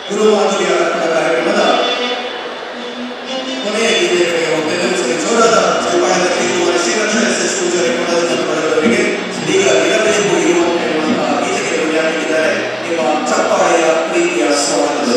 ಗುರುಮಾಧುರ್ಯ ಕಾರ್ಯಕ್ರಮದ ಕೊನೆಯ ಗೀತೆಗಳಿಗೆ ಹೋಗ್ತೇನೆ. ಜೋರಾದ ಚಪ್ಪಾಳೆಯಲ್ಲಿ ಇರುವ ಶ್ರೀರಕ್ಷ ಎಸ್ ಪೂಜಾರಿ ಅವರಿಗೆ ಈಗ ಇರಬೇಕು ಇರುವಂತಹ ಗೀತೆಗೆ ಧ್ವನಿಯಾಗಿದ್ದಾರೆ. ನಿಮ್ಮ ಚಪ್ಪಾಳೆಯ ಪ್ರೀತಿಯ ಸ್ವಾಗತ.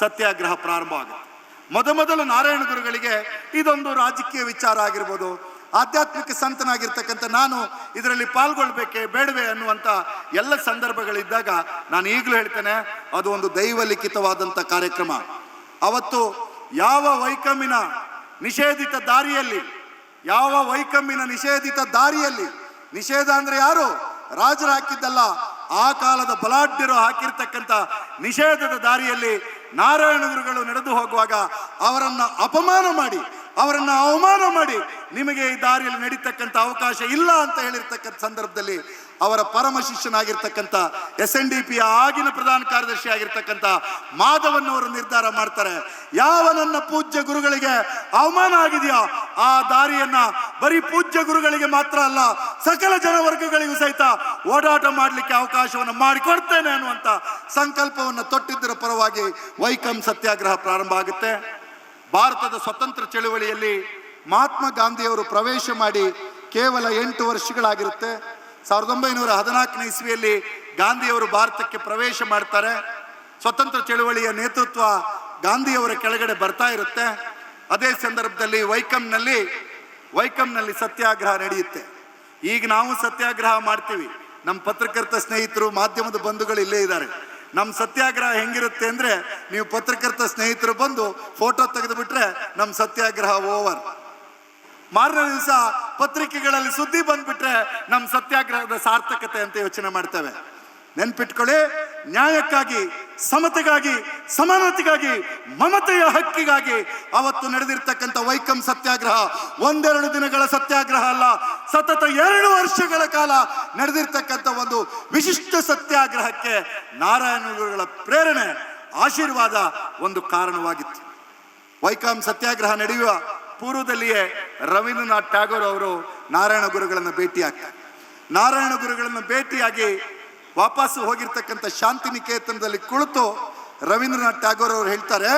ಸತ್ಯಾಗ್ರಹ ಪ್ರಾರಂಭ ಆಗುತ್ತೆ. ಮೊದಲು ನಾರಾಯಣ ಗುರುಗಳಿಗೆ ಇದೊಂದು ರಾಜಕೀಯ ವಿಚಾರ ಆಗಿರ್ಬೋದು, ಆಧ್ಯಾತ್ಮಿಕ ಸಂತನಾಗಿರ್ತಕ್ಕಂಥ ನಾನು ಇದರಲ್ಲಿ ಪಾಲ್ಗೊಳ್ಬೇಕೆ ಬೇಡವೆ ಅನ್ನುವಂಥ ಎಲ್ಲ ಸಂದರ್ಭಗಳಿದ್ದಾಗ ನಾನು ಈಗಲೂ ಹೇಳ್ತೇನೆ, ಅದು ಒಂದು ದೈವಲಿಖಿತವಾದಂಥ ಕಾರ್ಯಕ್ರಮ. ಅವತ್ತು ಯಾವ ವೈಕಮ್ಮಿನ ನಿಷೇಧಿತ ದಾರಿಯಲ್ಲಿ ನಿಷೇಧ ಅಂದ್ರೆ ಯಾರು ರಾಜರು ಹಾಕಿದ್ದಲ್ಲ, ಆ ಕಾಲದ ಬಲಾಢ್ಯರು ಹಾಕಿರ್ತಕ್ಕಂಥ ನಿಷೇಧದ ದಾರಿಯಲ್ಲಿ ನಾರಾಯಣ ಗುರುಗಳು ನಡೆದು ಹೋಗುವಾಗ ಅವರನ್ನು ಅಪಮಾನ ಮಾಡಿ, ಅವರನ್ನು ಅವಮಾನ ಮಾಡಿ, ನಿಮಗೆ ಈ ದಾರಿಯಲ್ಲಿ ನಡೀತಕ್ಕಂಥ ಅವಕಾಶ ಇಲ್ಲ ಅಂತ ಹೇಳಿರ್ತಕ್ಕಂಥ ಸಂದರ್ಭದಲ್ಲಿ ಅವರ ಪರಮ ಶಿಷ್ಯನಾಗಿರ್ತಕ್ಕಂಥ SNDPಯ ಆಗಿನ ಪ್ರಧಾನ ಕಾರ್ಯದರ್ಶಿ ಆಗಿರ್ತಕ್ಕಂಥ ಮಾಧವನ್ನವರು ನಿರ್ಧಾರ ಮಾಡ್ತಾರೆ, ಯಾವ ನನ್ನ ಪೂಜ್ಯ ಗುರುಗಳಿಗೆ ಅವಮಾನ ಆಗಿದೆಯೋ ಆ ದಾರಿಯನ್ನ ಬರೀ ಪೂಜ್ಯ ಗುರುಗಳಿಗೆ ಮಾತ್ರ ಅಲ್ಲ, ಸಕಲ ಜನವರ್ಗಗಳಿಗೂ ಸಹಿತ ಓಡಾಟ ಮಾಡಲಿಕ್ಕೆ ಅವಕಾಶವನ್ನು ಮಾಡಿಕೊಡ್ತೇನೆ ಅನ್ನುವಂಥ ಸಂಕಲ್ಪವನ್ನು ತೊಟ್ಟಿದ್ದರ ಪರವಾಗಿ ವೈಕಂ ಸತ್ಯಾಗ್ರಹ ಪ್ರಾರಂಭ ಆಗುತ್ತೆ. ಭಾರತದ ಸ್ವತಂತ್ರ ಚಳುವಳಿಯಲ್ಲಿ ಮಹಾತ್ಮ ಗಾಂಧಿಯವರು ಪ್ರವೇಶ ಮಾಡಿ ಕೇವಲ 8 ವರ್ಷಗಳಾಗಿರುತ್ತೆ. 1914ನೇ ಇಸ್ವಿಯಲ್ಲಿ ಗಾಂಧಿಯವರು ಭಾರತಕ್ಕೆ ಪ್ರವೇಶ ಮಾಡ್ತಾರೆ. ಸ್ವತಂತ್ರ ಚಳುವಳಿಯ ನೇತೃತ್ವ ಗಾಂಧಿಯವರ ಕೆಳಗಡೆ ಬರ್ತಾ ಇರುತ್ತೆ. ಅದೇ ಸಂದರ್ಭದಲ್ಲಿ ವೈಕಂನಲ್ಲಿ ಸತ್ಯಾಗ್ರಹ ನಡೆಯುತ್ತೆ. ಈಗ ನಾವು ಸತ್ಯಾಗ್ರಹ ಮಾಡ್ತೀವಿ, ನಮ್ಮ ಪತ್ರಕರ್ತ ಸ್ನೇಹಿತರು, ಮಾಧ್ಯಮದ ಬಂಧುಗಳು ಇಲ್ಲೇ ಇದ್ದಾರೆ. ನಮ್ಮ ಸತ್ಯಾಗ್ರಹ ಹೆಂಗಿರುತ್ತೆ ಅಂದರೆ, ನೀವು ಪತ್ರಕರ್ತ ಸ್ನೇಹಿತರು ಬಂದು ಫೋಟೋ ತೆಗೆದುಬಿಟ್ರೆ ನಮ್ಮ ಸತ್ಯಾಗ್ರಹ ಓವರ್. ಮಾರನೇ ದಿವಸ ಪತ್ರಿಕೆಗಳಲ್ಲಿ ಸುದ್ದಿ ಬಂದ್ಬಿಟ್ರೆ ನಮ್ಮ ಸತ್ಯಾಗ್ರಹದ ಸಾರ್ಥಕತೆ ಅಂತ ಯೋಚನೆ ಮಾಡ್ತೇವೆ. ನೆನ್ಪಿಟ್ಕೊಳ್ಳಿ, ನ್ಯಾಯಕ್ಕಾಗಿ, ಸಮತೆಗಾಗಿ, ಸಮಾನತೆಗಾಗಿ, ಮಮತೆಯ ಹಕ್ಕಿಗಾಗಿ ಅವತ್ತು ನಡೆದಿರ್ತಕ್ಕಂಥ ವೈಕಂ ಸತ್ಯಾಗ್ರಹ 1-2 ದಿನಗಳ ಸತ್ಯಾಗ್ರಹ ಅಲ್ಲ, ಸತತ 2 ವರ್ಷಗಳ ಕಾಲ ನಡೆದಿರ್ತಕ್ಕಂಥ ಒಂದು ವಿಶಿಷ್ಟ ಸತ್ಯಾಗ್ರಹಕ್ಕೆ ನಾರಾಯಣ ಗುರುಗಳ ಪ್ರೇರಣೆ, ಆಶೀರ್ವಾದ ಒಂದು ಕಾರಣವಾಗಿತ್ತು. ವೈಕಂ ಸತ್ಯಾಗ್ರಹ ನಡೆಯುವ ಪೂರ್ವದಲ್ಲಿಯೇ ರವೀಂದ್ರನಾಥ್ ಟ್ಯಾಗೋರ್ ಅವರು ನಾರಾಯಣ ಗುರುಗಳನ್ನು ಭೇಟಿಯಾಗ್ತಾರೆ. ನಾರಾಯಣ ಗುರುಗಳನ್ನು ಭೇಟಿಯಾಗಿ ವಾಪಸ್ಸು ಹೋಗಿರ್ತಕ್ಕಂಥ ಶಾಂತಿನಿಕೇತನದಲ್ಲಿ ಕುಳಿತು ರವೀಂದ್ರನಾಥ್ ಟ್ಯಾಗೋರ್ ಅವರು ಹೇಳ್ತಾರೆ,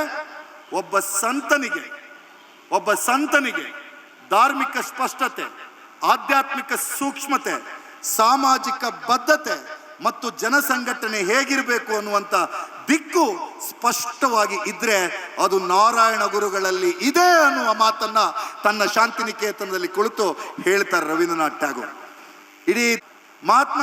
ಒಬ್ಬ ಸಂತನಿಗೆ ಧಾರ್ಮಿಕ ಸ್ಪಷ್ಟತೆ, ಆಧ್ಯಾತ್ಮಿಕ ಸೂಕ್ಷ್ಮತೆ, ಸಾಮಾಜಿಕ ಬದ್ಧತೆ ಮತ್ತು ಜನಸಂಘಟನೆ ಹೇಗಿರಬೇಕು ಅನ್ನುವಂಥ ದಿಕ್ಕು ಸ್ಪಷ್ಟವಾಗಿ ಇದ್ರೆ ಅದು ನಾರಾಯಣ ಗುರುಗಳಲ್ಲಿ ಇದೆ ಅನ್ನುವ ಮಾತನ್ನ ತನ್ನ ಶಾಂತಿನಿಕೇತನದಲ್ಲಿ ಕುಳಿತು ಹೇಳ್ತಾರೆ ರವೀಂದ್ರನಾಥ್ ಟ್ಯಾಗೋರ್. ಇಡೀ ಮಹಾತ್ಮ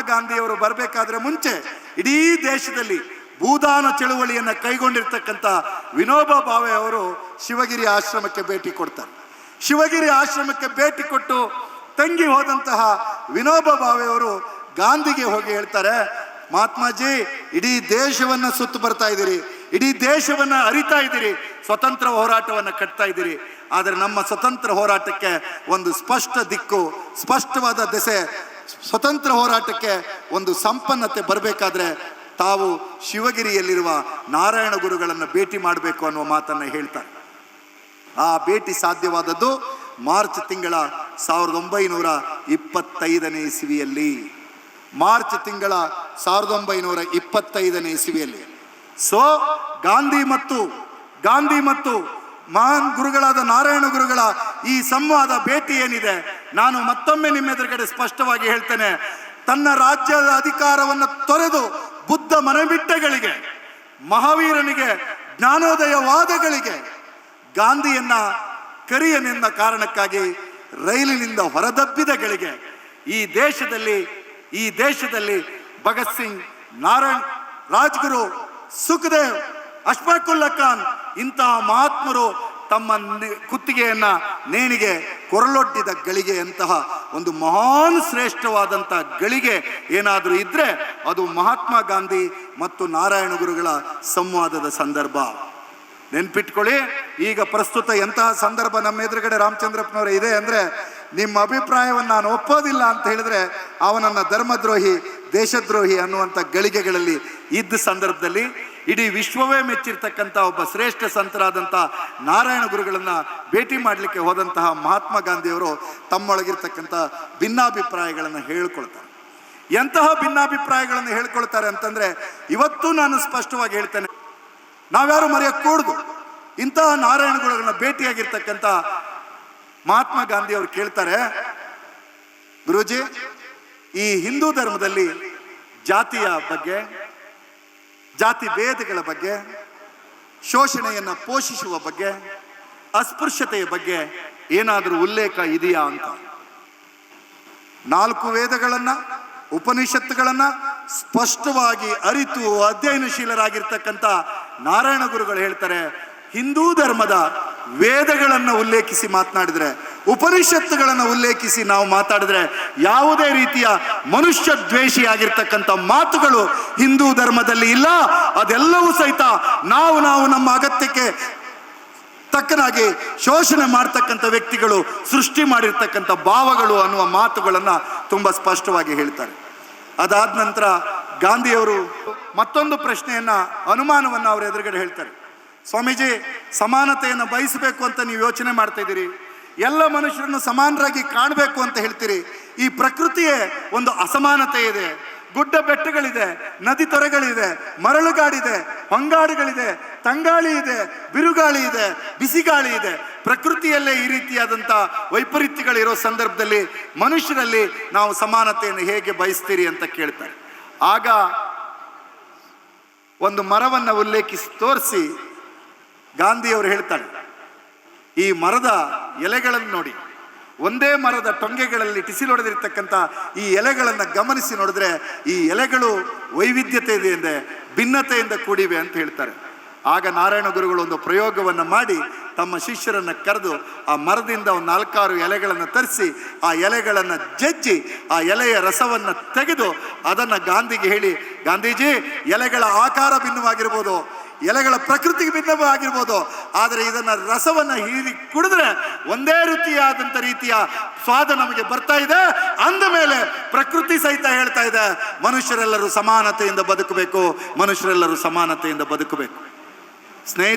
ಗಾಂಧಿಯವರು ಬರಬೇಕಾದ್ರೆ ಮುಂಚೆ ಇಡೀ ದೇಶದಲ್ಲಿ ಭೂದಾನ ಚಳುವಳಿಯನ್ನು ಕೈಗೊಂಡಿರ್ತಕ್ಕಂಥ ವಿನೋಬಾ ಭಾವೆ ಅವರು ಶಿವಗಿರಿ ಆಶ್ರಮಕ್ಕೆ ಭೇಟಿ ಕೊಡ್ತಾರೆ. ಶಿವಗಿರಿ ಆಶ್ರಮಕ್ಕೆ ಭೇಟಿ ಕೊಟ್ಟು ತಂಗಿ ಹೋದಂತಹ ವಿನೋಬಾ ಭಾವೆ ಅವರು ಗಾಂಧಿಗೆ ಹೋಗಿ ಹೇಳ್ತಾರೆ, ಮಹಾತ್ಮಾಜಿ, ಇಡೀ ದೇಶವನ್ನ ಸುತ್ತು ಬರ್ತಾ ಇದ್ದೀರಿ, ಇಡೀ ದೇಶವನ್ನ ಅರಿತಾ ಇದ್ದೀರಿ, ಸ್ವತಂತ್ರ ಹೋರಾಟವನ್ನು ಕಟ್ತಾ ಇದ್ದೀರಿ. ಆದರೆ ನಮ್ಮ ಸ್ವತಂತ್ರ ಹೋರಾಟಕ್ಕೆ ಒಂದು ಸ್ಪಷ್ಟ ದಿಕ್ಕು, ಸ್ಪಷ್ಟವಾದ ದೆಸೆ, ಸ್ವತಂತ್ರ ಹೋರಾಟಕ್ಕೆ ಒಂದು ಸಂಪನ್ನತೆ ಬರಬೇಕಾದ್ರೆ ತಾವು ಶಿವಗಿರಿಯಲ್ಲಿರುವ ನಾರಾಯಣ ಗುರುಗಳನ್ನು ಭೇಟಿ ಮಾಡಬೇಕು ಅನ್ನುವ ಮಾತನ್ನು ಹೇಳ್ತಾರೆ. ಆ ಭೇಟಿ ಸಾಧ್ಯವಾದದ್ದು ಮಾರ್ಚ್ ತಿಂಗಳ 1925ನೇ ಇಸವಿಯಲ್ಲಿ. ಮಾರ್ಚ್ ತಿಂಗಳ 1925ನೇ ಇಸವಿಯಲ್ಲಿ. ಸೊ ಗಾಂಧಿ ಮತ್ತು ಮಹಾನ್ ಗುರುಗಳಾದ ನಾರಾಯಣ ಗುರುಗಳ ಈ ಸಂವಾದ ಭೇಟಿ ಏನಿದೆ, ನಾನು ಮತ್ತೊಮ್ಮೆ ನಿಮ್ಮ ಎದುರುಗಡೆ ಸ್ಪಷ್ಟವಾಗಿ ಹೇಳ್ತೇನೆ, ತನ್ನ ರಾಜ್ಯದ ಅಧಿಕಾರವನ್ನು ತೊರೆದು ಬುದ್ಧ ಮನೆಬಿಟ್ಟಗಳಿಗೆ, ಮಹಾವೀರನಿಗೆ ಜ್ಞಾನೋದಯವಾದಗಳಿಗೆ, ಗಾಂಧಿಯನ್ನ ಕರಿಯನೆಂದ ಕಾರಣಕ್ಕಾಗಿ ರೈಲಿನಿಂದ ಹೊರದಬ್ಬಿದಗಳಿಗೆ, ಈ ದೇಶದಲ್ಲಿ ಭಗತ್ ಸಿಂಗ್, ನಾರಾಯಣ್, ರಾಜ್ಗುರು, ಸುಖದೇವ್, ಅಶ್ಫಾಕುಲ್ಲಾ ಖಾನ್ ಇಂತಹ ಮಹಾತ್ಮರು ತಮ್ಮ ಕುತ್ತಿಗೆಯನ್ನ ನೇಣಿಗೆ ಕೊರಳೊಡ್ಡಿದ ಗಳಿಗೆ ಅಂತಹ ಒಂದು ಮಹಾನ್ ಶ್ರೇಷ್ಠವಾದಂಥ ಗಳಿಗೆ ಏನಾದರೂ ಇದ್ರೆ ಅದು ಮಹಾತ್ಮ ಗಾಂಧಿ ಮತ್ತು ನಾರಾಯಣ ಗುರುಗಳ ಸಂವಾದದ ಸಂದರ್ಭ. ನೆನ್ಪಿಟ್ಕೊಳ್ಳಿ. ಈಗ ಪ್ರಸ್ತುತ ಎಂತಹ ಸಂದರ್ಭ ನಮ್ಮ ಎದುರುಗಡೆ ರಾಮಚಂದ್ರಪ್ಪನವರೇ ಇದೆ ಅಂದರೆ, ನಿಮ್ಮ ಅಭಿಪ್ರಾಯವನ್ನು ನಾನು ಒಪ್ಪೋದಿಲ್ಲ ಅಂತ ಹೇಳಿದ್ರೆ ಅವನನ್ನು ಧರ್ಮದ್ರೋಹಿ, ದೇಶದ್ರೋಹಿ ಅನ್ನುವಂಥ ಗಳಿಗೆಗಳಲ್ಲಿ ಇದ್ದ ಸಂದರ್ಭದಲ್ಲಿ ಇಡೀ ವಿಶ್ವವೇ ಮೆಚ್ಚಿರ್ತಕ್ಕಂಥ ಒಬ್ಬ ಶ್ರೇಷ್ಠ ಸಂತರಾದಂಥ ನಾರಾಯಣ ಗುರುಗಳನ್ನು ಭೇಟಿ ಮಾಡಲಿಕ್ಕೆ ಹೋದಂತಹ ಮಹಾತ್ಮ ಗಾಂಧಿಯವರು ತಮ್ಮೊಳಗಿರ್ತಕ್ಕಂಥ ಭಿನ್ನಾಭಿಪ್ರಾಯಗಳನ್ನು ಹೇಳ್ಕೊಳ್ತಾರೆ. ಎಂತಹ ಭಿನ್ನಾಭಿಪ್ರಾಯಗಳನ್ನು ಹೇಳ್ಕೊಳ್ತಾರೆ ಅಂತಂದರೆ, ಇವತ್ತು ನಾನು ಸ್ಪಷ್ಟವಾಗಿ ಹೇಳ್ತೇನೆ, ನಾವ್ಯಾರು ಮರೆಯக்கூಡದು. ಇಂತಹ ನಾರಾಯಣ ಗುರುಗಳನ್ನ ಭೇಟಿಯಾಗಿರ್ತಕ್ಕಂಥ ಮಹಾತ್ಮ ಗಾಂಧಿ ಅವರು ಕೇಳ್ತಾರೆ, ಗುರೂಜಿ, ಈ ಹಿಂದೂ ಧರ್ಮದಲ್ಲಿ ಜಾತಿಯ ಬಗ್ಗೆ, ಜಾತಿ ಭೇದಗಳ ಬಗ್ಗೆ, ಶೋಷಣೆಯನ್ನು ಪೋಷಿಸುವ ಬಗ್ಗೆ, ಅಸ್ಪೃಶ್ಯತೆಯ ಬಗ್ಗೆ ಏನಾದರೂ ಉಲ್ಲೇಖ ಇದೆಯಾ ಅಂತ. 4 ವೇದಗಳನ್ನು, ಉಪನಿಷತ್ತುಗಳನ್ನು ಸ್ಪಷ್ಟವಾಗಿ ಅರಿತು ಅಧ್ಯಯನಶೀಲರಾಗಿರ್ತಕ್ಕಂಥ ನಾರಾಯಣ ಗುರುಗಳು ಹೇಳ್ತಾರೆ, ಹಿಂದೂ ಧರ್ಮದ ವೇದಗಳನ್ನು ಉಲ್ಲೇಖಿಸಿ ಮಾತನಾಡಿದರೆ, ಉಪನಿಷತ್ತುಗಳನ್ನು ಉಲ್ಲೇಖಿಸಿ ನಾವು ಮಾತಾಡಿದ್ರೆ ಯಾವುದೇ ರೀತಿಯ ಮನುಷ್ಯ ದ್ವೇಷಿಯಾಗಿರ್ತಕ್ಕಂಥ ಮಾತುಗಳು ಹಿಂದೂ ಧರ್ಮದಲ್ಲಿ ಇಲ್ಲ. ಅದೆಲ್ಲವೂ ಸಹಿತ ನಾವು ನಮ್ಮ ಅಗತ್ಯಕ್ಕೆ ತಕ್ಕನಾಗಿ ಶೋಷಣೆ ಮಾಡ್ತಕ್ಕಂಥ ವ್ಯಕ್ತಿಗಳು ಸೃಷ್ಟಿ ಮಾಡಿರ್ತಕ್ಕಂಥ ಭಾವಗಳು ಅನ್ನುವ ಮಾತುಗಳನ್ನು ತುಂಬ ಸ್ಪಷ್ಟವಾಗಿ ಹೇಳ್ತಾರೆ. ಅದಾದ ನಂತರ ಗಾಂಧಿಯವರು ಮತ್ತೊಂದು ಪ್ರಶ್ನೆಯನ್ನ, ಅನುಮಾನವನ್ನು ಅವರ ಎದುರುಗಡೆ ಹೇಳ್ತಾರೆ. ಸ್ವಾಮೀಜಿ, ಸಮಾನತೆಯನ್ನು ಬಯಸಬೇಕು ಅಂತ ನೀವು ಯೋಚನೆ ಮಾಡ್ತಾ ಇದ್ದೀರಿ, ಎಲ್ಲ ಮನುಷ್ಯರನ್ನು ಸಮಾನರಾಗಿ ಕಾಣಬೇಕು ಅಂತ ಹೇಳ್ತೀರಿ. ಈ ಪ್ರಕೃತಿಯೇ ಒಂದು ಅಸಮಾನತೆ ಇದೆ. ಗುಡ್ಡ ಬೆಟ್ಟಗಳಿದೆ, ನದಿ ತೊರೆಗಳಿದೆ, ಮರಳುಗಾಡಿದೆ, ಹೊಂಗಾಡುಗಳಿದೆ, ತಂಗಾಳಿ ಇದೆ, ಬಿರುಗಾಳಿ ಇದೆ, ಬಿಸಿಗಾಳಿ ಇದೆ. ಪ್ರಕೃತಿಯಲ್ಲೇ ಈ ರೀತಿಯಾದಂಥ ವೈಪರೀತ್ಯಗಳಿರೋ ಸಂದರ್ಭದಲ್ಲಿ ಮನುಷ್ಯರಲ್ಲಿ ನಾವು ಸಮಾನತೆಯನ್ನು ಹೇಗೆ ಬಯಸ್ತೀರಿ ಅಂತ ಕೇಳ್ತಾರೆ. ಆಗ ಒಂದು ಮರವನ್ನು ಉಲ್ಲೇಖಿಸಿ ತೋರಿಸಿ ಗಾಂಧಿಯವರು ಹೇಳ್ತಾರೆ, ಈ ಮರದ ಎಲೆಗಳನ್ನು ನೋಡಿ, ಒಂದೇ ಮರದ ಟೊಂಗೆಗಳಲ್ಲಿ ಟಿಸಿಲೊಡೆದಿರ್ತಕ್ಕಂಥ ಈ ಎಲೆಗಳನ್ನು ಗಮನಿಸಿ ನೋಡಿದ್ರೆ ಈ ಎಲೆಗಳು ವೈವಿಧ್ಯತೆಯಿಂದ, ಭಿನ್ನತೆಯಿಂದ ಕೂಡಿವೆ ಅಂತ ಹೇಳ್ತಾರೆ. ಆಗ ನಾರಾಯಣ ಗುರುಗಳು ಒಂದು ಪ್ರಯೋಗವನ್ನು ಮಾಡಿ ತಮ್ಮ ಶಿಷ್ಯರನ್ನು ಕರೆದು ಆ ಮರದಿಂದ ಒಂದು 4-6 ಎಲೆಗಳನ್ನು ತರಿಸಿ ಆ ಎಲೆಗಳನ್ನು ಜಜ್ಜಿ ಆ ಎಲೆಯ ರಸವನ್ನು ತೆಗೆದು ಅದನ್ನು ಗಾಂಧಿಗೆ ಹೇಳಿ, ಗಾಂಧೀಜಿ, ಎಲೆಗಳ ಆಕಾರ ಭಿನ್ನವಾಗಿರ್ಬೋದು, ಎಲೆಗಳ ಪ್ರಕೃತಿಗೆ ಭಿನ್ನವಾಗಿರ್ಬೋದು, ಆದರೆ ಇದನ್ನ ರಸವನ್ನು ಹೀರಿ ಕುಡಿದ್ರೆ ಒಂದೇ ರೀತಿಯ ಸ್ವಾದ ನಮಗೆ ಬರ್ತಾ ಇದೆ. ಅಂದ ಮೇಲೆ ಪ್ರಕೃತಿ ಸಹಿತ ಹೇಳ್ತಾ ಇದೆ, ಮನುಷ್ಯರೆಲ್ಲರೂ ಸಮಾನತೆಯಿಂದ ಬದುಕಬೇಕು, ಮನುಷ್ಯರೆಲ್ಲರೂ ಸಮಾನತೆಯಿಂದ ಬದುಕಬೇಕು.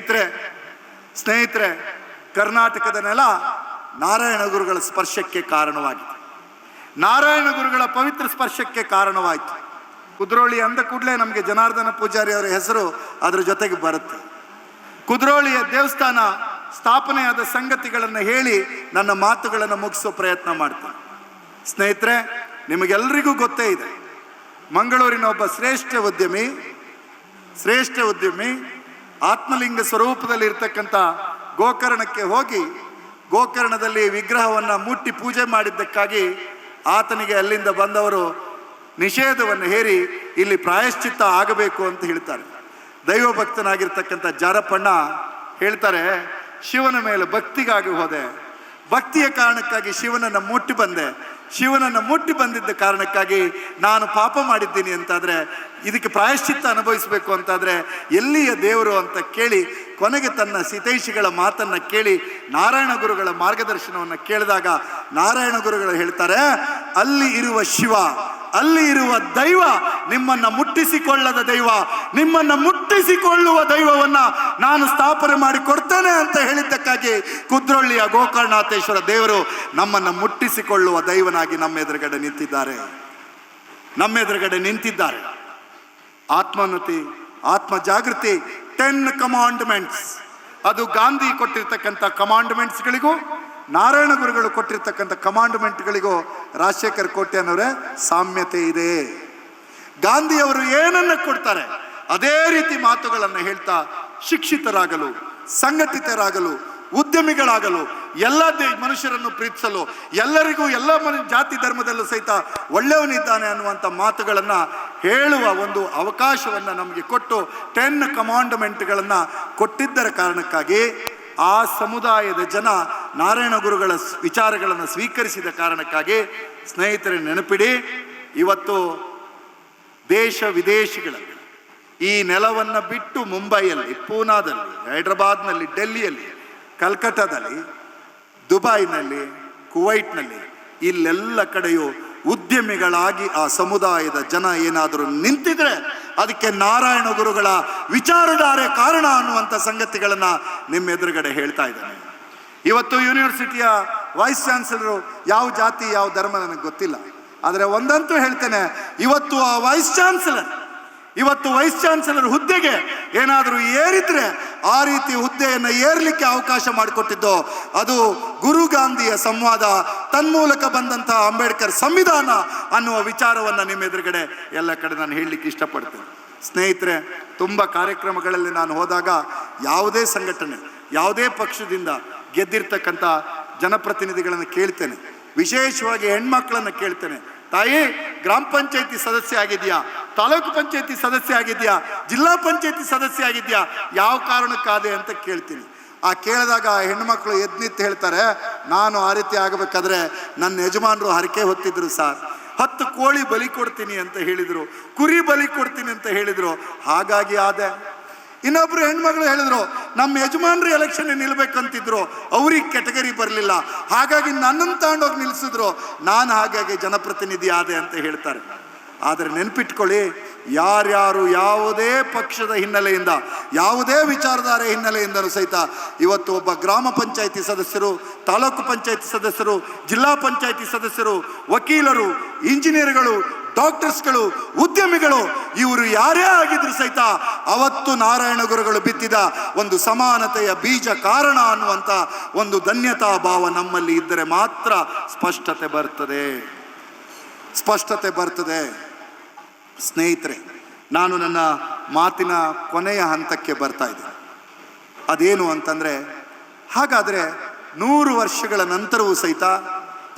ಸ್ನೇಹಿತರೆ, ಕರ್ನಾಟಕದ ನೆಲ ನಾರಾಯಣ ಗುರುಗಳ ಸ್ಪರ್ಶಕ್ಕೆ ಕಾರಣವಾಗಿದೆ. ನಾರಾಯಣ ಗುರುಗಳ ಪವಿತ್ರ ಸ್ಪರ್ಶಕ್ಕೆ ಕಾರಣವಾಯಿತು. ಕುದ್ರೋಳಿ ಅಂದ ಕೂಡಲೇ ನಮಗೆ ಜನಾರ್ದನ ಪೂಜಾರಿ ಅವರ ಹೆಸರು ಅದರ ಜೊತೆಗೆ ಬರುತ್ತೆ. ಕುದ್ರೋಳಿಯ ದೇವಸ್ಥಾನ ಸ್ಥಾಪನೆಯಾದ ಸಂಗತಿಗಳನ್ನು ಹೇಳಿ ನನ್ನ ಮಾತುಗಳನ್ನು ಮುಗಿಸೋ ಪ್ರಯತ್ನ ಮಾಡ್ತೇನೆ. ಸ್ನೇಹಿತರೆ, ನಿಮಗೆಲ್ಲರಿಗೂ ಗೊತ್ತೇ ಇದೆ, ಮಂಗಳೂರಿನ ಒಬ್ಬ ಶ್ರೇಷ್ಠ ಉದ್ಯಮಿ ಆತ್ಮಲಿಂಗ ಸ್ವರೂಪದಲ್ಲಿ ಇರ್ತಕ್ಕಂಥ ಗೋಕರ್ಣಕ್ಕೆ ಹೋಗಿ ಗೋಕರ್ಣದಲ್ಲಿ ವಿಗ್ರಹವನ್ನು ಮುಟ್ಟಿ ಪೂಜೆ ಮಾಡಿದ್ದಕ್ಕಾಗಿ ಆತನಿಗೆ ಅಲ್ಲಿಂದ ಬಂದವರು ನಿಷೇಧವನ್ನು ಹೇರಿ ಇಲ್ಲಿ ಪ್ರಾಯಶ್ಚಿತ್ತ ಆಗಬೇಕು ಅಂತ ಹೇಳ್ತಾರೆ. ದೈವ ಭಕ್ತನಾಗಿರ್ತಕ್ಕಂಥ ಜಾರಪ್ಪಣ್ಣ ಹೇಳ್ತಾರೆ, ಶಿವನ ಮೇಲೆ ಭಕ್ತಿಗಾಗಿ ಹೋದೆ, ಭಕ್ತಿಯ ಕಾರಣಕ್ಕಾಗಿ ಶಿವನನ್ನು ಮುಟ್ಟಿ ಬಂದಿದ್ದ ಕಾರಣಕ್ಕಾಗಿ ನಾನು ಪಾಪ ಮಾಡಿದ್ದೀನಿ ಅಂತಾದರೆ ಇದಕ್ಕೆ ಪ್ರಾಯಶ್ಚಿತ್ತ ಅನುಭವಿಸಬೇಕು ಅಂತಾದರೆ ಎಲ್ಲಿಯ ದೇವರು ಅಂತ ಕೇಳಿ ಕೊನೆಗೆ ತನ್ನ ಹಿತೈಷಿಗಳ ಮಾತನ್ನು ಕೇಳಿ ನಾರಾಯಣ ಗುರುಗಳ ಮಾರ್ಗದರ್ಶನವನ್ನು ಕೇಳಿದಾಗ ನಾರಾಯಣ ಗುರುಗಳು ಹೇಳ್ತಾರೆ, ಅಲ್ಲಿ ಇರುವ ಶಿವ ಅಲ್ಲಿ ಇರುವ ದೈವ ನಿಮ್ಮನ್ನ ಮುಟ್ಟಿಸಿಕೊಳ್ಳದ ದೈವ, ನಿಮ್ಮನ್ನ ಮುಟ್ಟಿಸಿಕೊಳ್ಳುವ ದೈವವನ್ನ ನಾನು ಸ್ಥಾಪನೆ ಮಾಡಿ ಕೊಡ್ತೇನೆ ಅಂತ ಹೇಳಿದ್ದಕ್ಕಾಗಿ ಕುದ್ರೊಳ್ಳಿಯ ಗೋಕರ್ಣನಾಥೇಶ್ವರ ದೇವರು ನಮ್ಮನ್ನ ಮುಟ್ಟಿಸಿಕೊಳ್ಳುವ ದೈವನಾಗಿ ನಮ್ಮೆದುರುಗಡೆ ನಿಂತಿದ್ದಾರೆ. ಆತ್ಮೋನ್ನತಿ, ಆತ್ಮ ಜಾಗೃತಿ, 10 ಕಮಾಂಡ್ಮೆಂಟ್ಸ್, ಅದು ಗಾಂಧಿ ಕೊಟ್ಟಿರ್ತಕ್ಕಂಥ ಕಮಾಂಡ್ಮೆಂಟ್ಸ್ಗಳಿಗೂ ನಾರಾಯಣ ಗುರುಗಳು ಕೊಟ್ಟಿರ್ತಕ್ಕಂಥ ಕಮಾಂಡ್ಮೆಂಟ್ಗಳಿಗೂ ರಾಜಶೇಖರ್ ಕೋಟೆ ಅನ್ನೋರೇ ಸಾಮ್ಯತೆ ಇದೆ. ಗಾಂಧಿಯವರು ಏನನ್ನ ಕೊಡ್ತಾರೆ ಅದೇ ರೀತಿ ಮಾತುಗಳನ್ನು ಹೇಳ್ತಾ ಶಿಕ್ಷಿತರಾಗಲು, ಸಂಘಟಿತರಾಗಲು, ಉದ್ಯಮಿಗಳಾಗಲು, ಎಲ್ಲ ಮನುಷ್ಯರನ್ನು ಪ್ರೀತಿಸಲು, ಎಲ್ಲರಿಗೂ ಎಲ್ಲ ಜಾತಿ ಧರ್ಮದಲ್ಲೂ ಸಹಿತ ಒಳ್ಳೆಯವನಿದ್ದಾನೆ ಅನ್ನುವಂಥ ಮಾತುಗಳನ್ನು ಹೇಳುವ ಒಂದು ಅವಕಾಶವನ್ನು ನಮಗೆ ಕೊಟ್ಟು 10 ಕಮಾಂಡ್ಮೆಂಟ್ಗಳನ್ನು ಕೊಟ್ಟಿದ್ದರ ಕಾರಣಕ್ಕಾಗಿ ಆ ಸಮುದಾಯದ ಜನ ನಾರಾಯಣ ಗುರುಗಳ ವಿಚಾರಗಳನ್ನು ಸ್ವೀಕರಿಸಿದ ಕಾರಣಕ್ಕಾಗಿ ಸ್ನೇಹಿತರೆ ನೆನಪಿಡಿ, ಇವತ್ತು ದೇಶ ವಿದೇಶಗಳಲ್ಲಿ ಈ ನೆಲವನ್ನು ಬಿಟ್ಟು ಮುಂಬೈಯಲ್ಲಿ, ಪೂನಾದಲ್ಲಿ, ಹೈದರಾಬಾದ್ನಲ್ಲಿ, ಡೆಲ್ಲಿಯಲ್ಲಿ, ಕಲ್ಕತ್ತಾದಲ್ಲಿ, ದುಬೈನಲ್ಲಿ, ಕುವೈಟ್ನಲ್ಲಿ, ಇಲ್ಲೆಲ್ಲ ಕಡೆಯೂ ಉದ್ಯಮಿಗಳಾಗಿ ಆ ಸಮುದಾಯದ ಜನ ಏನಾದರೂ ನಿಂತಿದ್ರೆ ಅದಕ್ಕೆ ನಾರಾಯಣ ಗುರುಗಳ ವಿಚಾರಧಾರೆ ಕಾರಣ ಅನ್ನುವಂಥ ಸಂಗತಿಗಳನ್ನು ನಿಮ್ಮ ಎದುರುಗಡೆ ಹೇಳ್ತಾ ಇದ್ದಾನೆ. ಇವತ್ತು ಯೂನಿವರ್ಸಿಟಿಯ ವೈಸ್ ಚಾನ್ಸಲರು ಯಾವ ಜಾತಿ ಯಾವ ಧರ್ಮ ನನಗೆ ಗೊತ್ತಿಲ್ಲ, ಆದರೆ ಒಂದಂತೂ ಹೇಳ್ತೇನೆ, ಇವತ್ತು ಆ ವೈಸ್ ಚಾನ್ಸಲರ್ ಹುದ್ದೆಗೆ ಏನಾದರೂ ಏರಿದ್ರೆ ಆ ರೀತಿ ಹುದ್ದೆಯನ್ನು ಏರ್ಲಿಕ್ಕೆ ಅವಕಾಶ ಮಾಡಿಕೊಟ್ಟಿದ್ದು ಅದು ಗುರು ಗಾಂಧಿಯ ಸಂವಾದ, ತನ್ಮೂಲಕ ಬಂದಂತಹ ಅಂಬೇಡ್ಕರ್ ಸಂವಿಧಾನ ಅನ್ನುವ ವಿಚಾರವನ್ನು ನಿಮ್ಮ ಎದುರುಗಡೆ ಎಲ್ಲ ಕಡೆ ನಾನು ಹೇಳಲಿಕ್ಕೆ ಇಷ್ಟಪಡ್ತೇನೆ. ಸ್ನೇಹಿತರೆ, ತುಂಬ ಕಾರ್ಯಕ್ರಮಗಳಲ್ಲಿ ನಾನು ಹೋದಾಗ ಯಾವುದೇ ಸಂಘಟನೆ, ಯಾವುದೇ ಪಕ್ಷದಿಂದ ಗೆದ್ದಿರ್ತಕ್ಕಂಥ ಜನಪ್ರತಿನಿಧಿಗಳನ್ನು ಕೇಳ್ತೇನೆ, ವಿಶೇಷವಾಗಿ ಹೆಣ್ಮಕ್ಳನ್ನು ಕೇಳ್ತೇನೆ, ತಾಯಿ ಗ್ರಾಮ ಪಂಚಾಯತಿ ಸದಸ್ಯ ಆಗಿದೆಯಾ, ತಾಲೂಕು ಪಂಚಾಯತಿ ಸದಸ್ಯ ಆಗಿದೆಯಾ, ಜಿಲ್ಲಾ ಪಂಚಾಯತಿ ಸದಸ್ಯ ಆಗಿದೆಯಾ, ಯಾವ ಕಾರಣಕ್ಕಾದೆ ಅಂತ ಕೇಳ್ತೀನಿ. ಆ ಕೇಳಿದಾಗ ಹೆಣ್ಮಕ್ಳು ಎದ್ನಿತ್ತು ಹೇಳ್ತಾರೆ, ನಾನು ಆ ರೀತಿ ಆಗಬೇಕಾದ್ರೆ ನನ್ನ ಯಜಮಾನರು ಹರಕೆ ಹೊತ್ತಿದ್ರು ಸರ್, 10 ಕೋಳಿ ಬಲಿ ಕೊಡ್ತೀನಿ ಅಂತ ಹೇಳಿದರು, ಕುರಿ ಬಲಿ ಕೊಡ್ತೀನಿ ಅಂತ ಹೇಳಿದರು, ಹಾಗಾಗಿ ಆದೆ. ಇನ್ನೊಬ್ರು ಹೆಣ್ಮಗಳು ಹೇಳಿದ್ರು, ನಮ್ಮ ಯಜಮಾನ್ರು ಎಲೆಕ್ಷನ್ ನಿಲ್ಬೇಕಂತಿದ್ರು, ಅವ್ರಿಗೆ ಕೆಟಗರಿ ಬರಲಿಲ್ಲ, ಹಾಗಾಗಿ ನನ್ನನ್ನು ತಗೊಂಡೋಗಿ ನಿಲ್ಲಿಸಿದ್ರು, ನಾನು ಹಾಗಾಗಿ ಜನಪ್ರತಿನಿಧಿ ಆದೆ ಅಂತ ಹೇಳ್ತಾರೆ. ಆದರೆ ನೆನ್ಪಿಟ್ಕೊಳ್ಳಿ, ಯಾರ್ಯಾರು ಯಾವುದೇ ಪಕ್ಷದ ಹಿನ್ನೆಲೆಯಿಂದ, ಯಾವುದೇ ವಿಚಾರಧಾರೆ ಹಿನ್ನೆಲೆಯಿಂದಲೂ ಸಹಿತ ಇವತ್ತು ಒಬ್ಬ ಗ್ರಾಮ ಪಂಚಾಯತಿ ಸದಸ್ಯರು, ತಾಲೂಕು ಪಂಚಾಯತಿ ಸದಸ್ಯರು, ಜಿಲ್ಲಾ ಪಂಚಾಯತಿ ಸದಸ್ಯರು, ವಕೀಲರು, ಇಂಜಿನಿಯರ್ಗಳು, ಡಾಕ್ಟರ್ಸ್ಗಳು, ಉದ್ಯಮಿಗಳು, ಇವರು ಯಾರೇ ಆಗಿದ್ರು ಸಹಿತ ಅವತ್ತು ನಾರಾಯಣ ಗುರುಗಳು ಬಿತ್ತಿದ ಒಂದು ಸಮಾನತೆಯ ಬೀಜ ಕಾರಣ ಅನ್ನುವಂಥ ಒಂದು ಧನ್ಯತಾ ಭಾವ ನಮ್ಮಲ್ಲಿ ಇದ್ದರೆ ಮಾತ್ರ ಸ್ಪಷ್ಟತೆ ಬರ್ತದೆ. ಸ್ನೇಹಿತರೆ, ನಾನು ನನ್ನ ಮಾತಿನ ಕೊನೆಯ ಹಂತಕ್ಕೆ ಬರ್ತಾ ಇದ್ದೇನೆ. ಅದೇನು ಅಂತಂದರೆ, ಹಾಗಾದರೆ 100 ವರ್ಷಗಳ ನಂತರವೂ ಸಹಿತ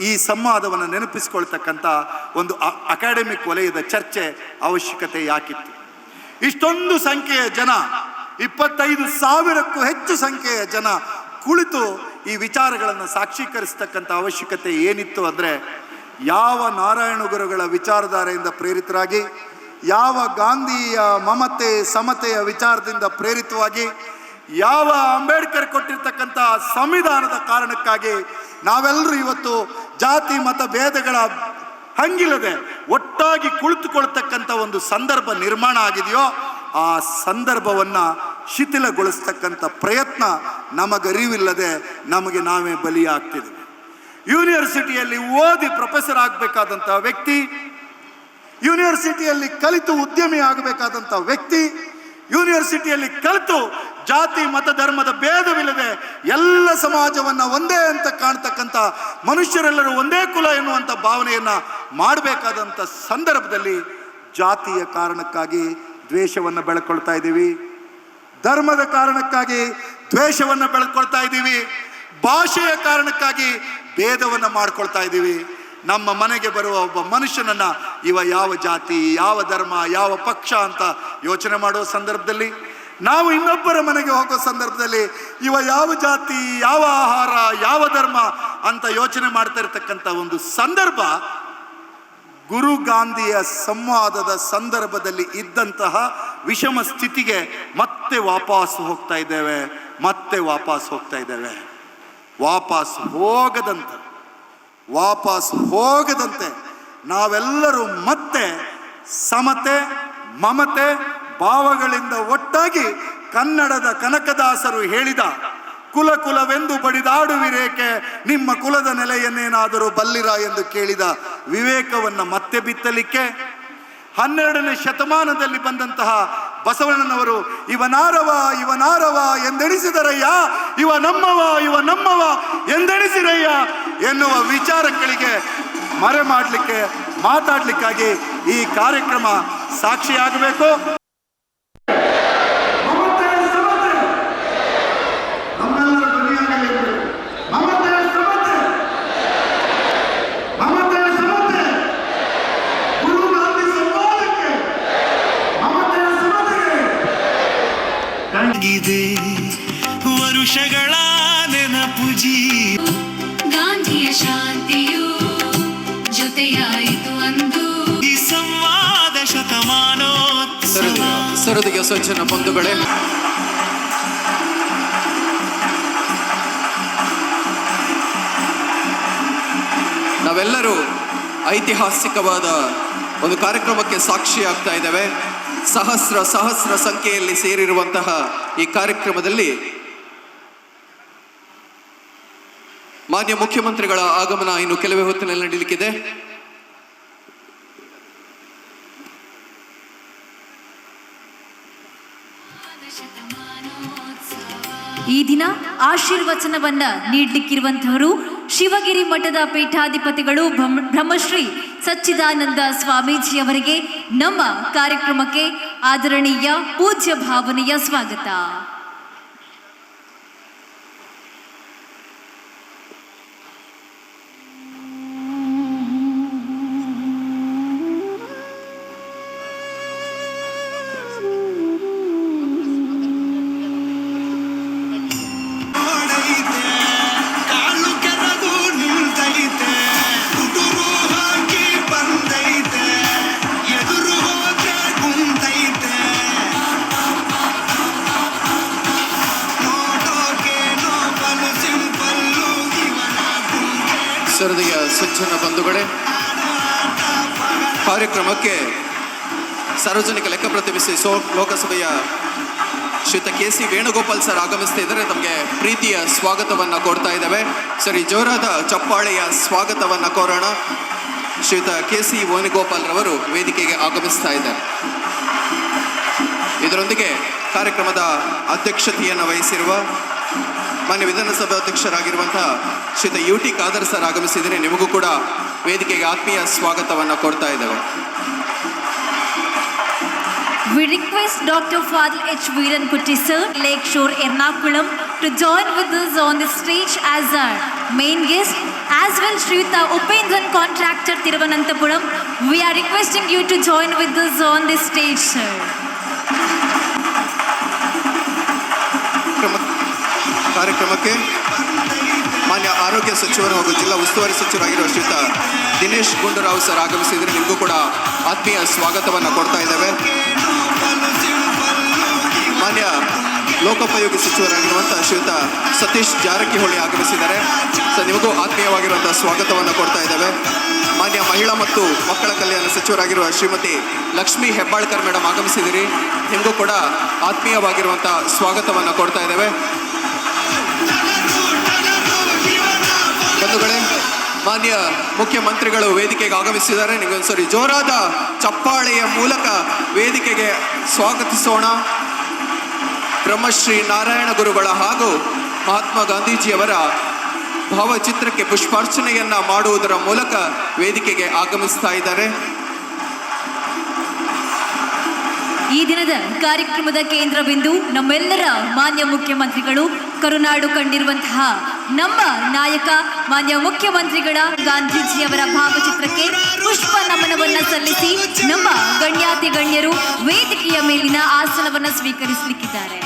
ಈ ಸಂವಾದವನ್ನು ನೆನಪಿಸಿಕೊಳ್ತಕ್ಕಂಥ ಒಂದು ಅಕಾಡೆಮಿಕ್ ವಲಯದ ಚರ್ಚೆ ಅವಶ್ಯಕತೆ ಯಾಕಿತ್ತು? ಇಷ್ಟೊಂದು ಸಂಖ್ಯೆಯ ಜನ, 25,000ಕ್ಕೂ ಹೆಚ್ಚು ಸಂಖ್ಯೆಯ ಜನ ಕುಳಿತು ಈ ವಿಚಾರಗಳನ್ನು ಸಾಕ್ಷೀಕರಿಸ್ತಕ್ಕಂಥ ಅವಶ್ಯಕತೆ ಏನಿತ್ತು ಅಂದರೆ, ಯಾವ ನಾರಾಯಣ ಗುರುಗಳ ವಿಚಾರಧಾರೆಯಿಂದ ಪ್ರೇರಿತರಾಗಿ, ಯಾವ ಗಾಂಧಿಯ ಮಮತೆ ಸಮತೆಯ ವಿಚಾರದಿಂದ ಪ್ರೇರಿತವಾಗಿ, ಯಾವ ಅಂಬೇಡ್ಕರ್ ಕೊಟ್ಟಿರ್ತಕ್ಕಂಥ ಸಂವಿಧಾನದ ಕಾರಣಕ್ಕಾಗಿ ನಾವೆಲ್ಲರೂ ಇವತ್ತು ಜಾತಿ ಮತ ಭೇದಗಳ ಹಂಗಿಲ್ಲದೆ ಒಟ್ಟಾಗಿ ಕುಳಿತುಕೊಳ್ತಕ್ಕಂಥ ಒಂದು ಸಂದರ್ಭ ನಿರ್ಮಾಣ ಆಗಿದೆಯೋ, ಆ ಸಂದರ್ಭವನ್ನು ಶಿಥಿಲಗೊಳಿಸ್ತಕ್ಕಂಥ ಪ್ರಯತ್ನ ನಮಗರಿವಿಲ್ಲದೆ ನಮಗೆ ನಾವೇ ಬಲಿಯಾಗ್ತಿದ್ದೀವಿ. ಯೂನಿವರ್ಸಿಟಿಯಲ್ಲಿ ಓದಿ ಪ್ರೊಫೆಸರ್ ಆಗಬೇಕಾದಂಥ ವ್ಯಕ್ತಿ, ಯೂನಿವರ್ಸಿಟಿಯಲ್ಲಿ ಕಲಿತು ಉದ್ಯಮಿ ಆಗಬೇಕಾದಂಥ ವ್ಯಕ್ತಿ, ಯೂನಿವರ್ಸಿಟಿಯಲ್ಲಿ ಕಲಿತು ಜಾತಿ ಮತ ಧರ್ಮದ ಭೇದವಿಲ್ಲದೆ ಎಲ್ಲ ಸಮಾಜವನ್ನು ಒಂದೇ ಅಂತ ಕಾಣ್ತಕ್ಕಂಥ ಮನುಷ್ಯರೆಲ್ಲರೂ ಒಂದೇ ಕುಲ ಎನ್ನುವಂಥ ಭಾವನೆಯನ್ನು ಮಾಡಬೇಕಾದಂಥ ಸಂದರ್ಭದಲ್ಲಿ ಜಾತಿಯ ಕಾರಣಕ್ಕಾಗಿ ದ್ವೇಷವನ್ನು ಬೆಳ್ಕೊಳ್ತಾ ಇದ್ದೀವಿ, ಧರ್ಮದ ಕಾರಣಕ್ಕಾಗಿ ದ್ವೇಷವನ್ನು ಬೆಳ್ಕೊಳ್ತಾ ಇದ್ದೀವಿ, ಭಾಷೆಯ ಕಾರಣಕ್ಕಾಗಿ ಭೇದವನ್ನು ಮಾಡ್ಕೊಳ್ತಾ ಇದ್ದೀವಿ. ನಮ್ಮ ಮನೆಗೆ ಬರುವ ಒಬ್ಬ ಮನುಷ್ಯನನ್ನು ಇವ ಯಾವ ಜಾತಿ, ಯಾವ ಧರ್ಮ, ಯಾವ ಪಕ್ಷ ಅಂತ ಯೋಚನೆ ಮಾಡುವ ಸಂದರ್ಭದಲ್ಲಿ, ನಾವು ಇನ್ನೊಬ್ಬರ ಮನೆಗೆ ಹೋಗೋ ಸಂದರ್ಭದಲ್ಲಿ ಇವ ಯಾವ ಜಾತಿ, ಯಾವ ಆಹಾರ, ಯಾವ ಧರ್ಮ ಅಂತ ಯೋಚನೆ ಮಾಡ್ತಾ ಇರತಕ್ಕಂಥ ಒಂದು ಸಂದರ್ಭ ಗುರು ಗಾಂಧಿಯ ಸಂವಾದದ ಸಂದರ್ಭದಲ್ಲಿ ಇದ್ದಂತಹ ವಿಷಮ ಸ್ಥಿತಿಗೆ ಮತ್ತೆ ವಾಪಸ್ ಹೋಗ್ತಾ ಇದ್ದೇವೆ. ವಾಪಸ್ ಹೋಗದಂತೆ ನಾವೆಲ್ಲರೂ ಮತ್ತೆ ಸಮತೆ ಮಮತೆ ಭಾವಗಳಿಂದ ಒಟ್ಟಾಗಿ ಕನ್ನಡದ ಕನಕದಾಸರು ಹೇಳಿದ ಕುಲ ಕುಲವೆಂದು ಬಡಿದಾಡುವಿರೇಕೆ ನಿಮ್ಮ ಕುಲದ ನೆಲೆಯನ್ನೇನಾದರೂ ಬಲ್ಲಿರ ಎಂದು ಕೇಳಿದ ವಿವೇಕವನ್ನು ಮತ್ತೆ ಬಿತ್ತಲಿಕ್ಕೆ 12ನೇ ಶತಮಾನದಲ್ಲಿ ಬಂದಂತಹ ಬಸವಣ್ಣನವರು ಇವನಾರವ ಎಂದೆಣಿಸಿದರಯ್ಯ, ಇವ ನಮ್ಮವ ಎಂದೆಣಿಸಿರಯ್ಯ ಎನ್ನುವ ವಿಚಾರಗಳಿಗೆ ಮರೆ ಮಾಡಲಿಕ್ಕೆ ಮಾತಾಡಲಿಕ್ಕಾಗಿ ಈ ಕಾರ್ಯಕ್ರಮ ಸಾಕ್ಷಿಯಾಗಬೇಕು. ವರುಷಗಳ ನೆನಪುಜಿ ಗಾಂಧಿಯ ಶಾಂತಿಯು ಜೊತೆಯಾಯಿತು ಅಂದು ಈ ಸಂವಾದ ಶತಮಾನೋತ್ಸವ. ಸರದಿಗೆ ಸಜ್ಜನ ಬಂಧುಗಳೇ, ನಾವೆಲ್ಲರೂ ಐತಿಹಾಸಿಕವಾದ ಒಂದು ಕಾರ್ಯಕ್ರಮಕ್ಕೆ ಸಾಕ್ಷಿಯಾಗ್ತಾ ಇದ್ದೇವೆ. ಸಹಸ್ರ ಸಂಖ್ಯೆಯಲ್ಲಿ ಸೇರಿರುವಂತಹ ಈ ಕಾರ್ಯಕ್ರಮದಲ್ಲಿ ಮಾನ್ಯ ಮುಖ್ಯಮಂತ್ರಿಗಳ ಆಗಮನ ಇನ್ನು ಕೆಲವೇ ಹೊತ್ತಿನಲ್ಲಿ ನಡೆಯಲಿಕ್ಕಿದೆ. ಈ ದಿನ ಆಶೀರ್ವಚನವನ್ನ ನೀಡಲಿಕ್ಕಿರುವಂತಹವರು ಶಿವಗಿರಿ ಮಠದ ಪೀಠಾಧಿಪತಿಗಳು ಬ್ರಹ್ಮಶ್ರೀ ಸಚ್ಚಿದಾನಂದ ಸ್ವಾಮೀಜಿಯವರಿಗೆ ನಮ್ಮ ಕಾರ್ಯಕ್ರಮಕ್ಕೆ ಆದರಣೀಯ ಪೂಜ್ಯ ಭಾವನೆಯ ಸ್ವಾಗತ. ಸರದಿಯ ಸಜ್ಜನ ಬಂಧುಗಳೇ, ಕಾರ್ಯಕ್ರಮಕ್ಕೆ ಸಾರ್ವಜನಿಕ ಲೆಕ್ಕ ಪ್ರತಿನಿಧಿಸಿ ಲೋಕಸಭೆಯ ಶ್ರೀಯುತ KC ವೇಣುಗೋಪಾಲ್ ಸರ್ ಆಗಮಿಸ್ತಾ ಇದ್ದಾರೆ. ತಮಗೆ ಪ್ರೀತಿಯ ಸ್ವಾಗತವನ್ನು ಕೋರ್ತಾ ಇದ್ದೇವೆ. ಸರಿ, ಜೋರಾದ ಚಪ್ಪಾಳೆಯ ಸ್ವಾಗತವನ್ನು ಕೋರೋಣ. ಶ್ರೀಯುತ KC ವೇಣುಗೋಪಾಲ್ ರವರು ವೇದಿಕೆಗೆ ಆಗಮಿಸ್ತಾ ಇದ್ದಾರೆ. ಇದರೊಂದಿಗೆ ಕಾರ್ಯಕ್ರಮದ ಅಧ್ಯಕ್ಷತೆಯನ್ನು ವಹಿಸಿರುವ ಮಾನ್ಯ ವಿಧಾನಸಭಾ ಅಧ್ಯಕ್ಷರಾಗಿರುವಂತಹ ಶ್ರೀಯುತ UT ಖಾದರ್ ಸರ್ ಆಗಮಿಸಿದರೆ ನಿಮಗೂ ಕೂಡ ವೇದಿಕೆಗೆ ಆತ್ಮೀಯ ಸ್ವಾಗತವನ್ನು ಕೊಡ್ತಾ ಇದ್ದೇವೆ. We request Dr. Fadil H. Veerankutti sir, Lakeshore, Ernakulam, to join with us on the stage as our main guest, as well Shrita Upendran, contractor, Thiruvananthapuram. We are requesting you to join with us on the stage, sir. ಕಾರ್ಯಕ್ರಮಕ್ಕೆ ಮಾನ್ಯ ಆರೋಗ್ಯ ಸಚಿವರು ಹಾಗೂ ಜಿಲ್ಲಾ ಉಸ್ತುವಾರಿ ಸಚಿವರಾಗಿರುವ ಶ್ರೀಯುತ Dinesh Gundu Rao sir ಆಗಮಿಸಿದರೆ ನಿಮಗೂ ಕೂಡ ಆತ್ಮೀಯ ಸ್ವಾಗತವನ್ನು ಕೊಡ್ತಾ ಇದ್ದೇವೆ. ಮಾನ್ಯ ಲೋಕೋಪಯೋಗಿ ಸಚಿವರಾಗಿರುವಂತಹ ಶ್ರೀಯುತ ಸತೀಶ್ ಜಾರಕಿಹೊಳಿ ಆಗಮಿಸಿದ್ದಾರೆ. ಸರ್, ನಿಮಗೂ ಆತ್ಮೀಯವಾಗಿರುವಂತಹ ಸ್ವಾಗತವನ್ನು ಕೊಡ್ತಾ ಇದ್ದೇವೆ. ಮಾನ್ಯ ಮಹಿಳಾ ಮತ್ತು ಮಕ್ಕಳ ಕಲ್ಯಾಣ ಸಚಿವರಾಗಿರುವ ಶ್ರೀಮತಿ ಲಕ್ಷ್ಮೀ ಹೆಬ್ಬಾಳ್ಕರ್ ಮೇಡಮ್ ಆಗಮಿಸಿದಿರಿ. ನಿಮಗೂ ಕೂಡ ಆತ್ಮೀಯವಾಗಿರುವಂತಹ ಸ್ವಾಗತವನ್ನು ಕೊಡ್ತಾ ಇದ್ದೇವೆ. ಬಂಧುಗಳೇ, ಮಾನ್ಯ ಮುಖ್ಯಮಂತ್ರಿಗಳು ವೇದಿಕೆಗೆ ಆಗಮಿಸಿದ್ದಾರೆ. ನಿಮಗೊಂದ್ಸರಿ ಜೋರಾದ ಚಪ್ಪಾಳೆಯ ಮೂಲಕ ವೇದಿಕೆಗೆ ಸ್ವಾಗತಿಸೋಣ. ಬ್ರಹ್ಮಶ್ರೀ ನಾರಾಯಣ ಗುರುಗಳ ಹಾಗೂ ಮಹಾತ್ಮ ಗಾಂಧೀಜಿಯವರ ಭಾವಚಿತ್ರಕ್ಕೆ ಪುಷ್ಪಾರ್ಚನೆಯನ್ನ ಮಾಡುವುದರ ಮೂಲಕ ವೇದಿಕೆಗೆ ಆಗಮಿಸ್ತಾ ಇದ್ದಾರೆ. ಈ ದಿನದ ಕಾರ್ಯಕ್ರಮದ ಕೇಂದ್ರ ಬಿಂದು ನಮ್ಮೆಲ್ಲರ ಮಾನ್ಯ ಮುಖ್ಯಮಂತ್ರಿಗಳು, ಕರುನಾಡು ಕಂಡಿರುವಂತಹ ನಮ್ಮ ನಾಯಕ ಮಾನ್ಯ ಮುಖ್ಯಮಂತ್ರಿಗಳ ಗಾಂಧೀಜಿಯವರ ಭಾವಚಿತ್ರಕ್ಕೆ ಪುಷ್ಪ ನಮನವನ್ನ ಸಲ್ಲಿಸಿ ನಮ್ಮ ಗಣ್ಯಾತಿ ಗಣ್ಯರು ವೇದಿಕೆಯ ಮೇಲಿನ ಆಸನವನ್ನ ಸ್ವೀಕರಿಸಲಿಕ್ಕಿದ್ದಾರೆ.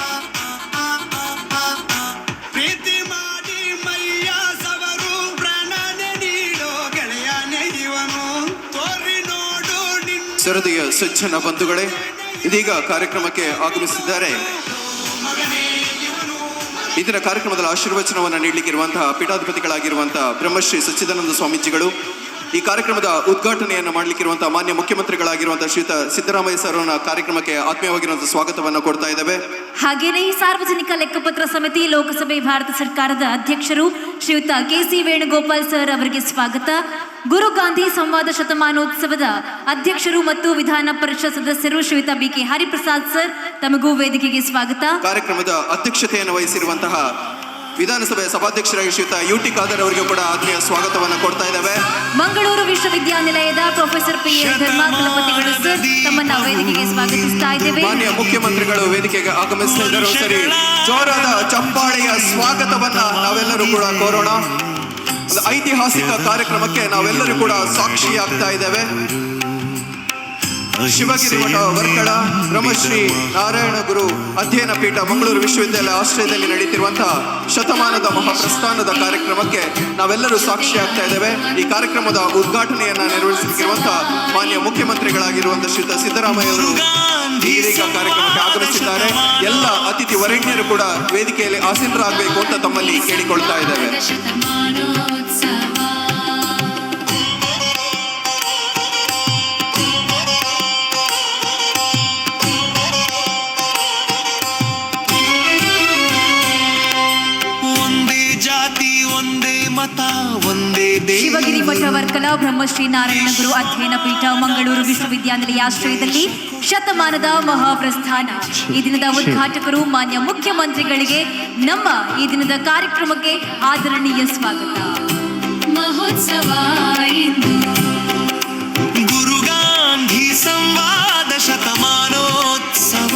ಸರದಿಯ ಸಜ್ಜನ ಬಂಧುಗಳೇ, ಇದೀಗ ಕಾರ್ಯಕ್ರಮಕ್ಕೆ ಆಗಮಿಸಿದ್ದಾರೆ. ಇಂದಿನ ಕಾರ್ಯಕ್ರಮದಲ್ಲಿ ಆಶೀರ್ವಚನವನ್ನು ನೀಡಲಿಕ್ಕಿರುವಂತಹ ಪೀಠಾಧಿಪತಿಗಳಾಗಿರುವಂತಹ ಬ್ರಹ್ಮಶ್ರೀ ಸಚ್ಚಿದಾನಂದ ಸ್ವಾಮೀಜಿಗಳು, ಈ ಕಾರ್ಯಕ್ರಮದ ಉದ್ಘಾಟನೆಯನ್ನು ಮಾಡಲಿಕ್ಕಿರುವಂತಹ ಮಾನ್ಯ ಮುಖ್ಯಮಂತ್ರಿಗಳಾಗಿರುವಂತಹ ಶ್ರೀಯುತ ಸಿದ್ದರಾಮಯ್ಯ ಸರ್ ಅವರ ಕಾರ್ಯಕ್ರಮಕ್ಕೆ ಆತ್ಮೀಯವಾಗಿರುವಂತಹ ಸ್ವಾಗತವನ್ನು ಕೊಡ್ತಾ ಇದ್ದೇವೆ. ಹಾಗೆಯೇ ಈ ಸಾರ್ವಜನಿಕ ಲೆಕ್ಕಪತ್ರ ಸಮಿತಿ ಲೋಕಸಭೆ ಭಾರತ ಸರ್ಕಾರದ ಅಧ್ಯಕ್ಷರು ಶ್ರೀಯುತ KC ವೇಣುಗೋಪಾಲ್ ಸರ್ ಅವರಿಗೆ ಸ್ವಾಗತ. ಗುರು ಗಾಂಧಿ ಸಂವಾದ ಶತಮಾನೋತ್ಸವದ ಅಧ್ಯಕ್ಷರು ಮತ್ತು ವಿಧಾನ ಪರಿಷತ್ ಸದಸ್ಯರು ಶ್ರೀಯುತ BK ಹರಿಪ್ರಸಾದ್ ಸರ್ ತಮಗೂ ವೇದಿಕೆಗೆ ಸ್ವಾಗತ. ಕಾರ್ಯಕ್ರಮದ ಅಧ್ಯಕ್ಷತೆಯನ್ನು ವಹಿಸಿರುವಂತಹ ವಿಧಾನಸಭೆಯ ಸಭಾಧ್ಯಕ್ಷರಾಗಿ ಶ್ರೀಯುತ UT ಖಾದರ್ ಅವರಿಗೂ ಕೂಡ ಆತ್ಮೀಯ ಸ್ವಾಗತವನ್ನು ಕೊಡ್ತಾ ಇದ್ದೇವೆ. ಮಂಗಳೂರು ವಿಶ್ವವಿದ್ಯಾನಿಲಯದ ಪ್ರೊಫೆಸರ್ PL ಧರ್ಮ ಕುಲಪತಿಗಳು ಸರ್ ತಮ್ಮನ್ನ ವೇದಿಕೆಗೆ ಸ್ವಾಗತಿಸ್ತಾ ಇದ್ದೇವೆ. ಮಾನ್ಯ ಮುಖ್ಯಮಂತ್ರಿಗಳು ವೇದಿಕೆಗೆ ಆಗಮಿಸಿದರು. ಸರಿ, ಜೋರಾದ ಚಪ್ಪಾಳೆಯ ಸ್ವಾಗತವನ್ನ ನಾವೆಲ್ಲರೂ ಕೂಡ ಕೋರೋಣ. ಒಂದು ಐತಿಹಾಸಿಕ ಕಾರ್ಯಕ್ರಮಕ್ಕೆ ನಾವೆಲ್ಲರೂ ಕೂಡ ಸಾಕ್ಷಿಯಾಗ್ತಾ ಇದ್ದೇವೆ. ಶಿವಗಿರಿ ಮಠ ವರ್ಕಳ ಬ್ರಹ್ಮಶ್ರೀ ನಾರಾಯಣ ಗುರು ಅಧ್ಯಯನ ಪೀಠ ಮಂಗಳೂರು ವಿಶ್ವವಿದ್ಯಾಲಯ ಆಶ್ರಯದಲ್ಲಿ ನಡೀತಿರುವಂತಹ ಶತಮಾನದ ಮಹಾಪ್ರಸ್ಥಾನದ ಕಾರ್ಯಕ್ರಮಕ್ಕೆ ನಾವೆಲ್ಲರೂ ಸಾಕ್ಷಿಯಾಗ್ತಾ ಇದ್ದೇವೆ. ಈ ಕಾರ್ಯಕ್ರಮದ ಉದ್ಘಾಟನೆಯನ್ನ ನೆರವೇರಿಸುತ್ತಿರುವಂತಹ ಮಾನ್ಯ ಮುಖ್ಯಮಂತ್ರಿಗಳಾಗಿರುವಂತಹ ಶ್ರೀಯುತ ಸಿದ್ದರಾಮಯ್ಯ ಅವರು ಇದೀಗ ಕಾರ್ಯಕ್ರಮಕ್ಕೆ ಆಗಮಿಸಿದ್ದಾರೆ. ಎಲ್ಲ ಅತಿಥಿ ವರೇಣ್ಯರು ಕೂಡ ವೇದಿಕೆಯಲ್ಲಿ ಆಸೀನರಾಗಬೇಕು ಅಂತ ತಮ್ಮಲ್ಲಿ ಕೇಳಿಕೊಳ್ತಾ ಇದ್ದೇವೆ. ಶಿವಗಿರಿ ಮಠ ವರ್ಕಲ ಬ್ರಹ್ಮಶ್ರೀ ನಾರಾಯಣ ಗುರು ಅಧ್ಯಯನ ಪೀಠ ಮಂಗಳೂರು ವಿಶ್ವವಿದ್ಯಾನಿಲಯ ಆಶ್ರಯದಲ್ಲಿ ಶತಮಾನದ ಮಹಾಪ್ರಸ್ಥಾನ. ಈ ದಿನದ ಉದ್ಘಾಟಕರು ಮಾನ್ಯ ಮುಖ್ಯಮಂತ್ರಿಗಳಿಗೆ ನಮ್ಮ ಈ ದಿನದ ಕಾರ್ಯಕ್ರಮಕ್ಕೆ ಆದರಣೀಯ ಸ್ವಾಗತ. ಮಹೋತ್ಸವ ಗುರು ಗಾಂಧಿ ಸಂವಾದ ಶತಮಾನೋತ್ಸವ.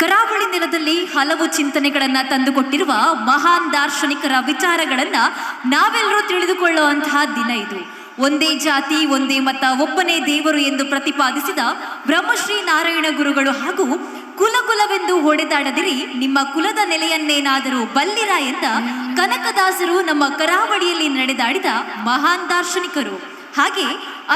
ಕರಾವಳಿ ನೆಲದಲ್ಲಿ ಹಲವು ಚಿಂತನೆಗಳನ್ನ ತಂದುಕೊಟ್ಟಿರುವ ಮಹಾನ್ ದಾರ್ಶನಿಕರ ವಿಚಾರಗಳನ್ನ ನಾವೆಲ್ಲರೂ ತಿಳಿದುಕೊಳ್ಳುವಂತಹ ದಿನ ಇದು. ಒಂದೇ ಜಾತಿ ಒಂದೇ ಮತ ಒಬ್ಬನೇ ದೇವರು ಎಂದು ಪ್ರತಿಪಾದಿಸಿದ ಬ್ರಹ್ಮಶ್ರೀ ನಾರಾಯಣ ಗುರುಗಳು ಹಾಗೂ ಕುಲವೆಂದು ಹೊಡೆದಾಡದಿರಿ ನಿಮ್ಮ ಕುಲದ ನೆಲೆಯನ್ನೇನಾದರೂ ಬಲ್ಲಿರ ಎಂದ ಕನಕದಾಸರು ನಮ್ಮ ಕರಾವಳಿಯಲ್ಲಿ ನಡೆದಾಡಿದ ಮಹಾನ್ ದಾರ್ಶನಿಕರು. ಹಾಗೆ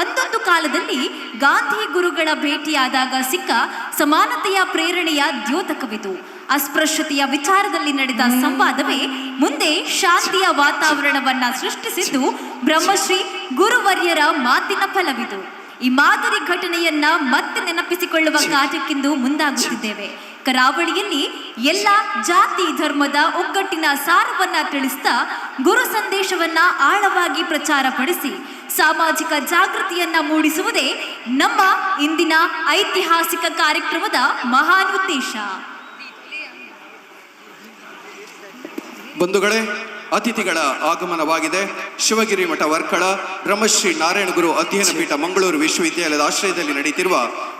ಅಂದೊಂದು ಕಾಲದಲ್ಲಿ ಗಾಂಧಿ ಗುರುಗಳ ಭೇಟಿಯಾದಾಗ ಸಿಕ್ಕ ಸಮಾನತೆಯ ಪ್ರೇರಣೆಯ ದ್ಯೋತಕವಿದು. ಅಸ್ಪೃಶ್ಯತೆಯ ವಿಚಾರದಲ್ಲಿ ನಡೆದ ಸಂವಾದವೇ ಮುಂದೆ ಶಾಂತಿಯ ವಾತಾವರಣವನ್ನ ಸೃಷ್ಟಿಸಿದ್ದು ಬ್ರಹ್ಮಶ್ರೀ ಗುರುವರ್ಯರ ಮಾತಿನ ಫಲವಿದು. ಈ ಮಾದರಿ ಘಟನೆಯನ್ನ ಮತ್ತೆ ನೆನಪಿಸಿಕೊಳ್ಳುವ ಕಾರ್ಯಕ್ಕೆಂದು ಮುಂದಾಗುತ್ತಿದ್ದೇವೆ. ಕರಾವಳಿಯಲ್ಲಿ ಎಲ್ಲ ಜಾತಿ ಧರ್ಮದ ಒಗ್ಗಟ್ಟಿನ ಸಾರವನ್ನ ತಿಳಿಸ್ತಾ ಗುರು ಸಂದೇಶವನ್ನ ಆಳವಾಗಿ ಪ್ರಚಾರಪಡಿಸಿ ಸಾಮಾಜಿಕ ಜಾಗೃತಿಯನ್ನ ಮೂಡಿಸುವುದೇ ನಮ್ಮ ಇಂದಿನ ಐತಿಹಾಸಿಕ ಕಾರ್ಯಕ್ರಮದ ಮಹಾನ್ ಉದ್ದೇಶ. ಬಂಧುಗಳೇ, ಅತಿಥಿಗಳ ಆಗಮನವಾಗಿದೆ. ಶಿವಗಿರಿ ಮಠ ವರ್ಕಳ ಬ್ರಹ್ಮಶ್ರೀ ನಾರಾಯಣ ಗುರು ಅಧ್ಯಯನ ಪೀಠ ಮಂಗಳೂರು ವಿಶ್ವವಿದ್ಯಾಲಯದ ಆಶ್ರಯದಲ್ಲಿ ನಡೀತಿರುವ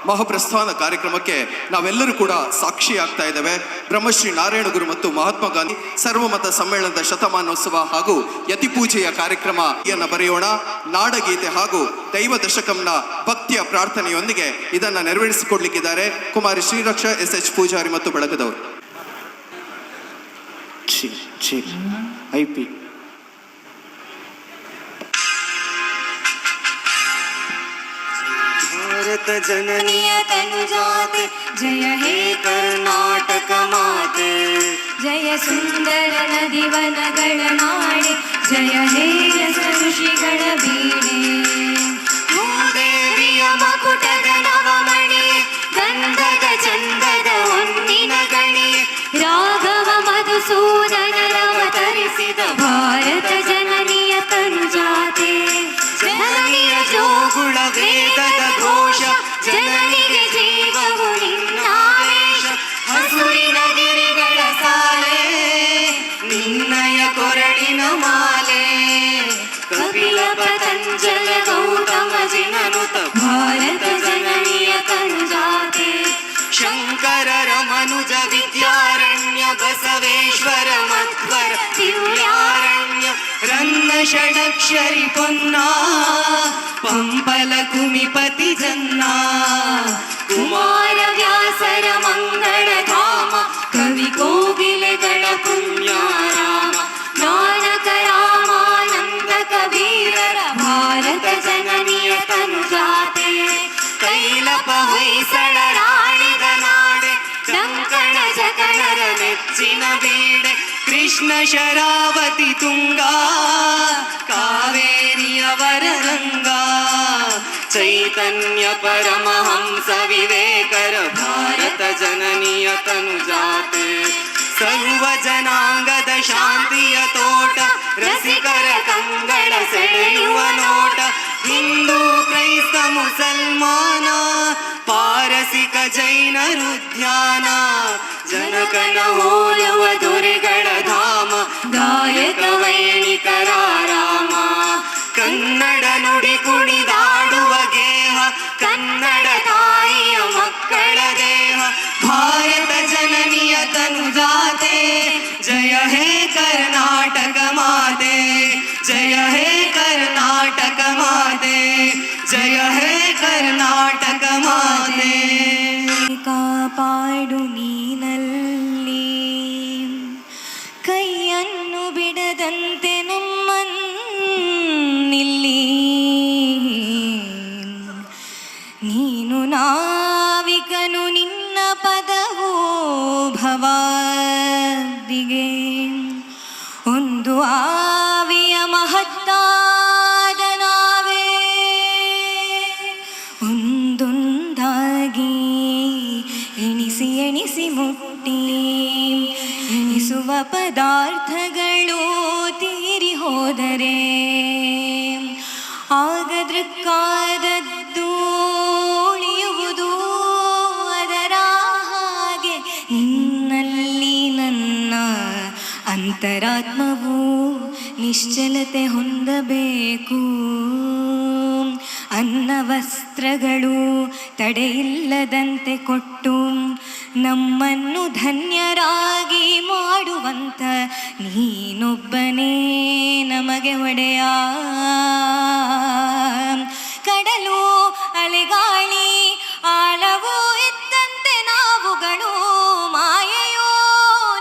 ಮಹಾಪ್ರಸ್ಥಾನ ಕಾರ್ಯಕ್ರಮಕ್ಕೆ ನಾವೆಲ್ಲರೂ ಕೂಡ ಸಾಕ್ಷಿಯಾಗ್ತಾ ಇದ್ದೇವೆ. ಬ್ರಹ್ಮಶ್ರೀ ನಾರಾಯಣ ಗುರು ಮತ್ತು ಮಹಾತ್ಮ ಗಾಂಧಿ ಸರ್ವಮತ ಸಮ್ಮೇಳನದ ಶತಮಾನೋತ್ಸವ ಹಾಗೂ ಯತಿಪೂಜೆಯ ಕಾರ್ಯಕ್ರಮವನ್ನು ಬರೆಯೋಣ. ನಾಡಗೀತೆ ಹಾಗೂ ದೈವ ದಶಕಂನ ಭಕ್ತಿಯ ಪ್ರಾರ್ಥನೆಯೊಂದಿಗೆ ಇದನ್ನ ನೆರವೇರಿಸಿಕೊಡ್ಲಿಕ್ಕಿದ್ದಾರೆ ಕುಮಾರಿ ಶ್ರೀರಕ್ಷಾ SH ಪೂಜಾರಿ ಮತ್ತು ಬಳಗದವರು. IP भारत जननीय तनुजाते जय हे कर्नाटक माते जय सुंदर नदी वनಗಳ ನಾಡೆ जय हे ಋಷಿಗಳ ಬೀಡೆ ಭೂದೇವಿಯ ಮಕುಟದ ನವಮಣಿ ಗಂಧದ ಚಂದದ ಹೊನ್ನಿನ ಗಣಿ ರಾಘವ ಮಧುಸೂದನರ ಅವತರಿಸಿದ ಭಾರತ ಜನನಿಯ ತನುಜಾತೆ ಜನನಿಯ ಜೋಗುಳ ವೇದದ ಘೋಷ ಜನನಿಗೆ ಜೀವವು ನಿನ್ನಾವೇಶ ಹಸುರಿನ ಗಿರಿಗಳ ಸಾಲೆ ನಿನ್ನಯ ಕೊರಳಿನ ಮಾಲೆ ಕಪಿಲ ಪತಂಜಲ ಗೌತಮ ಜಿನನುತ ಭಾರತ ಜನನಿಯ ತನುಜಾತೆ ಶಂಕರರ ಮನುಜ ವಿದ್ಯಾರಣ್ಯ ಬಸವೇಶ್ವರ ಮಧ್ವರ ದಿವ್ಯಾರಣ್ಯ ರನ್ನ ಷಡಕ್ಷರಿ ಪೊನ್ನ ಪಂಪಲ ಕುಮಿಪತಿ ಜನ್ನ ಕುಮಾರ ವ್ಯಾಸರ ಮಂಗಳ ಧಾಮ ಕವಿ ಕೋಗಿಲೆಗಳ ಪುಣ್ಯಾರಾಮ ನಾನಕ ರಾಮಾನಂದ ಕಬೀರರ ಭಾರತ ಜನನಿಯ ತನುಜಾತೆ ಕೈಲಪ ಹೊಯ್ಸಳ ರಾಣಿದ ನಾಡೆ ಡಂಕಣ ಜಗಣರ ನೆಚ್ಚಿನ ಬೇಡೆ ಕೃಷ್ಣ ಕೃಷ್ಣ ಶರಾವತಿ ತುಂಗಾ ಕಾವೇರಿಯ ವರರಂಗಾ ಚೈತನ್ಯ ಪರಮಹಂಸ ವಿವೇಕರ ಭಾರತ ಜನನಿಯ ತನುಜಾತೆ ಸರ್ವ ಜನಾಂಗದ ಶಾಂತಿಯ ತೋಟ ರಸಿಕರ ಕಂಗಳ ಸೆಳೆಯುವ ನೋಟ ಹಿಂದೂ ಕ್ರೈಸ್ತ ಮುಸಲ್ಮಾನ ಪಾರಸಿಕ ಜೈನರು ಧ್ಯಾನ ಜನಕನ ಹೋಲುವ ದೊರೆಗಳ ಧಾಮ ಗಾಯಕ ವೈಣಿಕರ ರಾಮ ಕನ್ನಡ ನುಡಿ ಕುಣಿದಾಡುವ ಗೇಹ ಕನ್ನಡ ತಾಯಿಯ ಮಕ್ಕಳ ದೇಹ ಭಾರತ ಜನನಿಯ ತನುಜಾತೆ ಜಯ ಹೇ ಕರ್ನಾಟಕ ಮಾತೆ ಜಯ ಹೇ ಕರ್ನಾಟಕ ಮಾತೆ ಜಯ ಹೇ ಕರ್ನಾಟಕ ಮಾತೆ ಕಾಪಾಡು ನೀನಲ್ಲಿ ಕೈಯನ್ನು ಬಿಡದಂತೆ ನಮ್ಮನ್ನಿಲ್ಲಿ ನೀನು ನಾವಿಕನು ನಿನ್ನ ಪದವೋ ಭವಾದಿಗೆ ಒಂದು ಆವಿಯ ಮಹತ್ತಾದ ನಾವೇ ಒಂದೊಂದಾಗಿ ಎಣಿಸಿ ಎಣಿಸಿ ಮುಟ್ಟಿ ಎಣಿಸುವ ಪದಾರ್ಥಗಳು ತೀರಿ ಹೋದರೆ ಆಗ ದೃಕ್ಕಾದದ್ದು ಉಳಿಯುವುದು ಅದರ ಹಾಗೆ ನಿನ್ನಲ್ಲಿ ನನ್ನ ಅಂತರಾತ್ಮವು ನಿಶ್ಚಲತೆ ಹೊಂದಬೇಕು ಅನ್ನ ವಸ್ತ್ರಗಳು ತಡೆಯಿಲ್ಲದಂತೆ ಕೊಟ್ಟು ನಮ್ಮನ್ನು ಧನ್ಯರಾಗಿ ಮಾಡುವಂತ ನೀನೊಬ್ಬನೇ ನಮಗೆ ಒಡೆಯ ಕಡಲು ಅಲೆಗಾಳಿ ಆಳವೂ ಇದ್ದಂತೆ ನಾವುಗಳು ಮಾಯೆಯೋ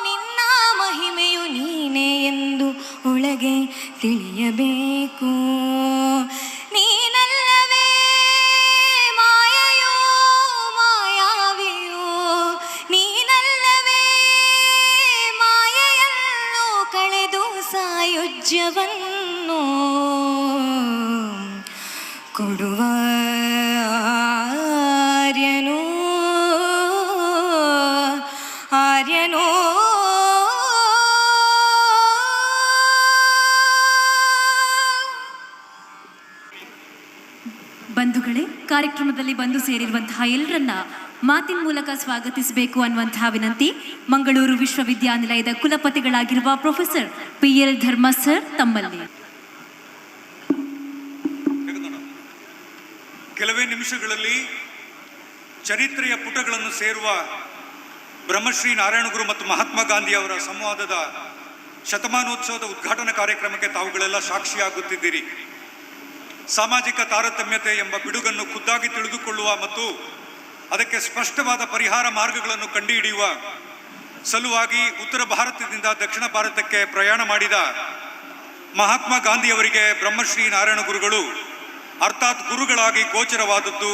ನಿನ್ನ ಮಹಿಮೆಯು ನೀನೇ ಎಂದು ಒಳಗೆ ತಿಳಿಯಬೇಕು ನೀನಲ್ಲವೇ ಮಾಯೆಯೋ ಮಾಯಾವಿಯೋ ನೀನಲ್ಲವೇ ಮಾಯೆಯನ್ನು ಕಳೆದು ಸಾಯುಜ್ಯವನ್ನು ಕೊಡುವ ಆರ್ಯನೋ ಆರ್ಯನೋ ಬಂಧುಗಳೇ, ಕಾರ್ಯಕ್ರಮದಲ್ಲಿ ಬಂದು ಸೇರಿರುವಂತಹ ಎಲ್ಲರನ್ನ ಮಾತಿನ ಮೂಲಕ ಸ್ವಾಗತಿಸಬೇಕು ಅನ್ನುವಂತಹ ವಿನಂತಿ ಮಂಗಳೂರು ವಿಶ್ವವಿದ್ಯಾನಿಲಯದ ಕುಲಪತಿಗಳಾಗಿರುವ ಪ್ರೊಫೆಸರ್ PL ಧರ್ಮ ಸರ್ ತಮ್ಮಲ್ಲಿ. ಕೆಲವೇ ನಿಮಿಷಗಳಲ್ಲಿ ಚರಿತ್ರೆಯ ಪುಟಗಳನ್ನು ಸೇರುವ ಬ್ರಹ್ಮಶ್ರೀ ನಾರಾಯಣಗುರು ಮತ್ತು ಮಹಾತ್ಮ ಗಾಂಧಿ ಅವರ ಸಂವಾದದ ಶತಮಾನೋತ್ಸವದ ಉದ್ಘಾಟನಾ ಕಾರ್ಯಕ್ರಮಕ್ಕೆ ತಾವುಗಳೆಲ್ಲ ಸಾಕ್ಷಿಯಾಗುತ್ತಿದ್ದೀರಿ. ಸಾಮಾಜಿಕ ತಾರತಮ್ಯತೆ ಎಂಬ ಬಿಡುಗನ್ನು ಖುದ್ದಾಗಿ ತಿಳಿದುಕೊಳ್ಳುವ ಮತ್ತು ಅದಕ್ಕೆ ಸ್ಪಷ್ಟವಾದ ಪರಿಹಾರ ಮಾರ್ಗಗಳನ್ನು ಕಂಡುಹಿಡಿಯುವ ಸಲುವಾಗಿ ಉತ್ತರ ಭಾರತದಿಂದ ದಕ್ಷಿಣ ಭಾರತಕ್ಕೆ ಪ್ರಯಾಣ ಮಾಡಿದ ಮಹಾತ್ಮ ಗಾಂಧಿಯವರಿಗೆ ಬ್ರಹ್ಮಶ್ರೀ ನಾರಾಯಣ ಗುರುಗಳು ಅರ್ಥಾತ್ ಗುರುಗಳಾಗಿ ಗೋಚರವಾದದ್ದು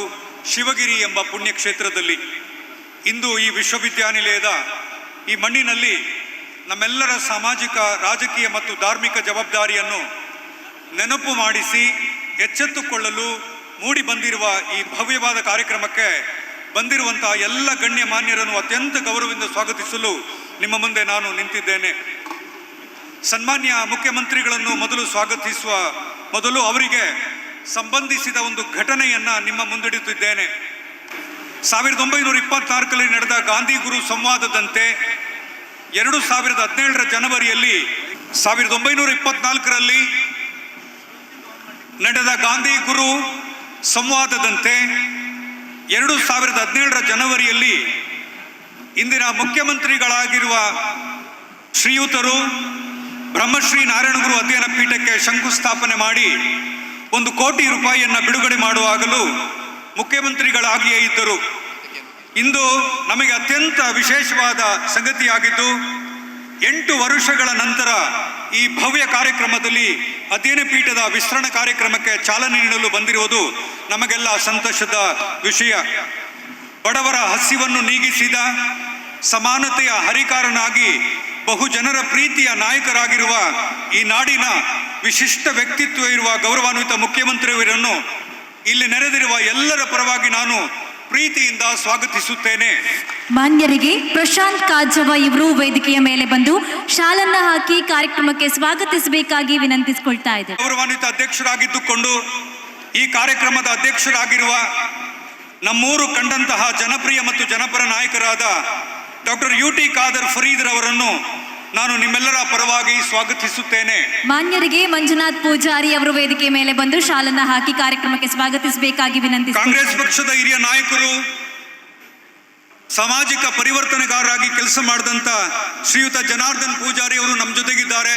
ಶಿವಗಿರಿ ಎಂಬ ಪುಣ್ಯಕ್ಷೇತ್ರದಲ್ಲಿ. ಇಂದು ಈ ವಿಶ್ವವಿದ್ಯಾನಿಲಯದ ಈ ಮಣ್ಣಿನಲ್ಲಿ ನಮ್ಮೆಲ್ಲರ ಸಾಮಾಜಿಕ ರಾಜಕೀಯ ಮತ್ತು ಧಾರ್ಮಿಕ ಜವಾಬ್ದಾರಿಯನ್ನು ನೆನಪು ಮಾಡಿಸಿ ಎಚ್ಚೆತ್ತುಕೊಳ್ಳಲು ಮೂಡಿ ಬಂದಿರುವ ಈ ಭವ್ಯವಾದ ಕಾರ್ಯಕ್ರಮಕ್ಕೆ ಬಂದಿರುವಂತಹ ಎಲ್ಲ ಗಣ್ಯ ಮಾನ್ಯರನ್ನು ಅತ್ಯಂತ ಗೌರವದಿಂದ ಸ್ವಾಗತಿಸಲು ನಿಮ್ಮ ಮುಂದೆ ನಾನು ನಿಂತಿದ್ದೇನೆ. ಸನ್ಮಾನ್ಯ ಮುಖ್ಯಮಂತ್ರಿಗಳನ್ನು ಮೊದಲು ಸ್ವಾಗತಿಸುವ ಮೊದಲು ಅವರಿಗೆ ಸಂಬಂಧಿಸಿದ ಒಂದು ಘಟನೆಯನ್ನು ನಿಮ್ಮ ಮುಂದಿಡುತ್ತಿದ್ದೇನೆ. 1924ರಲ್ಲಿ ನಡೆದ ಗಾಂಧಿ ಗುರು ಸಂವಾದದಂತೆ 2017ರ ಜನವರಿಯಲ್ಲಿ 1924ರಲ್ಲಿ ನಡೆದ ಗಾಂಧಿ ಗುರು ಸಂವಾದದಂತೆ 2017ರ ಜನವರಿಯಲ್ಲಿ ಇಂದಿನ ಮುಖ್ಯಮಂತ್ರಿಗಳಾಗಿರುವ ಶ್ರೀಯುತರು ಬ್ರಹ್ಮಶ್ರೀ ನಾರಾಯಣಗುರು ಅಧ್ಯಯನ ಪೀಠಕ್ಕೆ ಶಂಕುಸ್ಥಾಪನೆ ಮಾಡಿ 1 ಕೋಟಿ ರೂಪಾಯಿಯನ್ನು ಬಿಡುಗಡೆ ಮಾಡುವಾಗಲೂ ಮುಖ್ಯಮಂತ್ರಿಗಳಾಗಿಯೇ ಇದ್ದರು. ಇಂದು ನಮಗೆ ಅತ್ಯಂತ ವಿಶೇಷವಾದ ಸಂಗತಿಯಾಗಿದ್ದು 8 ವರ್ಷಗಳ ನಂತರ ಈ ಭವ್ಯ ಕಾರ್ಯಕ್ರಮದಲ್ಲಿ ಅಧ್ಯಯನ ಪೀಠದ ವಿಸ್ತರಣಾ ಕಾರ್ಯಕ್ರಮಕ್ಕೆ ಚಾಲನೆ ನೀಡಲು ಬಂದಿರುವುದು ನಮಗೆಲ್ಲ ಸಂತೋಷದ ವಿಷಯ. ಬಡವರ ಹಸಿವನ್ನು ನೀಗಿಸಿದ ಸಮಾನತೆಯ ಹರಿಕಾರನಾಗಿ ಬಹುಜನರ ಪ್ರೀತಿಯ ನಾಯಕರಾಗಿರುವ ಈ ನಾಡಿನ ವಿಶಿಷ್ಟ ವ್ಯಕ್ತಿತ್ವ ಇರುವ ಗೌರವಾನ್ವಿತ ಮುಖ್ಯಮಂತ್ರಿಯವರನ್ನು ಇಲ್ಲಿ ನೆರೆದಿರುವ ಎಲ್ಲರ ಪರವಾಗಿ ನಾನು ಪ್ರೀತಿಯಿಂದ ಸ್ವಾಗತಿಸುತ್ತೇನೆ. ಮಾನ್ಯರಿಗೆ ಪ್ರಶಾಂತ್ ಕಾಜವ ಇವರು ವೇದಿಕೆಯ ಮೇಲೆ ಬಂದು ಶಾಲನ್ನ ಹಾಕಿ ಕಾರ್ಯಕ್ರಮಕ್ಕೆ ಸ್ವಾಗತಿಸಬೇಕಾಗಿ ವಿನಂತಿಸಿಕೊಳ್ತಾ ಇದ್ದೇವೆ. ಗೌರವಾನ್ವಿತ ಅಧ್ಯಕ್ಷರಾಗಿದ್ದುಕೊಂಡು ಈ ಕಾರ್ಯಕ್ರಮದ ಅಧ್ಯಕ್ಷರಾಗಿರುವ ನಮ್ಮೂರು ಕಂಡಂತಹ ಜನಪ್ರಿಯ ಮತ್ತು ಜನಪರ ನಾಯಕರಾದ ಡಾಕ್ಟರ್ UT ಖಾದರ್ ಫರೀದ್ ರವರನ್ನು ನಾನು ನಿಮ್ಮೆಲ್ಲರ ಪರವಾಗಿ ಸ್ವಾಗತಿಸುತ್ತೇನೆ. ಮಾನ್ಯರಿಗೆ ಮಂಜುನಾಥ್ ಪೂಜಾರಿ ಅವರು ವೇದಿಕೆ ಮೇಲೆ ಬಂದು ಶಾಲನ್ನ ಹಾಕಿ ಕಾರ್ಯಕ್ರಮಕ್ಕೆ ಸ್ವಾಗತಿಸಬೇಕಾಗಿ ವಿನಂತಿ. ಕಾಂಗ್ರೆಸ್ ಪಕ್ಷದ ಹಿರಿಯ ನಾಯಕರು, ಸಾಮಾಜಿಕ ಪರಿವರ್ತನೆಗಾರರಾಗಿ ಕೆಲಸ ಮಾಡಿದಂತ ಶ್ರೀಯುತ ಜನಾರ್ದನ್ ಪೂಜಾರಿ ಅವರು ನಮ್ಮ ಜೊತೆಗಿದ್ದಾರೆ.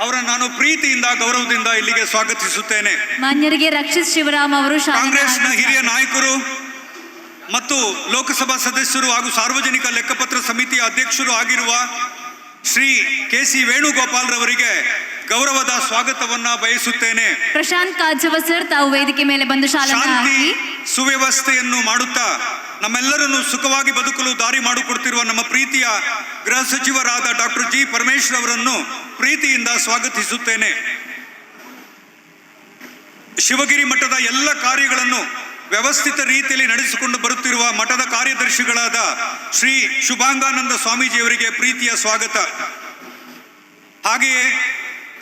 ಅವರನ್ನು ನಾನು ಪ್ರೀತಿಯಿಂದ ಗೌರವದಿಂದ ಇಲ್ಲಿಗೆ ಸ್ವಾಗತಿಸುತ್ತೇನೆ. ಮಾನ್ಯರಿಗೆ ರಕ್ಷಿತ್ ಶಿವರಾಮ್ ಅವರು ಕಾಂಗ್ರೆಸ್ನ ಹಿರಿಯ ನಾಯಕರು ಮತ್ತು ಲೋಕಸಭಾ ಸದಸ್ಯರು ಹಾಗೂ ಸಾರ್ವಜನಿಕ ಲೆಕ್ಕಪತ್ರ ಸಮಿತಿಯ ಅಧ್ಯಕ್ಷರು ಆಗಿರುವ ಶ್ರೀ KC ವೇಣುಗೋಪಾಲ್ ರವರಿಗೆ ಗೌರವದ ಸ್ವಾಗತವನ್ನ ಬಯಸುತ್ತೇನೆ. ಪ್ರಶಾಂತ್ ಕಾಜವ ಸರ್ ತಾವು ವೇದಿಕೆ ಮೇಲೆ ಬಂದು ಶಾಲನ್ನ ಶಾಂತಿ ಹಾಕಿ ಸುವ್ಯವಸ್ಥೆಯನ್ನು ಮಾಡುತ್ತಾ ನಮ್ಮೆಲ್ಲರನ್ನು ಸುಖವಾಗಿ ಬದುಕಲು ದಾರಿ ಮಾಡಿಕೊಡ್ತಿರುವ ನಮ್ಮ ಪ್ರೀತಿಯ ಗೃಹ ಸಚಿವರಾದ ಡಾಕ್ಟರ್ G ಪರಮೇಶ್ವರ್ ಅವರನ್ನು ಪ್ರೀತಿಯಿಂದ ಸ್ವಾಗತಿಸುತ್ತೇನೆ. ಶಿವಗಿರಿ ಮಠದ ಎಲ್ಲ ಕಾರ್ಯಗಳನ್ನು ವ್ಯವಸ್ಥಿತ ರೀತಿಯಲ್ಲಿ ನಡೆಸಿಕೊಂಡು ಬರುತ್ತಿರುವ ಮಠದ ಕಾರ್ಯದರ್ಶಿಗಳಾದ ಶ್ರೀ ಶುಭಾಂಗಾನಂದ ಸ್ವಾಮೀಜಿಯವರಿಗೆ ಪ್ರೀತಿಯ ಸ್ವಾಗತ. ಹಾಗೆಯೇ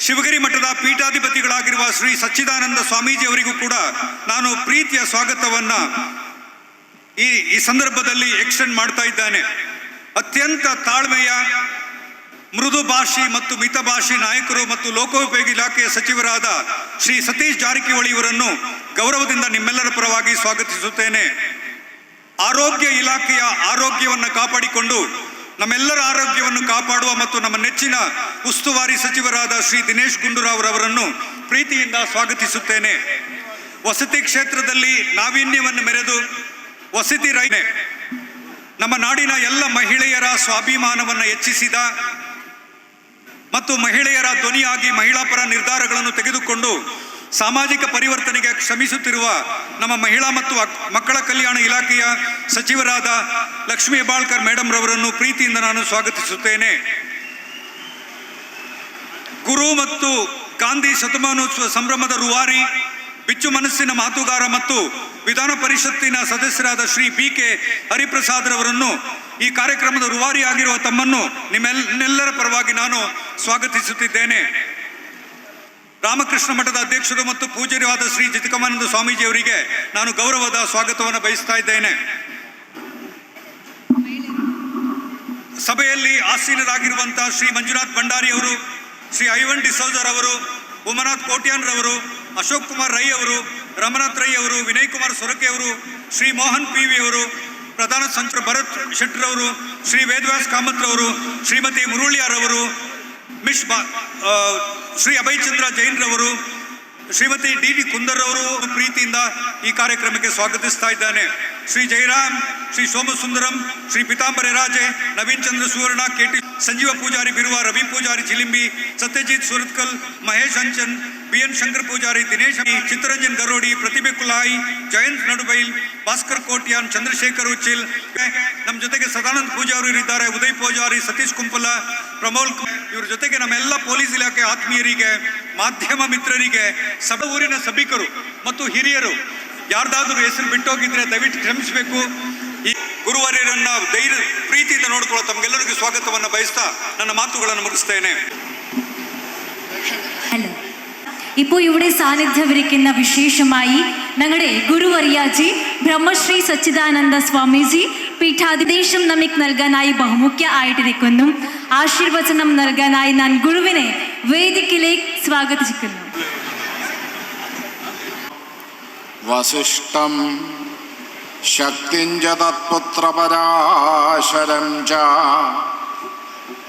ಶಿವಗಿರಿ ಮಠದ ಪೀಠಾಧಿಪತಿಗಳಾಗಿರುವ ಶ್ರೀ ಸಚ್ಚಿದಾನಂದ ಸ್ವಾಮೀಜಿಯವರಿಗೂ ಕೂಡ ನಾನು ಪ್ರೀತಿಯ ಸ್ವಾಗತವನ್ನ ಈ ಸಂದರ್ಭದಲ್ಲಿ ಎಕ್ಸ್ಟೆಂಡ್ ಮಾಡ್ತಾ ಇದ್ದಾನೆ. ಅತ್ಯಂತ ತಾಳ್ಮೆಯ ಮೃದು ಭಾಷಿ ಮತ್ತು ಮಿತಭಾಷಿ ನಾಯಕರು ಮತ್ತು ಲೋಕೋಪಯೋಗಿ ಇಲಾಖೆಯ ಸಚಿವರಾದ ಶ್ರೀ ಸತೀಶ್ ಜಾರಕಿಹೊಳಿ ಇವರನ್ನು ಗೌರವದಿಂದ ನಿಮ್ಮೆಲ್ಲರ ಪರವಾಗಿ ಸ್ವಾಗತಿಸುತ್ತೇನೆ. ಆರೋಗ್ಯ ಇಲಾಖೆಯ ಆರೋಗ್ಯವನ್ನು ಕಾಪಾಡಿಕೊಂಡು ನಮ್ಮೆಲ್ಲರ ಆರೋಗ್ಯವನ್ನು ಕಾಪಾಡುವ ಮತ್ತು ನಮ್ಮ ನೆಚ್ಚಿನ ಉಸ್ತುವಾರಿ ಸಚಿವರಾದ ಶ್ರೀ ದಿನೇಶ್ ಗುಂಡೂರಾವ್ ಅವರನ್ನು ಪ್ರೀತಿಯಿಂದ ಸ್ವಾಗತಿಸುತ್ತೇನೆ. ವಸತಿ ಕ್ಷೇತ್ರದಲ್ಲಿ ನಾವೀನ್ಯವನ್ನು ಮೆರೆದು ವಸತಿ ರೈನೆ ನಮ್ಮ ನಾಡಿನ ಎಲ್ಲ ಮಹಿಳೆಯರ ಸ್ವಾಭಿಮಾನವನ್ನು ಹೆಚ್ಚಿಸಿದ ಮತ್ತು ಮಹಿಳೆಯರ ಧ್ವನಿಯಾಗಿ ಮಹಿಳಾ ಪರ ನಿರ್ಧಾರಗಳನ್ನು ತೆಗೆದುಕೊಂಡು ಸಾಮಾಜಿಕ ಪರಿವರ್ತನೆಗೆ ಶ್ರಮಿಸುತ್ತಿರುವ ನಮ್ಮ ಮಹಿಳಾ ಮತ್ತು ಮಕ್ಕಳ ಕಲ್ಯಾಣ ಇಲಾಖೆಯ ಸಚಿವರಾದ ಲಕ್ಷ್ಮೀ ಹೆಬ್ಬಾಳ್ಕರ್ ಮೇಡಮ್ ರವರನ್ನು ಪ್ರೀತಿಯಿಂದ ನಾನು ಸ್ವಾಗತಿಸುತ್ತೇನೆ. ಗುರು ಮತ್ತು ಗಾಂಧಿ ಶತಮಾನೋತ್ಸವ ಸಂಭ್ರಮದ ರೂವಾರಿ, ಬಿಚ್ಚು ಮನಸ್ಸಿನ ಮಾತುಗಾರ ಮತ್ತು ವಿಧಾನ ಪರಿಷತ್ತಿನ ಸದಸ್ಯರಾದ ಶ್ರೀ BK ಹರಿಪ್ರಸಾದ್ ರವರನ್ನು ಈ ಕಾರ್ಯಕ್ರಮದ ರೂವಾರಿ ಆಗಿರುವ ತಮ್ಮನ್ನು ನಿಮ್ಮೆಲ್ಲರ ಪರವಾಗಿ ನಾನು ಸ್ವಾಗತಿಸುತ್ತಿದ್ದೇನೆ. ರಾಮಕೃಷ್ಣ ಮಠದ ಅಧ್ಯಕ್ಷರು ಮತ್ತು ಪೂಜ್ಯರಾದ ಶ್ರೀ ಜಿತಕಮಾನಂದ ಸ್ವಾಮೀಜಿಯವರಿಗೆ ನಾನು ಗೌರವದ ಸ್ವಾಗತವನ್ನು ಬಯಸ್ತಾ ಇದ್ದೇನೆ. ಸಭೆಯಲ್ಲಿ ಆಸೀನರಾಗಿರುವಂತಹ ಶ್ರೀ ಮಂಜುನಾಥ್ ಭಂಡಾರಿ ಅವರು, ಶ್ರೀ ಐವನ್ ಡಿಸೋಜರ್ ಅವರು, ಉಮನಾಥ್ ಕೋಟ್ಯಾನ್ ರವರು, ಅಶೋಕ್ ಕುಮಾರ್ ರೈ ಅವರು, ರಮನಾಥ್ ರೈ ಅವರು, ವಿನಯ್ ಕುಮಾರ್ ಸೊರಕೆ ಅವರು, ಶ್ರೀ ಮೋಹನ್ PV ಅವರು, ಪ್ರಧಾನ ಸಂಚಾಲಕ ಭರತ್ ಶೆಟ್ಟರ್ ಅವರು, ಶ್ರೀ ವೇದವ್ಯಾಸ್ ಕಾಮತ್ ರವರು, ಶ್ರೀಮತಿ ಮುರುಳಿಯಾರ್ ಅವರು, ಶ್ರೀ ಅಭಯಚಂದ್ರ ಜೈನ್ ರವರು, ಶ್ರೀಮತಿ DD ಕುಂದರ್ ಅವರು ಪ್ರೀತಿಯಿಂದ ಈ ಕಾರ್ಯಕ್ರಮಕ್ಕೆ ಸ್ವಾಗತಿಸ್ತಾ ಇದ್ದಾನೆ. ಶ್ರೀ ಜಯರಾಮ್, ಶ್ರೀ ಸೋಮಸುಂದರಂ, ಶ್ರೀ ಪಿತಾಂಬರ ರಾಜೆ, ನವೀನ್ ಚಂದ್ರ ಸುವರ್ಣ, KT ಸಂಜೀವ ಪೂಜಾರಿ ಬಿರುವ, ರವಿ ಪೂಜಾರಿ ಚಿಲಿಂಬಿ, ಸತ್ಯಜಿತ್ ಸುರತ್ಕಲ್, ಮಹೇಶ್ ಅಂಚನ್, BN ಶಂಕರ್ ಪೂಜಾರಿ, ದಿನೇಶ್, ಚಿತ್ತರಂಜನ್ ಗರೋಡಿ, ಪ್ರತಿಭೆ ಕುಲಾಯಿ, ಜಯಂತ್ ನಡುಬೈಲ್, ಭಾಸ್ಕರ್ ಕೋಟ್ಯಾನ್, ಚಂದ್ರಶೇಖರ್ ಉಚ್ಚಿಲ್, ನಮ್ಮ ಜೊತೆಗೆ ಸದಾನಂದ ಪೂಜಾರಿ ಇದ್ದಾರೆ, ಉದಯ್ ಪೂಜಾರಿ, ಸತೀಶ್ ಕುಂಪಲ, ಪ್ರಮೋಲ್, ಇವ್ರ ಜೊತೆಗೆ ನಮ್ಮೆಲ್ಲ ಪೊಲೀಸ್ ಇಲಾಖೆ ಆತ್ಮೀಯರಿಗೆ, ಮಾಧ್ಯಮ ಮಿತ್ರರಿಗೆ, ಊರಿನ ಸಭಿಕರು ಮತ್ತು ಹಿರಿಯರು ಯಾರ್ದಾದ್ರೂ ಹೆಸರು ಬಿಟ್ಟೋಗಿದ್ರೆ ದಯವಿಟ್ಟು ಕ್ಷಮಿಸಬೇಕು. ಈ ಗುರುವರ್ಯರನ್ನ ಧೈರ್ಯ ಪ್ರೀತಿಯಿಂದ ನೋಡಿಕೊಳ್ಳೋ ತಮಗೆಲ್ಲರಿಗೂ ಸ್ವಾಗತವನ್ನು ಬಯಸ್ತಾ ನನ್ನ മാറ്റുಗಳನ್ನು മുറിಸ್ತೇನೆ. ഹലോ, ഇപ്പോൾ ഇവിടെ സാന്നിധ്യമിരിക്കുന്ന വിശേഷമായി ഞങ്ങളുടെ ഗുരുവര്യാജി ബ്രഹ്മശ്രീ സച്ചിദാനന്ദ സ്വാമിജി പീഠാധിദേശം നമുക്ക് നൽകാനായി ബഹുമുഖ്യ ആയിട്ടിരിക്കുന്നു. ആശീർവചനം നൽകാനായി ഞാൻ ഗുരുവിനെ വേദിക്കിലേക്ക് സ്വാഗതിക്കുന്നു. വസിഷ്ഠം ശക്തിഞ്ച തത്പുത്രപരാശരം ച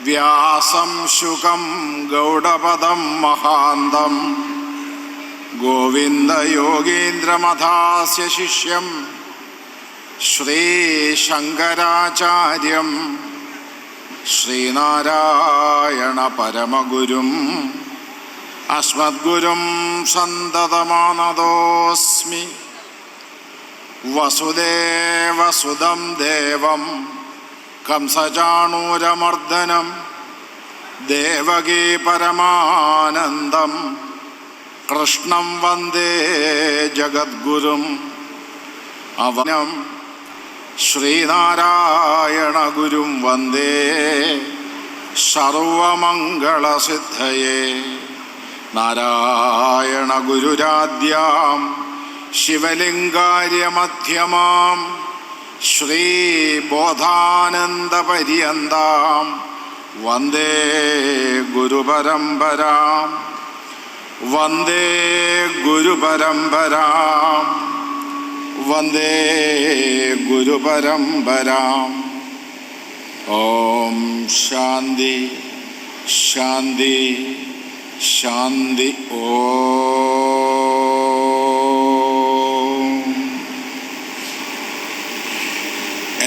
വ്യാസം ശുകം ഗൗഡപദം മഹാന്തം ഗോവിന്ദയോഗീന്ദ്രമഥാസ്യ ശിഷ്യം ശ്രീശങ്കരാചാര്യം ശ്രീനാരായണ പരമഗുരും അസ്മദ്ഗുരും സന്തതമാനതോസ്മി. വസുദേവസുതം ദേവം കംസചാണൂരമർദ്ദനം ദേവകീ പരമാനന്ദം കൃഷ്ണം വന്ദേ ജഗദ്ഗുരും അവനം ശ്രീനാരായണ ഗുരും വന്ദേ സർവമംഗളസിദ്ധയേ. നാരായണ ഗുരുരാദ്യാം ശിവലിംഗാര്യമധ്യമാം ശ്രീബോധാനന്ദപര്യന്താം വന്ദേ ഗുരുപരമ്പരാം വന്ദേ ഗുരുപരമ്പരാം വന്ദേ ഗുരുപരമ്പരാം. ഓം ശാന്തി ശാന്തി ശാന്തി. ഓം.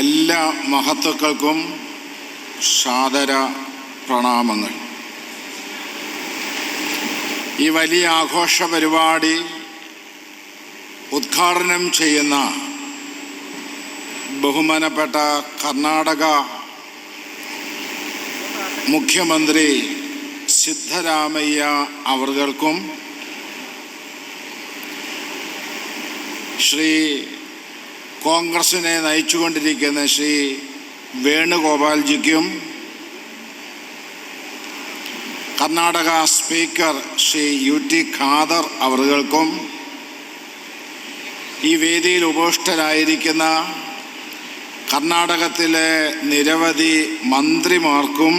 എല്ലാ മഹത്തുക്കൾക്കും സാദര പ്രണാമങ്ങൾ. ഈ വലിയ ആഘോഷ പരിപാടി ഉദ്ഘാടനം ചെയ്യുന്ന ബഹുമാനപ്പെട്ട കർണാടക മുഖ്യമന്ത്രി സിദ്ധരാമയ്യ അവർക്കും ശ്രീ കോൺഗ്രസിനെ നയിച്ചുകൊണ്ടിരിക്കുന്ന ശ്രീ വേണുഗോപാൽജിക്കും കർണാടക സ്പീക്കർ ശ്രീ UT ഖാദർ അവർക്കും ഈ വേദിയിൽ ഉപവിഷ്ടരായിരിക്കുന്ന കർണാടകത്തിലെ നിരവധി മന്ത്രിമാർക്കും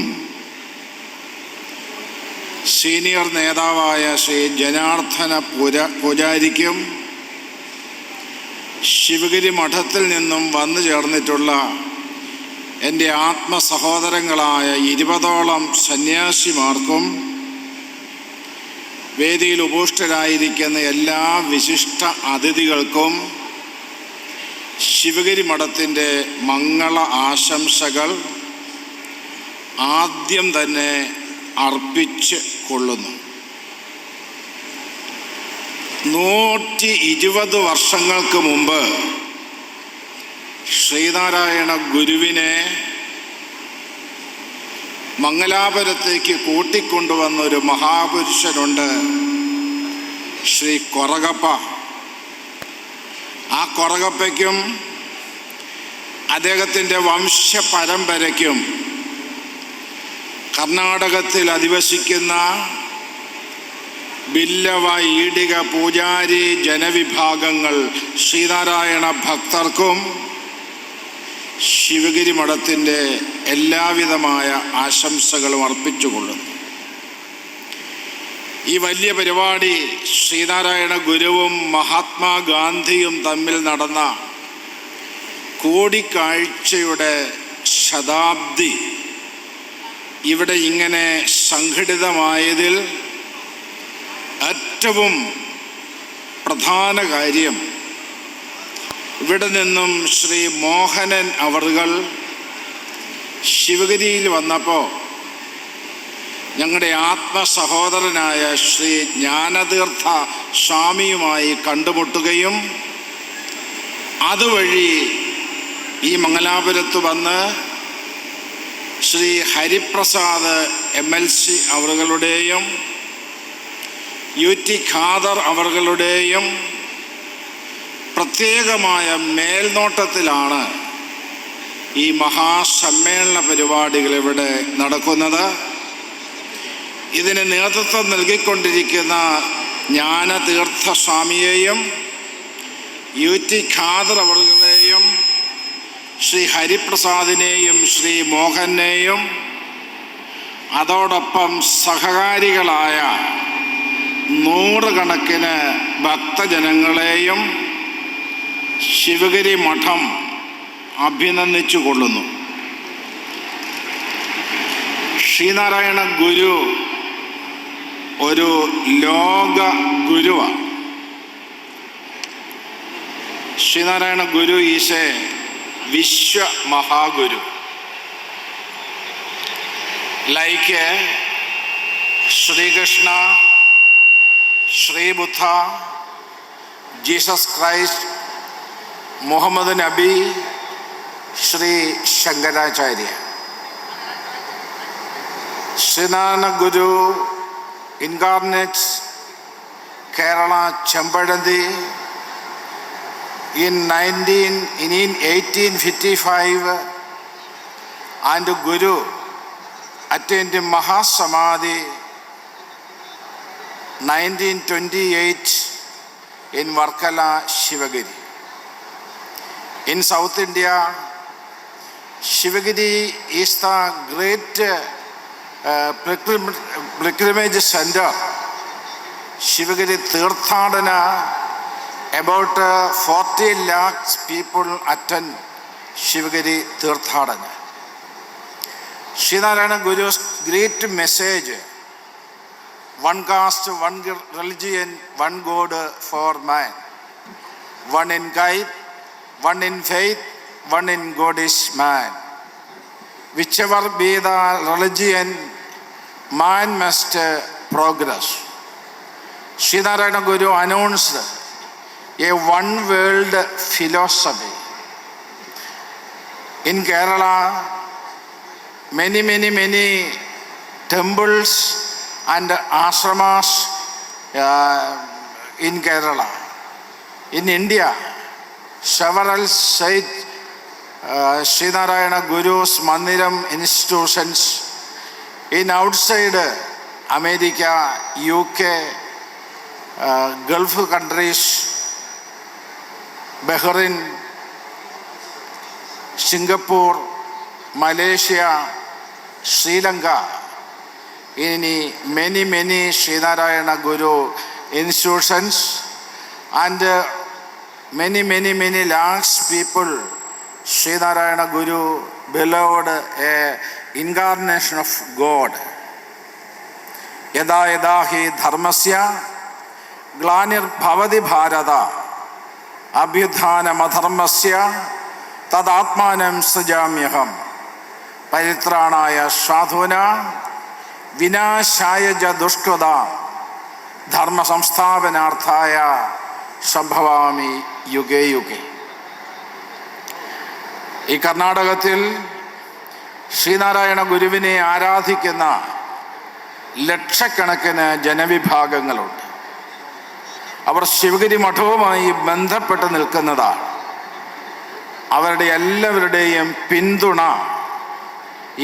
സീനിയർ നേതാവായ ശ്രീ ജനാർദ്ദന പൂജാരിക്കും ശിവഗിരി മഠത്തിൽ നിന്നും വന്നു ചേർന്നിട്ടുള്ള എൻ്റെ ആത്മസഹോദരങ്ങളായ 20ഓളം സന്യാസിമാർക്കും വേദിയിൽ ഉപവിഷ്ടരായിരിക്കുന്ന എല്ലാ വിശിഷ്ട അതിഥികൾക്കും ശിവഗിരി മഠത്തിൻ്റെ മംഗള ആശംസകൾ ആദ്യം തന്നെ അർപ്പിച്ച് കൊള്ളുന്നു. 120 വർഷങ്ങൾക്ക് മുമ്പ് ശ്രീനാരായണ ഗുരുവിനെ മംഗലാപുരത്തേക്ക് കൂട്ടിക്കൊണ്ടുവന്നൊരു മഹാപുരുഷനുണ്ട്, ശ്രീ കൊറഗപ്പ. ആ കൊറഗപ്പയ്ക്കും അദ്ദേഹത്തിൻ്റെ വംശപരമ്പരയ്ക്കും കർണാടകത്തിൽ അധിവസിക്കുന്ന ബില്ലവ, ഈടിക, പൂജാരി ജനവിഭാഗങ്ങൾ ശ്രീനാരായണ ഭക്തർക്കും ശിവഗിരി മഠത്തിൻ്റെ എല്ലാവിധമായ ആശംസകളും അർപ്പിച്ചുകൊള്ളുന്നു. ഈ വലിയ പരിപാടി ശ്രീനാരായണ ഗുരുവും മഹാത്മാഗാന്ധിയും തമ്മിൽ നടന്ന കൂടിക്കാഴ്ചയുടെ ശതാബ്ദി ഇവിടെ ഇങ്ങനെ സംഘടിതമായതിൽ ഏറ്റവും പ്രധാന കാര്യം, ഇവിടെ നിന്നും ശ്രീ മോഹനൻ അവർകൾ ശിവഗിരിയിൽ വന്നപ്പോൾ ഞങ്ങളുടെ ആത്മസഹോദരനായ ശ്രീ ജ്ഞാനതീർത്ഥ സ്വാമിയുമായി കണ്ടുമുട്ടുകയും അതുവഴി ഈ മംഗലാപുരത്ത് വന്ന് ശ്രീ ഹരിപ്രസാദ് MLC അവர்களுടെയും UT ഖാദർ അവர்களுടെയും പ്രത്യേകമായ മേൽനോട്ടത്തിലാണ് ഈ മഹാസമ്മേളന പരിപാടികൾ ഇവിടെ നടക്കുന്നത്. ഇതിന് നേതൃത്വം നൽകിക്കൊണ്ടിരിക്കുന്ന ജ്ഞാനതീർത്ഥ സ്വാമിയെയും UT ഖാദർ അവர்களെയും ശ്രീ ഹരിപ്രസാദിനെയും ശ്രീ മോഹനെയും അതോടൊപ്പം സഹകാരികളായ 100 കണക്കിന് ഭക്തജനങ്ങളെയും ശിവഗിരി മഠം അഭിനന്ദിച്ചു കൊള്ളുന്നു. ശ്രീനാരായണ ഗുരു ഒരു ലോക ഗുരുവാണ്. ശ്രീനാരായണ ഗുരു ഈസ് എ വിശ്വ മഹാഗുരു. Like Sri Krishna, Sri Buddha, Jesus Christ, Muhammad നബി, Sri Shankaracharya. Srinarayana Guru incarnates Kerala Chambadanthi in 1855, and Guru attained Mahasamadhi 1928 in Varkala, Shivagiri. In South India, Shivagiri is the great pilgrimage center. Shivagiri Tirthadana, about 40 lakhs people attend Shivagiri Tirthadana. Srinarayana Guru's great message, one caste, one religion, one God for man. One in guide, one in faith, one in God is man. Whichever be the religion, man must progress. Srinarayana Guru announced a one world philosophy. In Kerala, many temples and ashramas in Kerala. In India, several site Srinarayana Guru's Mandiram institutions. In outside America, UK, Gulf countries, Bahrain, Singapore, Malaysia, Sri Lanka, in many Srinarayana Guru institutions, and many lakhs people, Srinarayana Guru beloved a incarnation of God. Yada yada hi dharmasya glanir bhavati bharata abhyudhanam adharmasya tadatmanam sajamyaham paritranaya sadhuna vinashaya ja dushkrada dharma samsthapanarthaya sambhavami yuge yuge. ഈ കർണാടകത്തിൽ ശ്രീനാരായണ ഗുരുവിനെ ആരാധിക്കുന്ന ലക്ഷക്കണക്കിന് ജനവിഭാഗങ്ങളുണ്ട്. അവർ ശിവഗിരി മഠവുമായി ബന്ധപ്പെട്ട് നിൽക്കുന്നതാണ്. അവരുടെ എല്ലാവരുടെയും പിന്തുണ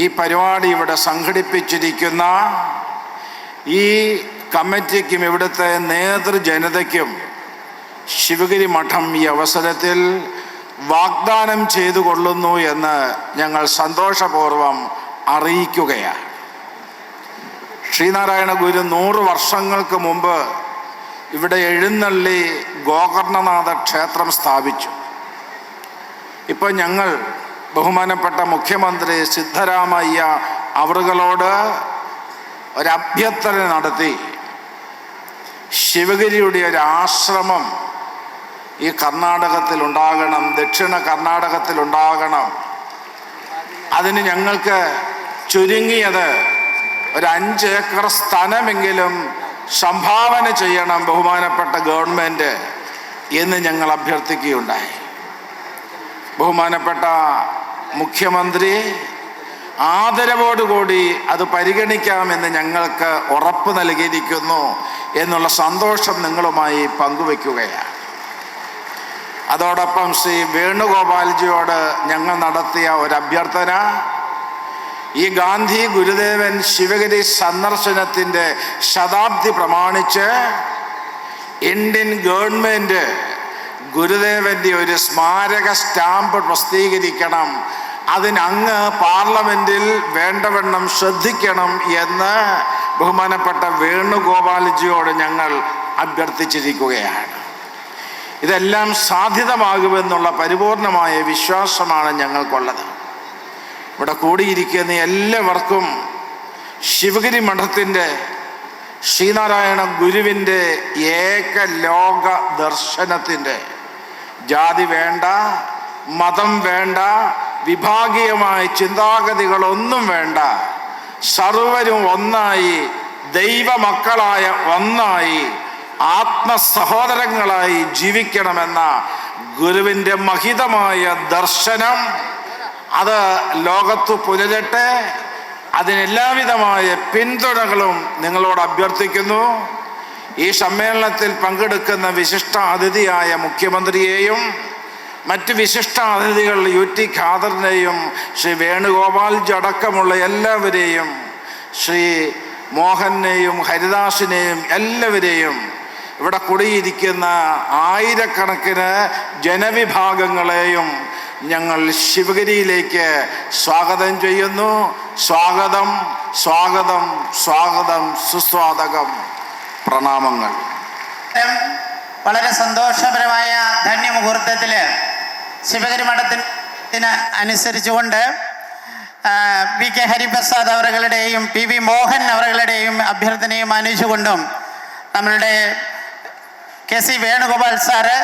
ഈ പരിപാടി ഇവിടെ സംഘടിപ്പിച്ചിരിക്കുന്ന ഈ കമ്മിറ്റിക്കും ഇവിടുത്തെ നേതൃജനതയ്ക്കും ശിവഗിരി മഠം ഈ അവസരത്തിൽ വാഗ്ദാനം ചെയ്തു കൊള്ളുന്നു എന്ന് ഞങ്ങൾ സന്തോഷപൂർവം അറിയിക്കുകയാണ്. ശ്രീനാരായണ ഗുരു 100 വർഷങ്ങൾക്ക് മുമ്പ് ഇവിടെ എഴുന്നള്ളി ഗോകർണനാഥ ക്ഷേത്രം സ്ഥാപിച്ചു. ഇപ്പോൾ ഞങ്ങൾ ബഹുമാനപ്പെട്ട മുഖ്യമന്ത്രി സിദ്ധരാമയ്യ അവറുകളോട് ഒരഭ്യർത്ഥന നടത്തി, ശിവഗിരിയുടെ ഒരു ആശ്രമം ഈ കർണാടകത്തിലുണ്ടാകണം, ദക്ഷിണ കർണാടകത്തിലുണ്ടാകണം. അതിന് ഞങ്ങൾക്ക് ചുരുങ്ങിയത് ഒരു 5 ഏക്കർ സ്ഥലമെങ്കിലും സംഭാവന ചെയ്യണം ബഹുമാനപ്പെട്ട ഗവൺമെൻറ് എന്ന് ഞങ്ങൾ അഭ്യർത്ഥിക്കുകയുണ്ടായി. ബഹുമാനപ്പെട്ട മുഖ്യമന്ത്രി ആദരവോടുകൂടി അത് പരിഗണിക്കാമെന്ന് ഞങ്ങൾക്ക് ഉറപ്പ് നൽകിയിരിക്കുന്നു എന്നുള്ള സന്തോഷം നിങ്ങളുമായി പങ്കുവയ്ക്കുകയാണ്. അതോടൊപ്പം ശ്രീ വേണുഗോപാൽജിയോട് ഞങ്ങൾ നടത്തിയ ഒരു അഭ്യർത്ഥന, ഈ ഗാന്ധി ഗുരുദേവൻ ശിവഗിരി സന്ദർശനത്തിൻ്റെ ശതാബ്ദി പ്രമാണിച്ച് ഇന്ത്യൻ ഗവൺമെൻറ് ഗുരുദേവൻ്റെ ഒരു സ്മാരക സ്റ്റാമ്പ് പ്രസിദ്ധീകരിക്കണം, അതിനങ്ങ് പാർലമെൻറ്റിൽ വേണ്ടവണ്ണം ശ്രദ്ധിക്കണം എന്ന് ബഹുമാനപ്പെട്ട വേണുഗോപാൽജിയോട് ഞങ്ങൾ അഭ്യർത്ഥിച്ചിരിക്കുകയാണ്. ഇതെല്ലാം സാധ്യതമാകുമെന്നുള്ള പരിപൂർണമായ വിശ്വാസമാണ് ഞങ്ങൾക്കുള്ളത്. ഇവിടെ കൂടിയിരിക്കുന്ന എല്ലാവർക്കും ശിവഗിരി മഠത്തിൻ്റെ ശ്രീനാരായണ ഗുരുവിൻ്റെ ഏകലോക ദർശനത്തിൻ്റെ ജാതി വേണ്ട, മതം വേണ്ട, വിഭാഗീയമായ ചിന്താഗതികളൊന്നും വേണ്ട, സർവരും ഒന്നായി ദൈവമക്കളായ ഒന്നായി ആത്മസഹോദരങ്ങളായി ജീവിക്കണമെന്ന ഗുരുവിൻ്റെ മഹിതമായ ദർശനം അത് ലോകത്ത് പുലരട്ടെ. അതിനെല്ലാവിധമായ പിന്തുണകളും നിങ്ങളോട് അഭ്യർത്ഥിക്കുന്നു. ഈ സമ്മേളനത്തിൽ പങ്കെടുക്കുന്ന വിശിഷ്ട അതിഥിയായ മുഖ്യമന്ത്രിയെയും മറ്റ് വിശിഷ്ട അതിഥികൾ UT ഖാദറിനെയും ശ്രീ വേണുഗോപാൽജി അടക്കമുള്ള എല്ലാവരെയും, ശ്രീ മോഹനെയും ഹരിദാസിനെയും എല്ലാവരെയും, ഇവിടെ കൂടിയിരിക്കുന്ന ആയിരക്കണക്കിന് ജനവിഭാഗങ്ങളെയും ഞങ്ങൾ ശിവഗിരിയിലേക്ക് സ്വാഗതം ചെയ്യുന്നു. സ്വാഗതം, സ്വാഗതം, സ്വാഗതം, സുസ്വാഗതം, പ്രണാമങ്ങൾ. വളരെ സന്തോഷപരമായ ധന്യമുഹൂർത്തത്തിൽ ശിവഗിരി മഠത്തിന് അനുസരിച്ചുകൊണ്ട് VK ഹരിപ്രസാദ് അവരുടെയും PV മോഹൻ അവരുടെയും അഭ്യർത്ഥനയും മാനിച്ചുകൊണ്ടും നമ്മളുടെ KC വേണുഗോപാൽ സാറ്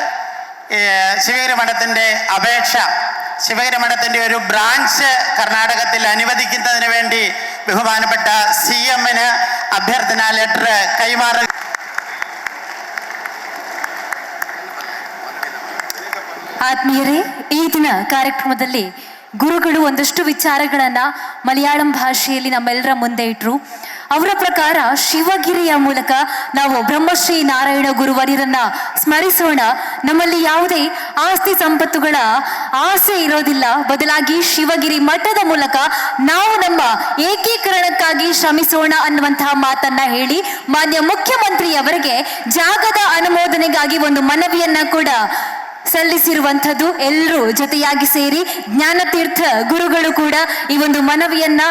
ശിവഗിരി മഠത്തിൻ്റെ അപേക്ഷ, ശിവഗിരി മഠത്തിൻ്റെ ഒരു ബ്രാഞ്ച് കർണാടകത്തിൽ അനുവദിക്കുന്നതിന് വേണ്ടി ബഹുമാനപ്പെട്ട CM-ന് അഭ്യർത്ഥന ലെറ്റർ കൈമാറുക. ಆತ್ಮೀಯರೇ, ಈ ದಿನ ಕಾರ್ಯಕ್ರಮದಲ್ಲಿ ಗುರುಗಳು ಒಂದಷ್ಟು ವಿಚಾರಗಳನ್ನ ಮಲಯಾಳಂ ಭಾಷೆಯಲ್ಲಿ ನಮ್ಮೆಲ್ಲರ ಮುಂದೆ ಇಟ್ರು. ಅವರ ಪ್ರಕಾರ ಶಿವಗಿರಿಯ ಮೂಲಕ ನಾವು ಬ್ರಹ್ಮಶ್ರೀ ನಾರಾಯಣ ಗುರುವರ್ಯರನ್ನ ಸ್ಮರಿಸೋಣ. ನಮ್ಮಲ್ಲಿ ಯಾವುದೇ ಆಸ್ತಿ ಸಂಪತ್ತುಗಳ ಆಸೆ ಇರೋದಿಲ್ಲ, ಬದಲಾಗಿ ಶಿವಗಿರಿ ಮಠದ ಮೂಲಕ ನಾವು ನಮ್ಮ ಏಕೀಕರಣಕ್ಕಾಗಿ ಶ್ರಮಿಸೋಣ ಅನ್ನುವಂತಹ ಮಾತನ್ನ ಹೇಳಿ ಮಾನ್ಯ ಮುಖ್ಯಮಂತ್ರಿಯವರಿಗೆ ಜಾಗದ ಅನುಮೋದನೆಗಾಗಿ ಒಂದು ಮನವಿಯನ್ನ ಕೂಡ ಸಲ್ಲಿಸಿರುವಂಥದ್ದು. ಎಲ್ಲರೂ ಜೊತೆಯಾಗಿ ಸೇರಿ ಜ್ಞಾನತೀರ್ಥ ಗುರುಗಳು ಕೂಡ ಈ ಒಂದು ಮನವಿಯನ್ನ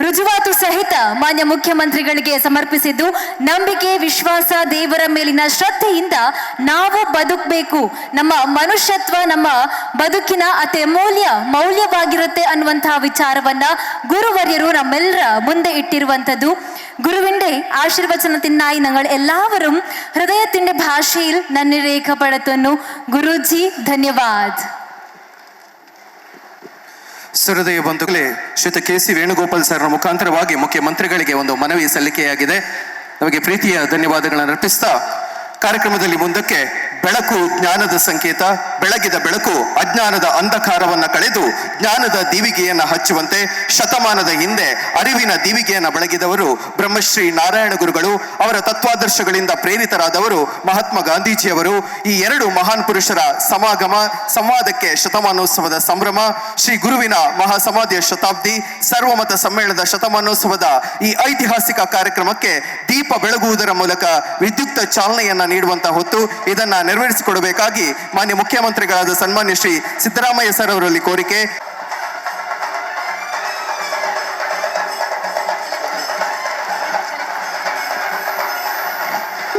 ರುಜುವಾತು ಸಹಿತ ಮಾನ್ಯ ಮುಖ್ಯಮಂತ್ರಿಗಳಿಗೆ ಸಮರ್ಪಿಸಿದ್ದು, ನಂಬಿಕೆ, ವಿಶ್ವಾಸ, ದೇವರ ಮೇಲಿನ ಶ್ರದ್ಧೆಯಿಂದ ನಾವು ಬದುಕಬೇಕು, ನಮ್ಮ ಮನುಷ್ಯತ್ವ ನಮ್ಮ ಬದುಕಿನ ಅತಿ ಮೌಲ್ಯವಾಗಿರುತ್ತೆ ಅನ್ನುವಂತಹ വിചാരವನ್ನ ഗുരുവര്യರು നമ്മെല്ലರ ಮುಂದೆ ഇട്ടിരുವಂಥದ್ದು. ഗുരുവിന്റെ ആശീർവചനത്തിനായി ഞങ്ങൾ എല്ലാവരും ഹൃദയത്തിന്റെ ഭാഷയിൽ നന്ദി രേഖപ്പെടുത്തുന്നു. ഗുരുജി ധന്യവാദ്. ಸಹೃದಯ ಬಂಧುಗಳೇ, ಶ್ರೀಯುತ KC ವೇಣುಗೋಪಾಲ್ ಸರ್ನ ಮುಖಾಂತರವಾಗಿ ಮುಖ್ಯಮಂತ್ರಿಗಳಿಗೆ ಒಂದು ಮನವಿ ಸಲ್ಲಿಕೆಯಾಗಿದೆ. ನಮಗೆ ಪ್ರೀತಿಯ ಧನ್ಯವಾದಗಳನ್ನು ಅರ್ಪಿಸ್ತಾ ಕಾರ್ಯಕ್ರಮದಲ್ಲಿ ಮುಂದಕ್ಕೆ ಬೆಳಕು ಜ್ಞಾನದ ಸಂಕೇತ, ಬೆಳಗಿದ ಬೆಳಕು ಅಜ್ಞಾನದ ಅಂಧಕಾರವನ್ನ ಕಳೆದು ಜ್ಞಾನದ ದೀವಿಗೆಯನ್ನ ಹಚ್ಚುವಂತೆ ಶತಮಾನದ ಹಿಂದೆ ಅರಿವಿನ ದೀವಿಗೆಯನ್ನ ಬೆಳಗಿದವರು ಬ್ರಹ್ಮಶ್ರೀ ನಾರಾಯಣ ಗುರುಗಳು. ಅವರ ತತ್ವಾದರ್ಶಗಳಿಂದ ಪ್ರೇರಿತರಾದವರು ಮಹಾತ್ಮ ಗಾಂಧೀಜಿಯವರು. ಈ ಎರಡು ಮಹಾನ್ ಪುರುಷರ ಸಂವಾದಕ್ಕೆ ಶತಮಾನೋತ್ಸವದ ಸಂಭ್ರಮ, ಶ್ರೀ ಗುರುವಿನ ಮಹಾಸಮಾಧಿಯ ಶತಾಬ್ದಿ, ಸರ್ವಮತ ಸಮ್ಮೇಳನದ ಶತಮಾನೋತ್ಸವದ ಈ ಐತಿಹಾಸಿಕ ಕಾರ್ಯಕ್ರಮಕ್ಕೆ ದೀಪ ಬೆಳಗುವುದರ ಮೂಲಕ ವಿದ್ಯುಕ್ತ ಚಾಲನೆಯನ್ನ ನೀಡುವಂತಹ ಹೊತ್ತು. ಇದನ್ನ ನೆರವೇರಿಸಿಕೊಡಬೇಕಾಗಿ ಮಾನ್ಯ ಮುಖ್ಯಮಂತ್ರಿಗಳಾದ ಸನ್ಮಾನ್ಯ ಶ್ರೀ ಸಿದ್ದರಾಮಯ್ಯ ಸರ್ ಅವರಲ್ಲಿ ಕೋರಿಕೆ.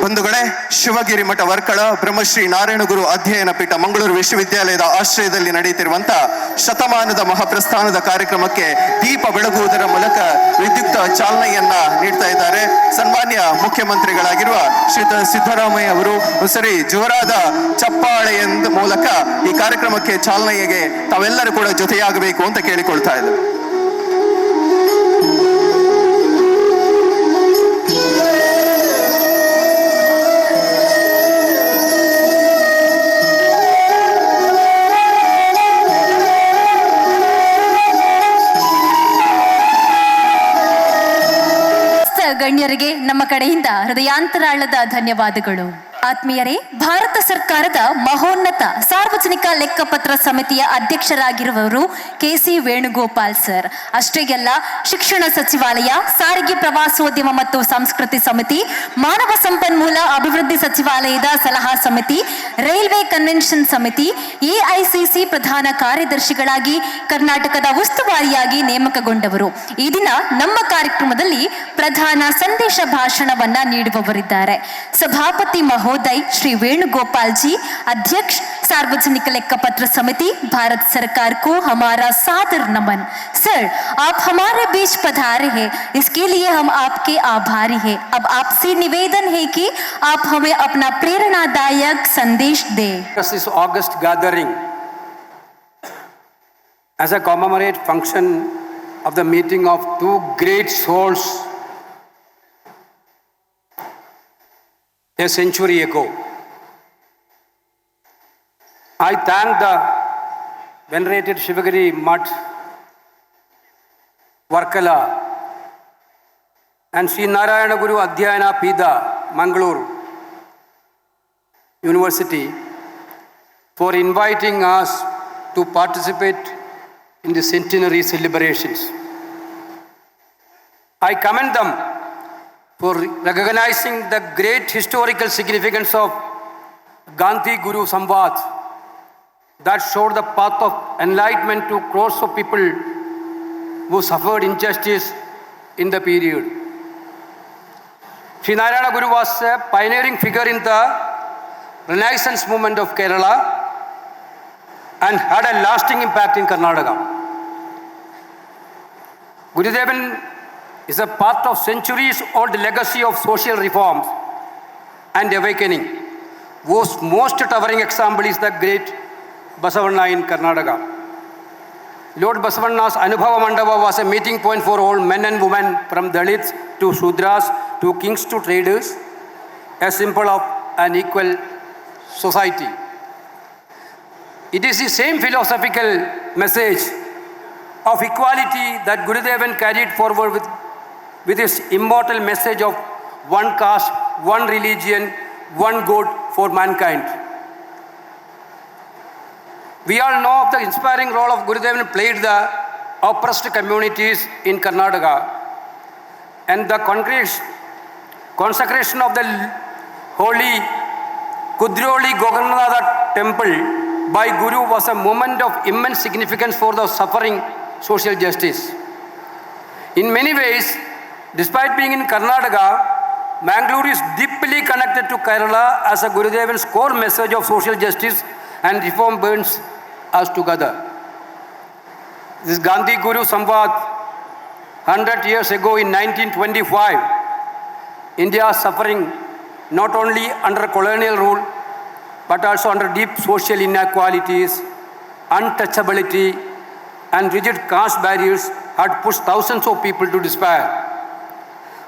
ಬಂಧುಗಳೇ, ಶಿವಗಿರಿ ಮಠ ವರ್ಕಳ ಬ್ರಹ್ಮಶ್ರೀ ನಾರಾಯಣ ಗುರು ಅಧ್ಯಯನ ಪೀಠ ಮಂಗಳೂರು ವಿಶ್ವವಿದ್ಯಾಲಯದ ಆಶ್ರಯದಲ್ಲಿ ನಡೆಯುತ್ತಿರುವಂತ ಶತಮಾನದ ಮಹಾಪ್ರಸ್ಥಾನದ ಕಾರ್ಯಕ್ರಮಕ್ಕೆ ದೀಪ ಬೆಳಗುವುದರ ಮೂಲಕ ವಿದ್ಯುಕ್ತ ಚಾಲನೆಯನ್ನ ನೀಡ್ತಾ ಇದ್ದಾರೆ ಸನ್ಮಾನ್ಯ ಮುಖ್ಯಮಂತ್ರಿಗಳಾಗಿರುವ ಶ್ರೀ ಸಿದ್ದರಾಮಯ್ಯ ಅವರು. ಸರಿ, ಜೋರಾದ ಚಪ್ಪಾಳೆಯ ಮೂಲಕ ಈ ಕಾರ್ಯಕ್ರಮಕ್ಕೆ ಚಾಲನೆಗೆ ತಾವೆಲ್ಲರೂ ಕೂಡ ಜೊತೆಯಾಗಬೇಕು ಅಂತ ಕೇಳಿಕೊಳ್ತಾ ಇದ್ದಾರೆ. ಗಣ್ಯರಿಗೆ ನಮ್ಮ ಕಡೆಯಿಂದ ಹೃದಯಾಂತರಾಳದ ಧನ್ಯವಾದಗಳು. ಆತ್ಮೀಯರೇ, ಭಾರತ ಸರ್ಕಾರದ ಮಹೋನ್ನತ ಸಾರ್ವಜನಿಕ ಲೆಕ್ಕಪತ್ರ ಸಮಿತಿಯ ಅಧ್ಯಕ್ಷರಾಗಿರುವವರು KC ವೇಣುಗೋಪಾಲ್ ಸರ್. ಅಷ್ಟೇ ಅಲ್ಲ, ಶಿಕ್ಷಣ ಸಚಿವಾಲಯ, ಸಾರಿಗೆ ಪ್ರವಾಸೋದ್ಯಮ ಮತ್ತು ಸಂಸ್ಕೃತಿ ಸಮಿತಿ, ಮಾನವ ಸಂಪನ್ಮೂಲ ಅಭಿವೃದ್ಧಿ ಸಚಿವಾಲಯದ ಸಲಹಾ ಸಮಿತಿ, ರೈಲ್ವೆ ಕನ್ವೆನ್ಷನ್ ಸಮಿತಿ, AICC ಪ್ರಧಾನ ಕಾರ್ಯದರ್ಶಿಗಳಾಗಿ ಕರ್ನಾಟಕದ ಉಸ್ತುವಾರಿಯಾಗಿ ನೇಮಕಗೊಂಡವರು. ಈ ದಿನ ನಮ್ಮ ಕಾರ್ಯಕ್ರಮದಲ್ಲಿ ಪ್ರಧಾನ ಸಂದೇಶ ಭಾಷಣವನ್ನ ನೀಡುವವರಿದ್ದಾರೆ. ಸಭಾಪತಿ ಮಹೋದಯ श्री वेणुगोपाल जी, अध्यक्ष सार्वजनिक लेखापत्र समिति, भारत सरकार को हमारा सादर नमन। सर, आप हमारे बीच पधारे हैं, इसके लिए हम आपके आभारी हैं। अब आपसे निवेदन है कि आप हमें अपना प्रेरणादायक संदेश दें. This August gathering as a commemorate function of the meeting of two great souls a century ago. I thank the venerated Shivagiri Mutt, Varkala, and Sri Narayana Guru Adhyayana Pida, Mangalore University, for inviting us to participate in the centenary celebrations. I commend them for recognizing the great historical significance of Gandhi Guru Samvad that showed the path of enlightenment to crores of people who suffered injustice in the period. Sri Narayana Guru was a pioneering figure in the Renaissance movement of Kerala and had a lasting impact in Karnataka. Gurudevan is a part of centuries-old legacy of social reforms and awakening, whose most towering example is the great Basavanna in Karnataka. Lord Basavanna's Anubhava Mandapa was a meeting point for all men and women, from Dalits to Shudras to kings to traders, a symbol of an equal society. It is the same philosophical message of equality that Gurudevan carried forward with his immortal message of one caste, one religion, one God for mankind. We all know of the inspiring role of Gurudevan played the oppressed communities in Karnataka, and the consecration of the holy Kudroli Gogannatha temple by Guru was a moment of immense significance for the suffering social justice. In many ways, despite being in Karnataka, Mangalore is deeply connected to Kerala, as a Gurudevan's core message of social justice and reform binds us together. This Gandhi Guru Samvad, 100 years ago in 1925, India is suffering not only under colonial rule, but also under deep social inequalities, untouchability, and rigid caste barriers had pushed thousands of people to despair.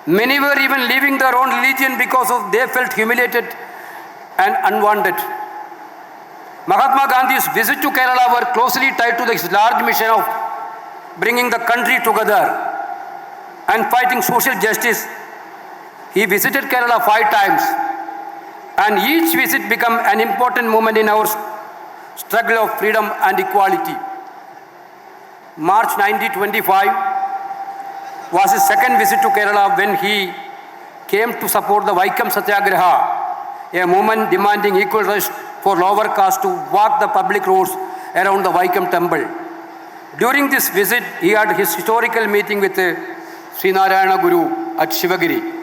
Many were even leaving their own religion because they felt humiliated and unwanted. Mahatma Gandhi's visit to Kerala were closely tied to his large mission of bringing the country together and fighting social justice. He visited Kerala 5 times, and each visit became an important moment in our struggle of freedom and equality. March 1925 was his second visit to Kerala, when he came to support the Vaikam Satyagraha, a movement demanding equal rights for lower caste to walk the public roads around the Vaikam temple. During this visit, he had his historical meeting with Sri Narayana Guru at Shivagiri.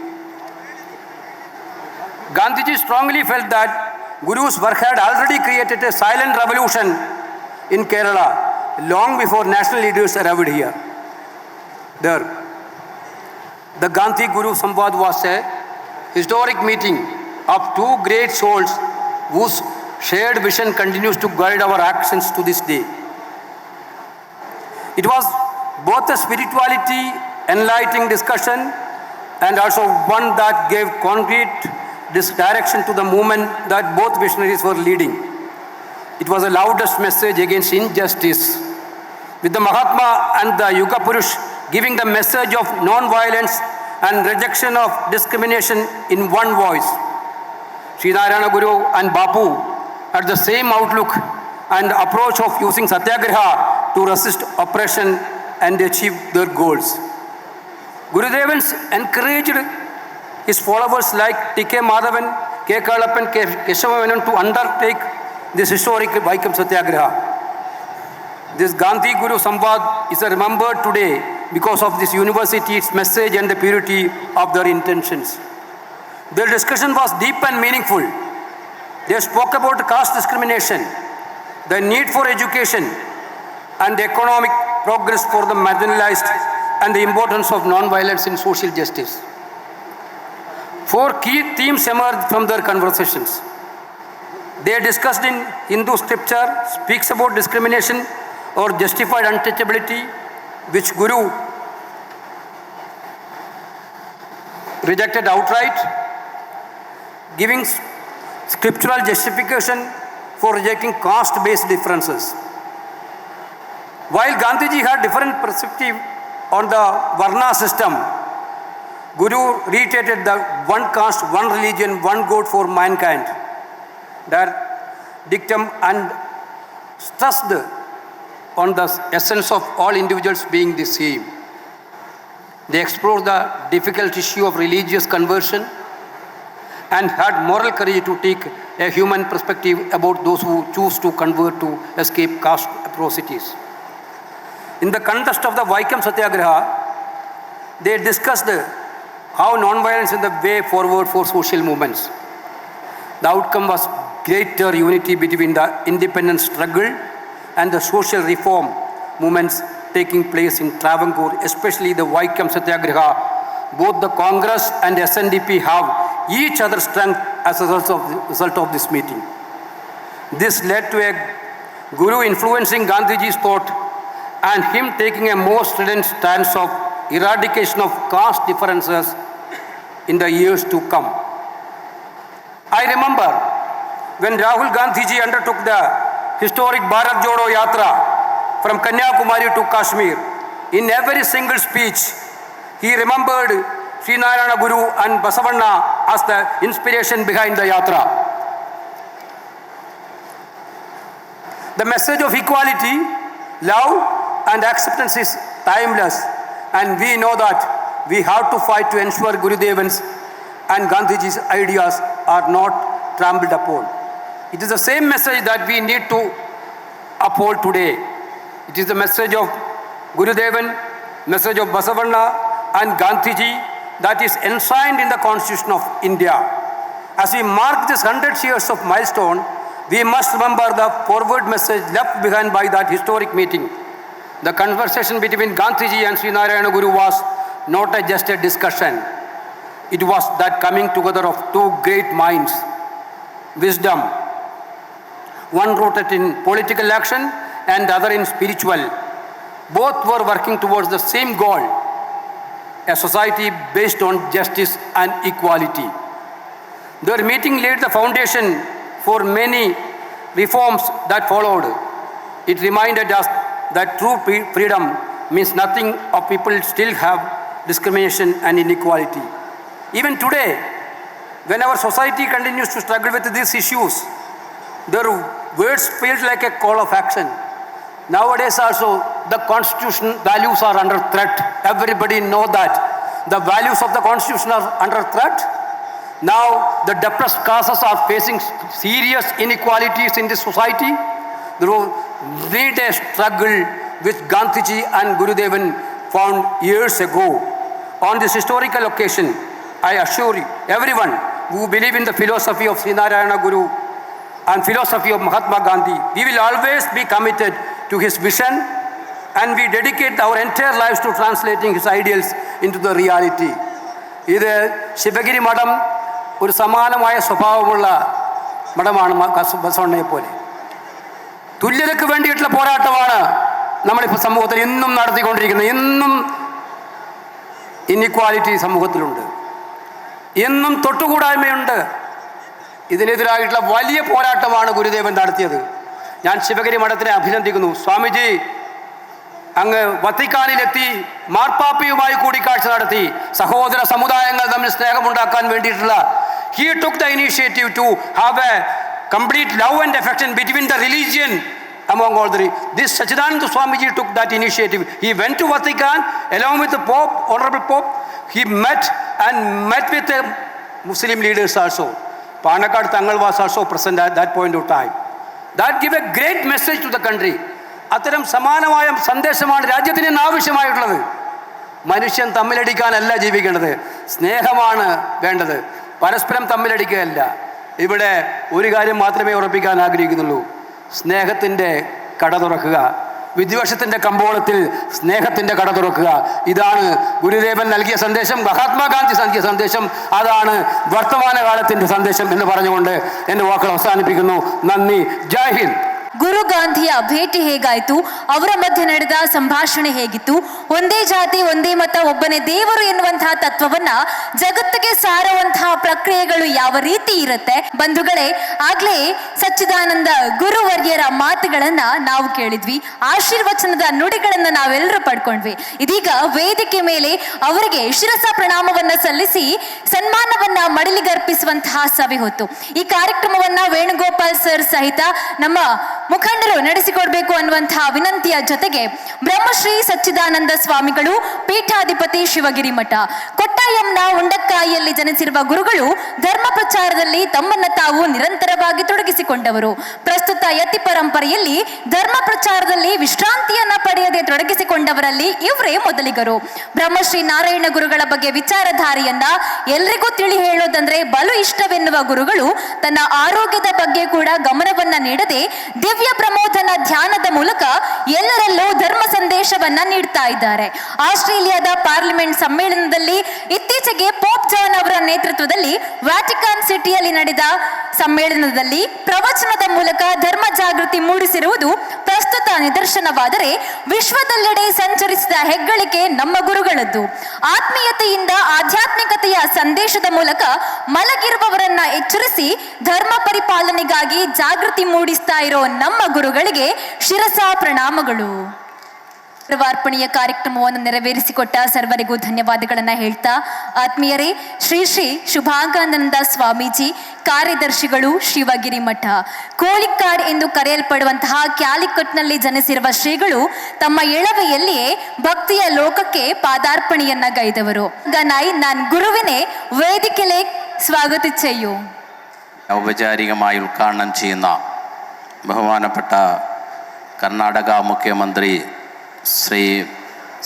Gandhiji strongly felt that Guru's work had already created a silent revolution in Kerala long before national leaders arrived here. The Gandhi Guru Samvad was a historic meeting of two great souls whose shared vision continues to guide our actions to this day. It was both a spirituality enlightening discussion and also one that gave concrete direction to the movement that both visionaries were leading. It was the loudest message against injustice, with the Mahatma and the Yuga Purush giving the message of non-violence and rejection of discrimination in one voice. Sri Narayana Guru and Bapu had the same outlook and approach of using Satyagraha to resist oppression and achieve their goals. Gurudevan encouraged his followers like T.K. Madhavan, K. Kalappan, K. Keshavamenon to undertake this historic Vaikam Satyagraha. This Gandhi Guru Samvad is remembered today because of this university's message and the purity of their intentions. Their discussion was deep and meaningful. They spoke about caste discrimination, the need for education, and economic progress for the marginalized, and the importance of non-violence in social justice. 4 key themes emerged from their conversations. They discussed in Hindu scripture speaks about discrimination or justified untouchability, which Guru rejected outright, giving scriptural justification for rejecting caste-based differences. While Gandhiji had different perspective on the Varna system, Guru reiterated the one caste, one religion, one God for mankind. That dictum and stressed on the essence of all individuals being the same. They explored the difficult issue of religious conversion and had moral courage to take a human perspective about those who choose to convert to escape caste atrocities. In the context of the Vaikam Satyagraha, they discussed how non-violence is the way forward for social movements. The outcome was greater unity between the independence struggle and the social reform movements taking place in Travancore, especially the Vaikam Satyagraha. Both the Congress and SNDP have each other's strength as a result of this meeting. This led to a Guru influencing Gandhiji's thought and him taking a more strident stance of eradication of caste differences in the years to come. I remember when Rahul Gandhiji undertook the historic Bharat Jodo Yatra from Kanyakumari to Kashmir, in every single speech, he remembered Sri Narayana Guru and Basavanna as the inspiration behind the yatra. The message of equality, love, and acceptance is timeless, and we know that we have to fight to ensure Gurudevan's and Gandhiji's ideas are not trampled upon. It is the same message that we need to uphold today. It is the message of Gurudevan, message of Basavanna and Gandhiji that is enshrined in the Constitution of India. As we mark this 100 years of milestone, we must remember the forward message left behind by that historic meeting. The conversation between Gandhiji and Sri Narayana Guru was not just a discussion. It was that coming together of two great minds, wisdom, one rooted in political action and the other in spiritual. Both were working towards the same goal, a society based on justice and equality. Their meeting laid the foundation for many reforms that followed. It reminded us that true freedom means nothing of people still have discrimination and inequality. Even today, when our society continues to struggle with these issues, their words feel like a call of action. Nowadays also, the Constitution values are under threat. Everybody knows that. The values of the Constitution are under threat. Now, the depressed classes are facing serious inequalities in this society. There need a struggle which Gandhiji and Gurudevan found years ago. On this historical occasion, I assure you, everyone who believe in the philosophy of Sri Narayana Guru and philosophy of Mahatma Gandhi, we will always be committed to his vision, and we dedicate our entire lives to translating his ideals into the reality. ഇത് ശിവഗിരി മഠം ഒരു സമാനമായ സ്വഭാവമുള്ള മഠമാണ് ബസവണ്ണയെ പോലെ. തുല്യതയ്ക്ക് വേണ്ടിയിട്ടുള്ള പോരാട്ടമാണ് നമ്മളിപ്പോൾ സമൂഹത്തിൽ ഇന്നും നടത്തിക്കൊണ്ടിരിക്കുന്നത്. ഇന്നും ഇൻഇക്വാലിറ്റി സമൂഹത്തിലുണ്ട്, എന്നും തൊട്ടുകൂടായ്മയുണ്ട്. ഇതിനെതിരായിട്ടുള്ള വലിയ പോരാട്ടമാണ് ഗുരുദേവൻ നടത്തിയത്. ഞാൻ ശിവഗിരി മഠത്തിനെ അഭിനന്ദിക്കുന്നു. സ്വാമിജി അങ്ങ് വത്തിക്കാനിലെത്തി മാർപ്പാപ്പയുമായി കൂടിക്കാഴ്ച നടത്തി സഹോദര സമുദായങ്ങൾ തമ്മിൽ സ്നേഹമുണ്ടാക്കാൻ വേണ്ടിയിട്ടുള്ള he took the initiative to have a complete love and affection between the religion among all three. This Sachidananda Swamiji took that initiative. He went to Vatican along with the Pope, Honorable Pope. He met with the Muslim leaders also. Panakkad Tangal was also present at that point of time. That gave a great message to the country. അത്തരം സമാനമായ സന്ദേശമാണ് രാജ്യത്തിന് ഇന്ന് ആവശ്യമായിട്ടുള്ളത്. മനുഷ്യൻ തമ്മിലടിക്കാനല്ല ജീവിക്കേണ്ടത്, സ്നേഹമാണ് വേണ്ടത്, പരസ്പരം തമ്മിലടിക്കുകയല്ല. ഇവിടെ ഒരു കാര്യം മാത്രമേ ഉറപ്പിക്കാൻ ആഗ്രഹിക്കുന്നുള്ളൂ, സ്നേഹത്തിൻ്റെ കട തുറക്കുക. വിദ്വേഷത്തിൻ്റെ കമ്പോളത്തിൽ സ്നേഹത്തിൻ്റെ കട തുറക്കുക. ഇതാണ് ഗുരുദേവൻ നൽകിയ സന്ദേശം, മഹാത്മാഗാന്ധി നൽകിയ സന്ദേശം. അതാണ് വർത്തമാനകാലത്തിൻ്റെ സന്ദേശം എന്ന് പറഞ്ഞുകൊണ്ട് എൻ്റെ വാക്കുകൾ അവസാനിപ്പിക്കുന്നു. നന്ദി. ജയ് ഹിന്ദ്. ಗುರು ಗಾಂಧಿಯ ಭೇಟಿ ಹೇಗಾಯಿತು, ಅವರ ಮಧ್ಯೆ ನಡೆದ ಸಂಭಾಷಣೆ ಹೇಗಿತ್ತು, ಒಂದೇ ಜಾತಿ ಒಂದೇ ಮತ ಒಬ್ಬನೇ ದೇವರು ಎನ್ನುವಂತಹ ತತ್ವವನ್ನ ಜಗತ್ತಿಗೆ ಸಾರುವಂತಹ ಪ್ರಕ್ರಿಯೆಗಳು ಯಾವ ರೀತಿ ಇರುತ್ತೆ ಬಂಧುಗಳೇ. ಆಗ್ಲೇ ಸಚ್ಚಿದಾನಂದ ಗುರುವರ್ಯರ ಮಾತುಗಳನ್ನ ನಾವು ಕೇಳಿದ್ವಿ, ಆಶೀರ್ವಚನದ ನುಡಿಗಳನ್ನ ನಾವೆಲ್ಲರೂ ಪಡ್ಕೊಂಡ್ವಿ. ಇದೀಗ ವೇದಿಕೆ ಮೇಲೆ ಅವರಿಗೆ ಶಿರಸ ಪ್ರಣಾಮವನ್ನ ಸಲ್ಲಿಸಿ ಸನ್ಮಾನವನ್ನ ಮಡಿಲಿಗರ್ಪಿಸುವಂತಹ ಸಭೆ ಹೊತ್ತು ಈ ಕಾರ್ಯಕ್ರಮವನ್ನ ವೇಣುಗೋಪಾಲ್ ಸರ್ ಸಹಿತ ನಮ್ಮ ಮುಖಂಡರು ನಡೆಸಿಕೊಡ್ಬೇಕು ಅನ್ನುವಂತಹ ವಿನಂತಿಯ ಜೊತೆಗೆ ಬ್ರಹ್ಮಶ್ರೀ ಸಚ್ಚಿದಾನಂದ ಸ್ವಾಮಿಗಳು, ಪೀಠಾಧಿಪತಿ ಶಿವಗಿರಿ ಮಠ, ಕೊಟ್ಟಾಯಂನ ಉಂಡಕ್ಕಾಯಿಯಲ್ಲಿ ಜನಿಸಿರುವ ಗುರುಗಳು ಧರ್ಮ ಪ್ರಚಾರದಲ್ಲಿ ತಮ್ಮನ್ನ ತಾವು ನಿರಂತರವಾಗಿ ತೊಡಗಿಸಿಕೊಂಡವರು. ಪ್ರಸ್ತುತ ಯತಿ ಪರಂಪರೆಯಲ್ಲಿ ಧರ್ಮ ಪ್ರಚಾರದಲ್ಲಿ ವಿಶ್ರಾಂತಿಯನ್ನ ಪಡೆಯದೆ ತೊಡಗಿಸಿಕೊಂಡವರಲ್ಲಿ ಇವರೇ ಮೊದಲಿಗರು. ಬ್ರಹ್ಮಶ್ರೀ ನಾರಾಯಣ ಗುರುಗಳ ಬಗ್ಗೆ ವಿಚಾರಧಾರೆಯನ್ನ ಎಲ್ರಿಗೂ ತಿಳಿ ಹೇಳೋದಂದ್ರೆ ಬಲು ಇಷ್ಟವೆನ್ನುವ ಗುರುಗಳು ತನ್ನ ಆರೋಗ್ಯದ ಬಗ್ಗೆ ಕೂಡ ಗಮನವನ್ನ ನೀಡದೆ ದಿವ್ಯ ಪ್ರಮೋದನ ಧ್ಯಾನದ ಮೂಲಕ ಎಲ್ಲರಲ್ಲೂ ಧರ್ಮ ಸಂದೇಶವನ್ನ ನೀಡ್ತಾ ಇದ್ದಾರೆ. ಆಸ್ಟ್ರೇಲಿಯಾದ ಪಾರ್ಲಿಮೆಂಟ್ ಸಮ್ಮೇಳನದಲ್ಲಿ ಇತ್ತೀಚೆಗೆ ಪೋಪ್ ಜಾನ್ ಅವರ ನೇತೃತ್ವದಲ್ಲಿ ವ್ಯಾಟಿಕನ್ ಸಿಟಿಯಲ್ಲಿ ನಡೆದ ಸಮ್ಮೇಳನದಲ್ಲಿ ಪ್ರವಚನದ ಮೂಲಕ ಧರ್ಮ ಜಾಗೃತಿ ಮೂಡಿಸಿರುವುದು ಪ್ರಸ್ತುತ ನಿದರ್ಶನವಾದರೆ, ವಿಶ್ವದೆಲ್ಲೆಡೆ ಸಂಚರಿಸಿದ ಹೆಗ್ಗಳಿಕೆ ನಮ್ಮ ಗುರುಗಳದ್ದು. ಆತ್ಮೀಯತೆಯಿಂದ ಆಧ್ಯಾತ್ಮಿಕತೆಯ ಸಂದೇಶದ ಮೂಲಕ ಮಲಗಿರುವವರನ್ನ ಎಚ್ಚರಿಸಿ ಧರ್ಮ ಪರಿಪಾಲನೆಗಾಗಿ ಜಾಗೃತಿ ಮೂಡಿಸ್ತಾ ಇರೋ ನಮ್ಮ ಗುರುಗಳಿಗೆ ಶಿರಸ ಪ್ರಣಾಮಗಳು. ಅರ್ಪಣೆಯ ಕಾರ್ಯಕ್ರಮವನ್ನು ನೆರವೇರಿಸಿಕೊಟ್ಟ ಸರ್ವರಿಗೂ ಧನ್ಯವಾದಗಳನ್ನ ಹೇಳ್ತಾ, ಆತ್ಮೀಯರೇ, ಶ್ರೀ ಶ್ರೀ ಶುಭಾಂಗಾನಂದ ಸ್ವಾಮೀಜಿ, ಕಾರ್ಯದರ್ಶಿಗಳು, ಶಿವಗಿರಿ ಮಠ, ಕೋಳಿಕ್ಕಾಡ್ ಎಂದು ಕರೆಯಲ್ಪಡುವಂತಹ ಕ್ಯಾಲಿಕಟ್ನಲ್ಲಿ ಜನಿಸಿರುವ ಶ್ರೀಗಳು ತಮ್ಮ ಎಳವೆಯಲ್ಲಿಯೇ ಭಕ್ತಿಯ ಲೋಕಕ್ಕೆ പാദാർപ്പണയನ್ನ ಗೈದವರು. ഗനായി ഞാൻ ഗുരുവിനെ വേദിക്കലേക്ക് സ്വാഗതിച്ചു. ഔപചാരികമായി ഉദ്ഘാടനം ചെയ്യുന്ന ബഹുമാനപ്പെട്ട കർണാടക മുഖ്യമന്ത്രി ശ്രീ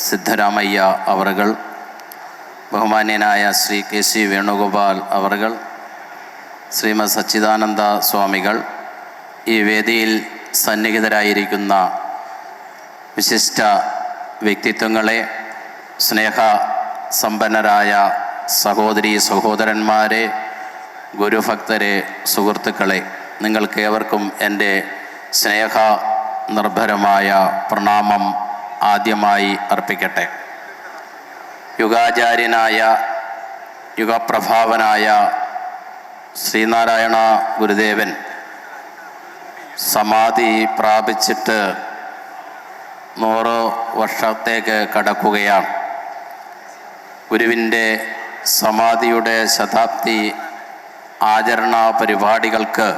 സിദ്ധരാമയ്യ അവറുകൾ, ബഹുമാന്യനായ ശ്രീ KC വേണുഗോപാൽ അവറുകൾ, ശ്രീമദ് സച്ചിദാനന്ദ സ്വാമികൾ, ഈ വേദിയിൽ സന്നിഹിതരായിരിക്കുന്ന വിശിഷ്ട വ്യക്തിത്വങ്ങളെ, സ്നേഹ സമ്പന്നരായ സഹോദരി സഹോദരന്മാരെ, ഗുരുഭക്തരെ, സുഹൃത്തുക്കളെ, നിങ്ങൾക്കേവർക്കും എൻ്റെ സ്നേഹ നിർഭരമായ പ്രണാമം ആദ്യമായി അർപ്പിക്കട്ടെ. യുഗാചാര്യനായ യുഗപ്രഭാവനായ ശ്രീനാരായണ ഗുരുദേവൻ സമാധി പ്രാപിച്ചിട്ട് 100 വർഷത്തേക്ക് കടക്കുകയാണ്. ഗുരുവിൻ്റെ സമാധിയുടെ ശതാബ്ദി ആചരണ പരിപാടികൾക്ക്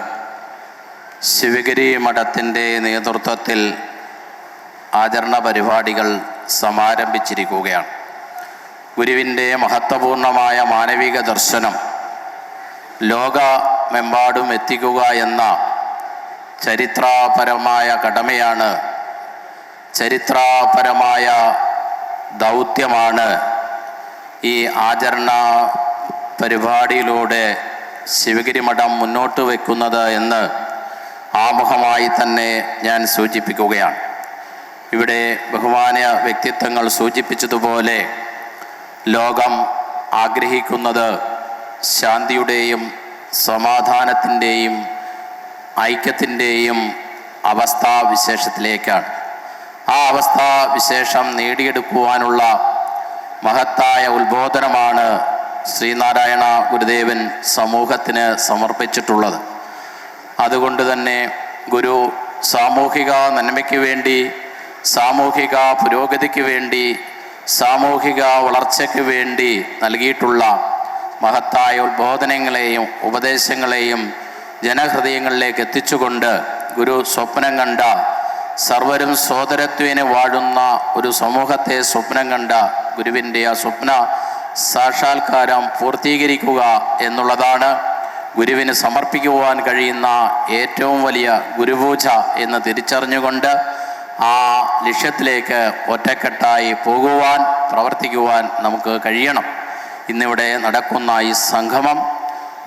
ശിവഗിരി മഠത്തിൻ്റെ നേതൃത്വത്തിൽ ആചരണ പരിപാടികൾ സമാരംഭിച്ചിരിക്കുകയാണ്. ഗുരുവിൻ്റെ മഹത്വപൂർണമായ മാനവിക ദർശനം ലോകമെമ്പാടും എത്തിക്കുക എന്ന ചരിത്രപരമായ കടമയാണ്, ചരിത്രപരമായ ദൗത്യമാണ് ഈ ആചരണ പരിപാടിയിലൂടെ ശിവഗിരി മഠം മുന്നോട്ട് വയ്ക്കുന്നത് എന്ന് ആമുഖമായി തന്നെ ഞാൻ സൂചിപ്പിക്കുകയാണ്. ഇവിടെ ബഹുമാന്യ വ്യക്തിത്വങ്ങൾ സൂചിപ്പിച്ചതുപോലെ ലോകം ആഗ്രഹിക്കുന്നത് ശാന്തിയുടെയും സമാധാനത്തിൻ്റെയും ഐക്യത്തിൻ്റെയും അവസ്ഥാവിശേഷത്തിലേക്കാണ്. ആ അവസ്ഥാവിശേഷം നേടിയെടുക്കുവാനുള്ള മഹത്തായ ഉത്ബോധനമാണ് ശ്രീനാരായണ ഗുരുദേവൻ സമൂഹത്തിന് സമർപ്പിച്ചിട്ടുള്ളത്. അതുകൊണ്ട് തന്നെ ഗുരു സാമൂഹിക നന്മയ്ക്ക് വേണ്ടി, സാമൂഹിക പുരോഗതിക്ക് വേണ്ടി, സാമൂഹിക വളർച്ചയ്ക്ക് വേണ്ടി നൽകിയിട്ടുള്ള മഹത്തായ ഉദ്ബോധനങ്ങളെയും ഉപദേശങ്ങളെയും ജനഹൃദയങ്ങളിലേക്ക് എത്തിച്ചുകൊണ്ട് ഗുരു സ്വപ്നം കണ്ട, സർവരും സോദരത്വേന വാഴുന്ന ഒരു സമൂഹത്തെ സ്വപ്നം കണ്ട ഗുരുവിൻ്റെ ആ സ്വപ്ന സാക്ഷാത്കാരം പൂർത്തീകരിക്കുക എന്നുള്ളതാണ് ഗുരുവിന് സമർപ്പിക്കുവാൻ കഴിയുന്ന ഏറ്റവും വലിയ ഗുരുപൂജ എന്ന് തിരിച്ചറിഞ്ഞുകൊണ്ട് ആ ലക്ഷ്യത്തിലേക്ക് ഒറ്റക്കെട്ടായി പോകുവാൻ, പ്രവർത്തിക്കുവാൻ നമുക്ക് കഴിയണം. ഇന്നിവിടെ നടക്കുന്ന ഈ സംഗമം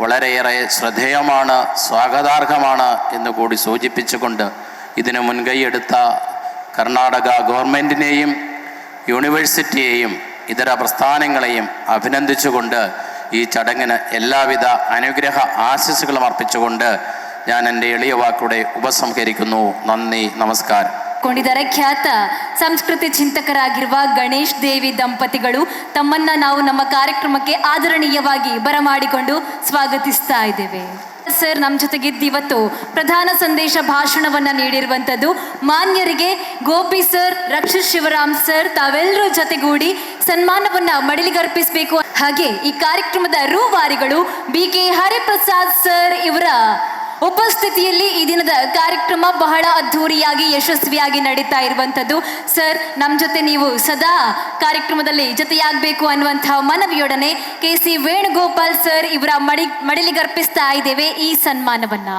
വളരെയേറെ ശ്രദ്ധേയമാണ്, സ്വാഗതാർഹമാണ് എന്ന് കൂടി സൂചിപ്പിച്ചുകൊണ്ട് ഇതിന് മുൻകൈയെടുത്ത കർണാടക ഗവൺമെൻറ്റിനെയും യൂണിവേഴ്സിറ്റിയെയും ഇതര പ്രസ്ഥാനങ്ങളെയും അഭിനന്ദിച്ചുകൊണ്ട് ഈ ചടങ്ങിന് എല്ലാവിധ അനുഗ്രഹ ആശംസകളും അർപ്പിച്ചുകൊണ്ട് ഞാൻ എൻ്റെ എളിയ വാക്കുടെ ഉപസംഹരിക്കുന്നു. നന്ദി, നമസ്കാരം. ಕೊಂಡಿದ್ದಾರೆ ಖ್ಯಾತ ಸಂಸ್ಕೃತಿ ಚಿಂತಕರಾಗಿರುವ ಗಣೇಶ್ ದೇವಿ ದಂಪತಿಗಳು ತಮ್ಮನ್ನ ನಾವು ನಮ್ಮ ಕಾರ್ಯಕ್ರಮಕ್ಕೆ ಆದರಣೀಯವಾಗಿ ಬರಮಾಡಿಕೊಂಡು ಸ್ವಾಗತಿಸ್ತಾ ಇದ್ದೇವೆ. ಸರ್ ನಮ್ಮ ಜೊತೆಗಿದ್ದು ಇವತ್ತು ಪ್ರಧಾನ ಸಂದೇಶ ಭಾಷಣವನ್ನ ನೀಡಿರುವಂಥದ್ದು ಮಾನ್ಯರಿಗೆ ಗೋಪಿ ಸರ್, ರಕ್ಷಿತ್ ಶಿವರಾಮ್ ಸರ್ ತಾವೆಲ್ಲರೂ ಜೊತೆಗೂಡಿ ಸನ್ಮಾನವನ್ನ ಮಡಿಲಿಗರ್ಪಿಸಬೇಕು. ಹಾಗೆ ಈ ಕಾರ್ಯಕ್ರಮದ ರೂವಾರಿಗಳು BK ಹರಿಪ್ರಸಾದ್ ಸರ್ ಇವರ ಉಪಸ್ಥಿತಿಯಲ್ಲಿ ಈ ದಿನದ ಕಾರ್ಯಕ್ರಮ ಬಹಳ ಅದ್ಧೂರಿಯಾಗಿ ಯಶಸ್ವಿಯಾಗಿ ನಡೀತಾ ಇರುವಂಥದ್ದು. ಸರ್ ನಮ್ಮ ಜೊತೆ ನೀವು ಸದಾ ಕಾರ್ಯಕ್ರಮದಲ್ಲಿ ಜೊತೆಯಾಗಬೇಕು ಅನ್ನುವಂತಹ ಮನವಿಯೊಡನೆ KC ವೇಣುಗೋಪಾಲ್ ಸರ್ ಇವರ ಮಡಿಲಿಗರ್ಪಿಸ್ತಾ ಇದ್ದೇವೆ ಈ ಸನ್ಮಾನವನ್ನ.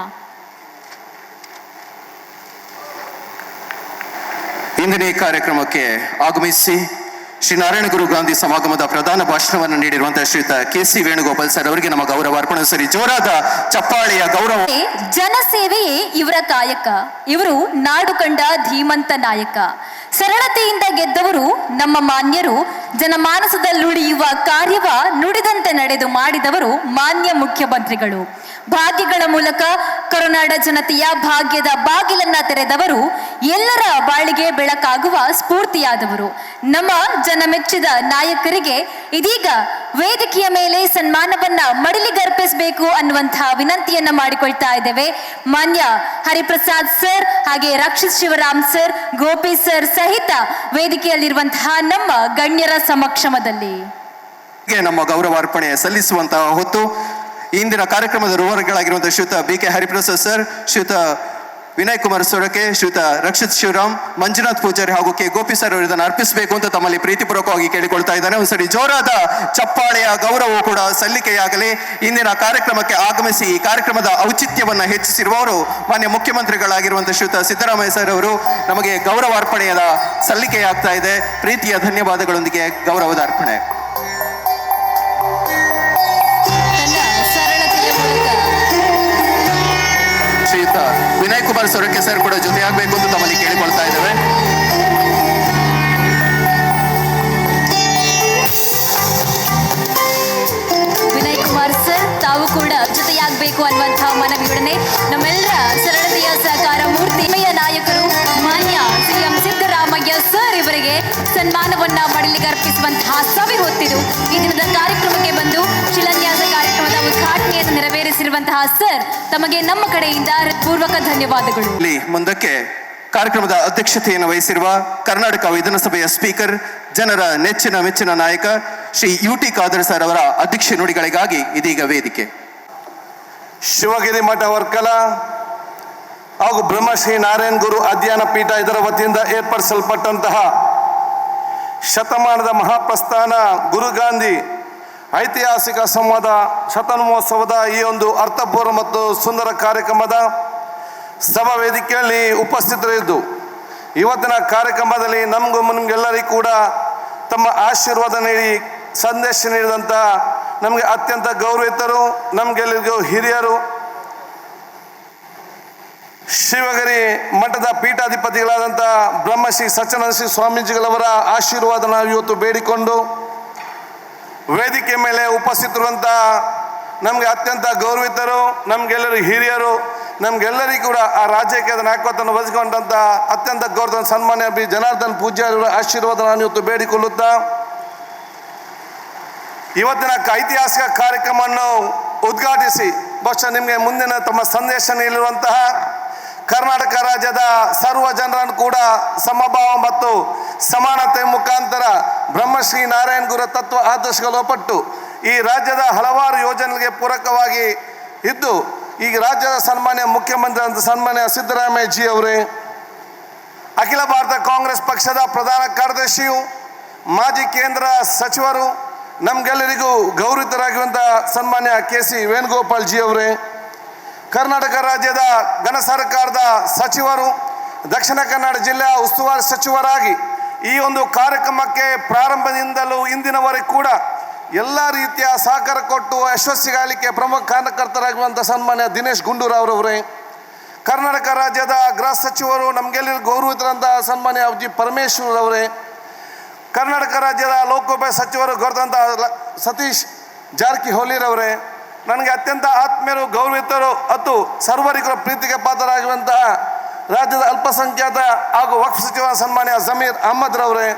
ಇಂದಿನ ಈ ಕಾರ್ಯಕ್ರಮಕ್ಕೆ ಆಗಮಿಸಿ ಶ್ರೀ ನಾರಾಯಣ ಗುರು ಗಾಂಧಿ ಸಮಾಗಮದ ಪ್ರಧಾನ ಭಾಷಣವನ್ನು ನೀಡಿರುವಂತಹ ಶ್ರೀಯುತ KC ವೇಣುಗೋಪಾಲ್ ಸರ್ ಅವರಿಗೆ ನಮ್ಮ ಗೌರವ ಅರ್ಪಣೆ. ಸರಿ, ಜೋರಾದ ಚಪ್ಪಾಳೆಯ ಗೌರವ. ಜನಸೇವೆಯೇ ಇವರ ಕಾಯಕ. ಇವರು ನಾಡು ಕಂಡ ಧೀಮಂತ ನಾಯಕ. ಸರಳತೆಯಿಂದ ಗೆದ್ದವರು ನಮ್ಮ ಮಾನ್ಯರು. ಜನಮಾನಸದಲ್ಲುಳಿಯುವ ಕಾರ್ಯವ ನುಡಿದಂತೆ ನಡೆದು ಮಾಡಿದವರು ಮಾನ್ಯ ಮುಖ್ಯಮಂತ್ರಿಗಳು. ಭಾಗ್ಯಗಳ ಮೂಲಕ ಕರುನಾಡ ಜನತೆಯ ಭಾಗ್ಯದ ಬಾಗಿಲನ್ನ ತೆರೆದವರು. ಎಲ್ಲರ ಬಾಳಿಗೆ ಬೆಳಕಾಗುವ ಸ್ಫೂರ್ತಿಯಾದವರು. ನಮ್ಮ ಜನಮೆಚ್ಚಿದ ನಾಯಕರಿಗೆ ಇದೀಗ ವೇದಿಕೆಯ ಮೇಲೆ ಸನ್ಮಾನವನ್ನ ಮಡಿಲಿಗರ್ಪಿಸಬೇಕು ಅನ್ನುವಂತಹ ವಿನಂತಿಯನ್ನ ಮಾಡಿಕೊಳ್ತಾ ಇದ್ದೇವೆ. ಮಾನ್ಯ ಹರಿಪ್ರಸಾದ್ ಸರ್ ಹಾಗೆ ರಕ್ಷಿತ್ ಶಿವರಾಮ್ ಸರ್, ಗೋಪಿ ಸರ್ ಸಹಿತ ವೇದಿಕೆಯಲ್ಲಿರುವಂತಹ ನಮ್ಮ ಗಣ್ಯರ ಸಮಕ್ಷಮದಲ್ಲಿ ನಮ್ಮ ಗೌರವಾರ್ಪಣೆ ಸಲ್ಲಿಸುವಂತಹ ಹೊತ್ತು ಇಂದಿನ ಕಾರ್ಯಕ್ರಮದ ರೂವಾರಿಗಳಾಗಿರುವಂತಹ ಶ್ರೀಯುತ BK ಹರಿಪ್ರಸಾದ್ ಸರ್, ಶ್ರೀಯುತ ವಿನಯ್ ಕುಮಾರ್ ಸೊರಕೆ, ಶ್ರೀಯುತ ರಕ್ಷಿತ್ ಶಿವರಾಮ್, ಮಂಜುನಾಥ್ ಪೂಜಾರಿ ಹಾಗೂ K ಗೋಪಿ ಸರ್ ಅವರು ಇದನ್ನು ಅರ್ಪಿಸಬೇಕು ಅಂತ ತಮ್ಮಲ್ಲಿ ಪ್ರೀತಿಪೂರ್ವಕವಾಗಿ ಕೇಳಿಕೊಳ್ತಾ ಇದ್ದಾರೆ. ಒಂದ್ಸರಿ ಜೋರಾದ ಚಪ್ಪಾಳೆಯ ಗೌರವವು ಕೂಡ ಸಲ್ಲಿಕೆಯಾಗಲಿ. ಇಂದಿನ ಕಾರ್ಯಕ್ರಮಕ್ಕೆ ಆಗಮಿಸಿ ಈ ಕಾರ್ಯಕ್ರಮದ ಔಚಿತ್ಯವನ್ನ ಹೆಚ್ಚಿಸಿರುವವರು ಮಾನ್ಯ ಮುಖ್ಯಮಂತ್ರಿಗಳಾಗಿರುವಂತಹ ಶ್ರೀಯುತ ಸಿದ್ದರಾಮಯ್ಯ ಸರ್ ಅವರು ನಮಗೆ ಗೌರವಾರ್ಪಣೆಯ ಸಲ್ಲಿಕೆಯಾಗ್ತಾ ಇದೆ. ಪ್ರೀತಿಯ ಧನ್ಯವಾದಗಳೊಂದಿಗೆ ಗೌರವದ ಅರ್ಪಣೆ. ಶ್ರೀಯುತ ವಿನಯ್ ಕುಮಾರ್ ಸೊರಕೆ ಸರ್ ಕೂಡ ಜೊತೆಯಾಗಬೇಕು ಅಂತ ತಮ್ಮಲ್ಲಿ ಕೇಳಿಕೊಳ್ತಾ ಇದ್ದೇವೆ. ವಿನಯ್ ಕುಮಾರ್ ಸರ್ ತಾವು ಕೂಡ ಜೊತೆಯಾಗಬೇಕು ಅನ್ನುವಂತಹ ಮನವಿಯೊಡನೆ ನಮ್ಮೆಲ್ಲರ ಸರಳತೆಯ ಸಹಕಾರ ಮೂರ್ತಿಮಯ ನಾಯಕರು ಮಾನ್ಯ CM ಸಿದ್ದರಾಮಯ್ಯ ಸರ್ ಇವರಿಗೆ ಸನ್ಮಾನವನ್ನ ಮಡಿಲಿಗರ್ಪಿಸುವಂತಹ ಸಭೆ ಹೊತ್ತಿದ್ದು ಈ ದಿನದ ಕಾರ್ಯಕ್ರಮಕ್ಕೆ ಬಂದು ಶಿಲಾನ್ಯಾಸ ಕಾರ್ಯಕ್ರಮದ ಉದ್ಘಾಟನೆಯನ್ನು ನೆರವೇರಿಸಿರುವಂತಹ ಸರ್ ತಮಗೆ ನಮ್ಮ ಕಡೆಯಿಂದ ಪೂರ್ವಕ ಧನ್ಯವಾದಗಳು. ಮುಂದಕ್ಕೆ ಕಾರ್ಯಕ್ರಮದ ಅಧ್ಯಕ್ಷತೆಯನ್ನು ವಹಿಸಿರುವ ಕರ್ನಾಟಕ ವಿಧಾನಸಭೆಯ ಸ್ಪೀಕರ್, ಜನರ ನೆಚ್ಚಿನ ಮೆಚ್ಚಿನ ನಾಯಕ ಶ್ರೀ UT ಖಾದರ್ ಸರ್ ಅವರ ಅಧ್ಯಕ್ಷ ನುಡಿಗಳಿಗಾಗಿ ಇದೀಗ ವೇದಿಕೆ. ಶಿವಗಿರಿ ಮಠ ವರ್ಕಲ ಹಾಗೂ ಬ್ರಹ್ಮಶ್ರೀ ನಾರಾಯಣ ಗುರು ಅಧ್ಯಯನ ಪೀಠ ಇದರ ವತಿಯಿಂದ ಏರ್ಪಡಿಸಲ್ಪಟ್ಟಂತಹ ಶತಮಾನದ ಮಹಾಪ್ರಸ್ಥಾನ ಗುರು ಗಾಂಧಿ ಐತಿಹಾಸಿಕ ಸಂವಾದ ಶತಮಾನೋತ್ಸವದ ಈ ಒಂದು ಅರ್ಥಪೂರ್ಣ ಮತ್ತು ಸುಂದರ ಕಾರ್ಯಕ್ರಮದ ಸಭಾ ವೇದಿಕೆಯಲ್ಲಿ ಉಪಸ್ಥಿತರಿದ್ದು ಇವತ್ತಿನ ಕಾರ್ಯಕ್ರಮದಲ್ಲಿ ನಿಮಗೆಲ್ಲರಿಗೂ ಕೂಡ ತಮ್ಮ ಆಶೀರ್ವಾದ ನೀಡಿ ಸಂದೇಶ ನೀಡಿದಂಥ ನಮಗೆ ಅತ್ಯಂತ ಗೌರವಿತರು, ನಮಗೆಲ್ಲರಿಗೂ ಹಿರಿಯರು, ಶಿವಗಿರಿ ಮಠದ ಪೀಠಾಧಿಪತಿಗಳಾದಂಥ ಬ್ರಹ್ಮಶ್ರೀ ಸಚ್ಚಿದಾನಂದ ಶ್ರೀ ಸ್ವಾಮೀಜಿಗಳವರ ಆಶೀರ್ವಾದ ನಾವು ಇವತ್ತು ಬೇಡಿಕೊಂಡು ವೇದಿಕೆ ಮೇಲೆ ಉಪಸ್ಥಿತರುವಂಥ ನಮಗೆ ಅತ್ಯಂತ ಗೌರವಿತರು, ನಮಗೆಲ್ಲರೂ ಹಿರಿಯರು, ನಮಗೆಲ್ಲರಿಗೂ ಕೂಡ ಆ ರಾಜ್ಯಕ್ಕೆ ನಾಯಕತ್ವವನ್ನು ವಹಿಸಿಕೊಂಡಂಥ ಅತ್ಯಂತ ಗೌರವ ಸನ್ಮಾನ್ಯ ಬಿ ಜನಾರ್ದನ್ ಪೂಜಾರಿಯವರ ಆಶೀರ್ವಾದ ನಾನು ಇವತ್ತು ಬೇಡಿಕೊಳ್ಳುತ್ತಾ ಇವತ್ತಿನ ಐತಿಹಾಸಿಕ ಕಾರ್ಯಕ್ರಮವನ್ನು ಉದ್ಘಾಟಿಸಿ ಬಹುಶಃ ನಿಮಗೆ ಮುಂದಿನ ತಮ್ಮ ಸಂದೇಶ ನೀಡಿರುವಂತಹ ಕರ್ನಾಟಕ ರಾಜ್ಯದ ಸರ್ವ ಜನರನ್ನು ಕೂಡ ಸಮಭಾವ ಮತ್ತು ಸಮಾನತೆ ಮುಖಾಂತರ ಬ್ರಹ್ಮಶ್ರೀ ನಾರಾಯಣ ಗುರು ತತ್ವ ಆದರ್ಶಗಳು ಒಪ್ಪಟ್ಟು ಈ ರಾಜ್ಯದ ಹಲವಾರು ಯೋಜನೆಗಳಿಗೆ ಪೂರಕವಾಗಿ ಇದ್ದು ಈಗ ರಾಜ್ಯದ ಸನ್ಮಾನ್ಯ ಮುಖ್ಯಮಂತ್ರಿ ಅಂತ ಸನ್ಮಾನ್ಯ ಸಿದ್ದರಾಮಯ್ಯ ಜಿ ಅವರೇ, ಅಖಿಲ ಭಾರತ ಕಾಂಗ್ರೆಸ್ ಪಕ್ಷದ ಪ್ರಧಾನ ಕಾರ್ಯದರ್ಶಿಯು, ಮಾಜಿ ಕೇಂದ್ರ ಸಚಿವರು, ನಮಗೆಲ್ಲರಿಗೂ ಗೌರವಿತರಾಗಿರುವಂಥ ಸನ್ಮಾನ್ಯ KC ವೇಣುಗೋಪಾಲ್ ಜಿ ಅವರೇ, ಕರ್ನಾಟಕ ರಾಜ್ಯದ ಘನ ಸರ್ಕಾರದ ಸಚಿವರು, ದಕ್ಷಿಣ ಕನ್ನಡ ಜಿಲ್ಲೆಯ ಉಸ್ತುವಾರಿ ಸಚಿವರಾಗಿ ಈ ಒಂದು ಕಾರ್ಯಕ್ರಮಕ್ಕೆ ಪ್ರಾರಂಭದಿಂದಲೂ ಇಂದಿನವರೆಗೂ ಕೂಡ ಎಲ್ಲ ರೀತಿಯ ಸಹಕಾರ ಕೊಟ್ಟು ಯಶಸ್ವಿಗಾಗಲಿಕ್ಕೆ ಪ್ರಮುಖ ಕಾರಣಕರ್ತರಾಗಿರುವಂಥ ಸನ್ಮಾನ್ಯ ದಿನೇಶ್ ಗುಂಡೂರಾವ್ ಅವರೇ, ಕರ್ನಾಟಕ ರಾಜ್ಯದ ಗೃಹ ಸಚಿವರು, ನಮಗೆಲ್ಲರಿಗೂ ಗೌರವಿತರಂಥ ಸನ್ಮಾನ್ಯ ಜಿ ಪರಮೇಶ್ವರ್ ಅವರೇ, ಕರ್ನಾಟಕ ರಾಜ್ಯದ ಲೋಕೋಪಯೋಗಿ ಸಚಿವರು ಗೌರವಂತ ಸತೀಶ್ ಜಾರಕಿಹೊಳಿರವರೇ, ನನಗೆ ಅತ್ಯಂತ ಆತ್ಮೀಯರು, ಗೌರವಿತರು ಮತ್ತು ಸರ್ವರಿಗೂ ಪ್ರೀತಿಗೆ ಪಾತ್ರರಾಗಿರುವಂತಹ ರಾಜ್ಯದ ಅಲ್ಪಸಂಖ್ಯಾತ ಹಾಗೂ ವಕ್ಫ್ ಸಚಿವ ಸನ್ಮಾನ್ಯ ಜಮೀರ್ ಅಹಮದ್ ರವರೇ,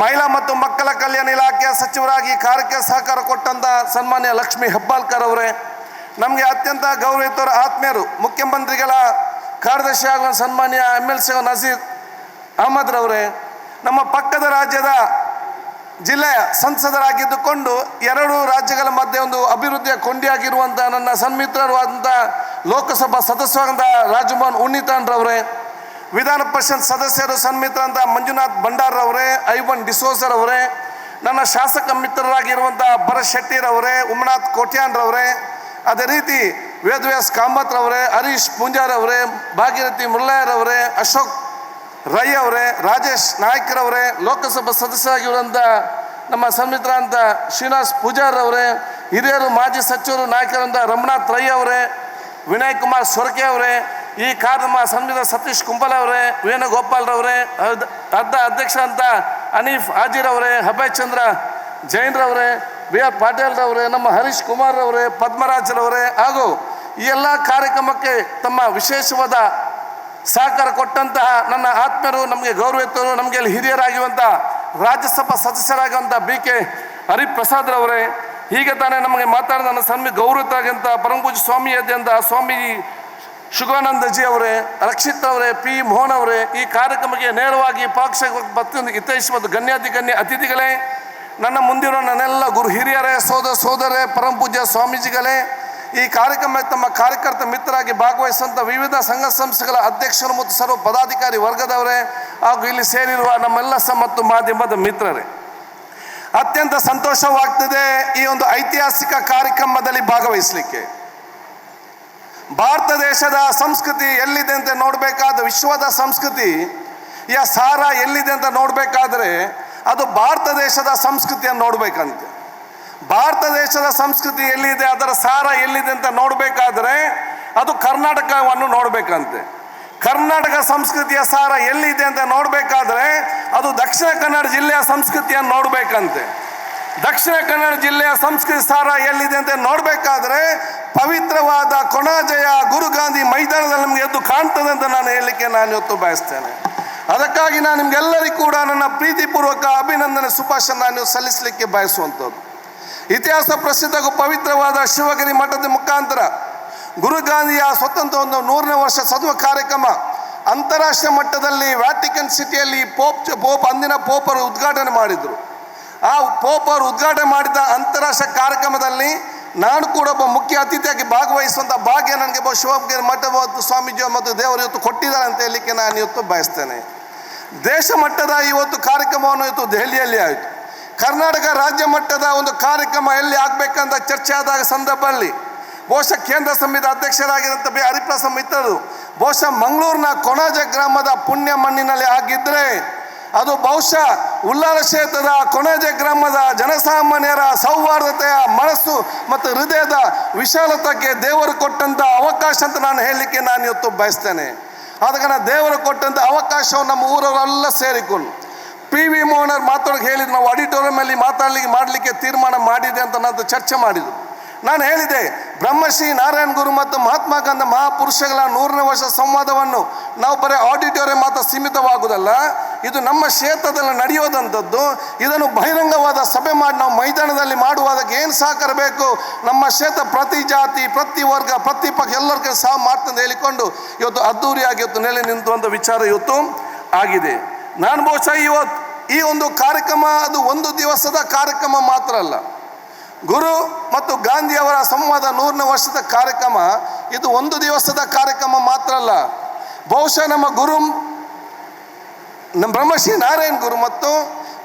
ಮಹಿಳಾ ಮತ್ತು ಮಕ್ಕಳ ಕಲ್ಯಾಣ ಇಲಾಖೆಯ ಸಚಿವರಾಗಿ ಕಾರ್ಯಕ್ಕೆ ಸಹಕಾರ ಕೊಟ್ಟಂತ ಸನ್ಮಾನ್ಯ ಲಕ್ಷ್ಮೀ ಹೆಬ್ಬಾಳ್ಕರ್ ಅವರೇ, ನಮಗೆ ಅತ್ಯಂತ ಗೌರವಿತರ ಆತ್ಮೀಯರು, ಮುಖ್ಯಮಂತ್ರಿಗಳ ಕಾರ್ಯದರ್ಶಿ ಆಗುವ ಸನ್ಮಾನ್ಯ MLC ನಜೀರ್ ಅಹಮದ್ ರವರೇ, ನಮ್ಮ ಪಕ್ಕದ ರಾಜ್ಯದ ಜಿಲ್ಲೆಯ ಸಂಸದರಾಗಿದ್ದುಕೊಂಡು 2 ರಾಜ್ಯಗಳ ಮಧ್ಯೆ ಒಂದು ಅಭಿವೃದ್ಧಿಯ ಕೊಂಡಿಯಾಗಿರುವಂಥ ನನ್ನ ಸನ್ಮಿತ್ರರು ಆದಂಥ ಲೋಕಸಭಾ ಸದಸ್ಯರಾದಂಥ ರಾಜಮೋಹನ್ ಉನ್ನಿತಾನ್ ರವರೇ, ವಿಧಾನ ಪರಿಷತ್ ಸದಸ್ಯರು ಸನ್ಮಿತ್ರ ಅಂತ ಮಂಜುನಾಥ್ ಭಂಡಾರವರೇ, ಐವನ್ ಡಿಸೋಜರ್ ಅವರೇ, ನನ್ನ ಶಾಸಕ ಮಿತ್ರರಾಗಿರುವಂಥ ಭರತ್ ಶೆಟ್ಟಿರವರೇ, ಉಮನಾಥ್ ಕೋಟ್ಯಾನ್ ರವರೇ, ಅದೇ ರೀತಿ ವೇದವ್ಯಾಸ್ ಕಾಮತ್ ರವರೇ, ಹರೀಶ್ ಪೂಂಜಾರ್ ಅವರೇ, ಭಾಗೀರಥಿ ಮುರ್ಲಾಯರವರೇ, ಅಶೋಕ್ ರೈ ಅವರೇ, ರಾಜೇಶ್ ನಾಯ್ಕರವರೇ, ಲೋಕಸಭಾ ಸದಸ್ಯರಾಗಿರುವಂಥ ನಮ್ಮ ಸನ್ಮಿತ್ರ ಅಂತ ಶ್ರೀನಿವಾಸ್ ಪೂಜಾರ್ ಅವರೇ, ಹಿರಿಯರು ಮಾಜಿ ಸಚಿವರು ನಾಯಕರಂತ ರಮನಾಥ್ ರೈ ಅವರೇ, ವಿನಯ್ ಕುಮಾರ್ ಸೊರಕೆ ಅವರೇ, ಈ ಕಾರ್ಯಕ್ರಮ ಸನ್ಮಿತ್ರ ಸತೀಶ್ ಕುಂಬಲ್ ಅವರೇ, ವೇಣುಗೋಪಾಲ್ ರವರೇ, ಅಧ್ಯಕ್ಷ ಅಂತ ಹನೀಫ್ ಹಾಜಿರ್ ಅವರೇ, ಅಭಯ್ ಚಂದ್ರ ಜೈನ್ ರವರೇ, BR ಪಾಟೀಲ್ ರವರೇ, ನಮ್ಮ ಹರೀಶ್ ಕುಮಾರ್ ರವರೇ, ಪದ್ಮರಾಜ್ ರವರೇ ಹಾಗೂ ಈ ಎಲ್ಲ ಕಾರ್ಯಕ್ರಮಕ್ಕೆ ತಮ್ಮ ವಿಶೇಷವಾದ ಸಹಕಾರ ಕೊಟ್ಟಂತಹ ನನ್ನ ಆತ್ಮೀಯರು, ನಮಗೆ ಗೌರವಿತರು, ನಮಗೆ ಅಲ್ಲಿ ಹಿರಿಯರಾಗಿರುವಂಥ ರಾಜ್ಯಸಭಾ ಸದಸ್ಯರಾಗುವಂಥ BK ಹರಿಪ್ರಸಾದ್ ರವರೇ, ಹೀಗೆ ತಾನೇ ನಮಗೆ ಮಾತಾಡಿದ ನನ್ನ ಗೌರವಿತರಾಗಿಂಥ ಪರಮಪೂಜ್ಯ ಸ್ವಾಮಿ ಅಂತ ಸ್ವಾಮಿ ಶುಗಾನಂದಜಿ ಅವರೇ, ರಕ್ಷಿತ್ ಅವರೇ, P ಮೋಹನ್ ಅವರೇ, ಈ ಕಾರ್ಯಕ್ರಮಕ್ಕೆ ನೇರವಾಗಿ ಪಾಕ್ಷಿಕ ಹಿತೈಷಿ ಗಣ್ಯಾತಿಗಣ್ಯ ಅತಿಥಿಗಳೇ, ನನ್ನ ಮುಂದಿರೋ ನನ್ನೆಲ್ಲ ಗುರು ಹಿರಿಯರೇ, ಸೋದರೇ, ಪರಮಪೂಜ್ಯ ಸ್ವಾಮೀಜಿಗಳೇ, ಈ ಕಾರ್ಯಕ್ರಮ ತಮ್ಮ ಕಾರ್ಯಕರ್ತ ಮಿತ್ರರಾಗಿ ಭಾಗವಹಿಸುವಂಥ ವಿವಿಧ ಸಂಘ ಸಂಸ್ಥೆಗಳ ಅಧ್ಯಕ್ಷರು ಮತ್ತು ಸರ್ವ ಪದಾಧಿಕಾರಿ ವರ್ಗದವರೇ ಹಾಗೂ ಇಲ್ಲಿ ಸೇರಿರುವ ನಮ್ಮೆಲ್ಲ ಮತ್ತು ಮಾಧ್ಯಮದ ಮಿತ್ರರೇ, ಅತ್ಯಂತ ಸಂತೋಷವಾಗ್ತಿದೆ ಈ ಒಂದು ಐತಿಹಾಸಿಕ ಕಾರ್ಯಕ್ರಮದಲ್ಲಿ ಭಾಗವಹಿಸಲಿಕ್ಕೆ. ಭಾರತ ದೇಶದ ಸಂಸ್ಕೃತಿ ಎಲ್ಲಿದೆ ಅಂತ ನೋಡಬೇಕಾದ, ವಿಶ್ವದ ಸಂಸ್ಕೃತಿಯ ಸಾರ ಎಲ್ಲಿದೆ ಅಂತ ನೋಡಬೇಕಾದ್ರೆ ಅದು ಭಾರತ ದೇಶದ ಸಂಸ್ಕೃತಿಯನ್ನು ನೋಡಬೇಕಂತೆ. ಭಾರತ ದೇಶದ ಸಂಸ್ಕೃತಿ ಎಲ್ಲಿದೆ, ಅದರ ಸಾರ ಎಲ್ಲಿದೆ ಅಂತ ನೋಡಬೇಕಾದ್ರೆ ಅದು ಕರ್ನಾಟಕವನ್ನು ನೋಡಬೇಕಂತೆ. ಕರ್ನಾಟಕ ಸಂಸ್ಕೃತಿಯ ಸಾರ ಎಲ್ಲಿದೆ ಅಂತ ನೋಡಬೇಕಾದ್ರೆ ಅದು ದಕ್ಷಿಣ ಕನ್ನಡ ಜಿಲ್ಲೆಯ ಸಂಸ್ಕೃತಿಯನ್ನು ನೋಡಬೇಕಂತೆ. ದಕ್ಷಿಣ ಕನ್ನಡ ಜಿಲ್ಲೆಯ ಸಂಸ್ಕೃತಿ ಸಾರ ಎಲ್ಲಿದೆ ಅಂತ ನೋಡಬೇಕಾದ್ರೆ ಪವಿತ್ರವಾದ ಕೊಣಾಜೆಯ ಗುರು ಗಾಂಧಿ ಮೈದಾನದಲ್ಲಿ ನಮಗೆ ಎದ್ದು ಕಾಣ್ತದೆ ಅಂತ ನಾನು ಹೇಳಲಿಕ್ಕೆ ನಾನು ಇವತ್ತು ಬಯಸ್ತೇನೆ. ಅದಕ್ಕಾಗಿ ನಾನು ನಿಮ್ಗೆಲ್ಲರಿಗೂ ಕೂಡ ನನ್ನ ಪ್ರೀತಿಪೂರ್ವಕ ಅಭಿನಂದನೆ ಶುಭಾಶಯ ನಾನು ಸಲ್ಲಿಸಲಿಕ್ಕೆ ಬಯಸುವಂಥದ್ದು. ಇತಿಹಾಸ ಪ್ರಸಿದ್ಧ ಪವಿತ್ರವಾದ ಶಿವಗಿರಿ ಮಠದ ಮುಖಾಂತರ ಗುರು ಗಾಂಧಿಯ ಸ್ವತಂತ್ರ 100ನೇ ವರ್ಷ ಸದುವ ಕಾರ್ಯಕ್ರಮ ಅಂತಾರಾಷ್ಟ್ರೀಯ ಮಟ್ಟದಲ್ಲಿ ವ್ಯಾಟಿಕನ್ ಸಿಟಿಯಲ್ಲಿ ಪೋಪ್ ಅಂದಿನ ಪೋಪರು ಉದ್ಘಾಟನೆ ಮಾಡಿದರು. ಆ ಪೋಪರು ಉದ್ಘಾಟನೆ ಮಾಡಿದ ಅಂತಾರಾಷ್ಟ್ರೀಯ ಕಾರ್ಯಕ್ರಮದಲ್ಲಿ ನಾನು ಕೂಡ ಒಬ್ಬ ಮುಖ್ಯ ಅತಿಥಿಯಾಗಿ ಭಾಗವಹಿಸುವಂಥ ಭಾಗ್ಯ ನನಗೆ ಶಿವಗಿರಿ ಮಠ ಮತ್ತು ಸ್ವಾಮೀಜಿ ಮತ್ತು ದೇವರು ಇವತ್ತು ಕೊಟ್ಟಿದ್ದಾರೆ ಅಂತ ಹೇಳಲಿಕ್ಕೆ ನಾನು ಇವತ್ತು ಬಯಸ್ತೇನೆ. ದೇಶ ಮಟ್ಟದ ಇವತ್ತು ಕಾರ್ಯಕ್ರಮವನ್ನು ಇವತ್ತು ದೆಹಲಿಯಲ್ಲಿ ಆಯಿತು. ಕರ್ನಾಟಕ ರಾಜ್ಯ ಮಟ್ಟದ ಒಂದು ಕಾರ್ಯಕ್ರಮ ಎಲ್ಲಿ ಆಗಬೇಕಂತ ಚರ್ಚೆ ಆದಾಗ ಸಂದರ್ಭದಲ್ಲಿ ಬಹುಶಃ ಕೇಂದ್ರ ಸಮಿತಿ ಅಧ್ಯಕ್ಷರಾಗಿರುವಂಥ ಹರಿಪ್ರಸಾದ್ ಮಿತ್ರರು ಬಹುಶಃ ಮಂಗಳೂರಿನ ಕೊಣಾಜೆ ಗ್ರಾಮದ ಪುಣ್ಯ ಮಣ್ಣಿನಲ್ಲಿ ಆಗಿದ್ದರೆ ಅದು ಬಹುಶಃ ಉಲ್ಲಾರ ಕ್ಷೇತ್ರದ ಕೊಣಾಜೆ ಗ್ರಾಮದ ಜನಸಾಮಾನ್ಯರ ಸೌಹಾರ್ದತೆಯ ಮನಸ್ಸು ಮತ್ತು ಹೃದಯದ ವಿಶಾಲತೆಗೆ ದೇವರು ಕೊಟ್ಟಂಥ ಅವಕಾಶ ಅಂತ ನಾನು ಹೇಳಲಿಕ್ಕೆ ನಾನು ಇವತ್ತು ಬಯಸ್ತೇನೆ. ಆದ ಕಾರಣ ದೇವರು ಕೊಟ್ಟಂಥ ಅವಕಾಶವನ್ನು ನಮ್ಮ ಊರವರೆಲ್ಲ ಸೇರಿಕೊಂಡು PV ಮೋಹನರು ಮಾತಾಡೋಕೆ ಹೇಳಿದ್ರು, ನಾವು ಆಡಿಟೋರಿಯಮಲ್ಲಿ ಮಾಡಲಿಕ್ಕೆ ತೀರ್ಮಾನ ಮಾಡಿದೆ ಅಂತ ನಾನು ಚರ್ಚೆ ಮಾಡಿದರು. ನಾನು ಹೇಳಿದೆ, ಬ್ರಹ್ಮಶ್ರೀ ನಾರಾಯಣ ಗುರು ಮತ್ತು ಮಹಾತ್ಮ ಗಾಂಧಿ ಮಹಾಪುರುಷಗಳ 100ನೇ ವರ್ಷ ಸಂವಾದವನ್ನು ನಾವು ಬರೀ ಆಡಿಟೋರಿಯಂ ಮಾತ್ರ ಸೀಮಿತವಾಗುವುದಲ್ಲ, ಇದು ನಮ್ಮ ಕ್ಷೇತ್ರದಲ್ಲಿ ನಡೆಯೋದಂಥದ್ದು. ಇದನ್ನು ಬಹಿರಂಗವಾದ ಸಭೆ ಮಾಡಿ ನಾವು ಮೈದಾನದಲ್ಲಿ ಮಾಡುವುದಕ್ಕೆ ಏನು ಸಹಕಾರ ಬೇಕು, ನಮ್ಮ ಕ್ಷೇತ್ರ ಪ್ರತಿ ಜಾತಿ, ಪ್ರತಿ ವರ್ಗ, ಪ್ರತಿ ಪಕ್ಷ ಎಲ್ಲರಿಗೂ ಸಹ ಮಾಡ್ತಂದು ಹೇಳಿಕೊಂಡು ಇವತ್ತು ಅದ್ದೂರಿಯಾಗಿ ಇವತ್ತು ನೆಲೆ ನಿಂತುವಂಥ ವಿಚಾರ ಇವತ್ತು ಆಗಿದೆ. ನಾನು ಬಹುಶಃ ಇವತ್ತು ಈ ಒಂದು ಕಾರ್ಯಕ್ರಮ ಅದು ಒಂದು ದಿವಸದ ಕಾರ್ಯಕ್ರಮ ಮಾತ್ರ ಅಲ್ಲ, ಗುರು ಮತ್ತು ಗಾಂಧಿಯವರ ಸಂವಾದ 100ನೇ ವರ್ಷದ ಕಾರ್ಯಕ್ರಮ ಇದು ಒಂದು ದಿವಸದ ಕಾರ್ಯಕ್ರಮ ಮಾತ್ರ ಅಲ್ಲ. ಬಹುಶಃ ನಮ್ಮ ಗುರು ಬ್ರಹ್ಮಶ್ರೀ ನಾರಾಯಣ್ ಗುರು ಮತ್ತು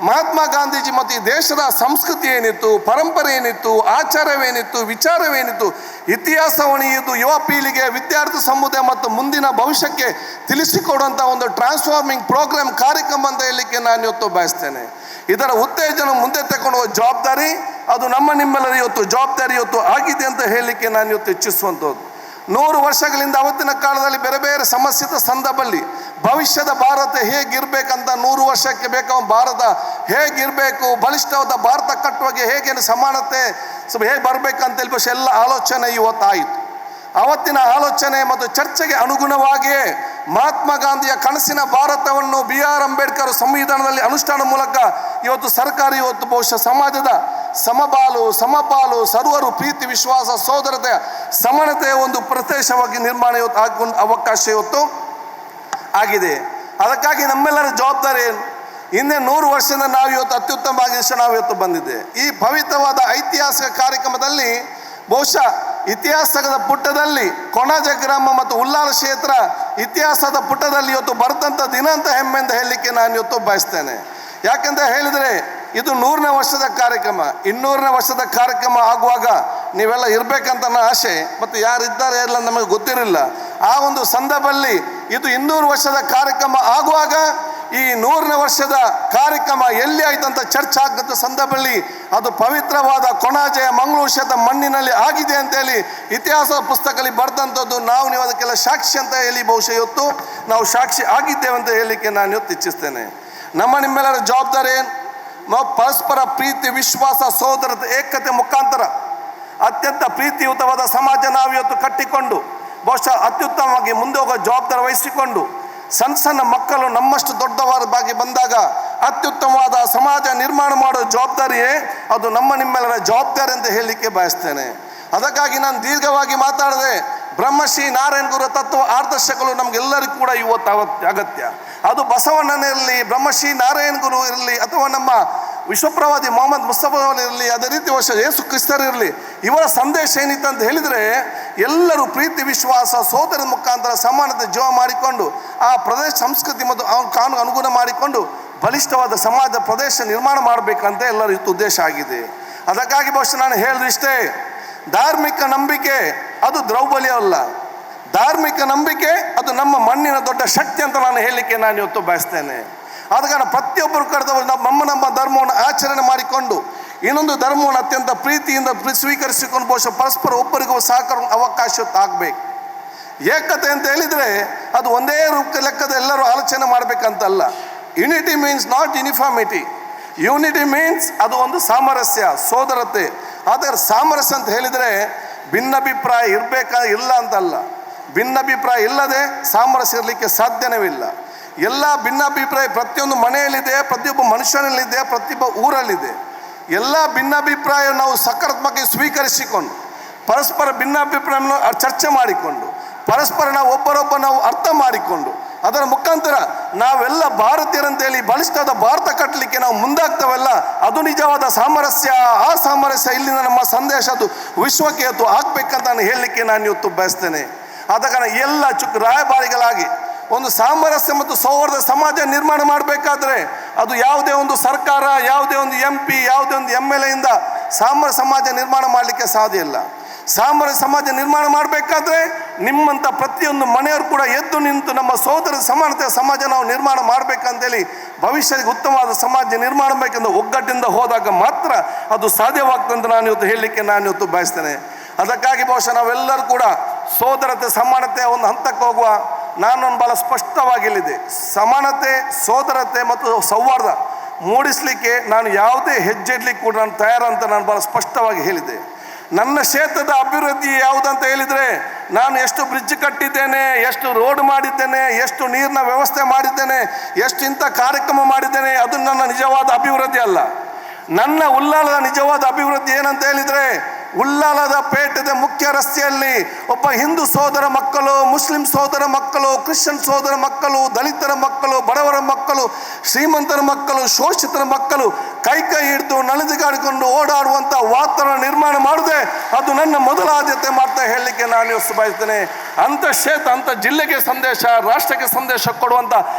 ಮಹಾತ್ಮ ಗಾಂಧೀಜಿ ಮತ್ತು ಈ ದೇಶದ ಸಂಸ್ಕೃತಿ ಏನಿತ್ತು, ಪರಂಪರೆ ಏನಿತ್ತು, ಆಚಾರವೇನಿತ್ತು, ವಿಚಾರವೇನಿತ್ತು, ಇತಿಹಾಸವನ್ನು ಇದು ಯುವ ಪೀಳಿಗೆ, ವಿದ್ಯಾರ್ಥಿ ಸಮುದಾಯ ಮತ್ತು ಮುಂದಿನ ಭವಿಷ್ಯಕ್ಕೆ ತಿಳಿಸಿಕೊಡುವಂಥ ಒಂದು ಟ್ರಾನ್ಸ್ಫಾರ್ಮಿಂಗ್ ಪ್ರೋಗ್ರಾಮ್ ಕಾರ್ಯಕ್ರಮ ಅಂತ ಹೇಳಲಿಕ್ಕೆ ನಾನು ಇವತ್ತು ಬಯಸ್ತೇನೆ. ಇದರ ಉತ್ತೇಜನ ಮುಂದೆ ತಗೊಂಡು ಹೋಗೋ ಜವಾಬ್ದಾರಿ ಅದು ನಮ್ಮ ನಿಮ್ಮೆಲ್ಲರ ಇವತ್ತು ಜವಾಬ್ದಾರಿ ಇವತ್ತು ಆಗಿದೆ ಅಂತ ಹೇಳಲಿಕ್ಕೆ ನಾನು ಇವತ್ತು ಇಚ್ಛಿಸುವಂಥದ್ದು. 100 ವರ್ಷಗಳಿಂದ ಅವತ್ತಿನ ಕಾಲದಲ್ಲಿ ಬೇರೆ ಬೇರೆ ಸಮಸ್ಯೆದ ಸಂದರ್ಭದಲ್ಲಿ ಭವಿಷ್ಯದ ಭಾರತ ಹೇಗಿರಬೇಕಂತ 100 ವರ್ಷಕ್ಕೆ ಬೇಕಾದ ಭಾರತ ಹೇಗಿರಬೇಕು, ಬಲಿಷ್ಠವಾದ ಭಾರತ ಕಟ್ಟುವಾಗೆ ಹೇಗೆ ಸಮಾನತೆ ಸೊ ಹೇಗೆ ಬರಬೇಕಂತೇಳಿ ಬಹುಶಃ ಎಲ್ಲ ಆಲೋಚನೆ ಇವತ್ತಾಯಿತು. ಅವತ್ತಿನ ಆಲೋಚನೆ ಮತ್ತು ಚರ್ಚೆಗೆ ಅನುಗುಣವಾಗಿಯೇ ಮಹಾತ್ಮ ಗಾಂಧಿಯ ಕನಸಿನ ಭಾರತವನ್ನು BR ಅಂಬೇಡ್ಕರ್ ಸಂವಿಧಾನದಲ್ಲಿ ಅನುಷ್ಠಾನ ಮೂಲಕ ಇವತ್ತು ಸರ್ಕಾರ ಇವತ್ತು ಬಹುಶಃ ಸಮಾಜದ ಸಮಪಾಲು ಸರ್ವರು ಪ್ರೀತಿ ವಿಶ್ವಾಸ ಸೋದರತೆ ಸಮಾನತೆಯ ಒಂದು ಪ್ರದೇಶವಾಗಿ ನಿರ್ಮಾಣ ಇವತ್ತು ಆಗುವ ಅವಕಾಶ ಇವತ್ತು ಆಗಿದೆ. ಅದಕ್ಕಾಗಿ ನಮ್ಮೆಲ್ಲರ ಜವಾಬ್ದಾರಿ ಏನು? ಹಿಂದೆ 100 ವರ್ಷದಿಂದ ನಾವು ಇವತ್ತು ಅತ್ಯುತ್ತಮವಾಗಿ ನಾವು ಇವತ್ತು ಬಂದಿದೆ. ಈ ಪವಿತ್ರವಾದ ಐತಿಹಾಸಿಕ ಕಾರ್ಯಕ್ರಮದಲ್ಲಿ ಬಹುಶಃ ಇತಿಹಾಸದ ಪುಟದಲ್ಲಿ ಕೊಣಾಜೆ ಗ್ರಾಮ ಮತ್ತು ಉಲ್ಲಾಲ ಕ್ಷೇತ್ರ ಇತಿಹಾಸದ ಪುಟದಲ್ಲಿ ಇವತ್ತು ಬರೆದಂಥ ದಿನ ಅಂತ ಹೆಮ್ಮೆಯಿಂದ ಹೇಳಲಿಕ್ಕೆ ನಾನು ಇವತ್ತು ಬಯಸ್ತೇನೆ. ಯಾಕೆಂತ ಹೇಳಿದರೆ ಇದು 100ನೇ ವರ್ಷದ ಕಾರ್ಯಕ್ರಮ. 200ನೇ ವರ್ಷದ ಕಾರ್ಯಕ್ರಮ ಆಗುವಾಗ ನೀವೆಲ್ಲ ಇರಬೇಕಂತ ನನ್ನ ಆಸೆ, ಮತ್ತು ಯಾರಿದ್ದಾರೆ ಎಲ್ಲ ನಮಗೆ ಗೊತ್ತಿರಲಿಲ್ಲ. ಆ ಒಂದು ಸಂದರ್ಭದಲ್ಲಿ ಇದು 200 ವರ್ಷದ ಕಾರ್ಯಕ್ರಮ ಆಗುವಾಗ ಈ 100ನೇ ವರ್ಷದ ಕಾರ್ಯಕ್ರಮ ಎಲ್ಲಿ ಆಯ್ತಂತ ಚರ್ಚೆ ಆಗಂತ ಸಂದರ್ಭದಲ್ಲಿ ಅದು ಪವಿತ್ರವಾದ ಕೊಣಾಜೆಯ ಮಂಗಳೂರು ಕ್ಷೇತ್ರ ಮಣ್ಣಿನಲ್ಲಿ ಆಗಿದೆ ಅಂತೇಳಿ ಇತಿಹಾಸ ಪುಸ್ತಕದಲ್ಲಿ ಬರೆದಂಥದ್ದು ನೀವು ಅದಕ್ಕೆಲ್ಲ ಸಾಕ್ಷಿ ಅಂತ ಹೇಳಿ ಬಹುಶಃ ಇವತ್ತು ನಾವು ಸಾಕ್ಷಿ ಆಗಿದ್ದೇವೆ ಅಂತ ಹೇಳಲಿಕ್ಕೆ ನಾನು ಇವತ್ತು ಇಚ್ಛಿಸ್ತೇನೆ. ನಿಮ್ಮೆಲ್ಲರ ಜವಾಬ್ದಾರಿ ಏನು? ನಾವು ಪರಸ್ಪರ ಪ್ರೀತಿ ವಿಶ್ವಾಸ ಸೋದರತೆ ಏಕತೆ ಮುಖಾಂತರ ಅತ್ಯಂತ ಪ್ರೀತಿಯುತವಾದ ಸಮಾಜ ನಾವು ಇವತ್ತು ಕಟ್ಟಿಕೊಂಡು ಬಹುಶಃ ಅತ್ಯುತ್ತಮವಾಗಿ ಮುಂದೆ ಹೋಗೋ ಜವಾಬ್ದಾರಿ ವಹಿಸಿಕೊಂಡು ಸಣ್ಣ ಮಕ್ಕಳು ನಮ್ಮಷ್ಟು ದೊಡ್ಡವರ ಬಗ್ಗೆ ಬಂದಾಗ ಅತ್ಯುತ್ತಮವಾದ ಸಮಾಜ ನಿರ್ಮಾಣ ಮಾಡೋ ಜವಾಬ್ದಾರಿಯೇ ಅದು ನಿಮ್ಮೆಲ್ಲರ ಜವಾಬ್ದಾರಿ ಅಂತ ಹೇಳಲಿಕ್ಕೆ ಬಯಸ್ತೇನೆ. ಅದಕ್ಕಾಗಿ ನಾನು ದೀರ್ಘವಾಗಿ ಮಾತಾಡದೆ ಬ್ರಹ್ಮಶ್ರೀ ನಾರಾಯಣ ಗುರು ತತ್ವ ಆದರ್ಶಗಳು ನಮಗೆಲ್ಲರಿಗೂ ಕೂಡ ಇವತ್ತು ಅಗತ್ಯ. ಅದು ಬಸವಣ್ಣನಿರಲಿ, ಬ್ರಹ್ಮಶ್ರೀ ನಾರಾಯಣ ಗುರು ಇರಲಿ, ಅಥವಾ ನಮ್ಮ ವಿಶ್ವಪ್ರವಾದಿ ಮೊಹಮ್ಮದ್ ಮುಸ್ತಫಾ ಇರಲಿ, ಅದೇ ರೀತಿ ಯೇಸು ಕ್ರಿಸ್ತರಿರಲಿ, ಇವರ ಸಂದೇಶ ಏನಿತ್ತು ಅಂತ ಹೇಳಿದರೆ ಎಲ್ಲರೂ ಪ್ರೀತಿ ವಿಶ್ವಾಸ ಸೋದರ ಮುಖಾಂತರ ಸಮಾನತೆ ಜೀವ ಮಾಡಿಕೊಂಡು ಆ ಪ್ರದೇಶ ಸಂಸ್ಕೃತಿ ಮತ್ತು ಕಾನೂನು ಅನುಗುಣ ಮಾಡಿಕೊಂಡು ಬಲಿಷ್ಠವಾದ ಸಮಾಜ ಪ್ರದೇಶ ನಿರ್ಮಾಣ ಮಾಡಬೇಕಂತ ಎಲ್ಲರ ಉದ್ದೇಶ ಆಗಿದೆ. ಅದಕ್ಕಾಗಿ ಬಹುಶಃ ನಾನು ಹೇಳಿದಿಷ್ಟೇ, ಧಾರ್ಮಿಕ ನಂಬಿಕೆ ಅದು ದೌರ್ಬಲ್ಯವಲ್ಲ, ಧಾರ್ಮಿಕ ನಂಬಿಕೆ ಅದು ನಮ್ಮ ಮಣ್ಣಿನ ದೊಡ್ಡ ಶಕ್ತಿ ಅಂತ ನಾನು ಹೇಳಲಿಕ್ಕೆ ನಾನು ಇವತ್ತು ಬಯಸ್ತೇನೆ. ಆದ ಕಾರಣ ಪ್ರತಿಯೊಬ್ಬರು ಕರೆದವರು ನಮ್ಮ ಧರ್ಮವನ್ನು ಆಚರಣೆ ಮಾಡಿಕೊಂಡು ಇನ್ನೊಂದು ಧರ್ಮವನ್ನು ಅತ್ಯಂತ ಪ್ರೀತಿಯಿಂದ ಸ್ವೀಕರಿಸಿಕೊಂಡು ಬಹುಶಃ ಪರಸ್ಪರ ಒಬ್ಬರಿಗೂ ಸಹಕಾರ ಅವಕಾಶ ಆಗಬೇಕು. ಏಕತೆ ಅಂತ ಹೇಳಿದರೆ ಅದು ಒಂದೇ ಲೆಕ್ಕದ ಎಲ್ಲರೂ ಆಲೋಚನೆ ಮಾಡಬೇಕಂತಲ್ಲ. Unity means not uniformity. Unity means ಅದು ಒಂದು ಸಾಮರಸ್ಯ ಸೋದರತೆ. ಆದರೆ ಸಾಮರಸ್ಯ ಅಂತ ಹೇಳಿದರೆ ಭಿನ್ನಾಭಿಪ್ರಾಯ ಇಲ್ಲ ಅಂತಲ್ಲ. ಭಿನ್ನಾಭಿಪ್ರಾಯ ಇಲ್ಲದೆ ಸಾಮರಸ್ಯ ಇರಲಿಕ್ಕೆ ಸಾಧ್ಯನೇ ಇಲ್ಲ. ಎಲ್ಲ ಭಿನ್ನಾಭಿಪ್ರಾಯ ಪ್ರತಿಯೊಂದು ಮನೆಯಲ್ಲಿದೆ, ಪ್ರತಿಯೊಬ್ಬ ಮನುಷ್ಯನಲ್ಲಿದೆ, ಪ್ರತಿಯೊಬ್ಬ ಊರಲ್ಲಿದೆ. ಎಲ್ಲ ಭಿನ್ನಾಭಿಪ್ರಾಯ ನಾವು ಸಕಾರಾತ್ಮಕ ಸ್ವೀಕರಿಸಿಕೊಂಡು ಪರಸ್ಪರ ಭಿನ್ನಾಭಿಪ್ರಾಯವನ್ನು ಚರ್ಚೆ ಮಾಡಿಕೊಂಡು ಪರಸ್ಪರ ನಾವು ನಾವು ಅರ್ಥ ಮಾಡಿಕೊಂಡು ಅದರ ಮುಖಾಂತರ ನಾವೆಲ್ಲ ಭಾರತೀಯರಂತೇಳಿ ಬಲಿಷ್ಠವಾದ ಭಾರತ ಕಟ್ಟಲಿಕ್ಕೆ ನಾವು ಮುಂದಾಗ್ತವಲ್ಲ, ಅದು ನಿಜವಾದ ಸಾಮರಸ್ಯ. ಆ ಸಾಮರಸ್ಯ ಇಲ್ಲಿಂದ ನಮ್ಮ ಸಂದೇಶ ಅದು ವಿಶ್ವಕ್ಕೆ ಇವತ್ತು ಆಗ್ಬೇಕಂತ ನಾನು ಹೇಳಲಿಕ್ಕೆ ನಾನು ಇವತ್ತು ಬಯಸ್ತೇನೆ. ಆದ ಕಾರಣ ಎಲ್ಲ ರಾಯಭಾರಿಗಳಾಗಿ ಒಂದು ಸಾಮರಸ್ಯ ಮತ್ತು ಸೌಹಾರ್ದ ಸಮಾಜ ನಿರ್ಮಾಣ ಮಾಡಬೇಕಾದ್ರೆ ಅದು ಯಾವುದೇ ಒಂದು ಸರ್ಕಾರ, ಯಾವುದೇ ಒಂದು MP, ಯಾವುದೇ ಒಂದು MLA ಇಂದ ಸಮಾಜ ನಿರ್ಮಾಣ ಮಾಡಲಿಕ್ಕೆ ಸಾಧ್ಯ ಇಲ್ಲ. ಸಮಾಜ ನಿರ್ಮಾಣ ಮಾಡಬೇಕಾದ್ರೆ ನಿಮ್ಮಂಥ ಪ್ರತಿಯೊಂದು ಮನೆಯವರು ಕೂಡ ಎದ್ದು ನಿಂತು ನಮ್ಮ ಸೋದರ ಸಮಾನತೆಯ ಸಮಾಜ ನಾವು ನಿರ್ಮಾಣ ಮಾಡಬೇಕಂತೇಳಿ ಭವಿಷ್ಯಕ್ಕೆ ಉತ್ತಮವಾದ ಸಮಾಜ ನಿರ್ಮಾಣ ಬೇಕೆಂದು ಒಗ್ಗಟ್ಟಿಂದ ಹೋದಾಗ ಮಾತ್ರ ಅದು ಸಾಧ್ಯವಾಗ್ತದೆ ಅಂತ ನಾನು ಇವತ್ತು ಹೇಳಲಿಕ್ಕೆ ನಾನು ಇವತ್ತು ಬಯಸ್ತೇನೆ. ಅದಕ್ಕಾಗಿ ಬಹುಶಃ ನಾವೆಲ್ಲರೂ ಕೂಡ ಸೋದರತೆ ಸಮಾನತೆಯ ಒಂದು ಹಂತಕ್ಕೆ ಹೋಗುವ ನಾನೊಂದು ಭಾಳ ಸ್ಪಷ್ಟವಾಗಿ ಹೇಳಿದೆ. ಸಮಾನತೆ ಸೋದರತೆ ಮತ್ತು ಸೌಹಾರ್ದ ಮೂಡಿಸಲಿಕ್ಕೆ ನಾನು ಯಾವುದೇ ಹೆಜ್ಜೆ ಇಡ್ಲಿಕ್ಕೆ ಕೂಡ ನಾನು ತಯಾರಂತ ನಾನು ಭಾಳ ಸ್ಪಷ್ಟವಾಗಿ ಹೇಳಿದೆ. ನನ್ನ ಕ್ಷೇತ್ರದ ಅಭಿವೃದ್ಧಿ ಯಾವುದಂತ ಹೇಳಿದರೆ ನಾನು ಎಷ್ಟು ಬ್ರಿಡ್ಜ್ ಕಟ್ಟಿದ್ದೇನೆ, ಎಷ್ಟು ರೋಡ್ ಮಾಡಿದ್ದೇನೆ, ಎಷ್ಟು ನೀರಿನ ವ್ಯವಸ್ಥೆ ಮಾಡಿದ್ದೇನೆ, ಎಷ್ಟು ಇಂಥ ಕಾರ್ಯಕ್ರಮ ಮಾಡಿದ್ದೇನೆ, ಅದು ನನ್ನ ನಿಜವಾದ ಅಭಿವೃದ್ಧಿ ಅಲ್ಲ. ನನ್ನ ಉಲ್ಲಾಲದ ನಿಜವಾದ ಅಭಿವೃದ್ಧಿ ಏನಂತ ಹೇಳಿದರೆ ಉಲ್ಲಾಲದ ಪೇಟೆದ ಮುಖ್ಯ ರಸ್ತೆಯಲ್ಲಿ ಒಬ್ಬ ಹಿಂದೂ ಸೋದರ ಮಕ್ಕಳು, ಮುಸ್ಲಿಂ ಸೋದರ ಮಕ್ಕಳು, ಕ್ರಿಶ್ಚಿಯನ್ ಸೋದರ ಮಕ್ಕಳು, ದಲಿತರ ಮಕ್ಕಳು, ಬಡವರ ಮಕ್ಕಳು, ಶ್ರೀಮಂತರ ಮಕ್ಕಳು, ಶೋಷಿತರ ಮಕ್ಕಳು ಕೈ ಹಿಡಿದು ನಡೆದುಗಾಡಿಕೊಂಡು ಓಡಾಡುವಂಥ ವಾತಾವರಣ ನಿರ್ಮಾಣ ಮಾಡಿದೆ ಅದು ನನ್ನ ಮೊದಲ ಆದ್ಯತೆ ಮಾಡ್ತಾ ಹೇಳಲಿಕ್ಕೆ ನಾನು ಯೋಚಿಸ ಬಯಸ್ತೇನೆ. ಅಂಥ ಕ್ಷೇತ್ರ, ಅಂಥ ಜಿಲ್ಲೆಗೆ ಸಂದೇಶ, ರಾಷ್ಟ್ರಕ್ಕೆ ಸಂದೇಶ ಕೊಡುವಂಥ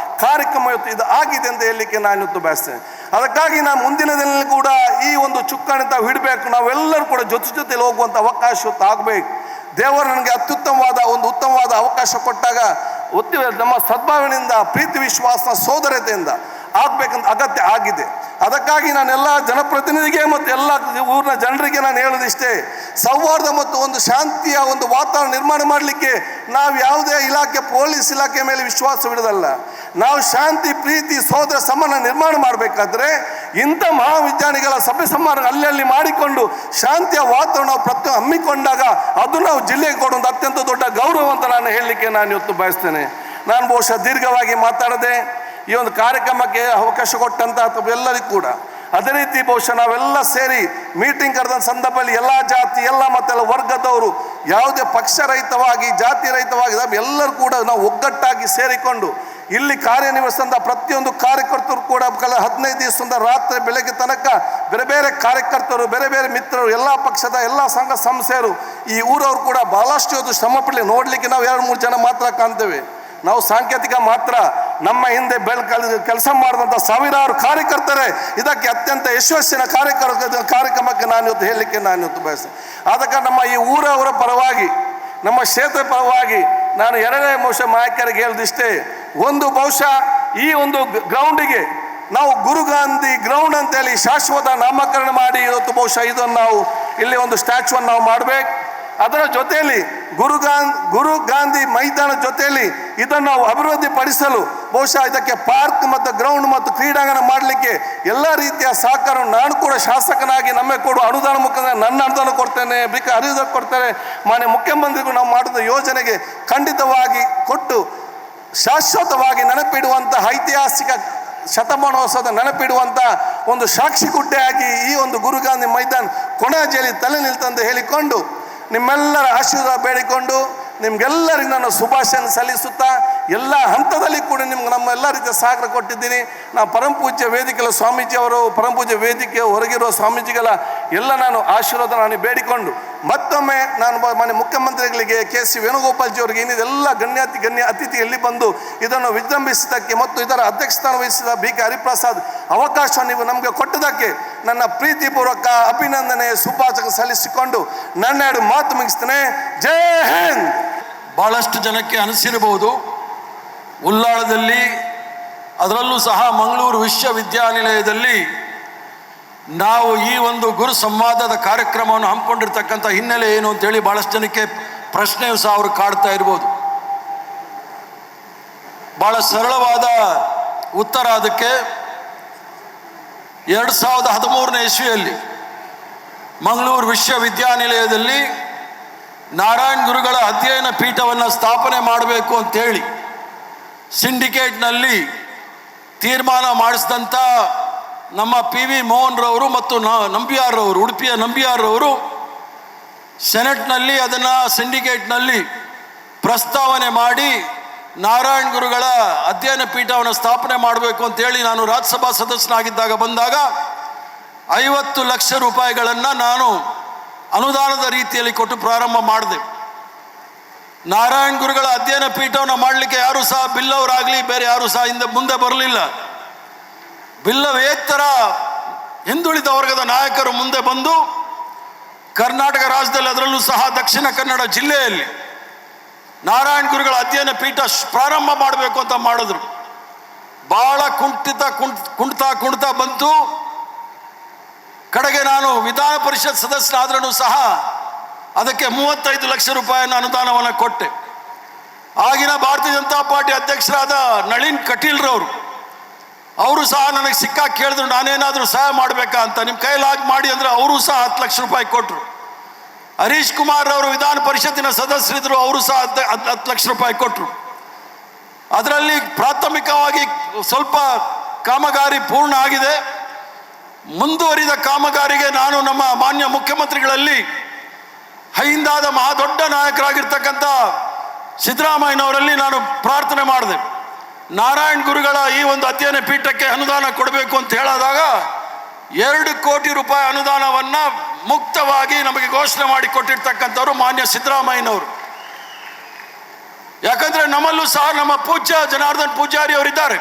ಕಾರ್ಯಕ್ರಮ ಇವತ್ತು ಇದು ಆಗಿದೆ ಅಂತ ಹೇಳಲಿಕ್ಕೆ ನಾನು ಇವತ್ತು ಬಯಸ್ತೇನೆ. ಅದಕ್ಕಾಗಿ ನಾನು ಮುಂದಿನ ದಿನದಲ್ಲಿ ಕೂಡ ಈ ಒಂದು ಚುಕ್ಕಾಣಿ ತಾವು ಹಿಡಬೇಕು. ನಾವೆಲ್ಲರೂ ಕೂಡ ಜೊತೆಲಿ ಹೋಗುವಂಥ ಅವಕಾಶ ಇವತ್ತು ಆಗಬೇಕು. ದೇವರು ನನಗೆ ಅತ್ಯುತ್ತಮವಾದ ಒಂದು ಉತ್ತಮವಾದ ಅವಕಾಶ ಕೊಟ್ಟಾಗ ನಮ್ಮ ಸದ್ಭಾವನೆಯಿಂದ ಪ್ರೀತಿ ವಿಶ್ವಾಸ ಸೋದರತೆಯಿಂದ ಆಗ್ಬೇಕಂತ ಅಗತ್ಯ ಆಗಿದೆ. ಅದಕ್ಕಾಗಿ ನಾನೆಲ್ಲ ಜನಪ್ರತಿನಿಧಿಗೆ ಮತ್ತು ಎಲ್ಲ ಊರಿನ ಜನರಿಗೆ ನಾನು ಹೇಳೋದಿಷ್ಟೇ, ಸೌಹಾರ್ದ ಮತ್ತು ಒಂದು ಶಾಂತಿಯ ಒಂದು ವಾತಾವರಣ ನಿರ್ಮಾಣ ಮಾಡಲಿಕ್ಕೆ ನಾವು ಯಾವುದೇ ಇಲಾಖೆ, ಪೊಲೀಸ್ ಇಲಾಖೆ ಮೇಲೆ ವಿಶ್ವಾಸವಿಡೋದಲ್ಲ. ನಾವು ಶಾಂತಿ, ಪ್ರೀತಿ, ಸೋದರ ಸಮಾನ ನಿರ್ಮಾಣ ಮಾಡಬೇಕಾದ್ರೆ ಇಂಥ ಮಹಾವಿಜ್ಞಾನಿಗಳ ಸಭೆ ಸಮಾರಂಭ ಅಲ್ಲಿ ಮಾಡಿಕೊಂಡು ಶಾಂತಿಯ ವಾತಾವರಣ ನಾವು ಪ್ರತಿ ಹಮ್ಮಿಕೊಂಡಾಗ ಅದು ನಾವು ಜಿಲ್ಲೆಗೆ ಕೊಡುವಂಥ ಅತ್ಯಂತ ದೊಡ್ಡ ಗೌರವ ಅಂತ ನಾನು ಹೇಳಲಿಕ್ಕೆ ನಾನು ಇವತ್ತು ಬಯಸ್ತೇನೆ. ನಾನು ಬಹುಶಃ ದೀರ್ಘವಾಗಿ ಮಾತಾಡದೆ ಈ ಒಂದು ಕಾರ್ಯಕ್ರಮಕ್ಕೆ ಅವಕಾಶ ಕೊಟ್ಟಂತ ಎಲ್ಲರಿಗೂ ಕೂಡ ಅದೇ ರೀತಿ ಬಹುಶಃ ನಾವೆಲ್ಲ ಸೇರಿ ಮೀಟಿಂಗ್ ಕರೆದ ಸಂದರ್ಭದಲ್ಲಿ ಎಲ್ಲ ಜಾತಿ, ಎಲ್ಲ ಮತ್ತೆಲ್ಲ ವರ್ಗದವರು ಯಾವುದೇ ಪಕ್ಷರಹಿತವಾಗಿ, ಜಾತಿ ರಹಿತವಾಗಿ ಎಲ್ಲರೂ ಕೂಡ ನಾವು ಒಗ್ಗಟ್ಟಾಗಿ ಸೇರಿಕೊಂಡು ಇಲ್ಲಿ ಕಾರ್ಯನಿರ್ವಹಿಸಿದಂಥ ಪ್ರತಿಯೊಂದು ಕಾರ್ಯಕರ್ತರು ಕೂಡ 15 ದಿವಸದಿಂದ ರಾತ್ರಿ ಬೆಳಗ್ಗೆ ತನಕ ಬೇರೆ ಬೇರೆ ಕಾರ್ಯಕರ್ತರು, ಬೇರೆ ಬೇರೆ ಮಿತ್ರರು, ಎಲ್ಲ ಪಕ್ಷದ ಎಲ್ಲ ಸಂಘ ಸಂಸ್ಥೆಯರು, ಈ ಊರವರು ಕೂಡ ಬಹಳಷ್ಟು ಇವತ್ತು ಶ್ರಮ ಪಡಲಿ. ನೋಡಲಿಕ್ಕೆ ನಾವು 2-3 ಜನ ಮಾತ್ರ ಕಾಣ್ತೇವೆ. ನಾವು ಸಾಂಕೇತಿಕ ಮಾತ್ರ. ನಮ್ಮ ಹಿಂದೆ ಕೆಲಸ ಮಾಡಿದಂಥ ಸಾವಿರಾರು ಕಾರ್ಯಕರ್ತರೇ ಇದಕ್ಕೆ ಅತ್ಯಂತ ಯಶಸ್ಸಿನ ಕಾರ್ಯಕ್ರಮಕ್ಕೆ ನಾನು ಇವತ್ತು ಹೇಳಲಿಕ್ಕೆ ನಾನು ಇವತ್ತು ಬಯಸ್ತೇನೆ. ಆದ ಕಾರಣ ನಮ್ಮ ಈ ಊರವರ ಪರವಾಗಿ, ನಮ್ಮ ಕ್ಷೇತ್ರ ಪರವಾಗಿ ನಾನು ಎರಡನೇ ಬಹುಶಃ ನಾಯಕರಿಗೆ ಹೇಳಿದಿಷ್ಟೇ, ಒಂದು ಬಹುಶಃ ಈ ಒಂದು ಗ್ರೌಂಡಿಗೆ ನಾವು ಗುರು ಗಾಂಧಿ ಗ್ರೌಂಡ್ ಅಂತೇಳಿ ಶಾಶ್ವತ ನಾಮಕರಣ ಮಾಡಿ ಇವತ್ತು ಬಹುಶಃ ಇದನ್ನು ನಾವು ಇಲ್ಲಿ ಒಂದು ಸ್ಟ್ಯಾಚ್ಯೂವನ್ನು ನಾವು ಮಾಡಬೇಕು. ಅದರ ಜೊತೆಯಲ್ಲಿ ಗುರು ಗಾಂಧಿ ಮೈದಾನ ಜೊತೆಯಲ್ಲಿ ಇದನ್ನು ನಾವು ಅಭಿವೃದ್ಧಿ ಪಡಿಸಲು ಬಹುಶಃ ಇದಕ್ಕೆ ಪಾರ್ಕ್ ಮತ್ತು ಗ್ರೌಂಡ್ ಮತ್ತು ಕ್ರೀಡಾಂಗಣ ಮಾಡಲಿಕ್ಕೆ ಎಲ್ಲ ರೀತಿಯ ಸಹಕಾರ ನಾನು ಕೂಡ ಶಾಸಕನಾಗಿ ನಮಗೆ ಕೊಡುವ ಅನುದಾನ ಮುಖಾಂತರ ನನ್ನ ಅನುದಾನ ಕೊಡ್ತೇನೆ, ಅನುದಾನ ಕೊಡ್ತೇನೆ. ಮಾನ್ಯ ಮುಖ್ಯಮಂತ್ರಿಗಳು ನಾವು ಮಾಡಿದ ಯೋಜನೆಗೆ ಖಂಡಿತವಾಗಿ ಕೊಟ್ಟು ಶಾಶ್ವತವಾಗಿ ನೆನಪಿಡುವಂಥ ಐತಿಹಾಸಿಕ ಶತಮಾನೋತ್ಸವದ ನೆನಪಿಡುವಂಥ ಒಂದು ಸಾಕ್ಷಿಗುಡ್ಡೆಯಾಗಿ ಈ ಒಂದು ಗುರು ಗಾಂಧಿ ಮೈದಾನ ಕೊಣಾಜಿಯಲ್ಲಿ ತಲೆ ನಿಲ್ತಂದು ಹೇಳಿಕೊಂಡು ನಿಮ್ಮೆಲ್ಲರ ಆಶೀರ್ವಾದ ಬೇಡಿಕೊಂಡು ನಿಮ್ಗೆಲ್ಲರಿಗೂ ನಾನು ಶುಭಾಶಯ ಸಲ್ಲಿಸುತ್ತಾ ಎಲ್ಲ ಹಂತದಲ್ಲಿ ಕೂಡ ನಿಮ್ಗೆ ನಮ್ಮೆಲ್ಲ ರೀತಿಯ ಸಹಕಾರ ಕೊಟ್ಟಿದ್ದೀನಿ. ನಾವು ಪರಮಪೂಜ್ಯ ವೇದಿಕೆಯ ಸ್ವಾಮೀಜಿಯವರು, ಪರಮಪೂಜ್ಯ ವೇದಿಕೆ ಹೊರಗಿರುವ ಸ್ವಾಮೀಜಿಗಳ ಎಲ್ಲ ನಾನು ಆಶೀರ್ವಾದ ನಾನು ಬೇಡಿಕೊಂಡು ಮತ್ತೊಮ್ಮೆ ನಾನು ಮಾನ್ಯ ಮುಖ್ಯಮಂತ್ರಿಗಳಿಗೆ ಕೆ.ಸಿ. ವೇಣುಗೋಪಾಲ್ಜಿಯವರಿಗೆ ಇನ್ನಿದೆಲ್ಲ ಗಣ್ಯ ಅತಿಥಿ ಇಲ್ಲಿ ಬಂದು ಇದನ್ನು ವಿಜೃಂಭಿಸಿದ್ದಕ್ಕೆ ಮತ್ತು ಇದರ ಅಧ್ಯಕ್ಷಸ್ಥಾನ ವಹಿಸಿದ ಬಿ.ಕೆ. ಹರಿಪ್ರಸಾದ್ ಅವಕಾಶವನ್ನು ನೀವು ನಮಗೆ ಕೊಟ್ಟದಕ್ಕೆ ನನ್ನ ಪ್ರೀತಿಪೂರ್ವಕ ಅಭಿನಂದನೆ, ಶುಭಾಶಯ ಸಲ್ಲಿಸಿಕೊಂಡು ನನ್ನ 2 ಮಾತು ಮುಗಿಸ್ತೇನೆ. ಜೈ ಹಿಂದ್. ಭಾಳಷ್ಟು ಜನಕ್ಕೆ ಅನಿಸಿರಬಹುದು, ಉಲ್ಲಾಳದಲ್ಲಿ, ಅದರಲ್ಲೂ ಸಹ ಮಂಗಳೂರು ವಿಶ್ವವಿದ್ಯಾನಿಲಯದಲ್ಲಿ ನಾವು ಈ ಒಂದು ಗುರು ಸಂವಾದದ ಕಾರ್ಯಕ್ರಮವನ್ನು ಹಮ್ಮಿಕೊಂಡಿರ್ತಕ್ಕಂಥ ಹಿನ್ನೆಲೆ ಏನು ಅಂತೇಳಿ ಭಾಳಷ್ಟು ಜನಕ್ಕೆ ಪ್ರಶ್ನೆಯೂ ಸಹ ಅವರು ಕಾಡ್ತಾ ಇರ್ಬೋದು. ಭಾಳ ಸರಳವಾದ ಉತ್ತರ ಅದಕ್ಕೆ. 2013ನೇ ಇಸ್ವಿಯಲ್ಲಿ ಮಂಗಳೂರು ವಿಶ್ವವಿದ್ಯಾನಿಲಯದಲ್ಲಿ ನಾರಾಯಣ ಗುರುಗಳ ಅಧ್ಯಯನ ಪೀಠವನ್ನು ಸ್ಥಾಪನೆ ಮಾಡಬೇಕು ಅಂತೇಳಿ ಸಿಂಡಿಕೇಟ್ನಲ್ಲಿ ತೀರ್ಮಾನ ಮಾಡಿಸಿದಂಥ ನಮ್ಮ P.V. ಮೋಹನ್ರವರು ಮತ್ತು ನಂಬಿಯಾರ್ರವರು, ಉಡುಪಿಯ ನಂಬಿಯಾರ್ರವರು ಸೆನೆಟ್ನಲ್ಲಿ ಅದನ್ನು ಸಿಂಡಿಕೇಟ್ನಲ್ಲಿ ಪ್ರಸ್ತಾವನೆ ಮಾಡಿ ನಾರಾಯಣ ಗುರುಗಳ ಅಧ್ಯಯನ ಪೀಠವನ್ನು ಸ್ಥಾಪನೆ ಮಾಡಬೇಕು ಅಂತೇಳಿ ನಾನು ರಾಜ್ಯಸಭಾ ಸದಸ್ಯನಾಗಿದ್ದಾಗ ಬಂದಾಗ 50 ಲಕ್ಷ ರೂಪಾಯಿಗಳನ್ನು ನಾನು ಅನುದಾನದ ರೀತಿಯಲ್ಲಿ ಕೊಟ್ಟು ಪ್ರಾರಂಭ ಮಾಡಿದೆ. ನಾರಾಯಣ ಗುರುಗಳ ಅಧ್ಯಯನ ಪೀಠವನ್ನು ಮಾಡಲಿಕ್ಕೆ ಯಾರೂ ಸಹ ಬಿಲ್ಲವರಾಗಲಿ ಬೇರೆ ಯಾರೂ ಸಹ ಮುಂದೆ ಬರಲಿಲ್ಲ. ಬಿಲ್ಲವೇತರ ಹಿಂದುಳಿದ ವರ್ಗದ ನಾಯಕರು ಮುಂದೆ ಬಂದು ಕರ್ನಾಟಕ ರಾಜ್ಯದಲ್ಲಿ, ಅದರಲ್ಲೂ ಸಹ ದಕ್ಷಿಣ ಕನ್ನಡ ಜಿಲ್ಲೆಯಲ್ಲಿ ನಾರಾಯಣ ಗುರುಗಳ ಅಧ್ಯಯನ ಪೀಠ ಪ್ರಾರಂಭ ಮಾಡಬೇಕು ಅಂತ ಮಾಡಿದ್ರು. ಭಾಳ ಕುಣ್ತಾ ಬಂತು. ಕಡೆಗೆ ನಾನು ವಿಧಾನ ಪರಿಷತ್ ಸದಸ್ಯನಾದ್ರೂ ಸಹ ಅದಕ್ಕೆ 35 ಲಕ್ಷ ರೂಪಾಯಿನ ಅನುದಾನವನ್ನು ಕೊಟ್ಟೆ. ಆಗಿನ ಭಾರತೀಯ ಜನತಾ ಪಾರ್ಟಿ ಅಧ್ಯಕ್ಷರಾದ ನಳಿನ್ ಕಟೀಲ್ರವರು ಅವರು ಸಹ ನನಗೆ ಕೇಳಿದ್ರು ನಾನೇನಾದರೂ ಸಹಾಯ ಮಾಡಬೇಕಾ ಅಂತ. ನಿಮ್ಮ ಕೈಲಾಗಿ ಮಾಡಿ ಅಂದರೆ ಅವರು ಸಹ 10 ಲಕ್ಷ ರೂಪಾಯಿ ಕೊಟ್ಟರು. ಹರೀಶ್ ಕುಮಾರ್ ಅವರು ವಿಧಾನ ಪರಿಷತ್ತಿನ ಸದಸ್ಯರಿದ್ದರು, ಅವರು ಸಹ 10 ಲಕ್ಷ ರೂಪಾಯಿ ಕೊಟ್ಟರು. ಅದರಲ್ಲಿ ಪ್ರಾಥಮಿಕವಾಗಿ ಸ್ವಲ್ಪ ಕಾಮಗಾರಿ ಪೂರ್ಣ ಆಗಿದೆ. ಮುಂದುವರಿದ ಕಾಮಗಾರಿಗೆ ನಾನು ನಮ್ಮ ಮಾನ್ಯ ಮುಖ್ಯಮಂತ್ರಿಗಳಲ್ಲಿ ಹೈಂದಾದ ಮಹಾದೊಡ್ಡ ನಾಯಕರಾಗಿರ್ತಕ್ಕಂಥ ಸಿದ್ದರಾಮಯ್ಯನವರಲ್ಲಿ ನಾನು ಪ್ರಾರ್ಥನೆ ಮಾಡಿದೆ. ನಾರಾಯಣ ಗುರುಗಳ ಈ ಒಂದು ಅಧ್ಯಯನ ಪೀಠಕ್ಕೆ ಅನುದಾನ ಕೊಡಬೇಕು ಅಂತ ಹೇಳಿದಾಗ 2 ಕೋಟಿ ರೂಪಾಯಿ ಅನುದಾನವನ್ನು ಮುಕ್ತವಾಗಿ ನಮಗೆ ಘೋಷಣೆ ಮಾಡಿ ಕೊಟ್ಟಿರ್ತಕ್ಕಂಥವ್ರು ಮಾನ್ಯ ಸಿದ್ದರಾಮಯ್ಯನವರು. ಯಾಕಂದರೆ ನಮ್ಮಲ್ಲೂ ಸಹ ನಮ್ಮ ಪೂಜ್ಯ ಜನಾರ್ದನ್ ಪೂಜಾರಿ ಅವರಿದ್ದಾರೆ.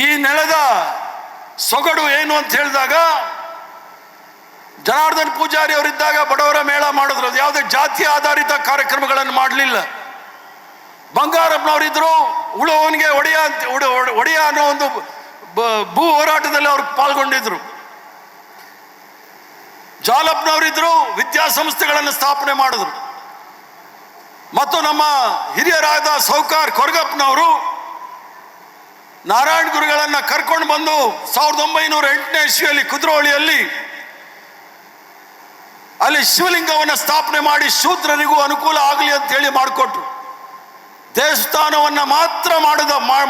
ಈ ನೆಲದ ಸೊಗಡು ಏನು ಅಂತ ಹೇಳಿದಾಗ ಜನಾರ್ದನ್ ಪೂಜಾರಿ ಅವರಿದ್ದಾಗ ಬಡವರ ಮೇಳ ಮಾಡಿದ್ರು. ಅದು ಯಾವುದೇ ಜಾತಿ ಆಧಾರಿತ ಕಾರ್ಯಕ್ರಮಗಳನ್ನು ಮಾಡಲಿಲ್ಲ. ಬಂಗಾರಪ್ಪನವರಿದ್ದರು, ಉಳುವವನಿಗೆ ಒಡೆಯ ಅನ್ನೋ ಒಂದು ಭೂ ಹೋರಾಟದಲ್ಲಿ ಅವರು ಪಾಲ್ಗೊಂಡಿದ್ರು. ಜಾಲಪ್ನವರಿದ್ರು, ವಿದ್ಯಾಸಂಸ್ಥೆಗಳನ್ನು ಸ್ಥಾಪನೆ ಮಾಡಿದ್ರು. ಮತ್ತು ನಮ್ಮ ಹಿರಿಯರಾದ ಸೌಕಾರ್ ಕೊರಗಪ್ಪನವರು ನಾರಾಯಣ ಗುರುಗಳನ್ನು ಕರ್ಕೊಂಡು ಬಂದು 1908ನೇ ಇಸ್ವಿಯಲ್ಲಿ ಕುದ್ರೋಳಿಯಲ್ಲಿ ಅಲ್ಲಿ ಶಿವಲಿಂಗವನ್ನು ಸ್ಥಾಪನೆ ಮಾಡಿ ಶೂದ್ರರಿಗೂ ಅನುಕೂಲ ಆಗಲಿ ಅಂತ ಹೇಳಿ ಮಾಡಿಕೊಟ್ರು. ದೇವಸ್ಥಾನವನ್ನು ಮಾತ್ರ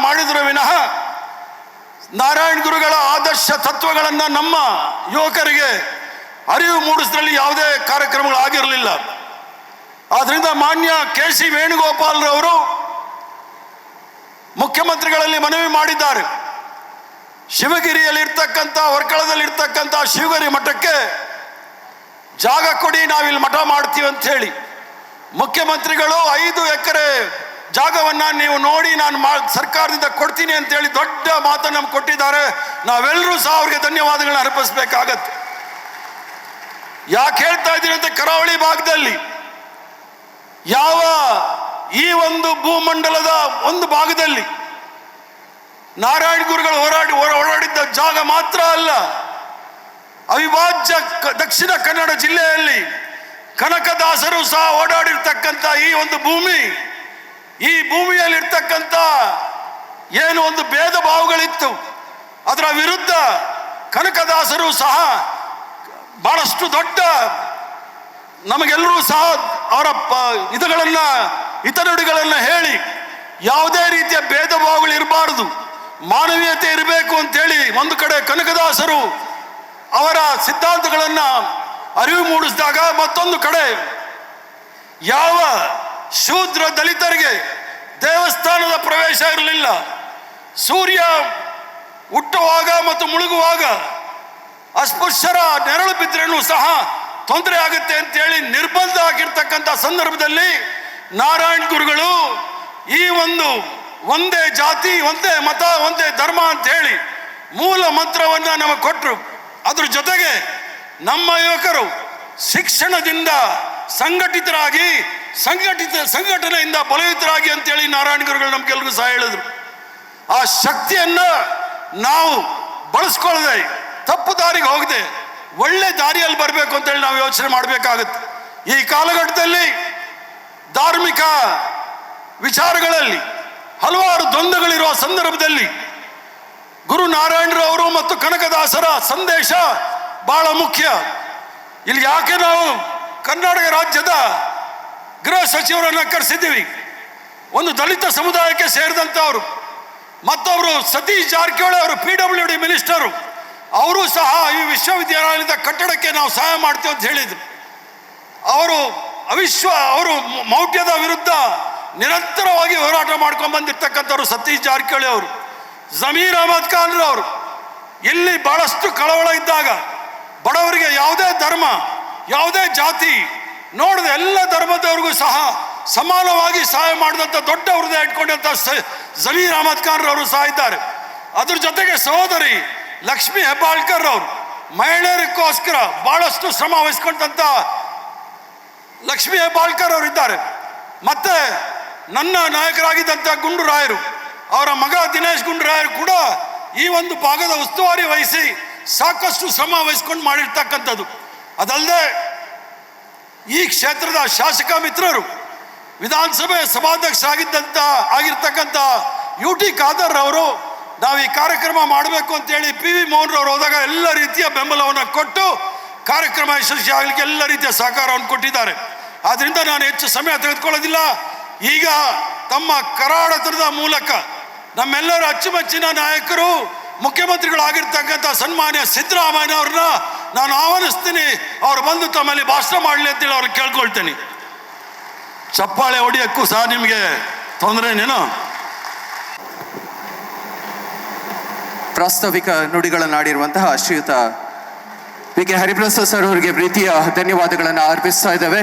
ಮಾಡಿದ್ರು ವಿನಃ ನಾರಾಯಣ ಗುರುಗಳ ಆದರ್ಶ ತತ್ವಗಳನ್ನು ನಮ್ಮ ಯುವಕರಿಗೆ ಅರಿವು ಮೂಡಿಸಿದ್ರಲ್ಲಿ ಯಾವುದೇ ಕಾರ್ಯಕ್ರಮಗಳು ಆಗಿರಲಿಲ್ಲ. ಆದ್ರಿಂದ ಮಾನ್ಯ ಕೆ.ಸಿ. ವೇಣುಗೋಪಾಲ್ರವರು ಮುಖ್ಯಮಂತ್ರಿಗಳಲ್ಲಿ ಮನವಿ ಮಾಡಿದ್ದಾರೆ. ಶಿವಗಿರಿಯಲ್ಲಿರ್ತಕ್ಕಂಥ ವರ್ಕಳದಲ್ಲಿರ್ತಕ್ಕಂಥ ಶಿವಗಿರಿ ಮಠಕ್ಕೆ ಜಾಗ ಕೊಡಿ, ನಾವಿಲ್ಲಿ ಮಠ ಮಾಡ್ತೀವಿ ಅಂತ ಹೇಳಿ. ಮುಖ್ಯಮಂತ್ರಿಗಳು 5 ಎಕರೆ ಜಾಗವನ್ನು ನೀವು ನೋಡಿ ನಾನು ಸರ್ಕಾರದಿಂದ ಕೊಡ್ತೀನಿ ಅಂತೇಳಿ ದೊಡ್ಡ ಮಾತನ್ನು ನಮ್ಗೆ ಕೊಟ್ಟಿದ್ದಾರೆ. ನಾವೆಲ್ಲರೂ ಸಹ ಅವ್ರಿಗೆ ಧನ್ಯವಾದಗಳನ್ನ ಅರ್ಪಿಸಬೇಕಾಗತ್ತೆ. ಯಾಕೆ ಹೇಳ್ತಾ ಇದ್ದೀನಿ ಅಂತ, ಕರಾವಳಿ ಭಾಗದಲ್ಲಿ ಯಾವ ಈ ಒಂದು ಭೂಮಂಡಲದ ಒಂದು ಭಾಗದಲ್ಲಿ ನಾರಾಯಣ ಗುರುಗಳು ಓಡಾಡಿದ್ದ ಜಾಗ ಮಾತ್ರ ಅಲ್ಲ, ಅವಿಭಾಜ್ಯ ದಕ್ಷಿಣ ಕನ್ನಡ ಜಿಲ್ಲೆಯಲ್ಲಿ ಕನಕದಾಸರು ಸಹ ಓಡಾಡಿರ್ತಕ್ಕಂಥ ಈ ಒಂದು ಭೂಮಿ, ಈ ಭೂಮಿಯಲ್ಲಿರ್ತಕ್ಕಂಥ ಏನು ಒಂದು ಭೇದ ಭಾವಗಳಿತ್ತು ಅದರ ವಿರುದ್ಧ ಕನಕದಾಸರು ಸಹ ಬಹಳಷ್ಟು ದೊಡ್ಡ ನಮಗೆಲ್ಲರೂ ಸಹ ಅವರ ಹಿತನುಡಿಗಳನ್ನು ಹೇಳಿ ಯಾವುದೇ ರೀತಿಯ ಭೇದ ಭಾವಗಳು ಇರಬಾರದು, ಮಾನವೀಯತೆ ಇರಬೇಕು ಅಂತೇಳಿ ಒಂದು ಕಡೆ ಕನಕದಾಸರು ಅವರ ಸಿದ್ಧಾಂತಗಳನ್ನು ಅರಿವು ಮೂಡಿಸಿದಾಗ, ಮತ್ತೊಂದು ಕಡೆ ಯಾವ ಶೂದ್ರ ದಲಿತರಿಗೆ ದೇವಸ್ಥಾನದ ಪ್ರವೇಶ ಇರಲಿಲ್ಲ, ಸೂರ್ಯ ಹುಟ್ಟುವಾಗ ಮತ್ತು ಮುಳುಗುವಾಗ ಅಸ್ಪೃಶ್ಯರ ನೆರಳು ಬಿದ್ರೂ ಸಹ ತೊಂದರೆ ಆಗುತ್ತೆ ಅಂತೇಳಿ ನಿರ್ಬಂಧ ಆಗಿರ್ತಕ್ಕಂಥ ಸಂದರ್ಭದಲ್ಲಿ ನಾರಾಯಣ ಗುರುಗಳು ಈ ಒಂದೇ ಜಾತಿ, ಒಂದೇ ಮತ, ಒಂದೇ ಧರ್ಮ ಅಂತ ಹೇಳಿ ಮೂಲ ಮಂತ್ರವನ್ನು ನಮಗೆ ಕೊಟ್ಟರು. ಅದ್ರ ಜೊತೆಗೆ ನಮ್ಮ ಯುವಕರು ಶಿಕ್ಷಣದಿಂದ ಸಂಘಟಿತರಾಗಿ ಸಂಘಟನೆಯಿಂದ ಬಲಯುತರಾಗಿ ಅಂತೇಳಿ ನಾರಾಯಣ ಗುರುಗಳು ನಮ್ಗೆಲ್ರಿಗೂ ಸಹ ಹೇಳಿದ್ರು. ಆ ಶಕ್ತಿಯನ್ನ ನಾವು ಬಳಸ್ಕೊಳ್ಳದೆ ತಪ್ಪು ದಾರಿಗೆ ಹೋಗದೆ ಒಳ್ಳೆ ದಾರಿಯಲ್ಲಿ ಬರಬೇಕು ಅಂತೇಳಿ ನಾವು ಯೋಚನೆ ಮಾಡಬೇಕಾಗುತ್ತೆ. ಈ ಕಾಲಘಟ್ಟದಲ್ಲಿ ಧಾರ್ಮಿಕ ವಿಚಾರಗಳಲ್ಲಿ ಹಲವಾರು ದ್ವಂದ್ವಗಳಿರುವ ಸಂದರ್ಭದಲ್ಲಿ ಗುರು ನಾರಾಯಣರವರು ಮತ್ತು ಕನಕದಾಸರ ಸಂದೇಶ ಬಹಳ ಮುಖ್ಯ. ಇಲ್ಲಿ ಯಾಕೆ ನಾವು ಕರ್ನಾಟಕ ರಾಜ್ಯದ ಗೃಹ ಸಚಿವರನ್ನು ಕರೆಸಿದ್ದೀವಿ, ಒಂದು ದಲಿತ ಸಮುದಾಯಕ್ಕೆ ಸೇರಿದಂಥವರು, ಮತ್ತೊಬ್ಬರು ಸತೀಶ್ ಜಾರಕಿಹೊಳಿ ಅವರು PWD ಮಿನಿಸ್ಟರು, ಅವರು ಸಹ ಈ ವಿಶ್ವವಿದ್ಯಾಲಯದ ಕಟ್ಟಡಕ್ಕೆ ನಾವು ಸಹಾಯ ಮಾಡ್ತೇವೆ ಅಂತ ಹೇಳಿದರು. ಅವರು ಮೌಢ್ಯದ ವಿರುದ್ಧ ನಿರಂತರವಾಗಿ ಹೋರಾಟ ಮಾಡ್ಕೊಂಡು ಬಂದಿರ್ತಕ್ಕಂಥವ್ರು ಸತೀಶ್ ಜಾರಕಿಹೊಳಿ ಅವರು. ಜಮೀರ್ ಅಹಮದ್ ಖಾನ್ ಅವರು ಇಲ್ಲಿ ಬಹಳಷ್ಟು ಕಳವಳ ಇದ್ದಾಗ ಬಡವರಿಗೆ ಯಾವುದೇ ಧರ್ಮ, ಯಾವುದೇ ಜಾತಿ ನೋಡದೆ ಎಲ್ಲ ಧರ್ಮದವ್ರಿಗೂ ಸಹ ಸಮಾನವಾಗಿ ಸಹಾಯ ಮಾಡಿದಂಥ ದೊಡ್ಡ ಹೃದಯ ಇಟ್ಕೊಂಡಂಥ ಜಮೀರ್ ಅಹಮದ್ ಖಾನ್ ಅವರು ಸಹ ಇದ್ದಾರೆ. ಅದ್ರ ಜೊತೆಗೆ ಸಹೋದರಿ ಲಕ್ಷ್ಮೀ ಹೆಬ್ಬಾಳ್ಕರ್ ಅವರು ಮಹಿಳೆಯರಿಗೋಸ್ಕರ ಬಹಳಷ್ಟು ಶ್ರಮ ವಹಿಸ್ಕೊಂಡಂಥ ಲಕ್ಷ್ಮೀ ಹೆಬ್ಬಾಳ್ಕರ್ ಅವರು ಇದ್ದಾರೆ. ಮತ್ತೆ ನನ್ನ ನಾಯಕರಾಗಿದ್ದಂಥ ಗುಂಡೂರಾಯರು, ಅವರ ಮಗ ದಿನೇಶ್ ಗುಂಡೂರಾಯರು ಕೂಡ ಈ ಒಂದು ಭಾಗದ ಉಸ್ತುವಾರಿ ವಹಿಸಿ ಸಾಕಷ್ಟು ಶ್ರಮ ವಹಿಸ್ಕೊಂಡು ಮಾಡಿರ್ತಕ್ಕಂಥದ್ದು. ಅದಲ್ಲದೆ ಈ ಕ್ಷೇತ್ರದ ಶಾಸಕ ಮಿತ್ರರು, ವಿಧಾನಸಭೆ ಸಭಾಧ್ಯಕ್ಷರಾಗಿರ್ತಕ್ಕಂಥ UT ಖಾದರ್ ಅವರು ನಾವು ಈ ಕಾರ್ಯಕ್ರಮ ಮಾಡಬೇಕು ಅಂತೇಳಿ PV ಮೋಹನ್ ಅವರು ಹೋದಾಗ ಎಲ್ಲ ರೀತಿಯ ಬೆಂಬಲವನ್ನು ಕೊಟ್ಟು ಕಾರ್ಯಕ್ರಮ ಯಶಸ್ವಿ ಆಗಲಿಕ್ಕೆ ಎಲ್ಲ ರೀತಿಯ ಸಹಕಾರವನ್ನು ಕೊಟ್ಟಿದ್ದಾರೆ. ಆದ್ದರಿಂದ ನಾನು ಹೆಚ್ಚು ಸಮಯ ತೆಗೆದುಕೊಳ್ಳೋದಿಲ್ಲ. ಈಗ ತಮ್ಮ ಕರಾಳತನದ ಮೂಲಕ ನಮ್ಮೆಲ್ಲರ ಅಚ್ಚುಮೆಚ್ಚಿನ ನಾಯಕರು, ಮುಖ್ಯಮಂತ್ರಿಗಳಾಗಿರ್ತಕ್ಕಂಥ ಸನ್ಮಾನ್ಯ ಸಿದ್ದರಾಮಯ್ಯ ಅವ್ರನ್ನ ನಾನು ಆಹ್ವಾನಿಸ್ತೀನಿ. ಅವ್ರು ಬಂದು ತಮ್ಮಲ್ಲಿ ಭಾಷಣ ಮಾಡಲಿ ಅಂತೇಳಿ ಅವ್ರಿಗೆ ಕೇಳ್ಕೊಳ್ತೇನೆ. ಚಪ್ಪಾಳೆ ಹೊಡಿಯೋಕ್ಕೂ ಸಹ ನಿಮಗೆ ತೊಂದರೆನೇನು? ಪ್ರಾಸ್ತಾವಿಕ ನುಡಿಗಳನ್ನಾಡಿರುವಂತಹ ಶ್ರೀಯುತ PK ಹರಿಪ್ರಸಾದ್ ಸರ್ ಅವರಿಗೆ ಪ್ರೀತಿಯ ಧನ್ಯವಾದಗಳನ್ನು ಅರ್ಪಿಸ್ತಾ ಇದ್ದೇವೆ.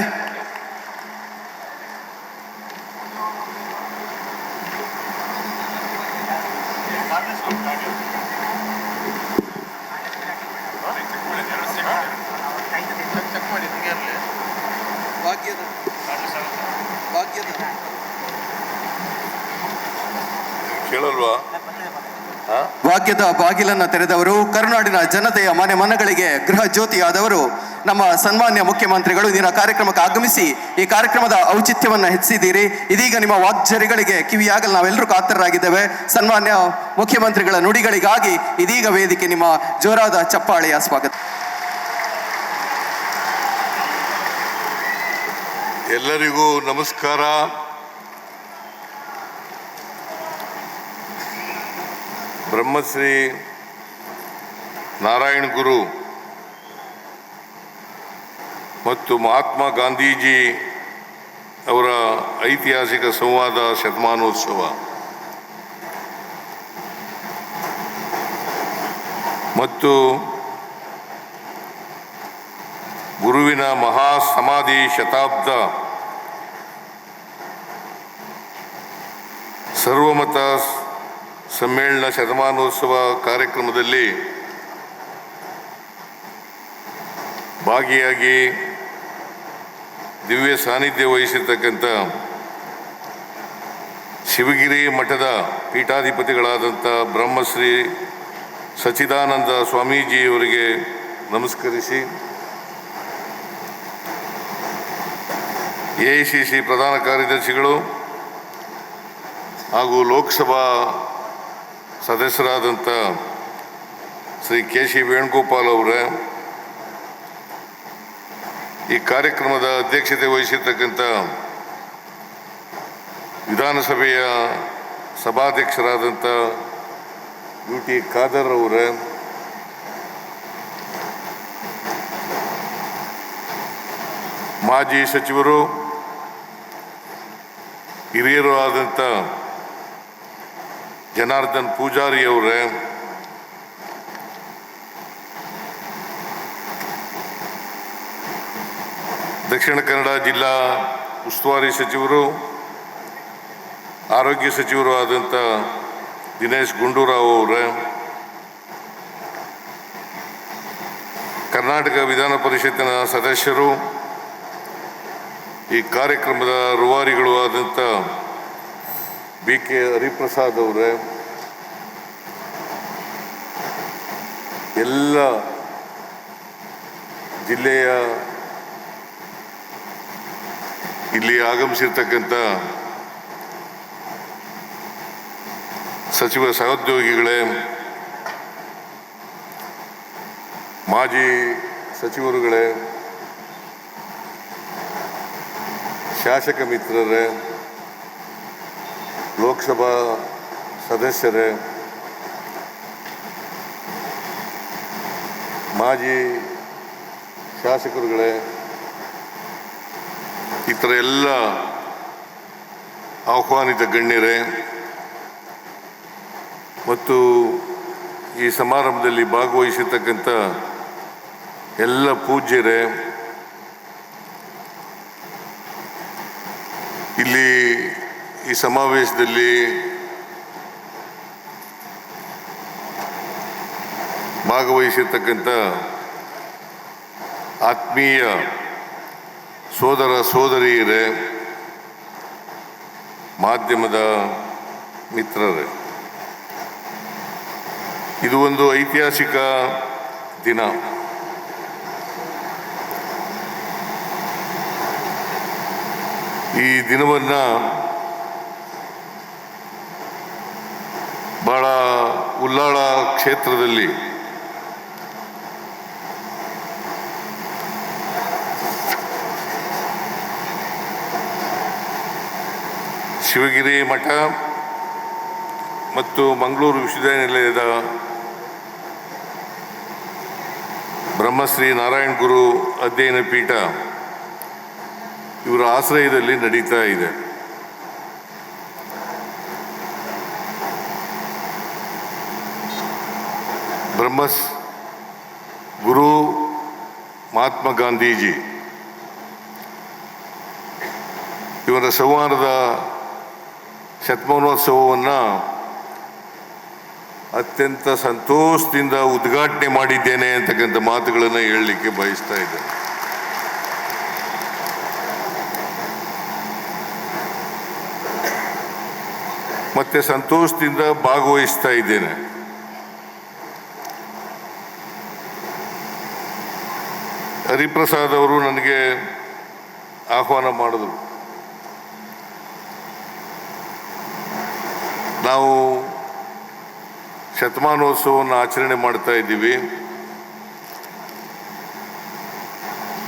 ಕೇಳಲ್ವಾ? ಭಾಗ್ಯದ ಬಾಗಿಲನ್ನು ತೆರೆದವರು, ಕರುನಾಡಿನ ಜನತೆಯ ಮನೆ ಮನಗಳಿಗೆ ಗೃಹ ಜ್ಯೋತಿಯಾದವರು ನಮ್ಮ ಸನ್ಮಾನ್ಯ ಮುಖ್ಯಮಂತ್ರಿಗಳು ಇಂದಿನ ಕಾರ್ಯಕ್ರಮಕ್ಕೆ ಆಗಮಿಸಿ ಈ ಕಾರ್ಯಕ್ರಮದ ಔಚಿತ್ಯವನ್ನು ಹೆಚ್ಚಿದ್ದೀರಿ. ಇದೀಗ ನಿಮ್ಮ ವಾಗ್ಜರಿಗಳಿಗೆ ಕಿವಿಯಾಗಲು ನಾವೆಲ್ಲರೂ ಕಾತರರಾಗಿದ್ದೇವೆ. ಸನ್ಮಾನ್ಯ ಮುಖ್ಯಮಂತ್ರಿಗಳ ನುಡಿಗಳಿಗಾಗಿ ಇದೀಗ ವೇದಿಕೆ ನಿಮ್ಮ ಜೋರಾದ ಚಪ್ಪಾಳೆಯ ಸ್ವಾಗತ. ಎಲ್ಲರಿಗೂ ನಮಸ್ಕಾರ. ಬ್ರಹ್ಮಶ್ರೀ ನಾರಾಯಣ ಗುರು ಮತ್ತು ಮಹಾತ್ಮ ಗಾಂಧೀಜಿ ಅವರ ಐತಿಹಾಸಿಕ ಸಂವಾದ ಶತಮಾನೋತ್ಸವ ಮತ್ತು ಗುರುವಿನ ಮಹಾ ಸಮಾಧಿ ಶತಾಬ್ದ ಸರ್ವಮತ ಸಮ್ಮೇಳನ ಶತಮಾನೋತ್ಸವ ಕಾರ್ಯಕ್ರಮದಲ್ಲಿ ಭಾಗಿಯಾಗಿ ದಿವ್ಯ ಸಾನ್ನಿಧ್ಯ ವಹಿಸಿರ್ತಕ್ಕಂಥ ಶಿವಗಿರಿ ಮಠದ ಪೀಠಾಧಿಪತಿಗಳಾದಂಥ ಬ್ರಹ್ಮಶ್ರೀ ಸಚ್ಚಿದಾನಂದ ಸ್ವಾಮೀಜಿಯವರಿಗೆ ನಮಸ್ಕರಿಸಿ, AICC ಪ್ರಧಾನ ಕಾರ್ಯದರ್ಶಿಗಳು ಹಾಗೂ ಲೋಕಸಭಾ ಸದಸ್ಯರಾದಂಥ ಶ್ರೀ KC ವೇಣುಗೋಪಾಲ್ ಅವರೇ, ಈ ಕಾರ್ಯಕ್ರಮದ ಅಧ್ಯಕ್ಷತೆ ವಹಿಸಿರ್ತಕ್ಕಂಥ ವಿಧಾನಸಭೆಯ ಸಭಾಧ್ಯಕ್ಷರಾದಂಥ UT ಖಾದರ್ ಅವರೇ, ಮಾಜಿ ಸಚಿವರು ಹಿರಿಯರು ಆದಂಥ ಜನಾರ್ದನ್ ಪೂಜಾರಿ ಅವರೇ, ದಕ್ಷಿಣ ಕನ್ನಡ ಜಿಲ್ಲಾ ಉಸ್ತುವಾರಿ ಸಚಿವರು ಆರೋಗ್ಯ ಸಚಿವರು ಆದಂಥ ದಿನೇಶ್ ಗುಂಡೂರಾವ್ ಅವರೇ, ಕರ್ನಾಟಕ ವಿಧಾನ ಪರಿಷತ್ತಿನ ಸದಸ್ಯರು, ಈ ಕಾರ್ಯಕ್ರಮದ ರೂವಾರಿಗಳು ಆದಂಥ BK ಹರಿಪ್ರಸಾದ್ ಅವರೇ, ಎಲ್ಲ ಜಿಲ್ಲೆಯ ಇಲ್ಲಿ ಆಗಮಿಸಿರ್ತಕ್ಕಂಥ ಸಚಿವ ಸಹೋದ್ಯೋಗಿಗಳೇ, ಮಾಜಿ ಸಚಿವರುಗಳೇ, ಶಾಸಕ ಮಿತ್ರರೇ, ಲೋಕಸಭಾ ಸದಸ್ಯರೇ, ಮಾಜಿ ಶಾಸಕರುಗಳೇ, ಇತರ ಎಲ್ಲ ಆಹ್ವಾನಿತ ಗಣ್ಯರೇ ಮತ್ತು ಈ ಸಮಾರಂಭದಲ್ಲಿ ಭಾಗವಹಿಸಿರ್ತಕ್ಕಂಥ ಎಲ್ಲ ಪೂಜ್ಯರೇ, ಇಲ್ಲಿ ಈ ಸಮಾವೇಶದಲ್ಲಿ ಭಾಗವಹಿಸಿರ್ತಕ್ಕಂಥ ಆತ್ಮೀಯ ಸೋದರ ಸೋದರಿಯರೇ, ಮಾಧ್ಯಮದ ಮಿತ್ರರೇ, ಇದು ಒಂದು ಐತಿಹಾಸಿಕ ದಿನ. ಈ ದಿನವನ್ನು ಬಹಳ ಉಲ್ಲಾಳ ಕ್ಷೇತ್ರದಲ್ಲಿ ಶಿವಗಿರಿ ಮಠ ಮತ್ತು ಮಂಗಳೂರು ವಿಶ್ವವಿದ್ಯಾನಿಲಯದ ಬ್ರಹ್ಮಶ್ರೀ ನಾರಾಯಣ ಗುರು ಅಧ್ಯಯನ ಪೀಠ ಇವರ ಆಶ್ರಯದಲ್ಲಿ ನಡೀತಾ ಇದೆ. ಗುರು ಮಹಾತ್ಮ ಗಾಂಧೀಜಿ ಇವರ ಸಂವಾದದ ಶತಮಾನೋತ್ಸವವನ್ನು ಅತ್ಯಂತ ಸಂತೋಷದಿಂದ ಉದ್ಘಾಟನೆ ಮಾಡಿದ್ದೇನೆ ಅಂತಕ್ಕಂಥ ಮಾತುಗಳನ್ನು ಹೇಳಲಿಕ್ಕೆ ಬಯಸ್ತಾ ಇದ್ದೇನೆ. ಮತ್ತೆ ಸಂತೋಷದಿಂದ ಭಾಗವಹಿಸ್ತಾ ಇದ್ದೇನೆ. ಹರಿಪ್ರಸಾದ್ ಅವರು ನನಗೆ ಆಹ್ವಾನ ಮಾಡಿದ್ರು. ನಾವು ಶತಮಾನೋತ್ಸವವನ್ನು ಆಚರಣೆ ಮಾಡ್ತಾ ಇದ್ದೀವಿ.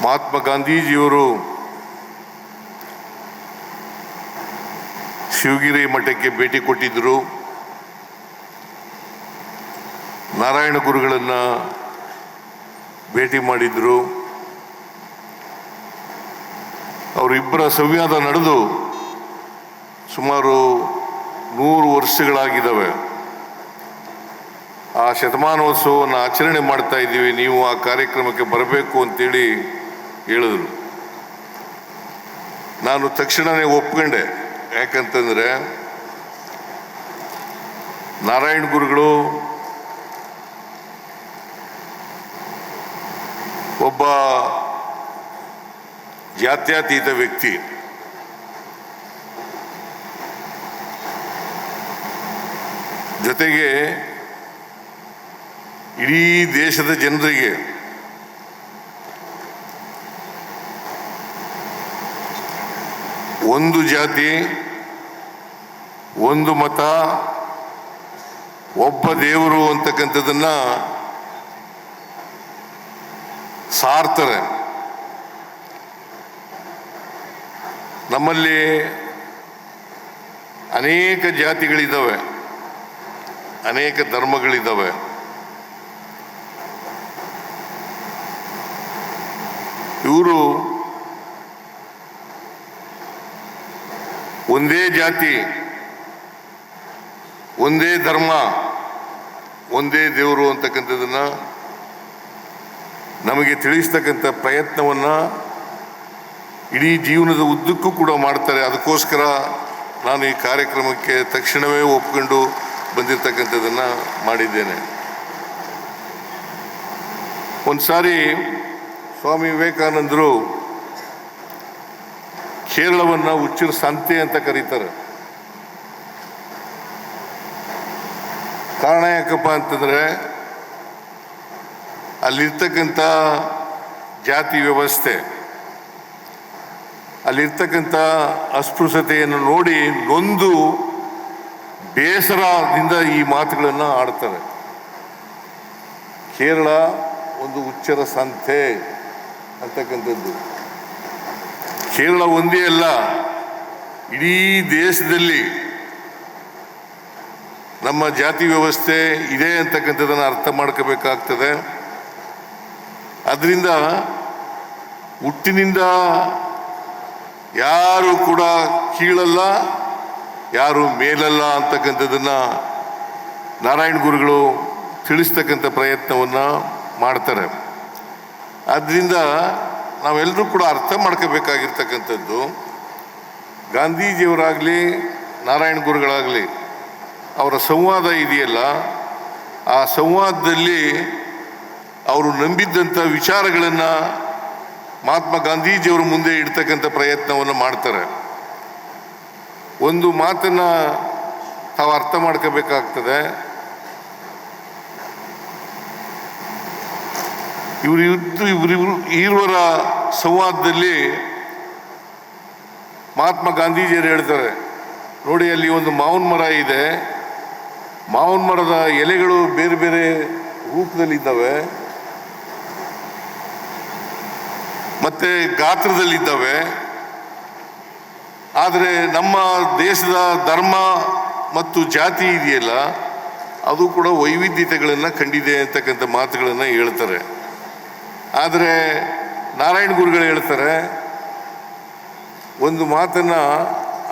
ಮಹಾತ್ಮ ಗಾಂಧೀಜಿಯವರು ಶಿವಗಿರಿ ಮಠಕ್ಕೆ ಭೇಟಿ ಕೊಟ್ಟಿದ್ದರು. ನಾರಾಯಣ ಗುರುಗಳನ್ನು ಭೇಟಿ ಮಾಡಿದ್ರು. ಅವರಿಬ್ಬರ ಸಂವಾದ ನಡೆದು ಸುಮಾರು 100 ವರ್ಷಗಳಾಗಿದ್ದಾವೆ. ಆ ಶತಮಾನೋತ್ಸವವನ್ನು ಆಚರಣೆ ಮಾಡ್ತಾ ಇದ್ದೀವಿ, ನೀವು ಆ ಕಾರ್ಯಕ್ರಮಕ್ಕೆ ಬರಬೇಕು ಅಂತೇಳಿ ಹೇಳಿದ್ರು. ನಾನು ತಕ್ಷಣವೇ ಒಪ್ಕೊಂಡೆ. ಯಾಕಂತಂದರೆ ನಾರಾಯಣ ಗುರುಗಳು ಒಬ್ಬ ಜಾತ್ಯತೀತ ವ್ಯಕ್ತಿ. ಜೊತೆಗೆ ಇಡೀ ದೇಶದ ಜನರಿಗೆ ಒಂದು ಜಾತಿ, ಒಂದು ಮತ, ಒಬ್ಬ ದೇವರು ಅಂತಕ್ಕಂಥದ್ದನ್ನ ಸಾರ್ತಾರೆ. ನಮ್ಮಲ್ಲಿ ಅನೇಕ ಜಾತಿಗಳಿದ್ದಾವೆ, ಅನೇಕ ಧರ್ಮಗಳಿದ್ದಾವೆ. ಇವರು ಒಂದೇ ಜಾತಿ, ಒಂದೇ ಧರ್ಮ, ಒಂದೇ ದೇವರು ಅಂತಕ್ಕಂಥದ್ದನ್ನ ನಮಗೆ ತಿಳಿಸ್ತಕ್ಕಂಥ ಪ್ರಯತ್ನವನ್ನು ಇಡೀ ಜೀವನದ ಉದ್ದಕ್ಕೂ ಕೂಡ ಮಾಡ್ತಾರೆ. ಅದಕ್ಕೋಸ್ಕರ ನಾನು ಈ ಕಾರ್ಯಕ್ರಮಕ್ಕೆ ತಕ್ಷಣವೇ ಒಪ್ಕೊಂಡು ಬಂದಿರತಕ್ಕಂಥದ್ದನ್ನು ಮಾಡಿದ್ದೇನೆ. ಒಂದು ಸಾರಿ ಸ್ವಾಮಿ ವಿವೇಕಾನಂದರು ಕೇರಳವನ್ನು ಹುಚ್ಚರ ಸಂತೆ ಅಂತ ಕರೀತಾರೆ. ಕಾರಣ ಯಾಕಪ್ಪ ಅಂತಂದರೆ ಅಲ್ಲಿರ್ತಕ್ಕಂಥ ಜಾತಿ ವ್ಯವಸ್ಥೆ, ಅಲ್ಲಿರ್ತಕ್ಕಂಥ ಅಸ್ಪೃಶ್ಯತೆಯನ್ನು ನೋಡಿ ನೊಂದು ಬೇಸರದಿಂದ ಈ ಮಾತುಗಳನ್ನು ಆಡ್ತಾರೆ. ಕೇರಳ ಒಂದು ಹುಚ್ಚರ ಸಂತೆ ಅಂತಕ್ಕಂಥದ್ದು. ಕೇರಳ ಒಂದೇ ಅಲ್ಲ, ಇಡೀ ದೇಶದಲ್ಲಿ ನಮ್ಮ ಜಾತಿ ವ್ಯವಸ್ಥೆ ಇದೆ ಅಂತಕ್ಕಂಥದ್ದನ್ನು ಅರ್ಥ ಮಾಡ್ಕೋಬೇಕಾಗ್ತದೆ. ಅದರಿಂದ ಹುಟ್ಟಿನಿಂದ ಯಾರು ಕೂಡ ಕೀಳಲ್ಲ, ಯಾರು ಮೇಲಲ್ಲ ಅಂತಕ್ಕಂಥದ್ದನ್ನು ನಾರಾಯಣ ಗುರುಗಳು ತಿಳಿಸ್ತಕ್ಕಂಥ ಪ್ರಯತ್ನವನ್ನು ಮಾಡ್ತಾರೆ. ಆದ್ದರಿಂದ ನಾವೆಲ್ಲರೂ ಕೂಡ ಅರ್ಥ ಮಾಡ್ಕೋಬೇಕಾಗಿರ್ತಕ್ಕಂಥದ್ದು, ಗಾಂಧೀಜಿಯವರಾಗಲಿ ನಾರಾಯಣ ಗುರುಗಳಾಗಲಿ ಅವರ ಸಂವಾದ ಇದೆಯಲ್ಲ, ಆ ಸಂವಾದದಲ್ಲಿ ಅವರು ನಂಬಿದ್ದಂಥ ವಿಚಾರಗಳನ್ನು ಮಹಾತ್ಮ ಗಾಂಧೀಜಿಯವರ ಮುಂದೆ ಇಡ್ತಕ್ಕಂಥ ಪ್ರಯತ್ನವನ್ನು ಮಾಡ್ತಾರೆ. ಒಂದು ಮಾತನ್ನು ತಾವು ಅರ್ಥ ಮಾಡ್ಕೋಬೇಕಾಗ್ತದೆ. ಇವರ ಸಂವಾದದಲ್ಲಿ ಮಹಾತ್ಮ ಗಾಂಧೀಜಿಯವರು ಹೇಳ್ತಾರೆ, ನೋಡಿ ಅಲ್ಲಿ ಒಂದು ಮಾವಿನ ಮರ ಇದೆ, ಮಾವಿನ ಮರದ ಎಲೆಗಳು ಬೇರೆ ಬೇರೆ ರೂಪದಲ್ಲಿದ್ದಾವೆ, ಮತ್ತೆ ಗಾತ್ರದಲ್ಲಿದ್ದಾವೆ. ಆದರೆ ನಮ್ಮ ದೇಶದ ಧರ್ಮ ಮತ್ತು ಜಾತಿ ಇದೆಯಲ್ಲ, ಅದು ಕೂಡ ವೈವಿಧ್ಯತೆಗಳನ್ನು ಕಂಡಿದೆ ಅಂತಕ್ಕಂಥ ಮಾತುಗಳನ್ನು ಹೇಳ್ತಾರೆ. ಆದರೆ ನಾರಾಯಣ ಗುರುಗಳು ಹೇಳ್ತಾರೆ, ಒಂದು ಮಾತನ್ನು,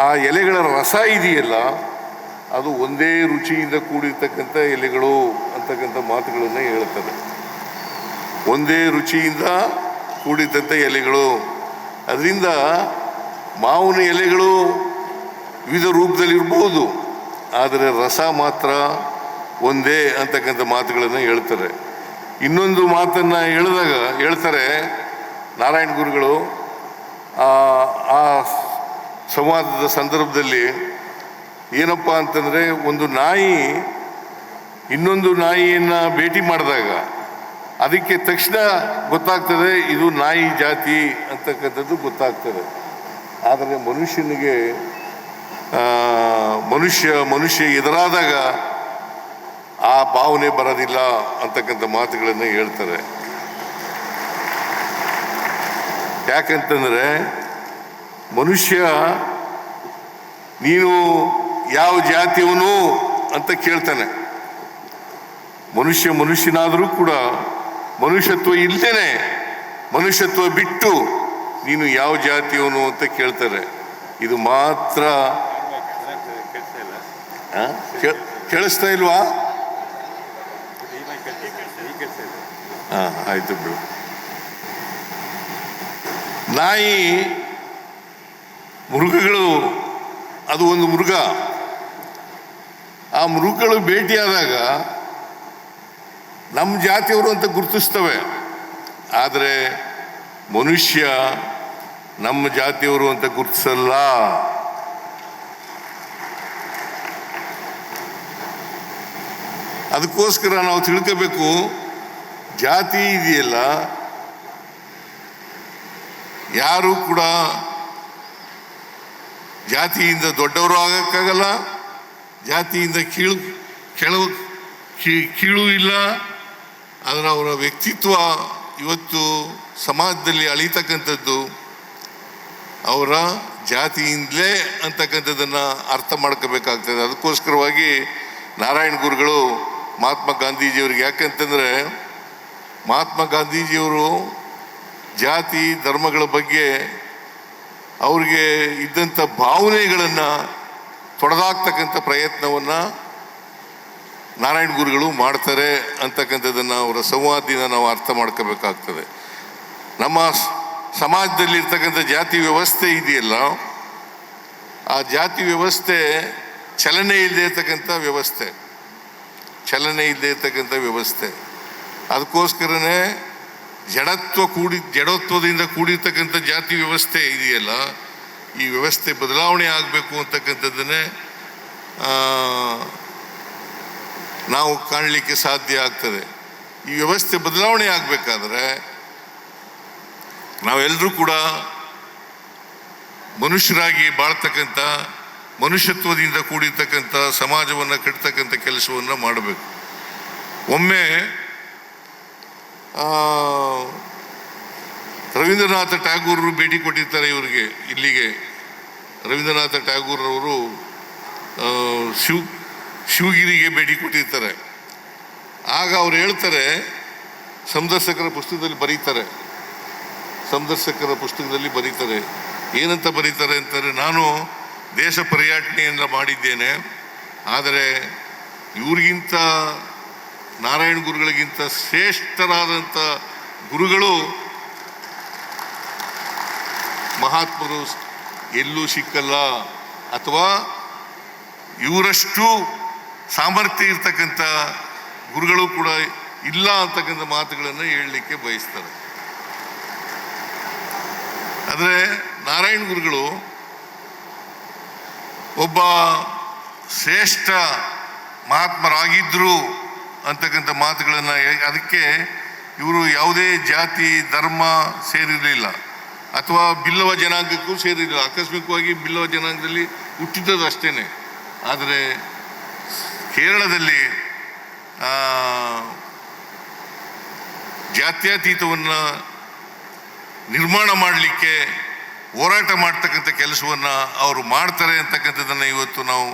ಆ ಎಲೆಗಳ ರಸ ಇದೆಯಲ್ಲ ಅದು ಒಂದೇ ರುಚಿಯಿಂದ ಕೂಡಿರ್ತಕ್ಕಂಥ ಎಲೆಗಳು ಅಂತಕ್ಕಂಥ ಮಾತುಗಳನ್ನು ಹೇಳ್ತಾರೆ. ಒಂದೇ ರುಚಿಯಿಂದ ಕೂಡಿದಂಥ ಎಲೆಗಳು. ಅದರಿಂದ ಮಾವಿನ ಎಲೆಗಳು ವಿವಿಧ ರೂಪದಲ್ಲಿರ್ಬೋದು, ಆದರೆ ರಸ ಮಾತ್ರ ಒಂದೇ ಅಂತಕ್ಕಂಥ ಮಾತುಗಳನ್ನು ಹೇಳ್ತಾರೆ. ಇನ್ನೊಂದು ಮಾತನ್ನು ಹೇಳ್ತಾರೆ ನಾರಾಯಣ ಗುರುಗಳು ಆ ಸಂವಾದದ ಸಂದರ್ಭದಲ್ಲಿ. ಏನಪ್ಪ ಅಂತಂದರೆ, ಒಂದು ನಾಯಿ ಇನ್ನೊಂದು ನಾಯಿಯನ್ನು ಭೇಟಿ ಮಾಡಿದಾಗ ಅದಕ್ಕೆ ತಕ್ಷಣ ಗೊತ್ತಾಗ್ತದೆ ಇದು ನಾಯಿ ಜಾತಿ ಅಂತಕ್ಕಂಥದ್ದು ಗೊತ್ತಾಗ್ತದೆ. ಆದರೆ ಮನುಷ್ಯನಿಗೆ ಮನುಷ್ಯ ಎದುರಾದಾಗ ಆ ಭಾವನೆ ಬರೋದಿಲ್ಲ ಅಂತಕ್ಕಂಥ ಮಾತುಗಳನ್ನು ಹೇಳ್ತಾರೆ. ಯಾಕಂತಂದರೆ ಮನುಷ್ಯ ನೀನು ಯಾವ ಜಾತಿಯವನು ಅಂತ ಕೇಳ್ತಾನೆ. ಮನುಷ್ಯನಾದರೂ ಕೂಡ ಮನುಷ್ಯತ್ವ ಇಲ್ಲದೇನೆ ಮನುಷ್ಯತ್ವ ಬಿಟ್ಟು ನೀನು ಯಾವ ಜಾತಿಯವನು ಅಂತ ಕೇಳ್ತಾರೆ. ಇದು ಮಾತ್ರ ಕೇಳಿಸ್ತಾ ಇಲ್ವಾ? ಆಯ್ತು ಬಿಡು. ನಾಯಿ ಮೃಗಗಳು, ಅದು ಒಂದು ಮೃಗ. ಆ ಮೃಗಗಳು ಭೇಟಿಯಾದಾಗ ನಮ್ಮ ಜಾತಿಯವರು ಅಂತ ಗುರುತಿಸ್ತವೆ. ಆದರೆ ಮನುಷ್ಯ ನಮ್ಮ ಜಾತಿಯವರು ಅಂತ ಗುರುತಿಸಲ್ಲ. ಅದಕ್ಕೋಸ್ಕರ ನಾವು ತಿಳ್ಕೋಬೇಕು, ಜಾತಿ ಇದೆಯಲ್ಲ, ಯಾರು ಕೂಡ ಜಾತಿಯಿಂದ ದೊಡ್ಡವರು ಆಗಕ್ಕಾಗಲ್ಲ, ಜಾತಿಯಿಂದ ಕೀಳು ಇಲ್ಲ. ಆದರೆ ಅವರ ವ್ಯಕ್ತಿತ್ವ ಇವತ್ತು ಸಮಾಜದಲ್ಲಿ ಅಳಿತಕ್ಕಂಥದ್ದು ಅವರ ಜಾತಿಯಿಂದಲೇ ಅಂತಕ್ಕಂಥದ್ದನ್ನು ಅರ್ಥ ಮಾಡ್ಕೋಬೇಕಾಗ್ತದೆ. ಅದಕ್ಕೋಸ್ಕರವಾಗಿ ನಾರಾಯಣ ಗುರುಗಳು ಮಹಾತ್ಮ ಗಾಂಧೀಜಿಯವರಿಗೆ, ಯಾಕಂತಂದರೆ ಮಹಾತ್ಮ ಗಾಂಧೀಜಿಯವರು ಜಾತಿ ಧರ್ಮಗಳ ಬಗ್ಗೆ ಅವ್ರಿಗೆ ಇದ್ದಂಥ ಭಾವನೆಗಳನ್ನು ತೊಡೆದಾಕ್ತಕ್ಕಂಥ ಪ್ರಯತ್ನವನ್ನು ನಾರಾಯಣ ಗುರುಗಳು ಮಾಡ್ತಾರೆ ಅಂತಕ್ಕಂಥದ್ದನ್ನು ಅವರ ಸಂವಾದದಿಂದ ನಾವು ಅರ್ಥ ಮಾಡ್ಕೋಬೇಕಾಗ್ತದೆ. ನಮ್ಮ ಸಮಾಜದಲ್ಲಿರ್ತಕ್ಕಂಥ ಜಾತಿ ವ್ಯವಸ್ಥೆ ಇದೆಯಲ್ಲ, ಆ ಜಾತಿ ವ್ಯವಸ್ಥೆ ಚಲನೆ ಇಲ್ಲದೆ ಇರ್ತಕ್ಕಂಥ ವ್ಯವಸ್ಥೆ. ಅದಕ್ಕೋಸ್ಕರನೇ ಜಡತ್ವದಿಂದ ಕೂಡಿರ್ತಕ್ಕಂಥ ಜಾತಿ ವ್ಯವಸ್ಥೆ ಇದೆಯಲ್ಲ, ಈ ವ್ಯವಸ್ಥೆ ಬದಲಾವಣೆ ಆಗಬೇಕು ಅಂತಕ್ಕಂಥದ್ದನ್ನೇ ನಾವು ಕಾಣಲಿಕ್ಕೆ ಸಾಧ್ಯ ಆಗ್ತದೆ. ಈ ವ್ಯವಸ್ಥೆ ಬದಲಾವಣೆ ಆಗಬೇಕಾದ್ರೆ ನಾವೆಲ್ಲರೂ ಕೂಡ ಮನುಷ್ಯರಾಗಿ ಬಾಳ್ತಕ್ಕಂಥ, ಮನುಷ್ಯತ್ವದಿಂದ ಕೂಡಿರ್ತಕ್ಕಂಥ ಸಮಾಜವನ್ನು ಕಟ್ತಕ್ಕಂಥ ಕೆಲಸವನ್ನು ಮಾಡಬೇಕು. ಒಮ್ಮೆ ರವೀಂದ್ರನಾಥ ಟ್ಯಾಗೂರರು ಭೇಟಿ ಕೊಟ್ಟಿರ್ತಾರೆ ಇಲ್ಲಿಗೆ. ರವೀಂದ್ರನಾಥ ಟ್ಯಾಗೂರವರು ಶಿವಗಿರಿಗೆ ಭೇಟಿ ಕೊಟ್ಟಿರ್ತಾರೆ. ಆಗ ಅವ್ರು ಹೇಳ್ತಾರೆ, ಸಂದರ್ಶಕರ ಪುಸ್ತಕದಲ್ಲಿ ಬರೀತಾರೆ, ಏನಂತ ಬರೀತಾರೆ ಅಂತಾರೆ, ನಾನು ದೇಶ ಪರ್ಯಟನೆಯನ್ನು ಮಾಡಿದ್ದೇನೆ, ಆದರೆ ಇವ್ರಿಗಿಂತ ನಾರಾಯಣ ಗುರುಗಳಿಗಿಂತ ಶ್ರೇಷ್ಠರಾದಂಥ ಗುರುಗಳು ಮಹಾತ್ಮರು ಎಲ್ಲೂ ಸಿಕ್ಕಲ್ಲ, ಅಥವಾ ಇವರಷ್ಟು ಸಾಮರ್ಥ್ಯ ಇರ್ತಕ್ಕಂಥ ಗುರುಗಳು ಕೂಡ ಇಲ್ಲ ಅಂತಕ್ಕಂಥ ಮಾತುಗಳನ್ನು ಹೇಳಲಿಕ್ಕೆ ಬಯಸ್ತಾರೆ. ಆದರೆ ನಾರಾಯಣ ಗುರುಗಳು ಒಬ್ಬ ಶ್ರೇಷ್ಠ ಮಹಾತ್ಮರಾಗಿದ್ದರು ಅಂತಕ್ಕಂಥ ಮಾತುಗಳನ್ನು, ಅದಕ್ಕೆ ಇವರು ಯಾವುದೇ ಜಾತಿ ಧರ್ಮ ಸೇರಿರಲಿಲ್ಲ, ಅಥವಾ ಬಿಲ್ಲವ ಜನಾಂಗಕ್ಕೂ ಸೇರಿರಲಿಲ್ಲ. ಆಕಸ್ಮಿಕವಾಗಿ ಬಿಲ್ಲವ ಜನಾಂಗದಲ್ಲಿ ಹುಟ್ಟಿದ್ದದು ಅಷ್ಟೇ. ಆದರೆ ಕೇರಳದಲ್ಲಿ ಜಾತ್ಯತೀತವನ್ನು ನಿರ್ಮಾಣ ಮಾಡಲಿಕ್ಕೆ ಹೋರಾಟ ಮಾಡ್ತಕ್ಕಂಥ ಕೆಲಸವನ್ನು ಅವರು ಮಾಡ್ತಾರೆ ಅಂತಕ್ಕಂಥದ್ದನ್ನು ಇವತ್ತು ನಾವು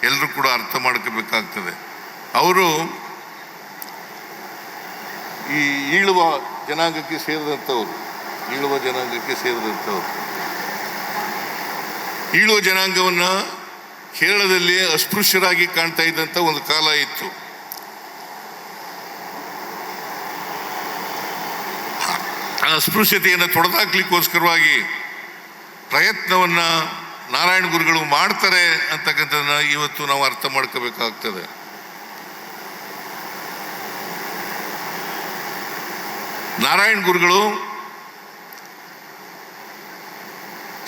ಎಲ್ಲರೂ ಕೂಡ ಅರ್ಥ ಮಾಡ್ಕೋಬೇಕಾಗ್ತದೆ. ಅವರು ಈ ಈಳುವ ಜನಾಂಗಕ್ಕೆ ಸೇರಿದಂಥವ್ರು. ಈಳುವ ಜನಾಂಗವನ್ನು ಕೇರಳದಲ್ಲಿ ಅಸ್ಪೃಶ್ಯರಾಗಿ ಕಾಣ್ತಾ ಇದ್ದಂಥ ಒಂದು ಕಾಲ ಇತ್ತು. ಆ ಅಸ್ಪೃಶ್ಯತೆಯನ್ನು ತೊಡೆದಾಕ್ಲಿಕ್ಕೋಸ್ಕರವಾಗಿ ಪ್ರಯತ್ನವನ್ನು ನಾರಾಯಣ ಗುರುಗಳು ಮಾಡ್ತಾರೆ ಅಂತಕ್ಕಂಥದ್ದನ್ನ ಇವತ್ತು ನಾವು ಅರ್ಥ ಮಾಡ್ಕೋಬೇಕಾಗ್ತದೆ. ನಾರಾಯಣ ಗುರುಗಳು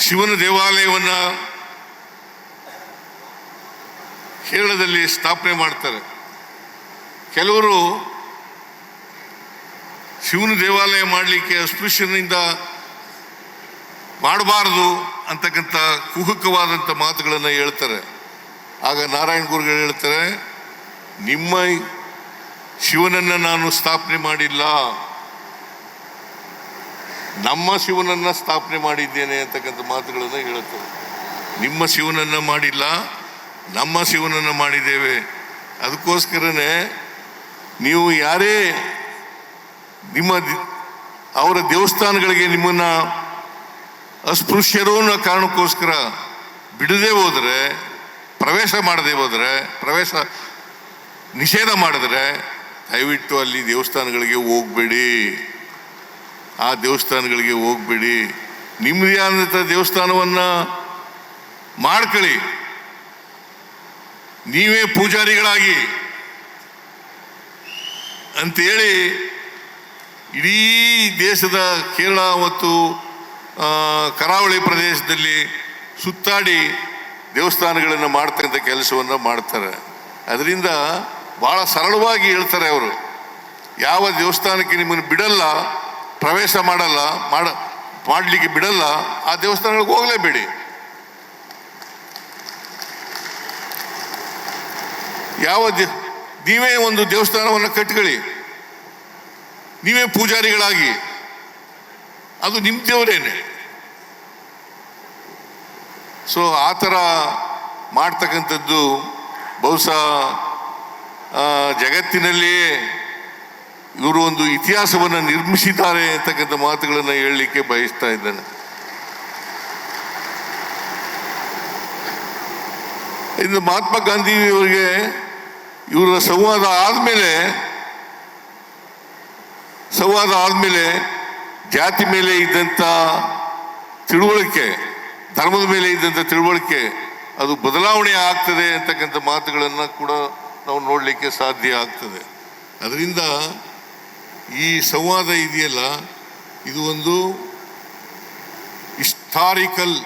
ಶಿವನ ದೇವಾಲಯವನ್ನು ಕೇರಳದಲ್ಲಿ ಸ್ಥಾಪನೆ ಮಾಡ್ತಾರೆ. ಕೆಲವರು ಶಿವನ ದೇವಾಲಯ ಮಾಡಲಿಕ್ಕೆ ಅಸ್ಪೃಶ್ಯನಿಂದ ಮಾಡಬಾರ್ದು ಅಂತಕ್ಕಂಥ ಕುಹುಕವಾದಂಥ ಮಾತುಗಳನ್ನು ಹೇಳ್ತಾರೆ. ಆಗ ನಾರಾಯಣ ಗುರುಗಳು ಹೇಳ್ತಾರೆ, ನಿಮ್ಮ ಶಿವನನ್ನು ನಾನು ಸ್ಥಾಪನೆ ಮಾಡಿಲ್ಲ, ನಮ್ಮ ಶಿವನನ್ನು ಸ್ಥಾಪನೆ ಮಾಡಿದ್ದೇನೆ ಅಂತಕ್ಕಂಥ ಮಾತುಗಳನ್ನು ಹೇಳುತ್ತಾರೆ. ನಿಮ್ಮ ಶಿವನನ್ನು ಮಾಡಿಲ್ಲ, ನಮ್ಮ ಶಿವನನ್ನು ಮಾಡಿದ್ದೇವೆ. ಅದಕ್ಕೋಸ್ಕರನೇ ನೀವು ಯಾರೇ ಅವರ ದೇವಸ್ಥಾನಗಳಿಗೆ ನಿಮ್ಮನ್ನು ಅಸ್ಪೃಶ್ಯರು ಅನ್ನೋ ಕಾರಣಕ್ಕೋಸ್ಕರ ಬಿಡದೆ ಹೋದರೆ, ಪ್ರವೇಶ ಮಾಡದೆ ಹೋದರೆ, ಪ್ರವೇಶ ನಿಷೇಧ ಮಾಡಿದ್ರೆ ದಯವಿಟ್ಟು ಅಲ್ಲಿ ದೇವಸ್ಥಾನಗಳಿಗೆ ಹೋಗಬೇಡಿ, ಆ ದೇವಸ್ಥಾನಗಳಿಗೆ ಹೋಗಬೇಡಿ. ನಿಮ್ಮದೇ ಆದಂಥ ದೇವಸ್ಥಾನವನ್ನು ಮಾಡ್ಕೊಳ್ಳಿ, ನೀವೇ ಪೂಜಾರಿಗಳಾಗಿ ಅಂತೇಳಿ ಇಡೀ ದೇಶದ ಕೇರಳ ಮತ್ತು ಕರಾವಳಿ ಪ್ರದೇಶದಲ್ಲಿ ಸುತ್ತಾಡಿ ದೇವಸ್ಥಾನಗಳನ್ನು ಮಾಡ್ತಕ್ಕಂಥ ಕೆಲಸವನ್ನು ಮಾಡ್ತಾರೆ. ಅದರಿಂದ ಭಾಳ ಸರಳವಾಗಿ ಹೇಳ್ತಾರೆ ಅವರು, ಯಾವ ದೇವಸ್ಥಾನಕ್ಕೆ ನಿಮ್ಮನ್ನು ಬಿಡಲ್ಲ, ಪ್ರವೇಶ ಮಾಡಲಿಕ್ಕೆ ಬಿಡಲ್ಲ, ಆ ದೇವಸ್ಥಾನಗಳಿಗೆ ಹೋಗಲೇಬೇಡಿ. ನೀವೇ ಒಂದು ದೇವಸ್ಥಾನವನ್ನು ಕಟ್ಕೊಳ್ಳಿ, ನೀವೇ ಪೂಜಾರಿಗಳಾಗಿ, ಅದು ನಿಮ್ಮ ದೇವರೇನೆ. ಸೊ ಆ ಥರ ಮಾಡ್ತಕ್ಕಂಥದ್ದು ಬಹುಶಃ ಜಗತ್ತಿನಲ್ಲಿಯೇ ಇವರು ಒಂದು ಇತಿಹಾಸವನ್ನು ನಿರ್ಮಿಸಿದ್ದಾರೆ ಅಂತಕ್ಕಂಥ ಮಾತುಗಳನ್ನು ಹೇಳಲಿಕ್ಕೆ ಬಯಸ್ತಾ ಇದ್ದೇನೆ. ಇನ್ನು ಮಹಾತ್ಮ ಗಾಂಧಿಯವರಿಗೆ ಇವರ ಸಂವಾದ ಆದಮೇಲೆ ಜಾತಿ ಮೇಲೆ ಇದ್ದಂಥ ತಿಳುವಳಿಕೆ, ಧರ್ಮದ ಮೇಲೆ ಇದ್ದಂಥ ತಿಳುವಳಿಕೆ ಅದು ಬದಲಾವಣೆ ಆಗ್ತದೆ ಅಂತಕ್ಕಂಥ ಮಾತುಗಳನ್ನು ಕೂಡ ನಾವು ನೋಡಲಿಕ್ಕೆ ಸಾಧ್ಯ ಆಗ್ತದೆ. ಅದರಿಂದ ಈ ಸಂವಾದ ಇದೆಯಲ್ಲ, ಇದು ಒಂದು ಹಿಸ್ಟಾರಿಕಲ್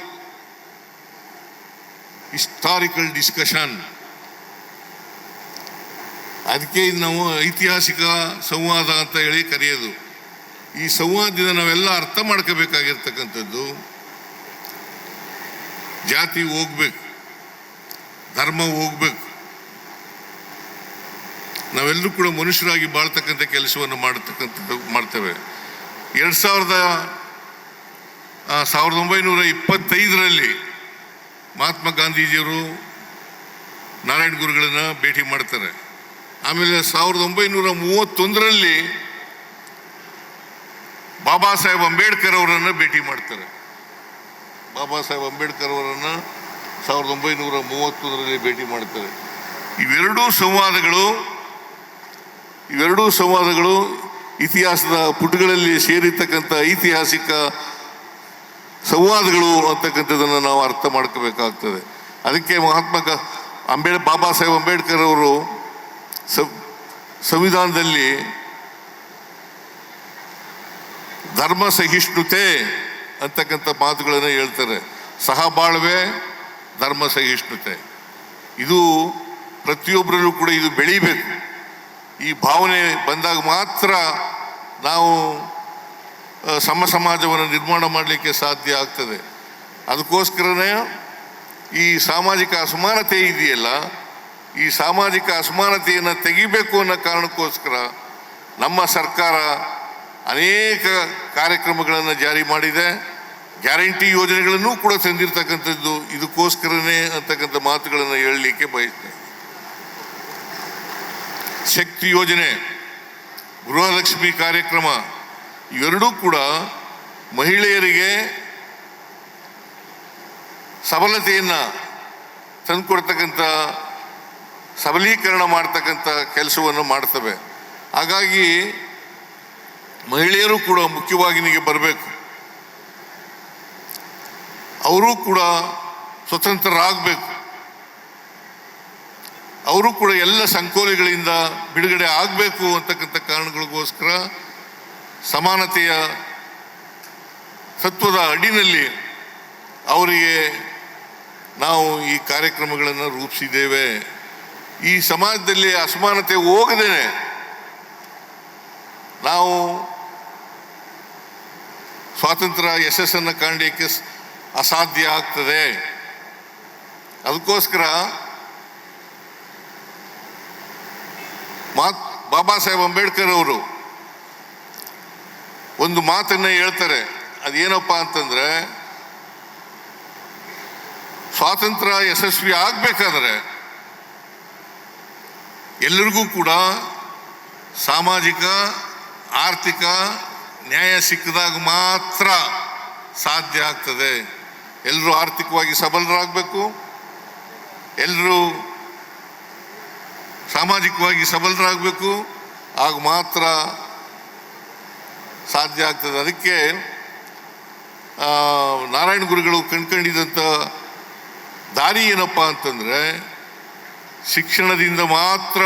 ಡಿಸ್ಕಷನ್. ಅದಕ್ಕೆ ನಾವು ಐತಿಹಾಸಿಕ ಸಂವಾದ ಅಂತ ಹೇಳಿ ಕರೆಯೋದು. ಈ ಸಂವಾದದಿಂದ ನಾವೆಲ್ಲ ಅರ್ಥ ಮಾಡ್ಕೋಬೇಕಾಗಿರ್ತಕ್ಕಂಥದ್ದು, ಜಾತಿ ಹೋಗ್ಬೇಕು, ಧರ್ಮ ಹೋಗ್ಬೇಕು, ನಾವೆಲ್ಲರೂ ಕೂಡ ಮನುಷ್ಯರಾಗಿ ಬಾಳ್ತಕ್ಕಂಥ ಕೆಲಸವನ್ನು ಮಾಡ್ತೇವೆ. 1925ರಲ್ಲಿ ಮಹಾತ್ಮ ಗಾಂಧೀಜಿಯವರು ನಾರಾಯಣ ಗುರುಗಳನ್ನು ಭೇಟಿ ಮಾಡ್ತಾರೆ. ಆಮೇಲೆ 1931ರಲ್ಲಿ ಬಾಬಾ ಸಾಹೇಬ್ ಅಂಬೇಡ್ಕರ್ ಅವರನ್ನು ಭೇಟಿ ಮಾಡ್ತಾರೆ. ಬಾಬಾ ಸಾಹೇಬ್ ಅಂಬೇಡ್ಕರ್ ಅವರನ್ನು 1931ರಲ್ಲಿ ಭೇಟಿ ಮಾಡ್ತಾರೆ. ಇವೆರಡೂ ಸಂವಾದಗಳು ಇತಿಹಾಸದ ಪುಟಗಳಲ್ಲಿ ಸೇರಿರ್ತಕ್ಕಂಥ ಐತಿಹಾಸಿಕ ಸಂವಾದಗಳು ಅಂತಕ್ಕಂಥದ್ದನ್ನು ನಾವು ಅರ್ಥ ಮಾಡ್ಕೋಬೇಕಾಗ್ತದೆ. ಅದಕ್ಕೆ ಬಾಬಾ ಸಾಹೇಬ್ ಅಂಬೇಡ್ಕರ್ ಅವರು ಸಂವಿಧಾನದಲ್ಲಿ ಧರ್ಮ ಸಹಿಷ್ಣುತೆ ಅಂತಕ್ಕಂಥ ಮಾತುಗಳನ್ನು ಹೇಳ್ತಾರೆ. ಸಹಬಾಳ್ವೆ, ಧರ್ಮ ಸಹಿಷ್ಣುತೆ, ಇದು ಪ್ರತಿಯೊಬ್ಬರಲ್ಲೂ ಕೂಡ ಇದು ಬೆಳೀಬೇಕು. ಈ ಭಾವನೆ ಬಂದಾಗ ಮಾತ್ರ ನಾವು ಸಮಾಜವನ್ನು ನಿರ್ಮಾಣ ಮಾಡಲಿಕ್ಕೆ ಸಾಧ್ಯ ಆಗ್ತದೆ. ಅದಕ್ಕೋಸ್ಕರನೇ ಈ ಸಾಮಾಜಿಕ ಅಸಮಾನತೆ ಇದೆಯಲ್ಲ, ಈ ಸಾಮಾಜಿಕ ಅಸಮಾನತೆಯನ್ನು ತೆಗಿಬೇಕು ಅನ್ನೋ ಕಾರಣಕ್ಕೋಸ್ಕರ ನಮ್ಮ ಸರ್ಕಾರ ಅನೇಕ ಕಾರ್ಯಕ್ರಮಗಳನ್ನು ಜಾರಿ ಮಾಡಿದೆ. ಗ್ಯಾರಂಟಿ ಯೋಜನೆಗಳನ್ನು ಕೂಡ ತಂದಿರತಕ್ಕಂಥದ್ದು ಇದಕ್ಕೋಸ್ಕರನೇ ಅಂತಕ್ಕಂಥ ಮಾತುಗಳನ್ನು ಹೇಳಲಿಕ್ಕೆ ಬಯಸ್ತೇನೆ. ಶಕ್ತಿ ಯೋಜನೆ, ಗೃಹಲಕ್ಷ್ಮಿ ಕಾರ್ಯಕ್ರಮ, ಇವೆರಡೂ ಕೂಡ ಮಹಿಳೆಯರಿಗೆ ಸಬಲತೆಯನ್ನು ತಂದುಕೊಡ್ತಕ್ಕಂಥ, ಸಬಲೀಕರಣ ಮಾಡ್ತಕ್ಕಂಥ ಕೆಲಸವನ್ನು ಮಾಡ್ತವೆ. ಹಾಗಾಗಿ ಮಹಿಳೆಯರು ಕೂಡ ಮುಖ್ಯವಾಹಿನಿಗೆ ಬರಬೇಕು. ಅವರು ಕೂಡ ಸ್ವತಂತ್ರರಾಗಬೇಕು. ಅವರು ಕೂಡ ಎಲ್ಲ ಸಂಕೋಲೆಗಳಿಂದ ಬಿಡುಗಡೆ ಆಗಬೇಕು ಅಂತಕ್ಕಂಥ ಕಾರಣಗಳಿಗೋಸ್ಕರ ಸಮಾನತೆಯ ತತ್ವದ ಅಡಿನಲ್ಲಿ ಅವರಿಗೆ ನಾವು ಈ ಕಾರ್ಯಕ್ರಮಗಳನ್ನು ರೂಪಿಸಿದ್ದೇವೆ. ಈ ಸಮಾಜದಲ್ಲಿ ಅಸಮಾನತೆ ಹೋಗದೇನೆ ನಾವು ಸ್ವಾತಂತ್ರ್ಯ ಯಶಸ್ಸನ್ನು ಕಾಣಲಿಕ್ಕೆ ಅಸಾಧ್ಯ ಆಗ್ತದೆ. ಅದಕ್ಕೋಸ್ಕರ ಬಾಬಾ ಸಾಹೇಬ್ ಅಂಬೇಡ್ಕರ್ ಅವರು ಒಂದು ಮಾತನ್ನ ಹೇಳ್ತಾರೆ. ಅದೇನಪ್ಪ ಅಂತಂದ್ರೆ, ಸ್ವಾತಂತ್ರ್ಯ ಯಶಸ್ವಿ ಆಗಬೇಕಾದ್ರೆ ಎಲ್ಲರಿಗೂ ಕೂಡ ಸಾಮಾಜಿಕ ಆರ್ಥಿಕ ನ್ಯಾಯ ಸಿಕ್ಕಿದಾಗ ಮಾತ್ರ ಸಾಧ್ಯ ಆಗ್ತದೆ. ಎಲ್ಲರೂ ಆರ್ಥಿಕವಾಗಿ ಸಬಲರಾಗಬೇಕು, ಎಲ್ಲರೂ ಸಾಮಾಜಿಕವಾಗಿ ಸಬಲರಾಗಬೇಕು, ಆಗ ಮಾತ್ರ ಸಾಧ್ಯ ಆಗ್ತದೆ. ಅದಕ್ಕೆ ನಾರಾಯಣ ಗುರುಗಳು ಕಂಡುಕೊಂಡಿದ್ದಂಥ ದಾರಿ ಏನಪ್ಪ ಅಂತಂದರೆ, ಶಿಕ್ಷಣದಿಂದ ಮಾತ್ರ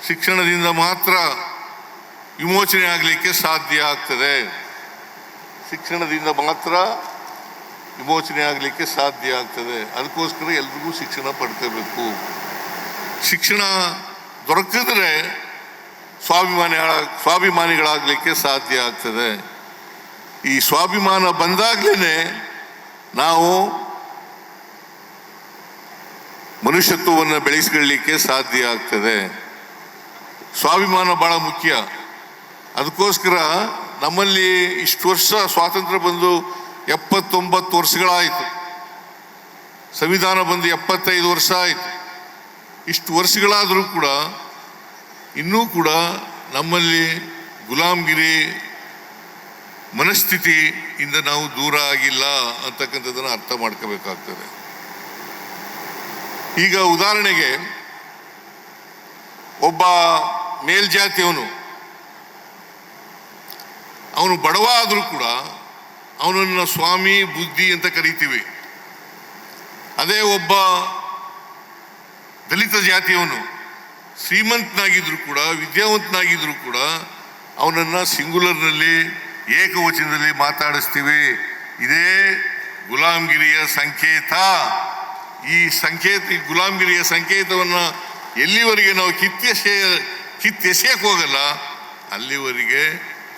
ಶಿಕ್ಷಣದಿಂದ ಮಾತ್ರ ವಿಮೋಚನೆ ಆಗಲಿಕ್ಕೆ ಸಾಧ್ಯ ಆಗ್ತದೆ. ಶಿಕ್ಷಣದಿಂದ ಮಾತ್ರ ವಿಮೋಚನೆ ಆಗಲಿಕ್ಕೆ ಸಾಧ್ಯ ಆಗ್ತದೆ. ಅದಕ್ಕೋಸ್ಕರ ಎಲ್ರಿಗೂ ಶಿಕ್ಷಣ ಪಡ್ಕೋಬೇಕು. ಶಿಕ್ಷಣ ದೊರಕಿದ್ರೆ ಸ್ವಾಭಿಮಾನಿಗಳಾಗಲಿಕ್ಕೆ ಸಾಧ್ಯ ಆಗ್ತದೆ. ಈ ಸ್ವಾಭಿಮಾನ ಬಂದಾಗಲೇ ನಾವು ಮನುಷ್ಯತ್ವವನ್ನು ಬೆಳೆಸ್ಕೊಳ್ಳಲಿಕ್ಕೆ ಸಾಧ್ಯ ಆಗ್ತದೆ. ಸ್ವಾಭಿಮಾನ ಭಾಳ ಮುಖ್ಯ. ಅದಕ್ಕೋಸ್ಕರ ನಮ್ಮಲ್ಲಿ ಇಷ್ಟು ವರ್ಷ ಸ್ವಾತಂತ್ರ್ಯ ಬಂದು 79 ವರ್ಷಗಳಾಯಿತು. ಸಂವಿಧಾನ ಬಂದು 75 ವರ್ಷ ಆಯಿತು. ಇಷ್ಟು ವರ್ಷಗಳಾದರೂ ಕೂಡ ಇನ್ನೂ ಕೂಡ ನಮ್ಮಲ್ಲಿ ಗುಲಾಮ್ಗಿರಿ ಮನಸ್ಥಿತಿಯಿಂದ ನಾವು ದೂರ ಆಗಿಲ್ಲ ಅಂತಕ್ಕಂಥದ್ದನ್ನು ಅರ್ಥ ಮಾಡ್ಕೋಬೇಕಾಗ್ತದೆ. ಈಗ ಉದಾಹರಣೆಗೆ ಒಬ್ಬ ಮೇಲ್ಜಾತಿಯವನು, ಅವನು ಬಡವ ಆದರೂ ಕೂಡ ಅವನನ್ನು ಸ್ವಾಮಿ ಬುದ್ಧಿ ಅಂತ ಕರಿತೀವಿ. ಅದೇ ಒಬ್ಬ ದಲಿತ ಜಾತಿಯವನು ಶ್ರೀಮಂತನಾಗಿದ್ರು ಕೂಡ ವಿದ್ಯಾವಂತನಾಗಿದ್ರು ಕೂಡ ಅವನನ್ನು ಸಿಂಗುಲರ್ನಲ್ಲಿ ಏಕವಚನದಲ್ಲಿ ಮಾತಾಡಿಸ್ತೀವಿ. ಇದೇ ಗುಲಾಮ್ಗಿರಿಯ ಸಂಕೇತ. ಈ ಗುಲಾಮ್ಗಿರಿಯ ಸಂಕೇತವನ್ನು ಎಲ್ಲಿವರೆಗೆ ನಾವು ಕಿತ್ತೆಸೆಯಕ್ಕೆ ಹೋಗಲ್ಲ ಅಲ್ಲಿವರೆಗೆ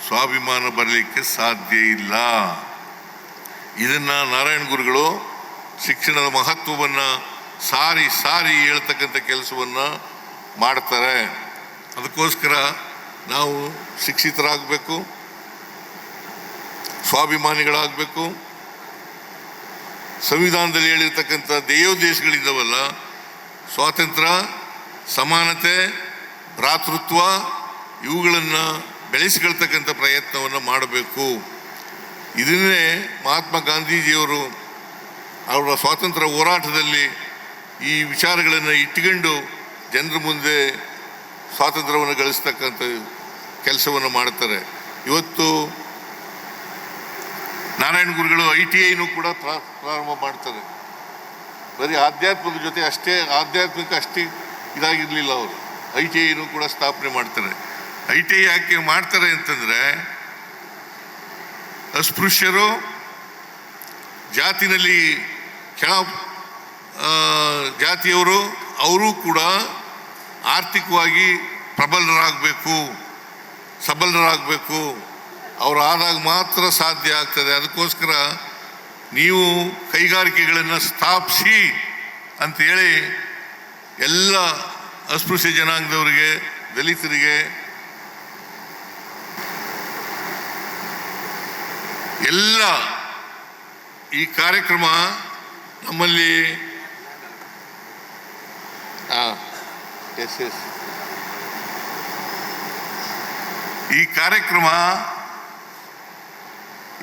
ಸ್ವಾಭಿಮಾನ ಬರಲಿಕ್ಕೆ ಸಾಧ್ಯ ಇಲ್ಲ. ಇದನ್ನು ನಾರಾಯಣ ಗುರುಗಳು ಶಿಕ್ಷಣದ ಮಹತ್ವವನ್ನು ಸಾರಿ ಸಾರಿ ಹೇಳ್ತಕ್ಕಂಥ ಕೆಲಸವನ್ನು ಮಾಡ್ತಾರೆ. ಅದಕ್ಕೋಸ್ಕರ ನಾವು ಶಿಕ್ಷಿತರಾಗಬೇಕು, ಸ್ವಾಭಿಮಾನಿಗಳಾಗಬೇಕು. ಸಂವಿಧಾನದಲ್ಲಿ ಹೇಳಿರ್ತಕ್ಕಂಥ ದೇಯೋದ್ದೇಶಗಳಿದ್ದಾವಲ್ಲ, ಸ್ವಾತಂತ್ರ್ಯ, ಸಮಾನತೆ, ಭ್ರಾತೃತ್ವ, ಇವುಗಳನ್ನು ಬೆಳೆಸಿಕೊಳ್ತಕ್ಕಂಥ ಪ್ರಯತ್ನವನ್ನು ಮಾಡಬೇಕು. ಇದನ್ನೇ ಮಹಾತ್ಮ ಗಾಂಧೀಜಿಯವರು ಅವರ ಸ್ವಾತಂತ್ರ್ಯ ಹೋರಾಟದಲ್ಲಿ ಈ ವಿಚಾರಗಳನ್ನು ಇಟ್ಟುಕೊಂಡು ಜನರ ಮುಂದೆ ಸ್ವಾತಂತ್ರ್ಯವನ್ನು ಗಳಿಸ್ತಕ್ಕಂಥ ಕೆಲಸವನ್ನು ಮಾಡ್ತಾರೆ. ಇವತ್ತು ನಾರಾಯಣ ಗುರುಗಳು ITIನೂ ಕೂಡ ಪ್ರಾರಂಭ ಮಾಡ್ತಾರೆ. ಬರೀ ಆಧ್ಯಾತ್ಮದ ಜೊತೆ ಅಷ್ಟೇ ಇದಾಗಿರಲಿಲ್ಲ. ಅವರು ITIನೂ ಕೂಡ ಸ್ಥಾಪನೆ ಮಾಡ್ತಾರೆ. ITI ಯಾಕೆ ಮಾಡ್ತಾರೆ ಅಂತಂದರೆ, ಅಸ್ಪೃಶ್ಯರು, ಜಾತಿನಲ್ಲಿ ಕೆಳ ಜಾತಿಯವರು ಅವರು ಕೂಡ ಆರ್ಥಿಕವಾಗಿ ಪ್ರಬಲರಾಗಬೇಕು, ಸಬಲರಾಗಬೇಕು. ಅವರಾದಾಗ ಮಾತ್ರ ಸಾಧ್ಯ ಆಗ್ತದೆ. ಅದಕ್ಕೋಸ್ಕರ ನೀವು ಕೈಗಾರಿಕೆಗಳನ್ನು ಸ್ಥಾಪಿಸಿ ಅಂತೇಳಿ ಎಲ್ಲ ಅಸ್ಪೃಶ್ಯ ಜನಾಂಗದವರಿಗೆ, ದಲಿತರಿಗೆ ಎಲ್ಲ ಈ ಕಾರ್ಯಕ್ರಮ ನಮ್ಮಲ್ಲಿ ಈ ಕಾರ್ಯಕ್ರಮ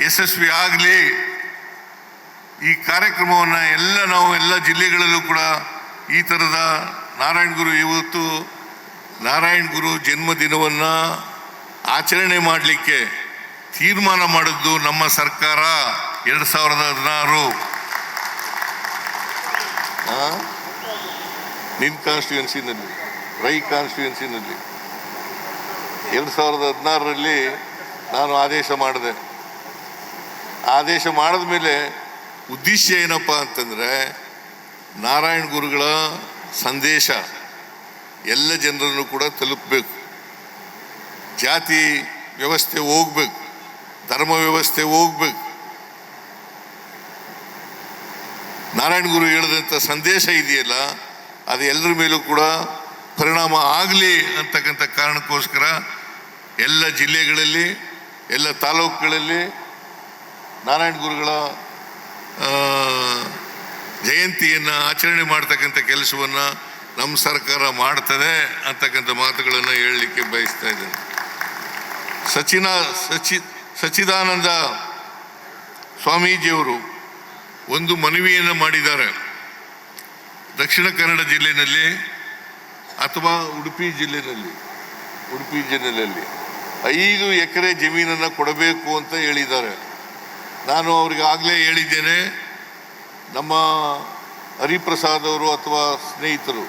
ಯಶಸ್ವಿ ಆಗಲಿ. ಈ ಕಾರ್ಯಕ್ರಮವನ್ನು ನಾವು ಎಲ್ಲ ಜಿಲ್ಲೆಗಳಲ್ಲೂ ಕೂಡ ಈ ಥರದ ಇವತ್ತು ನಾರಾಯಣ ಗುರು ಜನ್ಮದಿನವನ್ನು ಆಚರಣೆ ಮಾಡಲಿಕ್ಕೆ ತೀರ್ಮಾನ ಮಾಡಿದ್ದು ನಮ್ಮ ಸರ್ಕಾರ 2016. ನಿನ್ನ ಕಾನ್ಸ್ಟಿಟ್ಯೂನ್ಸಿನಲ್ಲಿ, ಕಾನ್ಸ್ಟಿಟ್ಯೂನ್ಸಿನಲ್ಲಿ 2016ರಲ್ಲಿ ನಾನು ಆದೇಶ ಮಾಡಿದೆ. ಆದೇಶ ಮಾಡಿದ ಮೇಲೆ ಉದ್ದೇಶ ಏನಪ್ಪ ಅಂತಂದರೆ, ನಾರಾಯಣ ಗುರುಗಳ ಸಂದೇಶ ಎಲ್ಲ ಜನರನ್ನು ಕೂಡ ತಲುಪಬೇಕು, ಜಾತಿ ವ್ಯವಸ್ಥೆ ಹೋಗ್ಬೇಕು, ಧರ್ಮ ವ್ಯವಸ್ಥೆ ಹೋಗ್ಬೇಕು. ನಾರಾಯಣ ಗುರು ಹೇಳಿದಂಥ ಸಂದೇಶ ಇದೆಯಲ್ಲ, ಅದು ಎಲ್ಲರ ಮೇಲೂ ಕೂಡ ಪರಿಣಾಮ ಆಗಲಿ ಅಂತಕ್ಕಂಥ ಕಾರಣಕ್ಕೋಸ್ಕರ ಎಲ್ಲ ಜಿಲ್ಲೆಗಳಲ್ಲಿ, ಎಲ್ಲ ತಾಲೂಕುಗಳಲ್ಲಿ ನಾರಾಯಣ ಗುರುಗಳ ಜಯಂತಿಯನ್ನು ಆಚರಣೆ ಮಾಡ್ತಕ್ಕಂಥ ಕೆಲಸವನ್ನು ನಮ್ಮ ಸರ್ಕಾರ ಮಾಡ್ತದೆ ಅಂತಕ್ಕಂಥ ಮಾತುಗಳನ್ನು ಹೇಳಲಿಕ್ಕೆ ಬಯಸ್ತಾ ಇದ್ದೇನೆ. ಸಚ್ಚಿದಾನಂದ ಸ್ವಾಮೀಜಿಯವರು ಒಂದು ಮನವಿಯನ್ನು ಮಾಡಿದ್ದಾರೆ. ದಕ್ಷಿಣ ಕನ್ನಡ ಜಿಲ್ಲೆಯಲ್ಲಿ ಅಥವಾ ಉಡುಪಿ ಜಿಲ್ಲೆಯಲ್ಲಿ 5 ಎಕರೆ ಜಮೀನನ್ನು ಕೊಡಬೇಕು ಅಂತ ಹೇಳಿದ್ದಾರೆ. ನಾನು ಅವ್ರಿಗೆ ಆಗಲೇ ಹೇಳಿದ್ದೇನೆ, ನಮ್ಮ ಹರಿಪ್ರಸಾದ್ ಅವರು ಅಥವಾ ಸ್ನೇಹಿತರು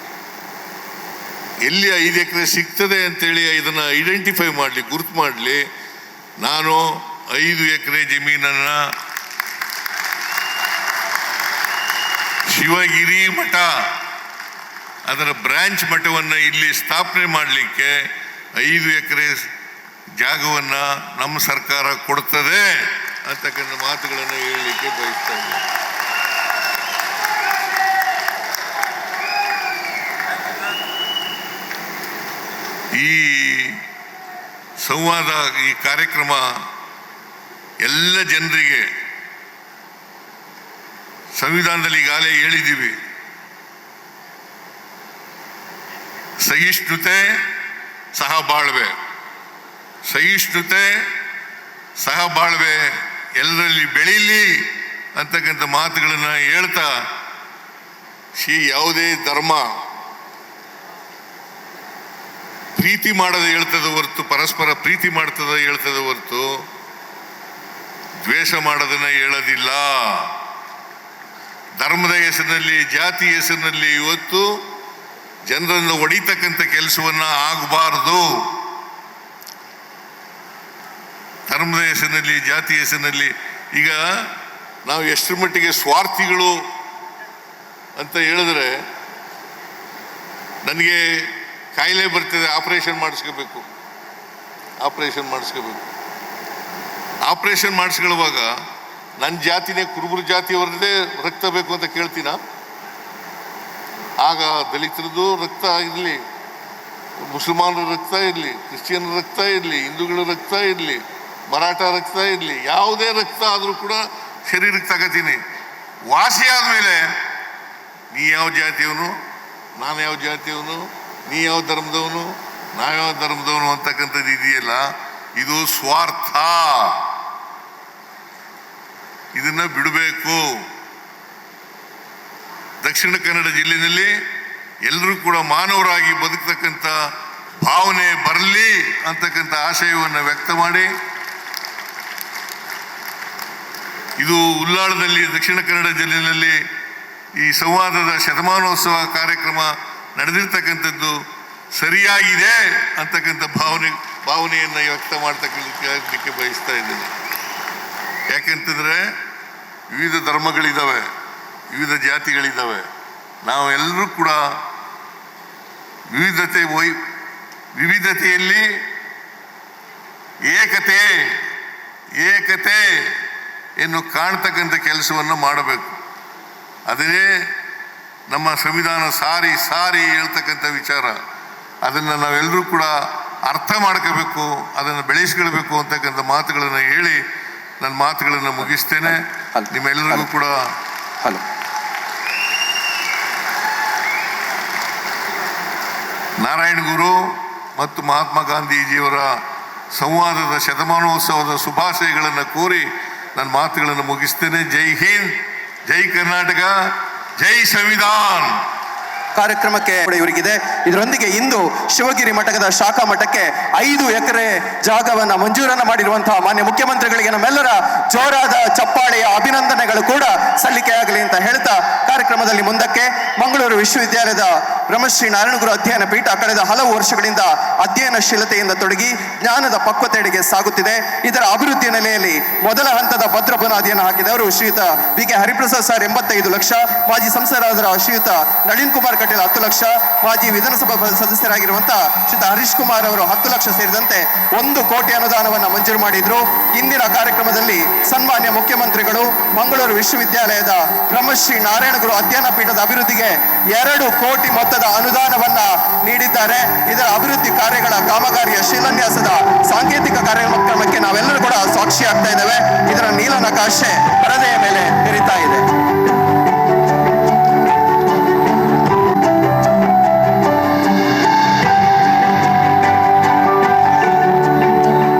ಎಲ್ಲಿ 5 ಎಕರೆ ಸಿಗ್ತದೆ ಅಂತೇಳಿ ಇದನ್ನು ಐಡೆಂಟಿಫೈ ಮಾಡಲಿ, ಗುರುತು ಮಾಡಲಿ. ನಾನು 5 ಎಕರೆ ಜಮೀನನ್ನು ಶಿವಗಿರಿ ಮಠ, ಅದರ ಬ್ರಾಂಚ್ ಮಠವನ್ನು ಇಲ್ಲಿ ಸ್ಥಾಪನೆ ಮಾಡಲಿಕ್ಕೆ 5 ಎಕರೆ ಜಾಗವನ್ನು ನಮ್ಮ ಸರ್ಕಾರ ಕೊಡ್ತದೆ ಅಂತಕ್ಕಂಥ ಮಾತುಗಳನ್ನು ಹೇಳಲಿಕ್ಕೆ ಬಯಸ್ತಾ ಇದ್ದೇನೆ. ಈ ಸಂವಾದ, ಈ ಕಾರ್ಯಕ್ರಮ ಎಲ್ಲ ಜನರಿಗೆ, ಸಂವಿಧಾನದಲ್ಲಿ ಈಗಾಗಲೇ ಹೇಳಿದ್ದೀವಿ, ಸಹಿಷ್ಣುತೆ ಸಹಬಾಳ್ವೆ, ಸಹಬಾಳ್ವೆ ಎಲ್ಲರಲ್ಲಿ ಬೆಳೀಲಿ ಅಂತಕ್ಕಂಥ ಮಾತುಗಳನ್ನು ಹೇಳ್ತಾ, ಯಾವುದೇ ಧರ್ಮ ಪ್ರೀತಿ ಮಾಡೋದು ಹೇಳ್ತದೆ ಹೊರತು, ಪರಸ್ಪರ ಪ್ರೀತಿ ಮಾಡ್ತದ ಹೇಳ್ತದೆ ಹೊರತು ದ್ವೇಷ ಮಾಡೋದನ್ನ ಹೇಳೋದಿಲ್ಲ. ಧರ್ಮದ ಹೆಸರಿನಲ್ಲಿ, ಜಾತಿ ಹೆಸರಿನಲ್ಲಿ ಇವತ್ತು ಜನರನ್ನು ಹೊಡಿತಕ್ಕಂಥ ಕೆಲಸವನ್ನ ಆಗಬಾರದು. ಧರ್ಮದ ಹೆಸರಿನಲ್ಲಿ, ಜಾತಿ ಹೆಸರಿನಲ್ಲಿ ಈಗ ನಾವು ಎಷ್ಟರ ಮಟ್ಟಿಗೆ ಸ್ವಾರ್ಥಿಗಳು ಅಂತ ಹೇಳಿದ್ರೆ, ನನಗೆ ಕಾಯಿಲೆ ಬರ್ತದೆ, ಆಪರೇಷನ್ ಮಾಡಿಸ್ಕೊಳ್ಳುವಾಗ ನನ್ನ ಜಾತಿನೇ ಕುರುಬರು ಜಾತಿಯವರದೇ ರಕ್ತ ಬೇಕು ಅಂತ ಕೇಳ್ತೀನ? ಆಗ ದಲಿತರದ್ದು ರಕ್ತ ಇರಲಿ, ಮುಸಲ್ಮಾನರ ರಕ್ತ ಇರಲಿ, ಕ್ರಿಶ್ಚಿಯನ್ ರಕ್ತ ಇರಲಿ, ಹಿಂದೂಗಳ ರಕ್ತ ಇರಲಿ, ಮರಾಠ ರಕ್ತ ಇರಲಿ, ಯಾವುದೇ ರಕ್ತ ಆದರೂ ಕೂಡ ಶರೀರಕ್ಕೆ ತಗೋತೀನಿ. ವಾಸಿ ಆದಮೇಲೆ ನೀ ಯಾವ ಜಾತಿಯವನು, ನಾನು ಯಾವ ಜಾತಿಯವನು, ನೀ ಯಾವ ಧರ್ಮದವನು, ನಾವ್ಯಾವ ಧರ್ಮದವನು ಅಂತಕ್ಕಂಥದ್ದು ಇದೆಯಲ್ಲ, ಇದು ಸ್ವಾರ್ಥ. ಇದನ್ನ ಬಿಡಬೇಕು. ದಕ್ಷಿಣ ಕನ್ನಡ ಜಿಲ್ಲೆಯಲ್ಲಿ ಎಲ್ಲರೂ ಕೂಡ ಮಾನವರಾಗಿ ಬದುಕತಕ್ಕಂಥ ಭಾವನೆ ಬರಲಿ ಅಂತಕ್ಕಂಥ ಆಶಯವನ್ನು ವ್ಯಕ್ತ ಮಾಡಿ, ಇದು ಉಲ್ಲಾಳದಲ್ಲಿ ದಕ್ಷಿಣ ಕನ್ನಡ ಜಿಲ್ಲೆಯಲ್ಲಿ ಈ ಸಂವಾದದ ಶತಮಾನೋತ್ಸವ ಕಾರ್ಯಕ್ರಮ ನಡೆದಿರ್ತಕ್ಕಂಥದ್ದು ಸರಿಯಾಗಿದೆ ಅಂತಕ್ಕಂಥ ಭಾವನೆಯನ್ನು ವ್ಯಕ್ತ ಮಾಡ್ತಕ್ಕಂಥಕ್ಕೆ ಬಯಸ್ತಾ ಇದ್ದೇನೆ. ಯಾಕೆಂತಂದರೆ ವಿವಿಧ ಧರ್ಮಗಳಿದ್ದಾವೆ, ವಿವಿಧ ಜಾತಿಗಳಿದ್ದಾವೆ. ನಾವೆಲ್ಲರೂ ಕೂಡ ವಿವಿಧತೆಯಲ್ಲಿ ಏಕತೆಯನ್ನು ಕಾಣ್ತಕ್ಕಂಥ ಕೆಲಸವನ್ನು ಮಾಡಬೇಕು. ಅದೇ ನಮ್ಮ ಸಂವಿಧಾನ ಸಾರಿ ಹೇಳ್ತಕ್ಕಂಥ ವಿಚಾರ. ಅದನ್ನು ನಾವೆಲ್ಲರೂ ಕೂಡ ಅರ್ಥ ಮಾಡ್ಕೋಬೇಕು, ಅದನ್ನು ಬೆಳೆಸ್ಕೊಳ್ಬೇಕು ಅಂತಕ್ಕಂಥ ಮಾತುಗಳನ್ನು ಹೇಳಿ ನನ್ನ ಮಾತುಗಳನ್ನು ಮುಗಿಸ್ತೇನೆ. ನಿಮ್ಮೆಲ್ಲರಿಗೂ ಕೂಡ ನಾರಾಯಣ ಗುರು ಮತ್ತು ಮಹಾತ್ಮ ಗಾಂಧೀಜಿಯವರ ಸಂವಾದದ ಶತಮಾನೋತ್ಸವದ ಶುಭಾಶಯಗಳನ್ನು ಕೋರಿ ನನ್ನ ಮಾತುಗಳನ್ನು ಮುಗಿಸ್ತೇನೆ. ಜೈ ಹಿಂದ್, ಜೈ ಕರ್ನಾಟಕ, ಜೈ ಸಂವಿಧಾನ್. ಕಾರ್ಯಕ್ರಮಕ್ಕೆ ಇವರಿಗಿದೆ. ಇದರೊಂದಿಗೆ ಇಂದು ಶಿವಗಿರಿ ಮಠದ ಶಾಖಾ ಮಠಕ್ಕೆ 5 ಎಕರೆ ಜಾಗವನ್ನು ಮಂಜೂರನ್ನು ಮಾಡಿರುವಂತಹ ಮಾನ್ಯ ಮುಖ್ಯಮಂತ್ರಿಗಳಿಗೆ ನಮ್ಮೆಲ್ಲರ ಜೋರಾದ ಚಪ್ಪಾಳೆಯ ಅಭಿನಂದನೆಗಳು ಕೂಡ ಸಲ್ಲಿಕೆಯಾಗಲಿ ಅಂತ ಹೇಳ್ತಾ ಕಾರ್ಯಕ್ರಮದಲ್ಲಿ ಮುಂದಕ್ಕೆ ಮಂಗಳೂರು ವಿಶ್ವವಿದ್ಯಾಲಯದ ಬ್ರಹ್ಮಶ್ರೀ ನಾರಾಯಣಗುರು ಅಧ್ಯಯನ ಪೀಠ ಕಳೆದ ಹಲವು ವರ್ಷಗಳಿಂದ ಅಧ್ಯಯನಶೀಲತೆಯಿಂದ ತೊಡಗಿ ಜ್ಞಾನದ ಪಕ್ವತೆಡೆಗೆ ಸಾಗುತ್ತಿದೆ. ಇದರ ಅಭಿವೃದ್ಧಿಯ ನೆಲೆಯಲ್ಲಿ ಮೊದಲ ಹಂತದ ಭದ್ರ ಬುನಾದಿಯನ್ನು ಹಾಕಿದವರು ಶ್ರೀಯುತ BK ಹರಿಪ್ರಸಾದ್ ಸರ್ 85 ಲಕ್ಷ, ಮಾಜಿ ಸಂಸದರಾದ ಶ್ರೀಯುತ ನಳಿನ್ ಕುಮಾರ್ ಕಟೀಲ್ 10 ಲಕ್ಷ, ಮಾಜಿ ವಿಧಾನಸಭಾ ಸದಸ್ಯರಾಗಿರುವಂತಹ ಶ್ರೀಯುತ ಹರೀಶ್ ಕುಮಾರ್ ಅವರು 10 ಲಕ್ಷ ಸೇರಿದಂತೆ 1 ಕೋಟಿ ಅನುದಾನವನ್ನು ಮಂಜೂರು ಮಾಡಿದ್ರು. ಇಂದಿನ ಕಾರ್ಯಕ್ರಮದಲ್ಲಿ ಸನ್ಮಾನ್ಯ ಮುಖ್ಯಮಂತ್ರಿಗಳು ಮಂಗಳೂರು ವಿಶ್ವವಿದ್ಯಾಲಯದ ಬ್ರಹ್ಮಶ್ರೀ ನಾರಾಯಣಗುರು ಅಧ್ಯಯನ ಪೀಠದ ಅಭಿವೃದ್ಧಿಗೆ 2 ಕೋಟಿ ಮೊತ್ತದ ಅನುದಾನವನ್ನ ನೀಡಿದ್ದಾರೆ. ಇದರ ಅಭಿವೃದ್ಧಿ ಕಾರ್ಯಗಳ ಕಾಮಗಾರಿಯ ಶಿಲಾನ್ಯಾಸದ ಸಾಂಕೇತಿಕ ಕಾರ್ಯಕ್ರಮಕ್ಕೆ ನಾವೆಲ್ಲರೂ ಕೂಡ ಸಾಕ್ಷಿ ಆಗ್ತಾ ಇದ್ದೇವೆ. ಇದರ ನೀಲನಕಾಶೆ ಪರದೆಯ ಮೇಲೆ ಬೆರೀತಾ ಇದೆ.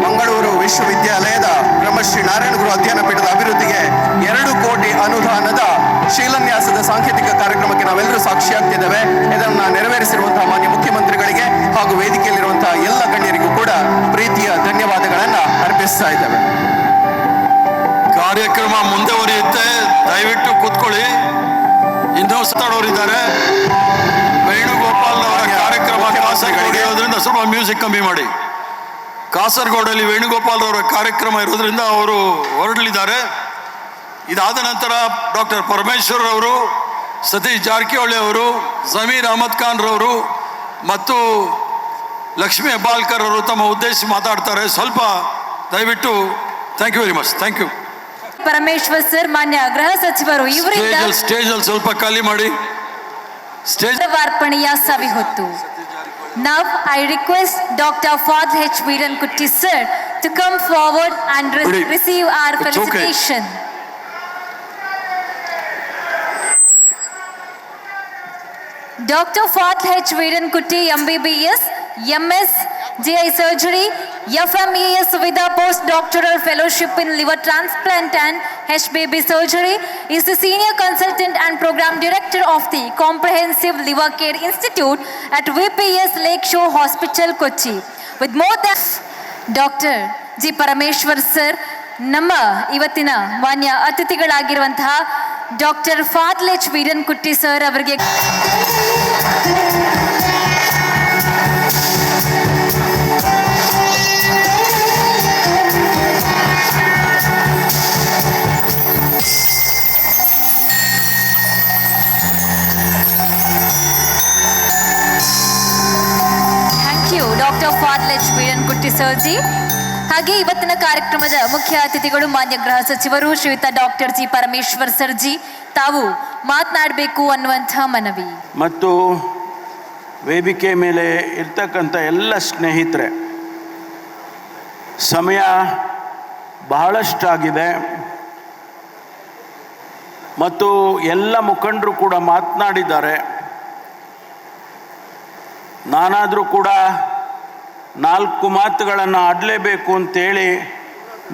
ಮಂಗಳೂರು ವಿಶ್ವವಿದ್ಯಾಲಯದ ಬ್ರಹ್ಮಶ್ರೀ ನಾರಾಯಣಗುರು ಅಧ್ಯಯನ ಪೀಠದ ಅಭಿವೃದ್ಧಿಗೆ 2 ಕೋಟಿ ಅನುದಾನದ ಶಿಲಾನ್ಯಾಸದ ಸಾಂಕೇತಿಕ ಕಾರ್ಯಕ್ರಮಕ್ಕೆ ನಾವೆಲ್ಲರೂ ಸಾಕ್ಷಿಯಾಗ್ತಿದ್ದೇವೆ. ಇದನ್ನು ನೆರವೇರಿಸಿರುವಂತಹ ಮಾನ್ಯ ಮುಖ್ಯಮಂತ್ರಿಗಳಿಗೆ ಹಾಗೂ ವೇದಿಕೆಯಲ್ಲಿರುವಂತಹ ಎಲ್ಲ ಗಣ್ಯರಿಗೂ ಕೂಡ ಪ್ರೀತಿಯ ಧನ್ಯವಾದಗಳನ್ನು ಅರ್ಪಿಸ್ತಾ ಇದ್ದೇವೆ. ಕಾರ್ಯಕ್ರಮ ಮುಂದುವರಿಯುತ್ತೆ. ದಯವಿಟ್ಟು ಕೂತ್ಕೊಳ್ಳಿ. ಇನ್ನೂ ಮಾತಾಡೋರಿದ್ದಾರೆ. ವೇಣುಗೋಪಾಲ್ ಅವರ ಕಾರ್ಯಕ್ರಮ ಕಾಸರಗೋಡು ಇರೋದ್ರಿಂದ ಸ್ವಲ್ಪ ಮ್ಯೂಸಿಕ್ ಕಮ್ಮಿ ಮಾಡಿ. ಕಾಸರಗೋಡಲ್ಲಿ ವೇಣುಗೋಪಾಲ್ ಅವರ ಕಾರ್ಯಕ್ರಮ ಇರೋದ್ರಿಂದ ಅವರು ಹೊರಡಲಿದ್ದಾರೆ. ಇದಾದ ನಂತರ ಡಾಕ್ಟರ್ ಪರಮೇಶ್ವರ್ ಅವರು, ಸತೀಶ್ ಜಾರಕಿಹೊಳಿ ಅವರು, ಜಮೀರ್ ಅಹಮದ್ ಖಾನ್ ರವರು ಮತ್ತು ಲಕ್ಷ್ಮೀ ಹೆಬ್ಬಾಳ್ಕರ್ ಅವರು ತಮ್ಮ ಉದ್ದೇಶಿಸಿ ಮಾತಾಡ್ತಾರೆ. ಸ್ವಲ್ಪ ದಯವಿಟ್ಟು. Thank you very much. Thank you. Parameshwar sir, ಮಾನ್ಯ ಗೃಹ ಸಚಿವರು ಇವರಿಂದ ಸ್ಟೇಜಲ್ಲಿ ಸ್ವಲ್ಪ ಖಾಲಿ ಮಾಡಿ. ಸ್ಟೇಜ್ ವಾರ್ಪಣೆಯ ಸವಿ ಹೊತ್ತು. Now I request Dr. Fadl H. Veeran Kutty sir to come forward and receive our felicitation. Dr. Fadl H. Veeran Kutty, MBBS, MS, GI Surgery, FMES with a postdoctoral fellowship in liver transplant and HBB surgery, is the senior consultant and program director of the Comprehensive Liver Care Institute at VPS Lakeshore Hospital, Kochi. With more than Dr. G. Parameshwar sir, ನಮ್ಮ ಇವತ್ತಿನ ಮಾನ್ಯ ಅತಿಥಿಗಳಾಗಿರುವಂತಹ doctor ಫಾದ್ಲ್ H ವೀರನ್ ಕುಟ್ಟಿ sir ಅವರಿಗೆ doctor ಫಾದ್ಲ್ H ವೀರನ್ ಕುಟ್ಟಿ ಸರ್ಜಿ. ಹಾಗೆ ಇವತ್ತಿನ ಕಾರ್ಯಕ್ರಮದ ಮುಖ್ಯ ಅತಿಥಿಗಳು ಮಾನ್ಯ ಗೃಹ ಸಚಿವರು ಶ್ರೀಯುತ ಡಾಕ್ಟರ್ ಜಿ ಪರಮೇಶ್ವರ್ ಸರ್ಜಿ, ತಾವು ಮಾತನಾಡಬೇಕು ಅನ್ನುವಂಥ ಮನವಿ. ಮತ್ತು ವೇದಿಕೆ ಮೇಲೆ ಇರ್ತಕ್ಕಂಥ ಎಲ್ಲ ಸ್ನೇಹಿತರೆ, ಸಮಯ ಬಹಳಷ್ಟಾಗಿದೆ ಮತ್ತು ಎಲ್ಲ ಮುಖಂಡರು ಕೂಡ ಮಾತನಾಡಿದ್ದಾರೆ. ನಾನಾದರೂ ಕೂಡ 4 ಮಾತುಗಳನ್ನು ಆಡಲೇಬೇಕು ಅಂತೇಳಿ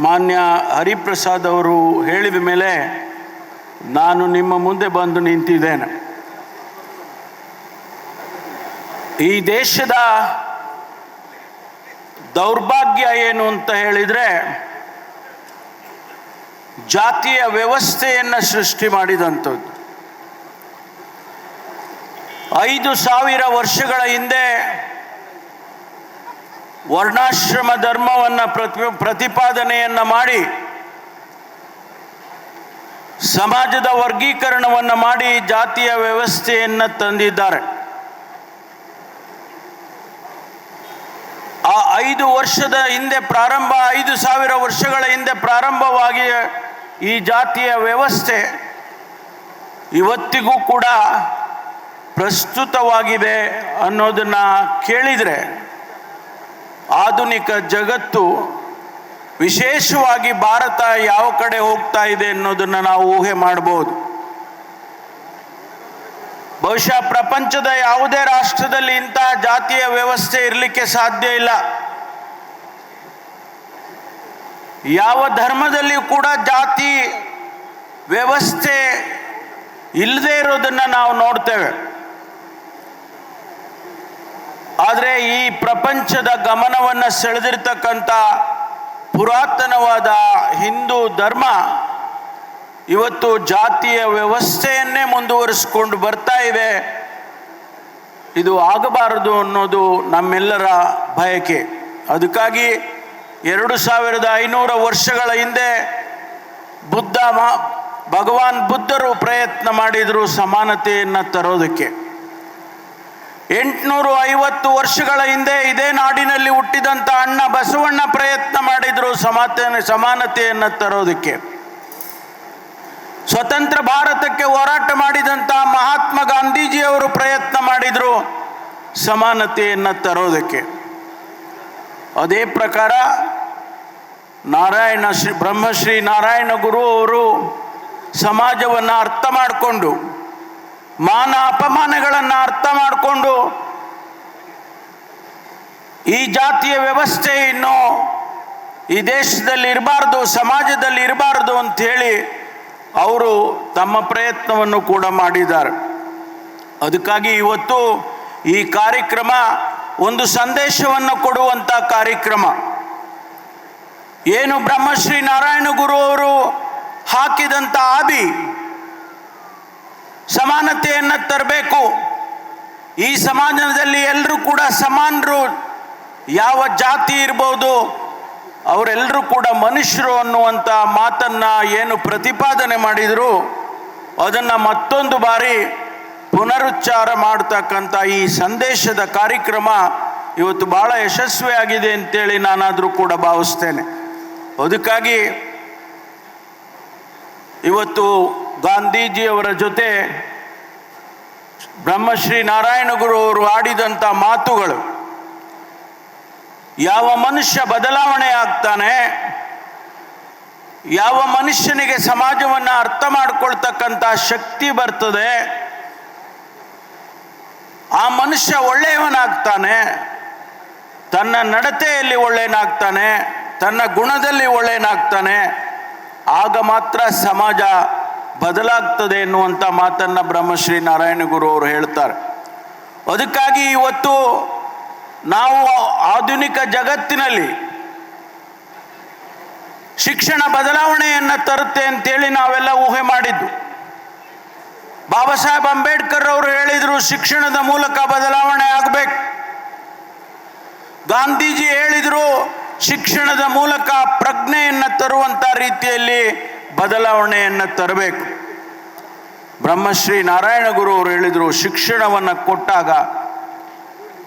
ಮಾನ್ಯ ಹರಿಪ್ರಸಾದ್ ಅವರು ಹೇಳಿದ ಮೇಲೆ ನಾನು ನಿಮ್ಮ ಮುಂದೆ ಬಂದು ನಿಂತಿದ್ದೇನೆ. ಈ ದೇಶದ ದೌರ್ಭಾಗ್ಯ ಏನು ಅಂತ ಹೇಳಿದರೆ, ಜಾತಿಯ ವ್ಯವಸ್ಥೆಯನ್ನು ಸೃಷ್ಟಿ ಮಾಡಿದಂಥದ್ದು. 5000 ವರ್ಷಗಳ ಹಿಂದೆ ವರ್ಣಾಶ್ರಮ ಧರ್ಮವನ್ನು ಪ್ರತಿಪಾದನೆಯನ್ನು ಮಾಡಿ ಸಮಾಜದ ವರ್ಗೀಕರಣವನ್ನು ಮಾಡಿ ಜಾತಿಯ ವ್ಯವಸ್ಥೆಯನ್ನು ತಂದಿದ್ದಾರೆ. ಆ 5 ವರ್ಷದ ಹಿಂದೆ 5000 ವರ್ಷಗಳ ಹಿಂದೆ ಪ್ರಾರಂಭವಾಗಿ ಈ ಜಾತಿಯ ವ್ಯವಸ್ಥೆ ಇವತ್ತಿಗೂ ಕೂಡ ಪ್ರಸ್ತುತವಾಗಿದೆ ಅನ್ನೋದನ್ನು ಕೇಳಿದರೆ ಆಧುನಿಕ ಜಗತ್ತು, ವಿಶೇಷವಾಗಿ ಭಾರತ ಯಾವ ಕಡೆ ಹೋಗ್ತಾ ಇದೆ ಅನ್ನೋದನ್ನು ನಾವು ಊಹೆ ಮಾಡ್ಬೋದು. ಬಹುಶಃ ಪ್ರಪಂಚದ ಯಾವುದೇ ರಾಷ್ಟ್ರದಲ್ಲಿ ಇಂತಹ ಜಾತಿಯ ವ್ಯವಸ್ಥೆ ಇರಲಿಕ್ಕೆ ಸಾಧ್ಯ ಇಲ್ಲ. ಯಾವ ಧರ್ಮದಲ್ಲಿಯೂ ಕೂಡ ಜಾತಿ ವ್ಯವಸ್ಥೆ ಇಲ್ಲದೆ ಇರೋದನ್ನು ನಾವು ನೋಡ್ತೇವೆ. ಆದರೆ ಈ ಪ್ರಪಂಚದ ಗಮನವನ್ನು ಸೆಳೆದಿರ್ತಕ್ಕಂಥ ಪುರಾತನವಾದ ಹಿಂದೂ ಧರ್ಮ ಇವತ್ತು ಜಾತಿಯ ವ್ಯವಸ್ಥೆಯನ್ನೇ ಮುಂದುವರಿಸಿಕೊಂಡು ಬರ್ತಾ ಇದೆ. ಇದು ಆಗಬಾರದು ಅನ್ನೋದು ನಮ್ಮೆಲ್ಲರ ಬಯಕೆ. ಅದಕ್ಕಾಗಿ 2500 ವರ್ಷಗಳ ಹಿಂದೆ ಭಗವಾನ್ ಬುದ್ಧರು ಪ್ರಯತ್ನ ಮಾಡಿದರು ಸಮಾನತೆಯನ್ನು ತರೋದಕ್ಕೆ. 850 ವರ್ಷಗಳ ಹಿಂದೆ ಇದೇ ನಾಡಿನಲ್ಲಿ ಹುಟ್ಟಿದಂಥ ಅಣ್ಣ ಬಸವಣ್ಣ ಪ್ರಯತ್ನ ಮಾಡಿದರು ಸಮಾನತೆಯನ್ನು ತರೋದಕ್ಕೆ. ಸ್ವತಂತ್ರ ಭಾರತಕ್ಕೆ ಹೋರಾಟ ಮಾಡಿದಂಥ ಮಹಾತ್ಮ ಗಾಂಧೀಜಿಯವರು ಪ್ರಯತ್ನ ಮಾಡಿದರು ಸಮಾನತೆಯನ್ನು ತರೋದಕ್ಕೆ. ಅದೇ ಪ್ರಕಾರ ಬ್ರಹ್ಮಶ್ರೀ ನಾರಾಯಣ ಗುರು ಅವರು ಸಮಾಜವನ್ನು ಅರ್ಥ ಮಾಡಿಕೊಂಡು, ಮಾನ ಅಪಮಾನಗಳನ್ನು ಅರ್ಥ ಮಾಡಿಕೊಂಡು, ಈ ಜಾತಿಯ ವ್ಯವಸ್ಥೆ ಇನ್ನು ಈ ದೇಶದಲ್ಲಿ ಇರಬಾರ್ದು, ಸಮಾಜದಲ್ಲಿ ಇರಬಾರ್ದು ಅಂಥೇಳಿ ಅವರು ತಮ್ಮ ಪ್ರಯತ್ನವನ್ನು ಕೂಡ ಮಾಡಿದ್ದಾರೆ. ಅದಕ್ಕಾಗಿ ಇವತ್ತು ಈ ಕಾರ್ಯಕ್ರಮ ಒಂದು ಸಂದೇಶವನ್ನು ಕೊಡುವಂಥ ಕಾರ್ಯಕ್ರಮ. ಏನು ಬ್ರಹ್ಮಶ್ರೀ ನಾರಾಯಣ ಗುರು ಅವರು ಹಾಕಿದಂಥ ಆದಿ ಸಮಾನತೆಯನ್ನು ತರಬೇಕು, ಈ ಸಮಾಜದಲ್ಲಿ ಎಲ್ಲರೂ ಕೂಡ ಸಮಾನರು, ಯಾವ ಜಾತಿ ಇರ್ಬೋದು ಅವರೆಲ್ಲರೂ ಕೂಡ ಮನುಷ್ಯರು ಅನ್ನುವಂಥ ಮಾತನ್ನು ಏನು ಪ್ರತಿಪಾದನೆ ಮಾಡಿದರು, ಅದನ್ನು ಮತ್ತೊಂದು ಬಾರಿ ಪುನರುಚ್ಚಾರ ಮಾಡ್ತಕ್ಕಂಥ ಈ ಸಂದೇಶದ ಕಾರ್ಯಕ್ರಮ ಇವತ್ತು ಭಾಳ ಯಶಸ್ವಿಯಾಗಿದೆ ಅಂತೇಳಿ ನಾನಾದರೂ ಕೂಡ ಭಾವಿಸ್ತೇನೆ. ಅದಕ್ಕಾಗಿ ಇವತ್ತು ಗಾಂಧೀಜಿಯವರ ಜೊತೆ ಬ್ರಹ್ಮಶ್ರೀ ನಾರಾಯಣ ಗುರು ಅವರು ಆಡಿದಂಥ ಮಾತುಗಳು, ಯಾವ ಮನುಷ್ಯ ಬದಲಾವಣೆ ಆಗ್ತಾನೆ, ಯಾವ ಮನುಷ್ಯನಿಗೆ ಸಮಾಜವನ್ನು ಅರ್ಥ ಮಾಡಿಕೊಳ್ತಕ್ಕಂಥ ಶಕ್ತಿ ಬರ್ತದೆ, ಆ ಮನುಷ್ಯ ಒಳ್ಳೆಯವನಾಗ್ತಾನೆ, ತನ್ನ ನಡತೆಯಲ್ಲಿ ಒಳ್ಳೆಯನಾಗ್ತಾನೆ, ತನ್ನ ಗುಣದಲ್ಲಿ ಒಳ್ಳೆಯನಾಗ್ತಾನೆ, ಆಗ ಮಾತ್ರ ಸಮಾಜ ಬದಲಾಗ್ತದೆ ಎನ್ನುವಂಥ ಮಾತನ್ನು ಬ್ರಹ್ಮಶ್ರೀ ನಾರಾಯಣ ಗುರು ಅವರು ಹೇಳ್ತಾರೆ. ಅದಕ್ಕಾಗಿ ಇವತ್ತು ನಾವು ಆಧುನಿಕ ಜಗತ್ತಿನಲ್ಲಿ ಶಿಕ್ಷಣ ಬದಲಾವಣೆಯನ್ನು ತರುತ್ತೆ ಅಂತೇಳಿ ನಾವೆಲ್ಲ ಊಹೆ ಮಾಡಿದ್ದು. ಬಾಬಾ ಸಾಹೇಬ್ ಅಂಬೇಡ್ಕರ್ ಅವರು ಹೇಳಿದರು ಶಿಕ್ಷಣದ ಮೂಲಕ ಬದಲಾವಣೆ ಆಗಬೇಕು. ಗಾಂಧೀಜಿ ಹೇಳಿದರು ಶಿಕ್ಷಣದ ಮೂಲಕ ಪ್ರಜ್ಞೆಯನ್ನು ತರುವಂಥ ರೀತಿಯಲ್ಲಿ ಬದಲಾವಣೆಯನ್ನು ತರಬೇಕು. ಬ್ರಹ್ಮಶ್ರೀ ನಾರಾಯಣ ಗುರು ಅವರು ಹೇಳಿದರು ಶಿಕ್ಷಣವನ್ನು ಕೊಟ್ಟಾಗ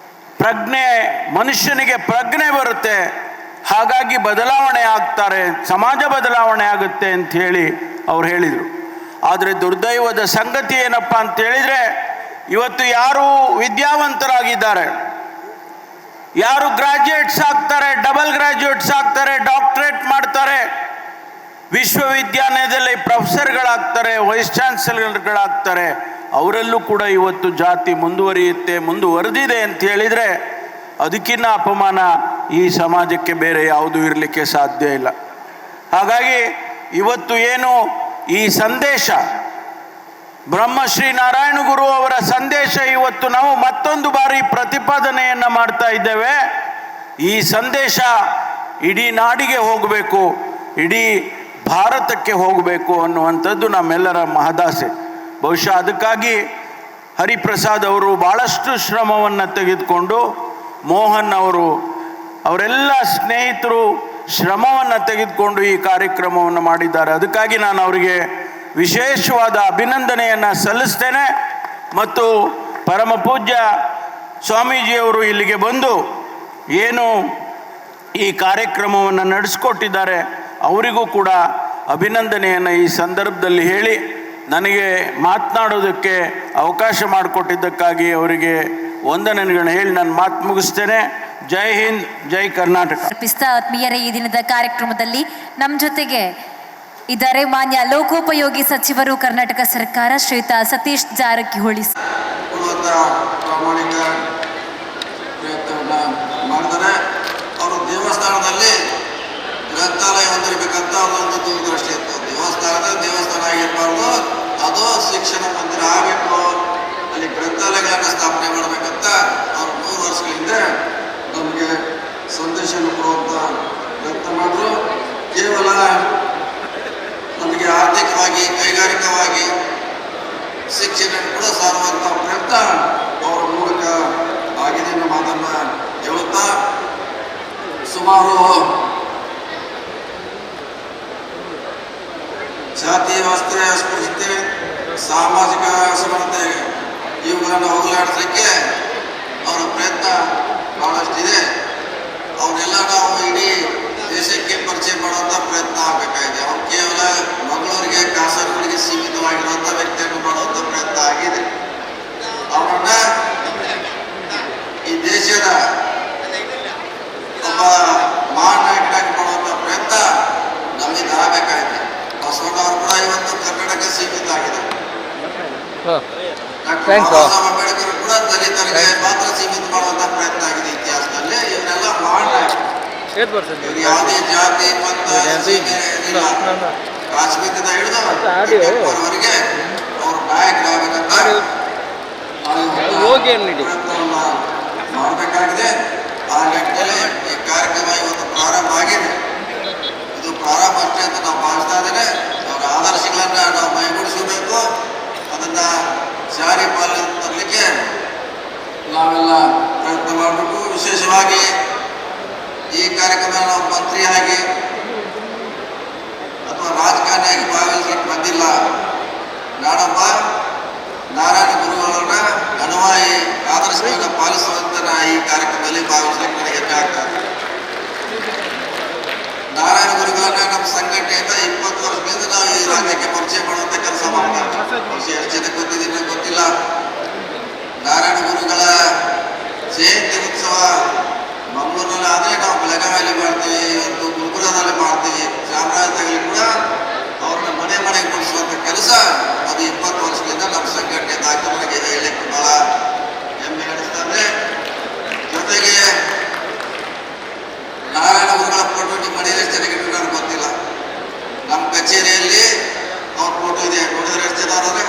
ಮನುಷ್ಯನಿಗೆ ಪ್ರಜ್ಞೆ ಬರುತ್ತೆ, ಹಾಗಾಗಿ ಬದಲಾವಣೆ ಆಗ್ತಾರೆ, ಸಮಾಜ ಬದಲಾವಣೆ ಆಗುತ್ತೆ ಅಂತ ಹೇಳಿ ಅವ್ರು ಹೇಳಿದರು. ಆದರೆ ದುರ್ದೈವದ ಸಂಗತಿ ಏನಪ್ಪ ಅಂತ ಹೇಳಿದರೆ, ಇವತ್ತು ಯಾರು ವಿದ್ಯಾವಂತರಾಗಿದ್ದಾರೆ, ಯಾರು ಗ್ರಾಜ್ಯುಯೇಟ್ಸ್ ಆಗ್ತಾರೆ, ಡಬಲ್ ಗ್ರಾಜ್ಯುಯೇಟ್ಸ್ ಆಗ್ತಾರೆ, ಡಾಕ್ಟರೇಟ್ ಮಾಡ್ತಾರೆ, ವಿಶ್ವವಿದ್ಯಾಲಯದಲ್ಲಿ ಪ್ರೊಫೆಸರ್ಗಳಾಗ್ತಾರೆ, ವೈಸ್ ಚಾನ್ಸಲರ್ಗಳಾಗ್ತಾರೆ, ಅವರಲ್ಲೂ ಕೂಡ ಇವತ್ತು ಜಾತಿ ಮುಂದುವರೆದಿದೆ ಅಂತ ಹೇಳಿದರೆ ಅದಕ್ಕಿಂತ ಅಪಮಾನ ಈ ಸಮಾಜಕ್ಕೆ ಬೇರೆ ಯಾವುದೂ ಇರಲಿಕ್ಕೆ ಸಾಧ್ಯ ಇಲ್ಲ. ಹಾಗಾಗಿ ಇವತ್ತು ಏನು ಈ ಸಂದೇಶ ಬ್ರಹ್ಮಶ್ರೀ ನಾರಾಯಣ ಗುರು ಅವರ ಸಂದೇಶ ಇವತ್ತು ನಾವು ಮತ್ತೊಂದು ಬಾರಿ ಪ್ರತಿಪಾದನೆಯನ್ನು ಮಾಡ್ತಾ ಇದ್ದೇವೆ. ಈ ಸಂದೇಶ ಇಡೀ ನಾಡಿಗೆ ಹೋಗಬೇಕು, ಇಡೀ ಭಾರತಕ್ಕೆ ಹೋಗಬೇಕು ಅನ್ನುವಂಥದ್ದು ನಮ್ಮೆಲ್ಲರ ಮಹದಾಸೆ. ಬಹುಶಃ ಅದಕ್ಕಾಗಿ ಹರಿಪ್ರಸಾದ್ ಅವರು ಭಾಳಷ್ಟು ಶ್ರಮವನ್ನು ತೆಗೆದುಕೊಂಡು, ಮೋಹನ್ ಅವರೆಲ್ಲ ಸ್ನೇಹಿತರು ಶ್ರಮವನ್ನು ತೆಗೆದುಕೊಂಡು ಈ ಕಾರ್ಯಕ್ರಮವನ್ನು ಮಾಡಿದ್ದಾರೆ. ಅದಕ್ಕಾಗಿ ನಾನು ಅವರಿಗೆ ವಿಶೇಷವಾದ ಅಭಿನಂದನೆಯನ್ನು ಸಲ್ಲಿಸ್ತೇನೆ. ಮತ್ತು ಪರಮ ಪೂಜ್ಯ ಸ್ವಾಮೀಜಿಯವರು ಇಲ್ಲಿಗೆ ಬಂದು ಏನು ಈ ಕಾರ್ಯಕ್ರಮವನ್ನು ನಡೆಸಿಕೊಟ್ಟಿದ್ದಾರೆ ಅವರಿಗೂ ಕೂಡ ಅಭಿನಂದನೆಯನ್ನು ಈ ಸಂದರ್ಭದಲ್ಲಿ ಹೇಳಿ, ನನಗೆ ಮಾತನಾಡೋದಕ್ಕೆ ಅವಕಾಶ ಮಾಡಿಕೊಟ್ಟಿದ್ದಕ್ಕಾಗಿ ಅವರಿಗೆ ವಂದನೆಗಳನ್ನು ಹೇಳಿ ನಾನು ಮಾತು ಮುಗಿಸ್ತೇನೆ. ಜೈ ಹಿಂದ್, ಜೈ ಕರ್ನಾಟಕ. ಆತ್ಮೀಯರೇ, ಈ ದಿನದ ಕಾರ್ಯಕ್ರಮದಲ್ಲಿ ನಮ್ಮ ಜೊತೆಗೆ ಇದ್ದಾರೆ ಮಾನ್ಯ ಲೋಕೋಪಯೋಗಿ ಸಚಿವರು, ಕರ್ನಾಟಕ ಸರ್ಕಾರ, ಶ್ರೀಯುತ ಸತೀಶ್ ಜಾರಕಿಹೊಳಿ. ಪ್ರಾಮಾಣಿಕ ಪ್ರಯತ್ನವನ್ನು ಮಾಡಿದರೆ ಅವರು ದೇವಸ್ಥಾನದಲ್ಲಿ ಗ್ರಂಥಾಲಯ ಹೊಂದಿರಬೇಕಂತ ಒಂದು ದೂರದೃಷ್ಟಿ ಇತ್ತು. ದೇವಸ್ಥಾನ ಆಗಿರಬಾರ್ದು, ಅದು ಶಿಕ್ಷಣ ಮಂದಿರ ಆಗಬೇಕು, ಅಲ್ಲಿ ಗ್ರಂಥಾಲಯಗಳನ್ನು ಸ್ಥಾಪನೆ ಮಾಡಬೇಕಂತ ಅವರು 3 ವರ್ಷಗಳಿಂದ ನಮಗೆ ಸಂದೇಶವನ್ನು ಕೊಡುವಂಥ ಪ್ರಯತ್ನ ಮಾಡಿದ್ರು. ಕೇವಲ ನಮಗೆ ಆರ್ಥಿಕವಾಗಿ, ಕೈಗಾರಿಕವಾಗಿ ಶಿಕ್ಷಣ ಕೂಡ ಸಾರುವಂಥ ಪ್ರಯತ್ನ ಅವರ ಮೂಲಕ ಸುಮಾರು ಜಾತಿ ವ್ಯವಸ್ಥೆ ಅಸ್ಪೃಶ್ಯತೆ ಸಾಮಾಜಿಕ ಅಸಮಾನತೆ ಇವುಗಳನ್ನು ಹೋಗಲಾಡಿಸಲಿಕ್ಕೆ ಅವರ ಪ್ರಯತ್ನ ಬಹಳಷ್ಟಿದೆ. ಅವನ್ನೆಲ್ಲ ನಾವು ಇಡೀ ದೇಶಕ್ಕೆ ಪರಿಚಯ ಮಾಡುವಂಥ ಪ್ರಯತ್ನ ಆಗಬೇಕಾಗಿದೆ. ಅವ್ರು ಕೇವಲ ಮಂಗಳೂರಿಗೆ ಕಾಸರಗೋಡಿಗೆ ಸೀಮಿತವಾಗಿರುವಂಥ ವ್ಯಕ್ತಿಯನ್ನು ಮಾಡುವಂಥ ಪ್ರಯತ್ನ ಆಗಿದೆ. ಅವರನ್ನ ಈ ದೇಶದ ಒಬ್ಬ ಮಹಾನ್ ನಾಯಕನಾಗಿ ಮಾಡುವಂಥ ಪ್ರಯತ್ನ ನಮ್ಮಿಂದ ಆಗಬೇಕಾಗಿದೆ. ಬಸವಣ್ಣವರು ಕೂಡ ಇವತ್ತು ಕರ್ನಾಟಕ ಸೀಮಿತ ಆಗಿದೆ. ಡಾಕ್ಟರ್ ಬಾಬಾ ಸಾಹೇಬ್ ಅಂಬೇಡ್ಕರ್ ಕೂಡ ದಲಿತರಿಗೆ ಮಾತ್ರ ಸೀಮಿತ ಮಾಡುವಂತ ಪ್ರಯತ್ನ ಆಗಿದೆ ಇತಿಹಾಸದಲ್ಲಿ. ಇವರೆಲ್ಲ ಮಹಾನ್ ನಾಯಕರು. ಇವರು ಯಾವುದೇ ಜಾತಿ ಪಂಥ ಸೀಮೆ ಇಲ್ಲ. ಕಾಶ್ಮೀರದಿಂದ ಹಿಡಿದು ವರೆಗೆ ಅವರು ನಾಯಕರಾಗಬೇಕಂತ ಪ್ರಯತ್ನವನ್ನ ಮಾಡಬೇಕಾಗಿದೆ. ಆ ನಿಟ್ಟಿನಲ್ಲಿ ಈ ಕಾರ್ಯಕ್ರಮ ಇವತ್ತು ಪ್ರಾರಂಭ ಆಗಿದೆ. ಇದು ಪ್ರಾರಂಭ ಅಷ್ಟೇ ಅಂತ ನಾವು ಭಾವಿಸ್ತಾ ಇದ್ದೇನೆ. ಅವರ ಆದರ್ಶಗಳನ್ನ ನಾವು ಮೈಗೂಡಿಸಬೇಕು. ಅದನ್ನ ಜಾರಿ ಪಾಲನೆ ತರಲಿಕ್ಕೆ ನಾವೆಲ್ಲ ಪ್ರಯತ್ನ ಮಾಡಬೇಕು. ವಿಶೇಷವಾಗಿ ಈ ಕಾರ್ಯಕ್ರಮ ನಾವು ಮಂತ್ರಿಯಾಗಿ ಅಥವಾ ರಾಜಕಾರಣಿಯಾಗಿ ಭಾಗವಹಿಸಲಿಕ್ಕೆ ಬಂದಿಲ್ಲ. ನಾನೊಬ್ಬ ನಾರಾಯಣ ಗುರುಗಳನ್ನ ಅನುಯಾಯಿ, ಆದರ್ಶಗಳನ್ನ ಪಾಲಿಸುವಂತ ಈ ಕಾರ್ಯಕ್ರಮದಲ್ಲಿ ಭಾಗವಹಿಸಲಿಕ್ಕೆ ನನಗೆ ಹೆಮ್ಮೆ ಆಗ್ತದೆ. ನಾರಾಯಣ ಗುರುಗಳನ್ನ ನಮ್ಮ ಸಂಘಟನೆಯಿಂದ 20 ವರ್ಷದಿಂದ ನಾವು ಈ ರಾಜ್ಯಕ್ಕೆ ಪರಿಚಯ ಮಾಡುವಂತ ಕೆಲಸ ಮಾಡ್ತಾರೆ. ಎಷ್ಟು ಜನ ಗೊತ್ತಿದ್ದೀನ ಗೊತ್ತಿಲ್ಲ. ನಾರಾಯಣ ಗುರುಗಳ ಜಯಂತಿ ಉತ್ಸವ ಮಂಗಳೂರಿನಲ್ಲಿ ಆದರೆ ನಾವು ಬೆಳಗಾವಿಯಲ್ಲಿ ಮಾಡ್ತೀವಿ, ಇವತ್ತು ಗುಲ್ಬರ್ಗಾದಲ್ಲಿ ಮಾಡ್ತೀವಿ, ಚಾಮರಾಜನಗರದಲ್ಲಿ ಕೂಡ ಅವ್ರನ್ನ ಮನೆ ಮನೆಗೆ ಕೊಡಿಸುವಂತ ಕೆಲಸ ಅದು 20 ವರ್ಷದಿಂದ ನಮ್ಮ ಸಂಘಟನೆಯಿಂದ ಆಗ್ತದೆ. ನನಗೆ ಹೇಳಲಿಕ್ಕೆ ಬಹಳ ಹೆಮ್ಮೆ ಅನಿಸ್ತದೆ. ಜೊತೆಗೆ ನಾರಾಯಣ ಗುರುಗಳ ಫೋಟೋ ನಿಮ್ಮ ಮನೆಯಲ್ಲಿ ಎಷ್ಟು ಜನಕ್ಕೆ ನನಗೆ ಗೊತ್ತಿಲ್ಲ. ನಮ್ಮ ಕಚೇರಿಯಲ್ಲಿ ಅವ್ರ ಫೋಟೋ ಇದೆ. ನೋಡಿದ್ರೆ ಎಷ್ಟು ಜನ ಅವರೇ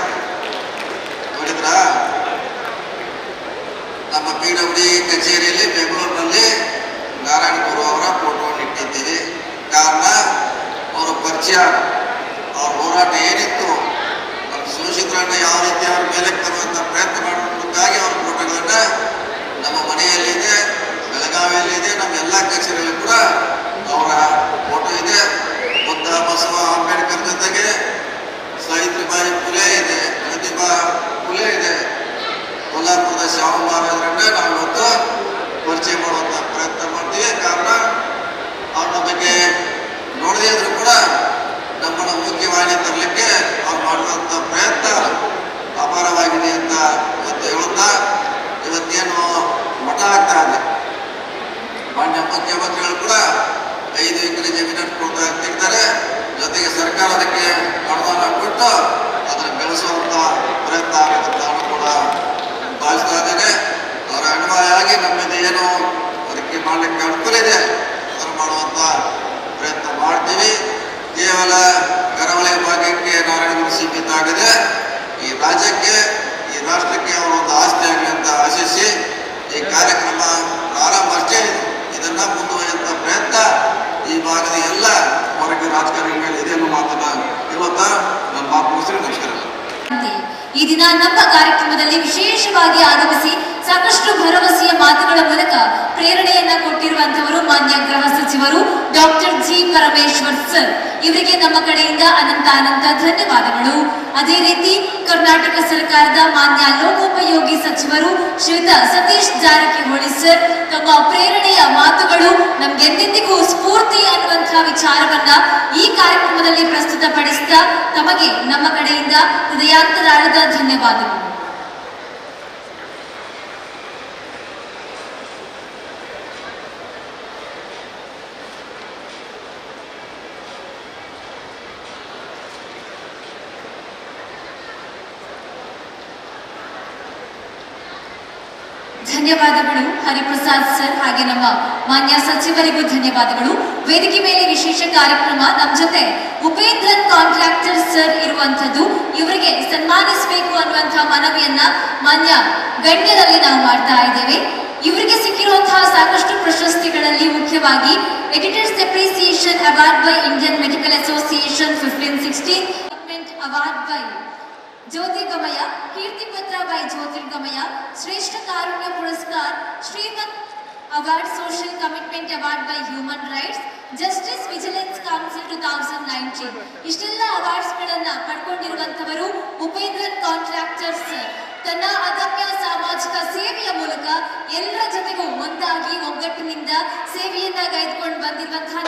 ನೋಡಿದ್ರ? ನಮ್ಮ PWD ಕಚೇರಿಯಲ್ಲಿ ಬೆಂಗಳೂರಿನಲ್ಲಿ ನಾರಾಯಣ ಗುರು ಅವರ ಫೋಟೋವನ್ನು ಇಟ್ಟಿದ್ದೀವಿ. ಕಾರಣ ಅವರ ಪರಿಚಯ, ಅವ್ರ ಹೋರಾಟ ಏನಿತ್ತು, ಶೋಷಿತರನ್ನ ಯಾವ ರೀತಿ ಅವ್ರ ಮೇಲೆ ತರುವಂತ ಪ್ರಯತ್ನ ಮಾಡೋದಕ್ಕಾಗಿ ಅವ್ರ ಫೋಟೋಗಳನ್ನ ನಮ್ಮ ಮನೆಯಲ್ಲಿದೆ, ಬೆಳಗಾವಿಯಲ್ಲಿದೆ, ನಮ್ಮ ಎಲ್ಲ ಕಚೇರಿಯಲ್ಲೂ ಕೂಡ ಅವರ ಫೋಟೋ ಇದೆ. ಬುದ್ಧ, ಬಸವ, ಅಂಬೇಡ್ಕರ್ ಜೊತೆಗೆ ಸಾವಿತ್ರಿಬಾಯಿ ಫುಲೆ ಇದೆ, ಪ್ರತಿಭಾ ಫುಲೆ ಇದೆ. ಕೊಲ್ಲಾಪುರದ ಶಾಹು ಮಹಾರಾಜರನ್ನ ನಾವು ಇವತ್ತು ಪರಿಚಯ ಮಾಡುವಂತ ಪ್ರಯತ್ನ ಮಾಡ್ತೀವಿ. ಕಾರಣ ಅವ್ರ ಬಗ್ಗೆ ನೋಡದೇ ಇದ್ರು ಕೂಡ ನಮ್ಮನ್ನು ಮುಖ್ಯವಾಗಿ ತರಲಿಕ್ಕೆ ಅವ್ರು ಮಾಡುವಂತ ಪ್ರಯತ್ನ ಅಪಾರವಾಗಿದೆ ಅಂತ ಇವತ್ತು ಹೇಳುತ್ತಾ, ಇವತ್ತೇನು ಮಠ ಆಗ್ತಾ ಇದೆ. ಮಾನ್ಯ ಮುಖ್ಯಮಂತ್ರಿಗಳು ಕೂಡ 5 ಎಕರೆ ಜಮೀನನ್ನು ಕೊಡ್ತಾ ಇರ್ತಾರೆ. ಜೊತೆಗೆ ಸರ್ಕಾರ ಅದಕ್ಕೆ ಅನುದಾನ ಕೊಟ್ಟು ಅದನ್ನು ಬೆಳೆಸುವಂತ ಪ್ರಯತ್ನ ಆಗುವಂತ ಕೂಡ ಭಾವಿಸ್ತಾ ಇದ್ದೇನೆ. ಅವರ ಅನುಭವವಾಗಿ ನಮ್ಮಿಂದ ಏನು ಅದಕ್ಕೆ ಮಾಡಲಿಕ್ಕೆ ಅನುಕೂಲ ಇದೆ ಅದನ್ನು ಮಾಡುವಂತ ಪ್ರಯತ್ನ ಮಾಡ್ತೀವಿ. ಕೇವಲ ಕರಾವಳಿ ಭಾಗಕ್ಕೆ ನಾರಾಯಣ ಸೀಮಿತ ಆಗಿದೆ. ಈ ರಾಜ್ಯಕ್ಕೆ, ಈ ರಾಷ್ಟ್ರಕ್ಕೆ ಅವರ ಒಂದು ಆಸ್ತಿ ಆಗಲಿ ಅಂತ ಆಶಿಸಿ ಈ ಕಾರ್ಯಕ್ರಮ ಪ್ರಾರಂಭ ಅಷ್ಟೇ ಇದೆ. ಇದನ್ನ ಮುಂದುವರಿಯುವಂತ ಪ್ರಯತ್ನ ಈ ಭಾಗದ ಎಲ್ಲ ವರ್ಗ ರಾಜಕಾರಣಿಗಳ ಮೇಲೆ ಇದೆ ಅನ್ನೋ ಮಾತನ್ನ ಇವತ್ತ ನನ್ನ ಮಾತು ಮುಗಿಸಿ ನಮಸ್ಕಾರ. ಈ ದಿನ ನಮ್ಮ ಕಾರ್ಯಕ್ರಮದಲ್ಲಿ ವಿಶೇಷವಾಗಿ ಆಗಮಿಸಿ ಸಾಕಷ್ಟು ಭರವಸೆಯ ಮಾತುಗಳ ಮೂಲಕ ಪ್ರೇರಣೆಯನ್ನ ಕೊಟ್ಟಿರುವಂತವರು ಮಾನ್ಯ ಗೃಹ ಸಚಿವರು ಡಾಕ್ಟರ್ ಜಿ ಪರಮೇಶ್ವರ್ ಸರ್. ಇವರಿಗೆ ನಮ್ಮ ಕಡೆಯಿಂದ ಅನಂತ ಧನ್ಯವಾದಗಳು. ಅದೇ ರೀತಿ ಕರ್ನಾಟಕ ಸರ್ಕಾರದ ಮಾನ್ಯ ಲೋಕೋಪಯೋಗಿ ಸಚಿವರು ಶ್ರೀಯುತ ಸತೀಶ್ ಜಾರಕಿಹೊಳಿ ಸರ್ ತಮ್ಮ ಪ್ರೇರಣೆಯ ಮಾತುಗಳು ನಮ್ಗೆಂದೆಂದಿಗೂ ಸ್ಫೂರ್ತಿ ಅನ್ನುವಂತಹ ವಿಚಾರವನ್ನ ಈ ಕಾರ್ಯಕ್ರಮದಲ್ಲಿ ಪ್ರಸ್ತುತಪಡಿಸಿದ ತಮಗೆ ನಮ್ಮ ಕಡೆಯಿಂದ ಹೃದಯಾಂತರಾಳದ ಧನ್ಯವಾದಗಳು. ಧನ್ಯವಾದಗಳು ಹರಿಪ್ರಸಾದ್ ಸರ್, ಹಾಗೆ ನಮ್ಮ ಮಾನ್ಯ ಸಚಿವರಿಗೂ ಧನ್ಯವಾದಗಳು. ವೇದಿಕೆ ಮೇಲೆ ವಿಶೇಷ ಕಾರ್ಯಕ್ರಮ ನಮ್ಮ ಜೊತೆ ಉಪೇಂದ್ರನ್ ಕಾಂಟ್ರಾಕ್ಟರ್ ಸರ್ ಇರುವಂತದ್ದು. ಇವರಿಗೆ ಸನ್ಮಾನಿಸಬೇಕು ಅನ್ನುವಂತಹ ಮನವಿಯನ್ನ ಮಾನ್ಯ ಗಣ್ಯರಲ್ಲಿ ನಾವು ಮಾಡ್ತಾ ಇದ್ದೇವೆ. ಇವರಿಗೆ ಸಿಕ್ಕಿರುವಂತಹ ಸಾಕಷ್ಟು ಪ್ರಶಸ್ತಿಗಳಲ್ಲಿ ಮುಖ್ಯವಾಗಿ editors appreciation award by Indian medical association 1516 award by Jyotirgamaya, ಕೀರ್ತಿ ಪತ್ರ ಬೈ ಜ್ಯೋತಿರ್ಗಮಯ, ಶ್ರೇಷ್ಠ ಕಾರುಣ್ಯ ಪುರಸ್ಕಾರ ಶ್ರೀಮತ್ Award Social Commitment Award by Human Rights, Justice Vigilance Council 2019. ಇಷ್ಟೆಲ್ಲ ಅವಾರ್ಡ್ಸ್ಗಳನ್ನ ಪಡ್ಕೊಂಡಿರುವಂತವರು ಉಪೇಂದ್ರನ್ ಕಾಂಟ್ರಾಕ್ಟರ್ಸ್. ತನ್ನ ಅದಮ್ಯ ಸಾಮಾಜಿಕ ಸೇವೆಯ ಮೂಲಕ ಎಲ್ಲರ ಜೊತೆಗೂ ಒಂದಾಗಿ ಒಗ್ಗಟ್ಟಿನಿಂದ ಸೇವೆಯನ್ನ ಗೈದುಕೊಂಡು ಬಂದಿರುವಂತಹ